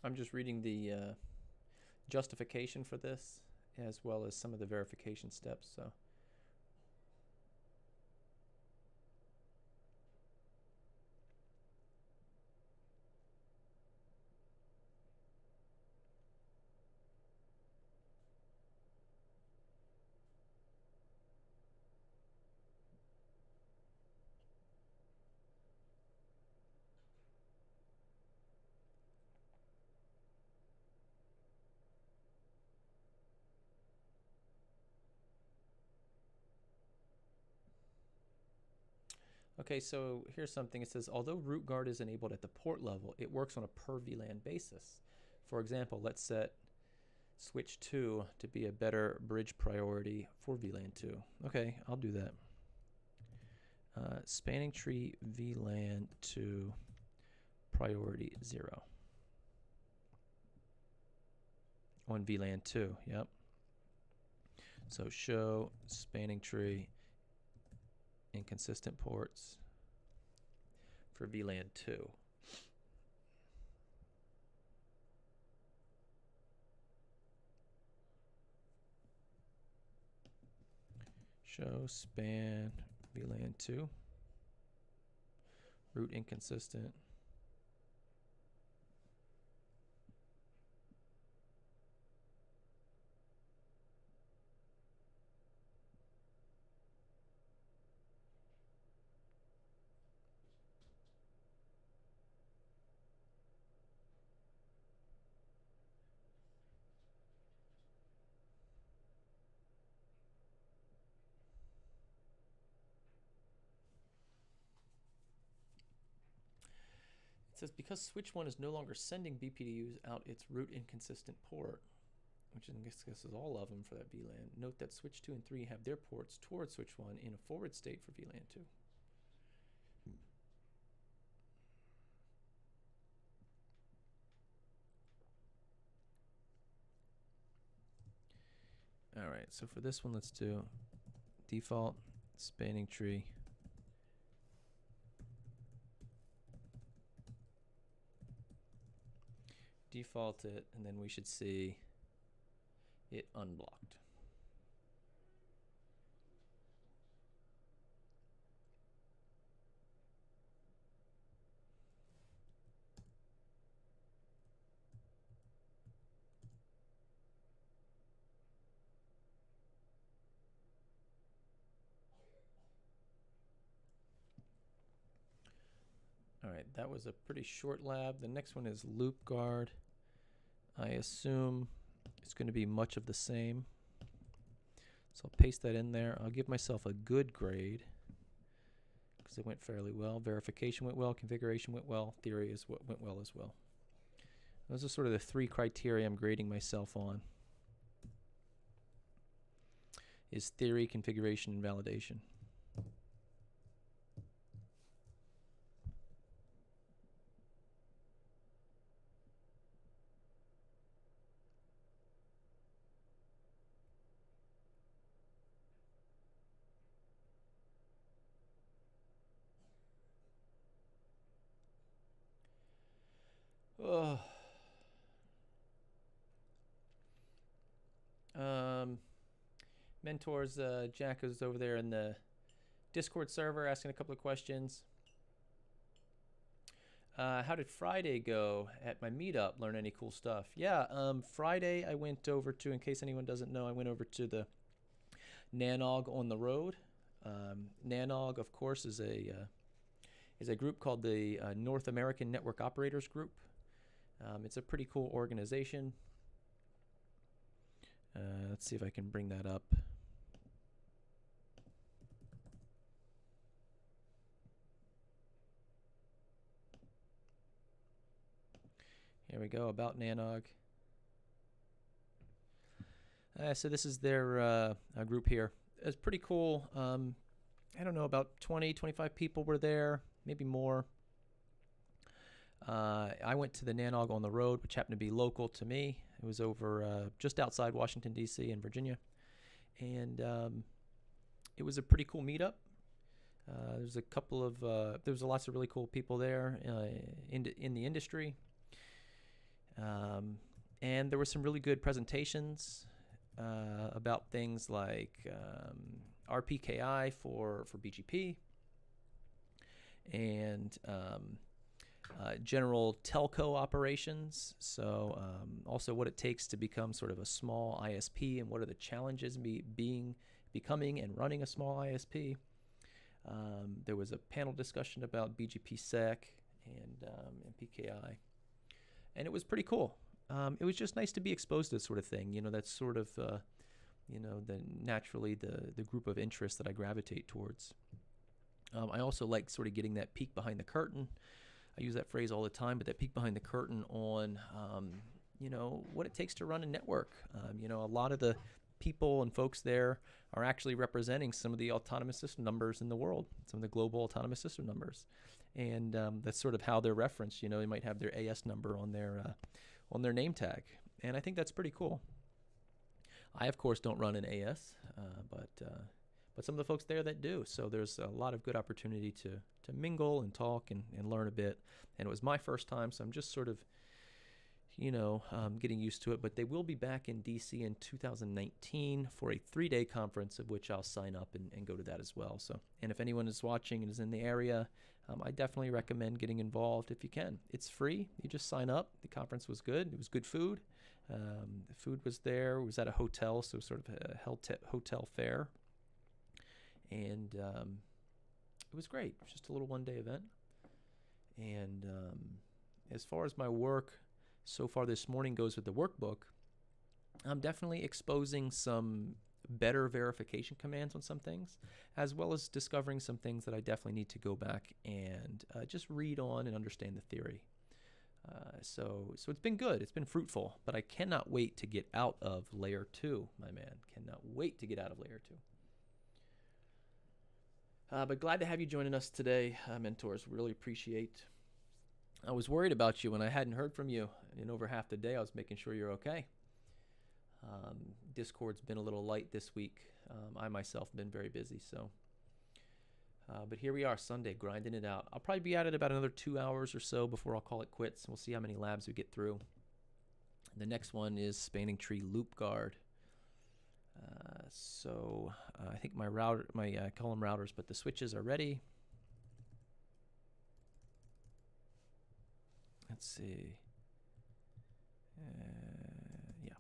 I'm just reading the justification for this as well as some of the verification steps. So. Okay, so here's something. It says, although root guard is enabled at the port level, it works on a per VLAN basis. For example, let's set switch 2 to be a better bridge priority for VLAN 2. Okay, I'll do that. Spanning tree VLAN 2 priority 0. On VLAN 2, yep. So show spanning tree inconsistent ports for VLAN 2. Show span VLAN 2. Root inconsistent. It says because switch 1 is no longer sending BPDUs out its root inconsistent port, which I guess is all of them for that VLAN, note that switch 2 and 3 have their ports towards switch 1 in a forward state for VLAN 2. All right, so for this one, let's do default spanning tree. Default it, and then we should see it unblocked. All right, that was a pretty short lab. The next one is loop guard. I assume it's going to be much of the same. So I'll paste that in there. I'll give myself a good grade because it went fairly well. Verification went well. Configuration went well. Theory is what went well as well. Those are sort of the 3 criteria I'm grading myself on. Is theory, configuration, and validation. Oh. Mentors, Jack is over there in the Discord server asking a couple of questions. How did Friday go at my meetup? Learn any cool stuff? Yeah, Friday I went over to, in case anyone doesn't know, I went over to the Nanog on the road. Nanog, of course, is a group called the North American Network Operators Group. It's a pretty cool organization. Let's see if I can bring that up. Here we go, about Nanog. So this is their group here. It's pretty cool. I don't know, about 20, 25 people were there, maybe more. I went to the Nanog on the road, which happened to be local to me. It was over just outside Washington, D.C. in Virginia. And it was a pretty cool meetup. There's a couple of, there was lots of really cool people there in the industry. And there were some really good presentations about things like RPKI for BGP and general telco operations. So also what it takes to become sort of a small ISP and what are the challenges becoming and running a small ISP. There was a panel discussion about BGP-SEC and PKI, and it was pretty cool. It was just nice to be exposed to this sort of thing. That's sort of, naturally the group of interests that I gravitate towards. I also like sort of getting that peek behind the curtain. I use that phrase all the time, but that peek behind the curtain on, what it takes to run a network. A lot of the people and folks there are actually representing some of the autonomous system numbers in the world, some of the global autonomous system numbers. And that's sort of how they're referenced. They might have their AS number on their name tag. And I think that's pretty cool. I, of course, don't run an AS, but some of the folks there that do. So there's a lot of good opportunity to mingle and talk and learn a bit. And it was my first time, so I'm just sort of, getting used to it. But they will be back in DC in 2019 for a 3-day conference, of which I'll sign up and go to that as well. So, and if anyone is watching and is in the area, I definitely recommend getting involved if you can. It's free. You just sign up. The conference was good. It was good food. The food was there. It was at a hotel, so sort of a hotel fare. And it was great. It was just a little 1-day event. And as far as my work so far this morning goes with the workbook, I'm definitely exposing some better verification commands on some things, as well as discovering some things that I definitely need to go back and just read on and understand the theory. So it's been good. It's been fruitful, but I cannot wait to get out of layer 2, my man. Cannot wait to get out of layer 2. But glad to have you joining us today, mentors. Really appreciate. I was worried about you when I hadn't heard from you in over half the day. I was making sure you're okay. Discord's been a little light this week. I myself have been very busy, so. But here we are, Sunday, grinding it out. I'll probably be at it about another 2 hours or so before I'll call it quits. We'll see how many labs we get through. The next one is spanning tree loop guard. I think my router, I call them routers, but the switches are ready. Let's see. Yeah.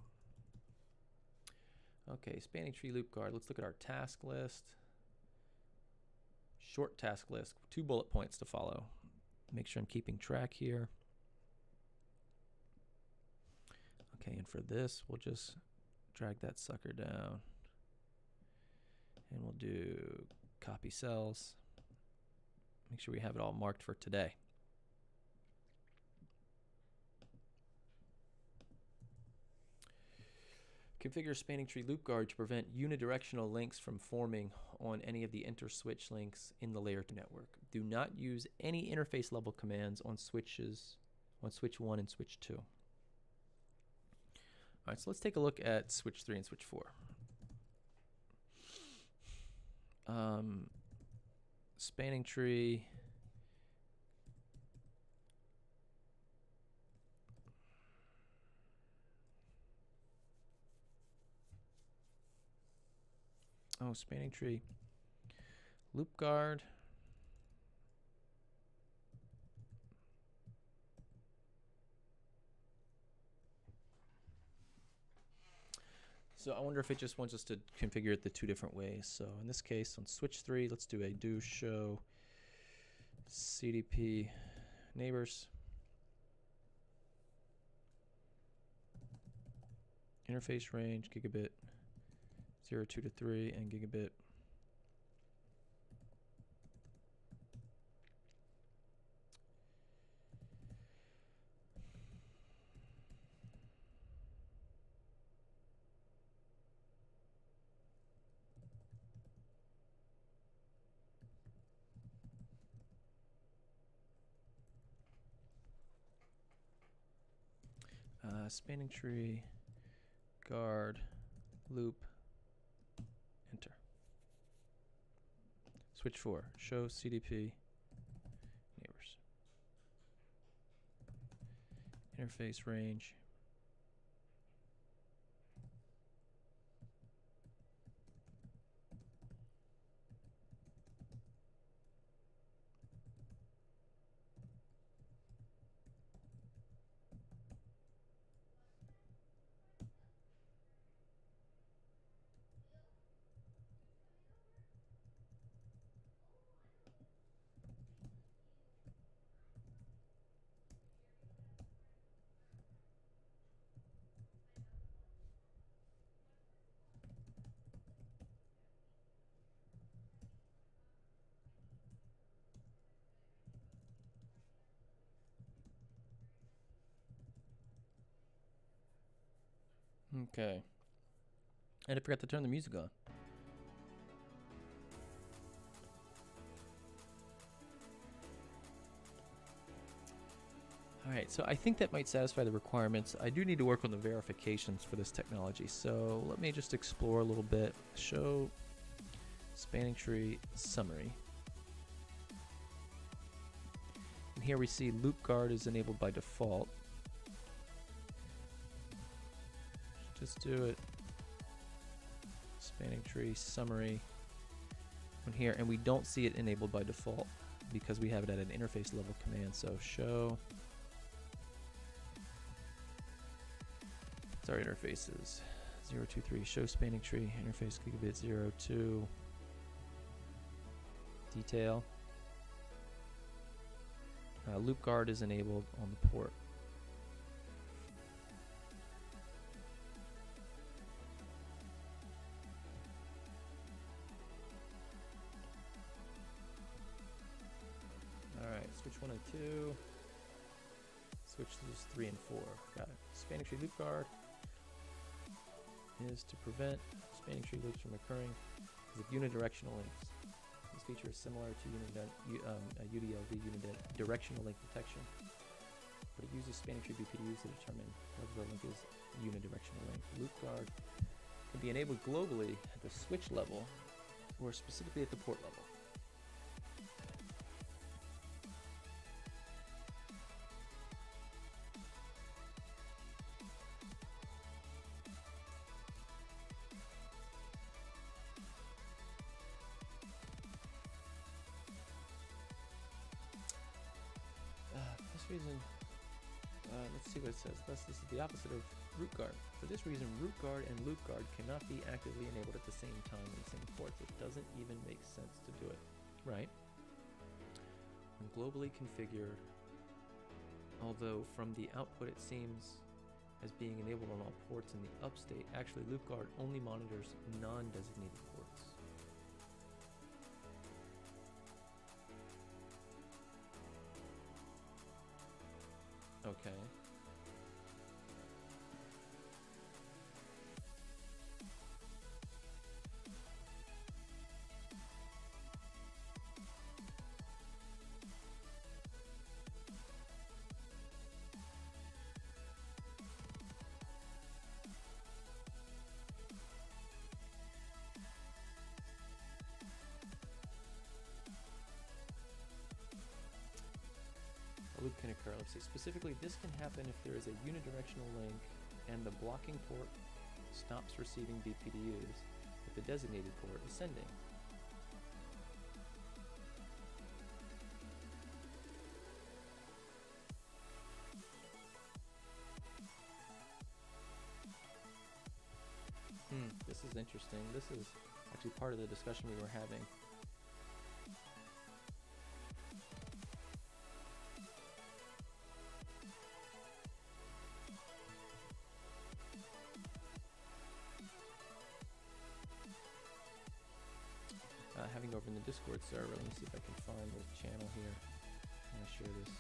Okay, spanning tree loop guard. Let's look at our task list. Short task list, 2 bullet points to follow. Make sure I'm keeping track here. Okay, and for this, we'll just drag that sucker down. And we'll do copy cells. Make sure we have it all marked for today. Configure spanning tree loop guard to prevent unidirectional links from forming on any of the inter-switch links in the layer 2 network. Do not use any interface level commands on switches, on switch 1 and switch 2. All right, so let's take a look at switch 3 and switch 4. Spanning tree. Oh, spanning tree. Loop guard. So I wonder if it just wants us to configure it the 2 different ways. So in this case, on switch 3, let's do a do show CDP neighbors. Interface range, gigabit, 0, 2 to 3, and gigabit. Spanning tree, guard, loop, enter. Switch 4, show CDP neighbors. interface range. Okay. And I forgot to turn the music on. All right, so I think that might satisfy the requirements. I do need to work on the verifications for this technology. So let me just explore a little bit. Show spanning tree summary. And here we see loop guard is enabled by default. Just do it. Spanning tree summary on here, and we don't see it enabled by default because we have it at an interface level command. So show. Our interfaces 023 show spanning tree interface gigabit 02 detail. Loop guard is enabled on the port. All right, switch 1 and 2. Switch to just 3 and 4. Got it. Spanning tree loop guard is to prevent spanning tree loops from occurring because of unidirectional links. This feature is similar to UDLD, unidirectional link detection, but it uses spanning tree BPDUs to determine whether the link is unidirectional link. Loop guard can be enabled globally at the switch level or specifically at the port level. Let's see what it says. Thus, this is the opposite of root guard. For this reason, root guard and loop guard cannot be actively enabled at the same time in the same ports. It doesn't even make sense to do it. Right? When globally configured, although from the output it seems as being enabled on all ports in the upstate, actually loop guard only monitors non-designated ports. Okay. Loop can occur. Let's see. Specifically, this can happen if there is a unidirectional link and the blocking port stops receiving BPDUs, but the designated port is sending. This is interesting. This is actually part of the discussion we were having. Having over in the Discord server, let me see if I can find the channel here. I'm going to share this.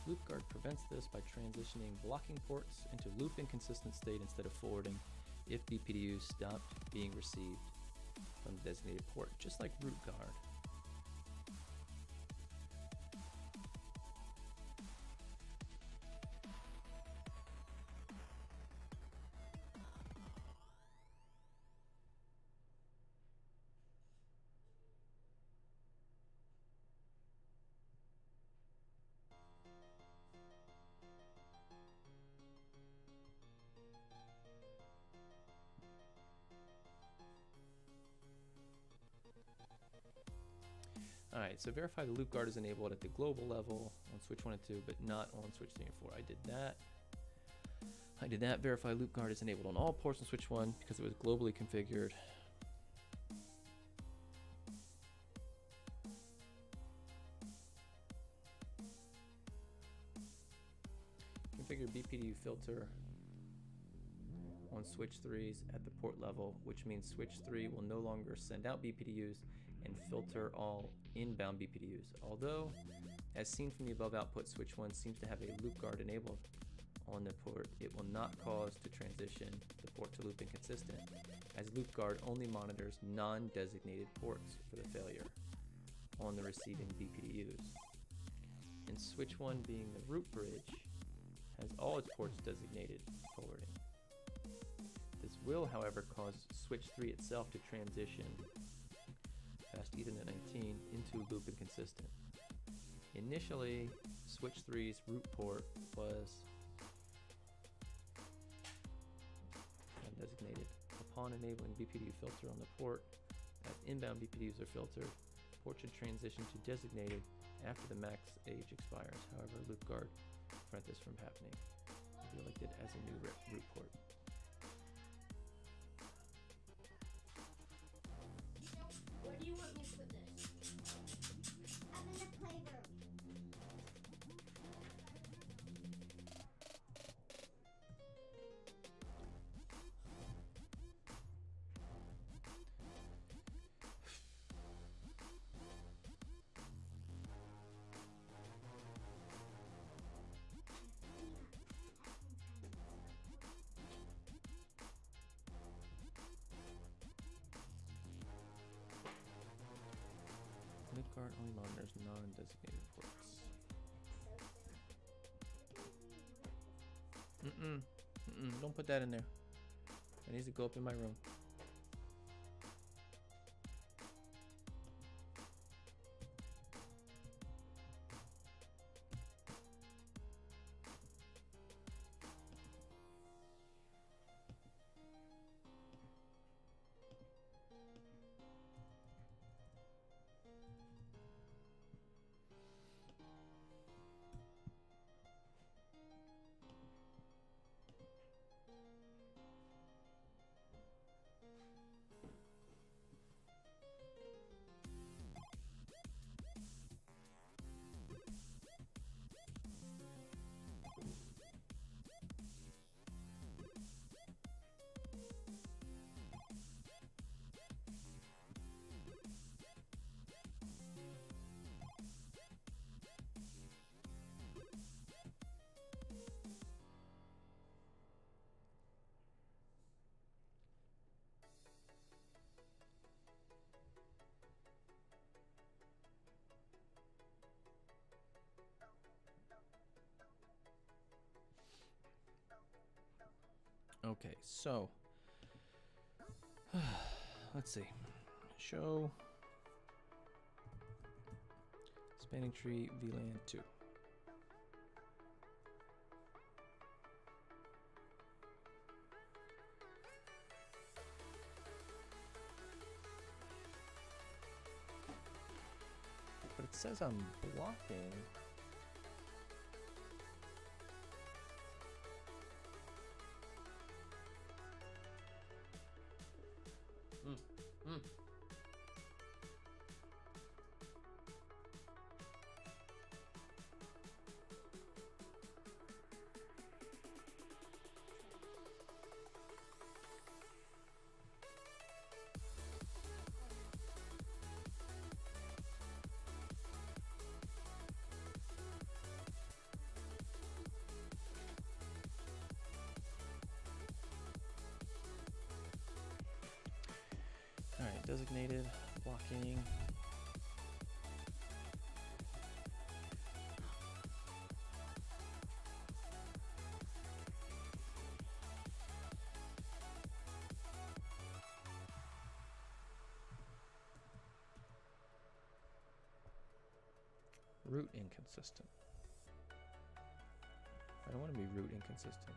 Loop guard prevents this by transitioning blocking ports into loop inconsistent state instead of forwarding if BPDU stopped being received from the designated port, just like root guard. Alright, so verify the loop guard is enabled at the global level on switch 1 and 2, but not on switch 3 and 4. I did that. Verify loop guard is enabled on all ports on switch 1 because it was globally configured. Configure BPDU filter on switch 3s at the port level, which means switch 3 will no longer send out BPDUs and filter all inbound BPDUs. Although, as seen from the above output, switch 1 seems to have a loop guard enabled on the port, it will not cause to transition the port to loop inconsistent, as loop guard only monitors non-designated ports for the failure on the receiving BPDUs. And switch 1, being the root bridge, has all its ports designated forwarding. This will, however, cause switch 3 itself to transition past Ethernet 19 into loop inconsistent. Initially, switch 3's root port was undesignated. Upon enabling BPDU filter on the port, as inbound BPDUs are filtered, port should transition to designated after the max age expires. However, loop guard prevent this from happening. Be elected as a new root port. Where do you want me to put this? I'm in the playroom. Loop guard only monitors non-designated ports. Don't put that in there. It needs to go up in my room. Okay, so let's see. Show spanning tree VLAN 2. But it says I'm blocking. designated blocking. Root inconsistent. I don't want to be root inconsistent.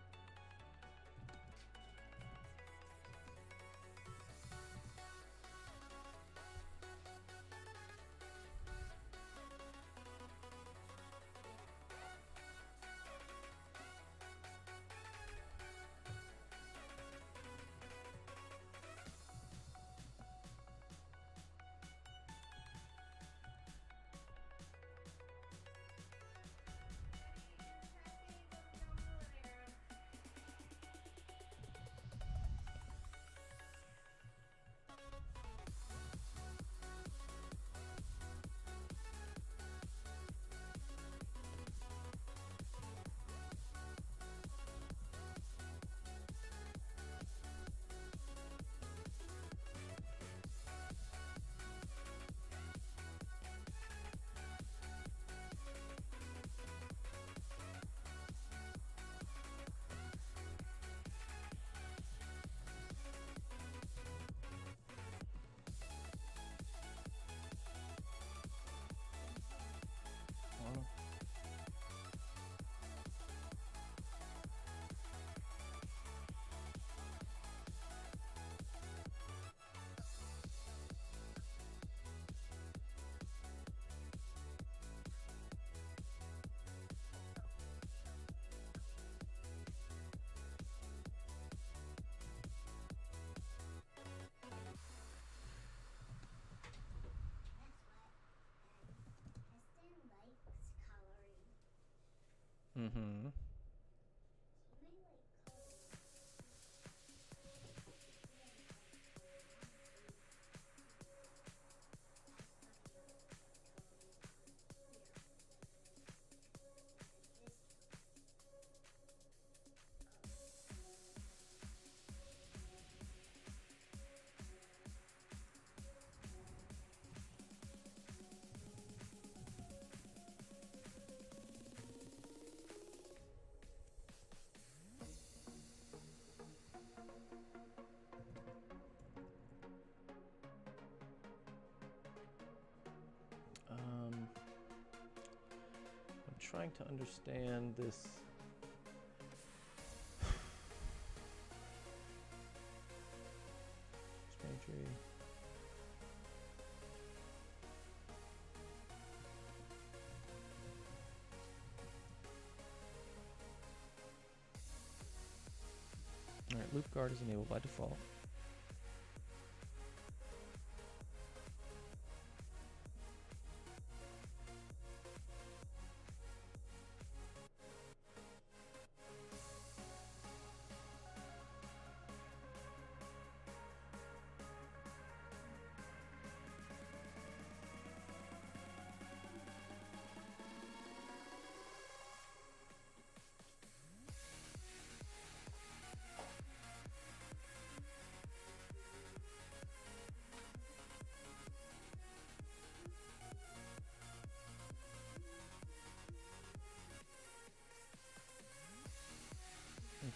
Mm-hmm. I'm trying to understand this. Spanning tree. All right, loop guard is enabled by default.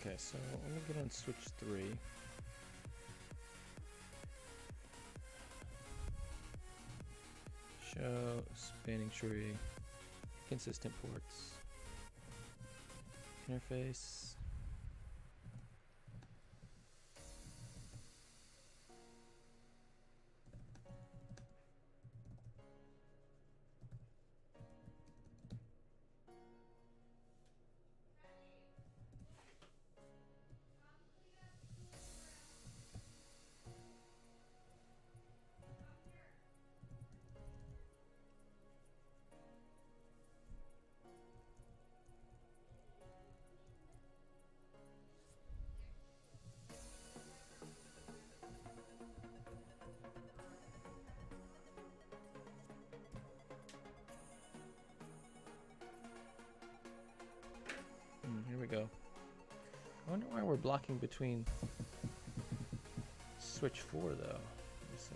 Okay, so let me get on switch 3. Show spanning tree, consistent ports, interface. Here we go. I wonder why we're blocking between switch 4 though. Let me see.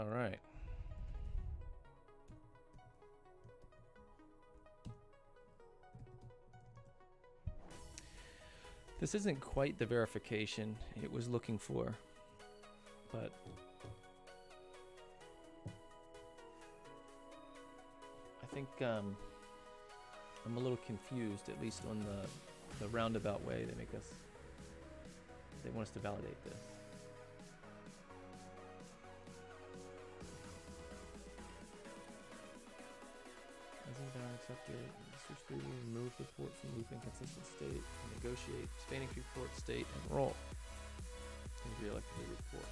All right. This isn't quite the verification it was looking for, but I think I'm a little confused, at least on the roundabout way they want us to validate this. Accepted. Switch through, remove the port from loop inconsistent state, negotiate spanning tree port state, and roll. And reelect the root port.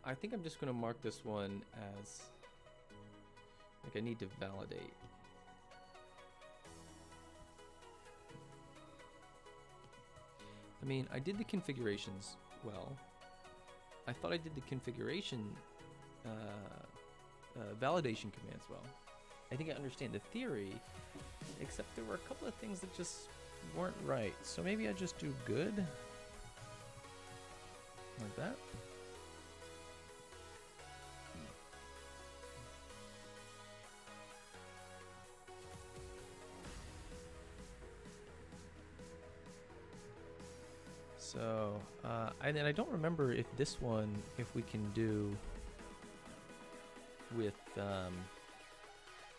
I think I'm just going to mark this one as like I need to validate. I mean, I did the configurations well. I thought I did the configuration validation commands well. I think I understand the theory, except there were a couple of things that just weren't right. So maybe I just do good, like that. So, and I don't remember if this one, if we can do with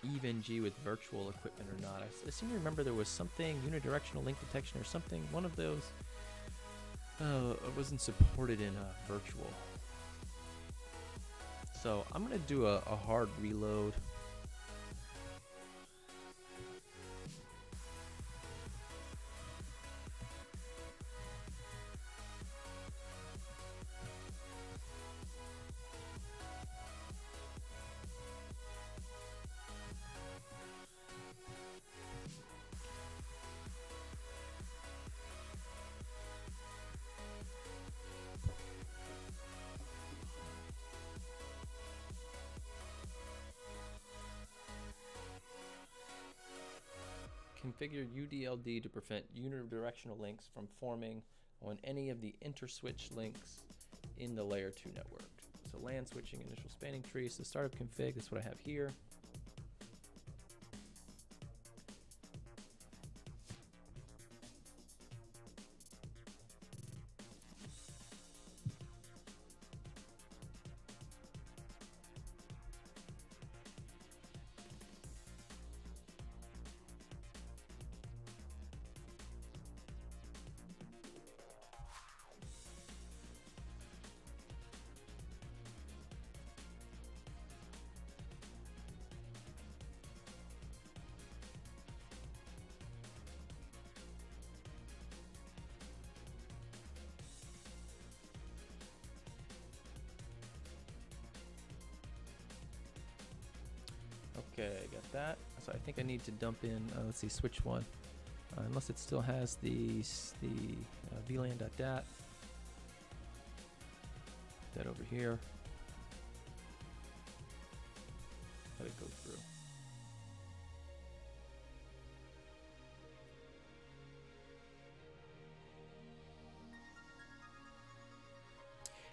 EVE-NG with virtual equipment or not. I seem to remember there was something, unidirectional link detection or something, one of those wasn't supported in virtual. So I'm going to do a hard reload. Configure UDLD to prevent unidirectional links from forming on any of the interswitch links in the layer 2 network. So LAN switching, initial spanning tree, so startup config, that's what I have here. Okay, I got that. So I think I need to dump in, let's see, switch one. Unless it still has the VLAN.dat. That over here. Let it go through.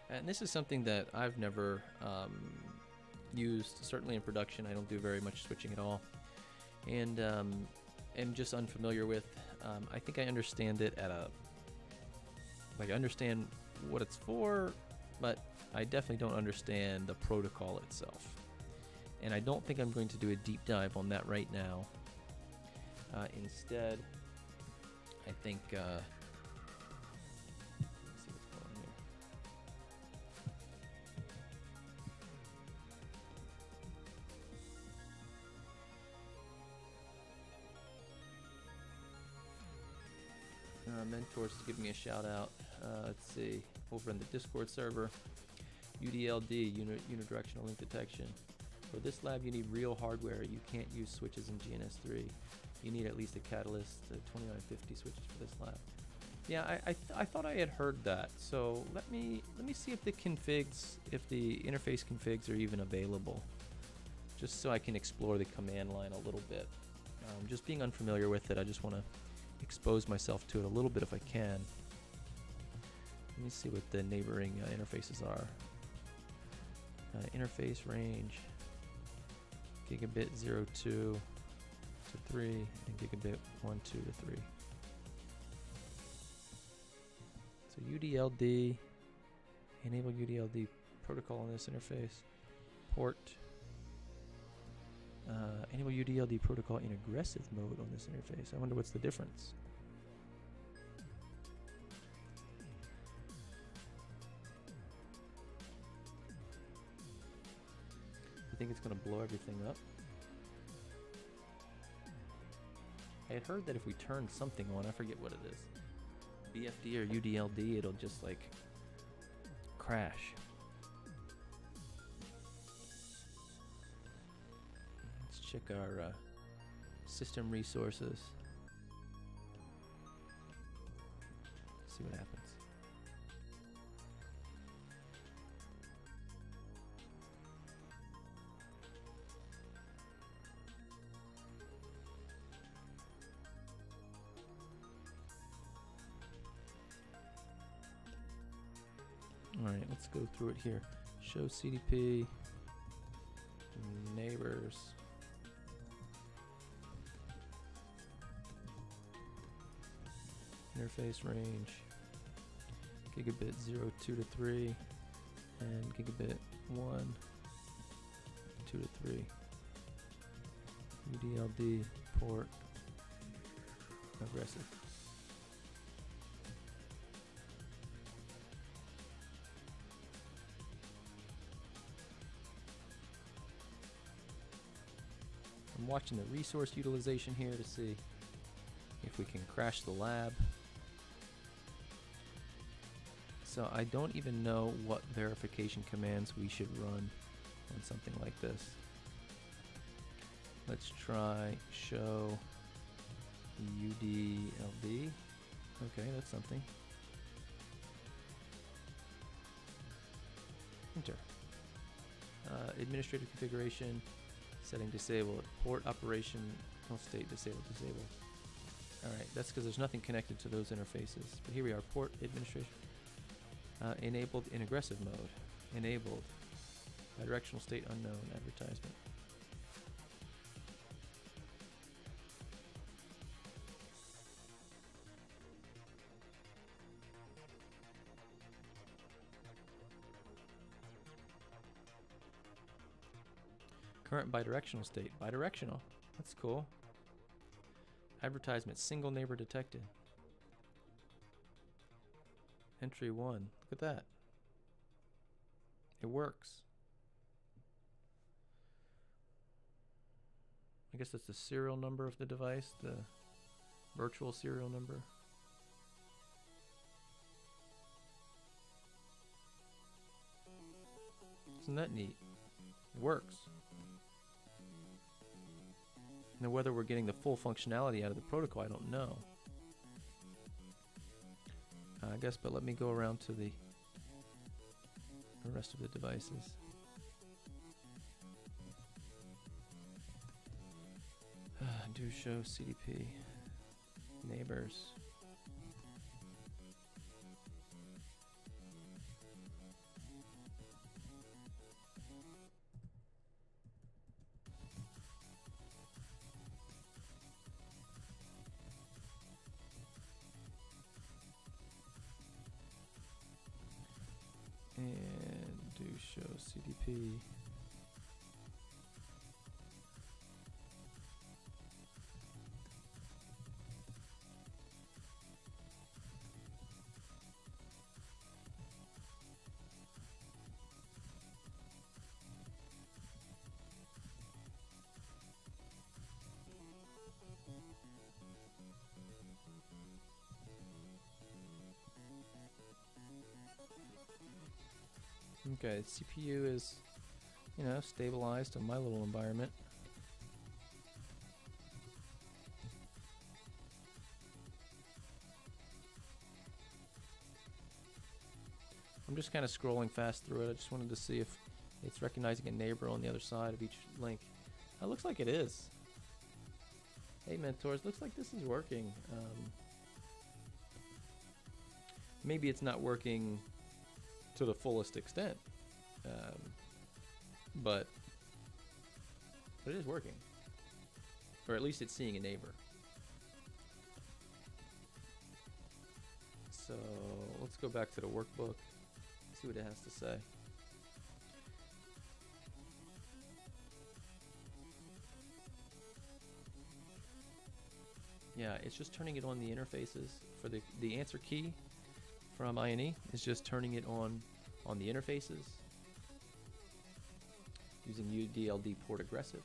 And this is something that I've never used, certainly in production. I don't do very much switching at all, and am just unfamiliar with. I think I understand it at a, like, I understand what it's for, but I definitely don't understand the protocol itself. And I don't think I'm going to do a deep dive on that right now. Instead, I think let's see what's going on here. towards giving me a shout out. Let's see, over in the Discord server, UDLD, unidirectional link detection. For this lab, you need real hardware. You can't use switches in GNS3. You need at least a Catalyst 2950 switches for this lab. Yeah, I thought I had heard that. So let me see if the configs, if the interface configs are even available, just so I can explore the command line a little bit. Just being unfamiliar with it, I just want to expose myself to it a little bit if I can. Let me see what the neighboring interfaces are. Interface range, gigabit 02 to 3 and gigabit 12 to 3. So UDLD, enable UDLD protocol on this interface. Port, enable UDLD protocol in aggressive mode on this interface. I wonder what's the difference. You think it's going to blow everything up? I had heard that if we turn something on, I forget what it is, BFD or UDLD, it'll just like crash. Let's check our system resources. See what happens. Alright, let's go through it here. Show CDP, neighbors, interface range, gigabit 02 to 3, and gigabit 1, 2 to 3. UDLD port, aggressive. I'm watching the resource utilization here to see if we can crash the lab. So I don't even know what verification commands we should run on something like this. Let's try show UDLD. Okay, that's something. Enter. Administrative configuration. Setting disabled. Port operational state disabled. Alright, that's because there's nothing connected to those interfaces. But here we are, port administration. Enabled in aggressive mode. Enabled. Bidirectional state unknown. Advertisement. Current bidirectional state. Bidirectional. That's cool. Advertisement. Single neighbor detected. Entry 1. Look at that. It works. I guess that's the serial number of the device, the virtual serial number. Isn't that neat? It works. Now whether we're getting the full functionality out of the protocol, I don't know. I guess, but let me go around to the rest of the devices. Do show CDP neighbors. And do show CDP. Okay, CPU is, you know, stabilized in my little environment. I'm just kind of scrolling fast through it. I just wanted to see if it's recognizing a neighbor on the other side of each link. It looks like it is. Hey mentors, looks like this is working. Maybe it's not working to the fullest extent, but it is working. Or at least it's seeing a neighbor. So let's go back to the workbook, see what it has to say. Yeah, it's just turning it on the interfaces for the answer key from INE is just turning it on the interfaces using UDLD port aggressive.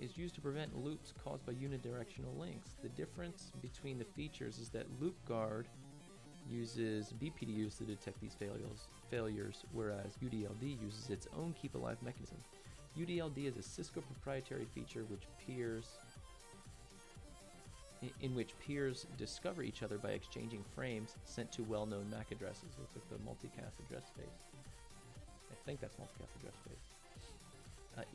Is used to prevent loops caused by unidirectional links. The difference between the features is that loop guard uses BPDUs to detect these failures, whereas UDLD uses its own keep alive mechanism. UDLD is a Cisco proprietary feature in which peers discover each other by exchanging frames sent to well-known MAC addresses. Looks like the multicast address space. I think that's multicast address space.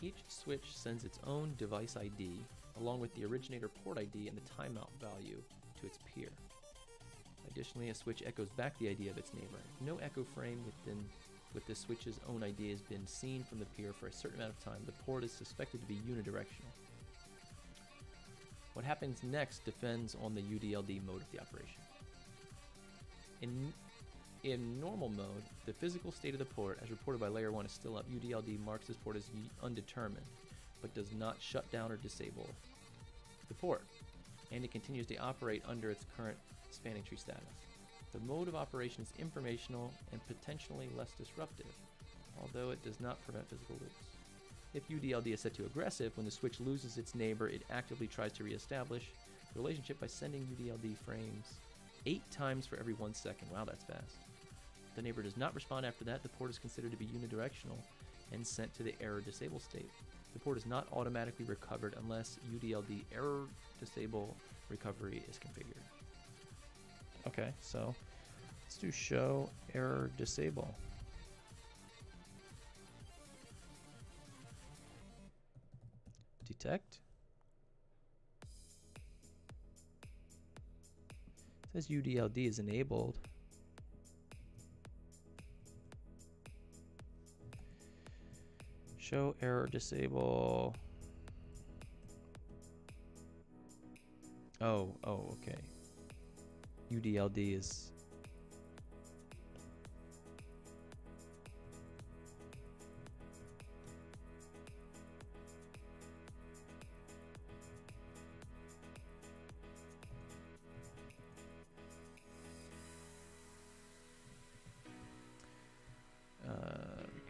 Each switch sends its own device ID along with the originator port ID and the timeout value to its peer. Additionally, a switch echoes back the ID of its neighbor. If no echo frame with the switch's own ID has been seen from the peer for a certain amount of time, the port is suspected to be unidirectional. What happens next depends on the UDLD mode of the operation. In normal mode, the physical state of the port, as reported by layer 1, is still up. UDLD marks this port as undetermined, but does not shut down or disable the port, and it continues to operate under its current spanning tree status. The mode of operation is informational and potentially less disruptive, although it does not prevent physical loops. If UDLD is set to aggressive, when the switch loses its neighbor, it actively tries to reestablish the relationship by sending UDLD frames 8 times for every 1 second. Wow, that's fast. If the neighbor does not respond after that, the port is considered to be unidirectional and sent to the error disable state. The port is not automatically recovered unless UDLD error disable recovery is configured. Okay, so let's do show error disable. Detect. It says UDLD is enabled. Show error disable. Oh, okay. UDLD is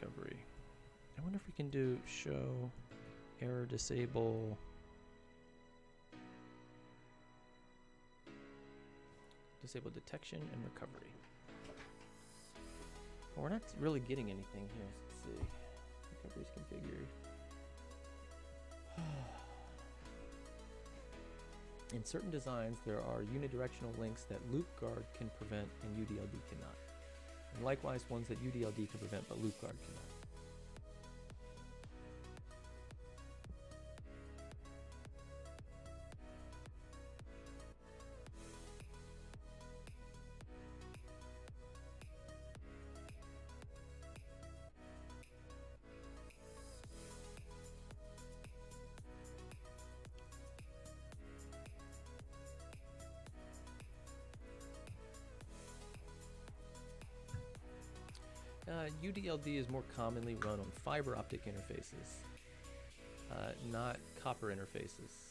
recovery. I wonder if we can do show error disable. Disable detection and recovery. Well, we're not really getting anything here. Let's see. Recovery is configured. In certain designs, there are unidirectional links that loop guard can prevent and UDLD cannot. And likewise, ones that UDLD can prevent but loop guard cannot. UDLD is more commonly run on fiber optic interfaces, not copper interfaces.